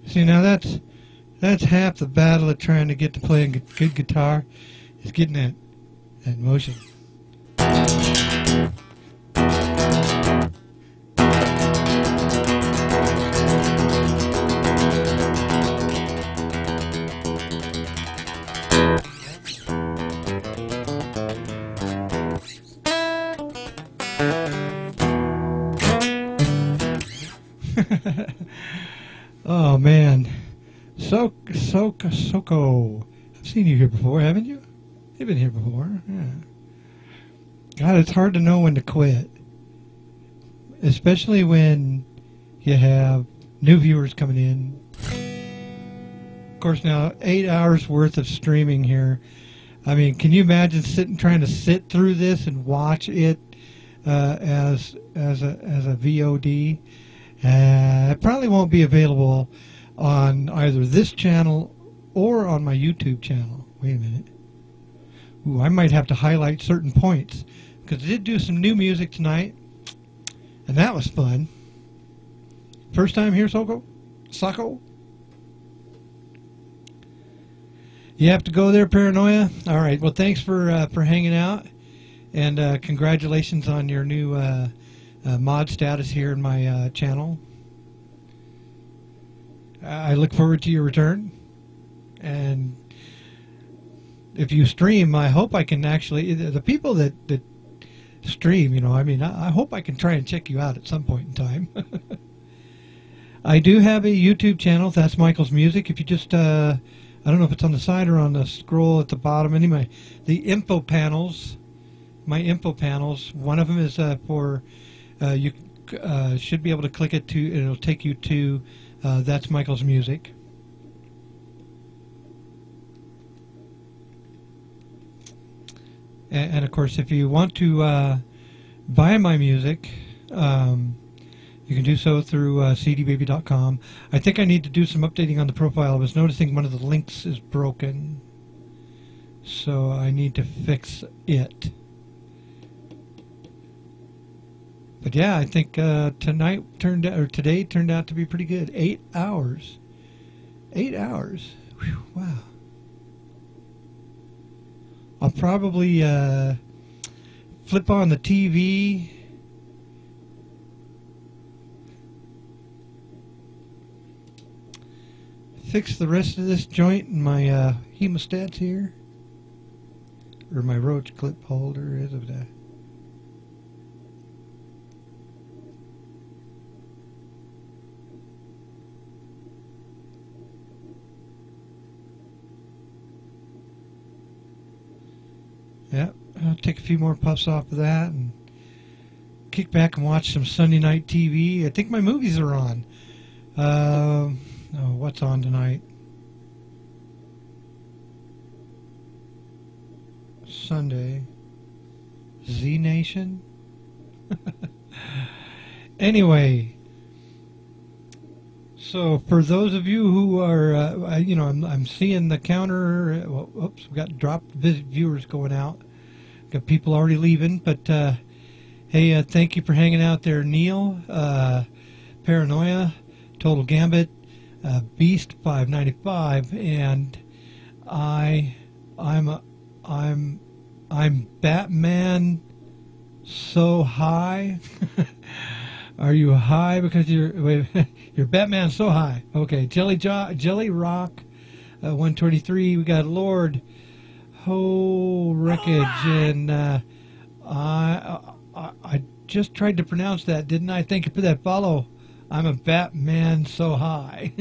See, now that's half the battle of trying to get to playing good guitar, is getting that motion. Oh man, Soko. I've seen you here before, haven't you? You've been here before. Yeah. God, it's hard to know when to quit, especially when you have new viewers coming in. Of course, now 8 hours worth of streaming here. I mean, can you imagine trying to sit through this and watch it as a VOD? It probably won't be available on either this channel or on my YouTube channel. Wait a minute. Ooh, I might have to highlight certain points, because I did do some new music tonight, and that was fun. First time here, Soko? You have to go there, Paranoia? All right, well, thanks for hanging out, and congratulations on your new mod status here in my channel. I look forward to your return, and if you stream, I hope I can actually, the people that stream, I mean, I hope I can try and check you out at some point in time. I do have a YouTube channel, That's Michael's Music. If you just, I don't know if it's on the side or on the scroll at the bottom. Anyway, the info panels, my info panels, one of them is for, you should be able to click it to, it'll take you to That's Michael's Music. And of course, if you want to buy my music, you can do so through cdbaby.com. I think I need to do some updating on the profile. I was noticing one of the links is broken, so I need to fix it. But yeah, I think today turned out to be pretty good. 8 hours. 8 hours. Whew, wow. I'll probably flip on the TV. Fix the rest of this joint in my hemostats here. Or my roach clip holder is of that. Yep, I'll take a few more puffs off of that and kick back and watch some Sunday night TV. I think my movies are on. Oh, what's on tonight? Sunday. Z Nation. Anyway, so for those of you who are, I'm seeing the counter. Oops, we got dropped viewers going out. Got people already leaving, but hey, thank you for hanging out there, Neil, Paranoia, Total Gambit, Beast 595, and I'm Batman so high. Are you high because you're Batman so high? Okay, Jelly Rock, 123. We got Lord Wreckage, and I just tried to pronounce that, didn't I? Thank you for that follow. I'm a Batman so high.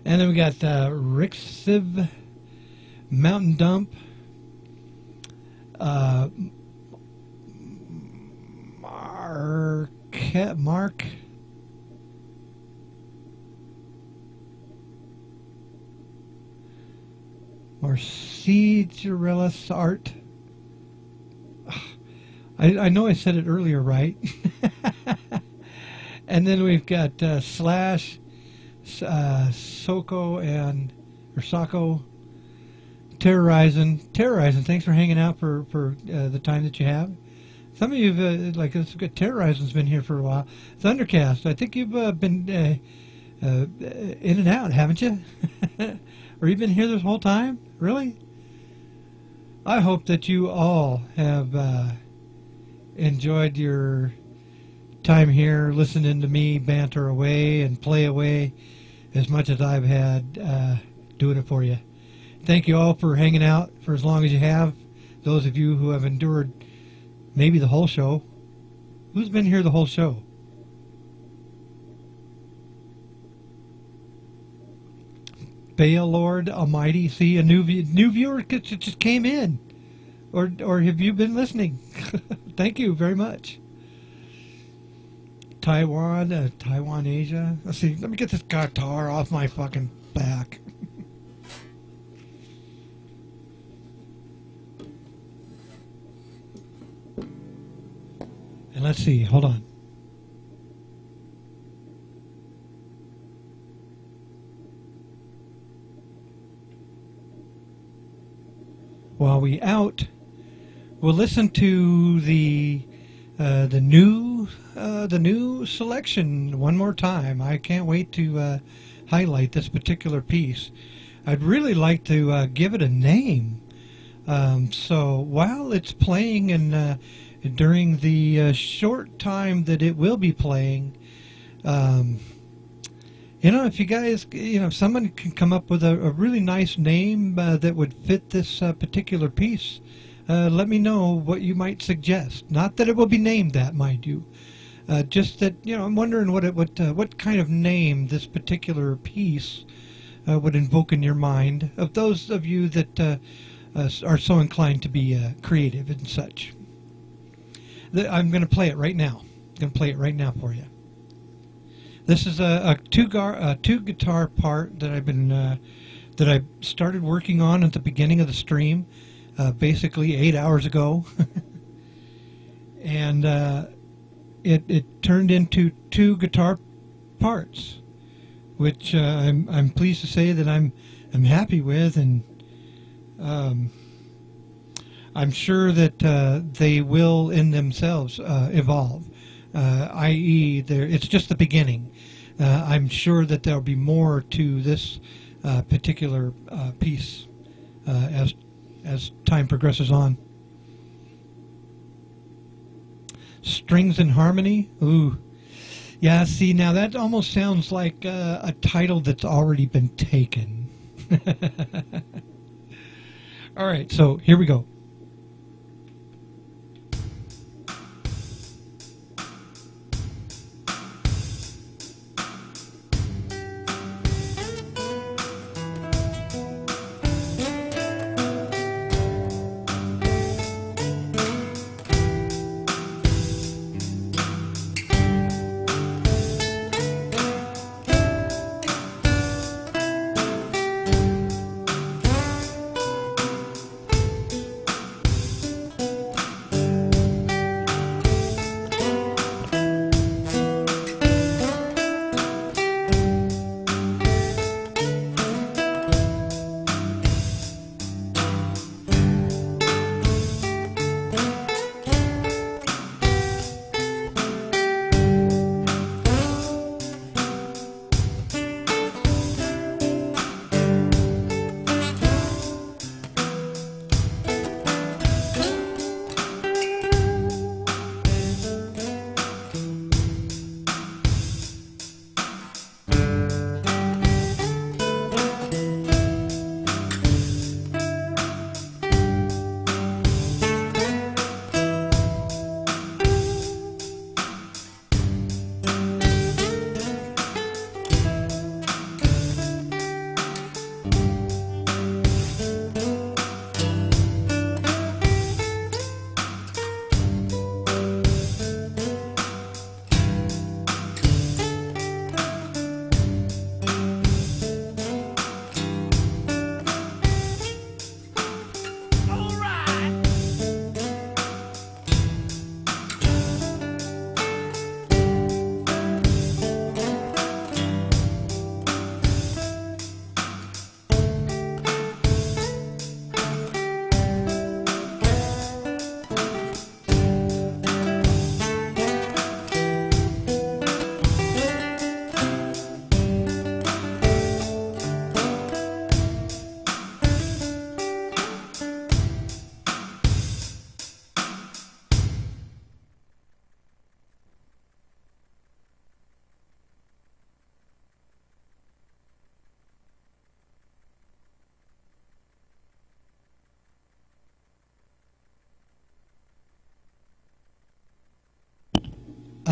And then we got Rick Siv, Mountain Dump, Mark, Marcy Art. I know I said it earlier, right? And then we've got Slash, Soko, Terrorizing. Thanks for hanging out for the time that you have. Some of you, like this, Terrorizing's been here for a while. Thundercast, I think you've been in and out, haven't you? Or you've been here this whole time? Really? I hope that you all have enjoyed your time here listening to me banter away and play away as much as I've had doing it for you. Thank you all for hanging out for as long as you have. Those of you who have endured maybe the whole show. Who's been here the whole show? Baal Lord Almighty. See, a new viewer just came in. Or have you been listening? Thank you very much. Taiwan, Asia. Let's see. Let me get this guitar off my fucking back. And let's see. Hold on. While we out, we'll listen to the new selection one more time. I can't wait to highlight this particular piece. I'd really like to give it a name. So while it's playing and during the short time that it will be playing, if you guys, if someone can come up with a really nice name that would fit this particular piece, let me know what you might suggest. Not that it will be named that, mind you. Just that, I'm wondering what kind of name this particular piece would invoke in your mind of those of you that are so inclined to be creative and such. I'm going to play it right now. I'm going to play it right now for you. This is a two guitar part that I started working on at the beginning of the stream, basically 8 hours ago, and it turned into two guitar parts, which I'm pleased to say that I'm happy with, and I'm sure that they will in themselves evolve. I.e., it's just the beginning. I'm sure that there'll be more to this particular piece as time progresses on. Strings and Harmony. Ooh, yeah. See, now that almost sounds like a title that's already been taken. All right, so here we go.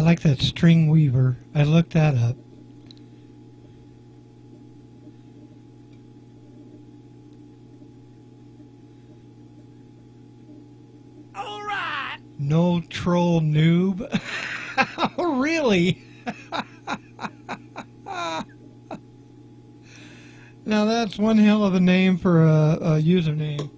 like that string weaver. I looked that up. All right. No troll noob. Oh, really? Now that's one hell of a name for a username.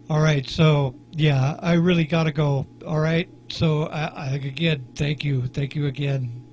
All right, so yeah, I really got to go. All right, so I again, thank you again.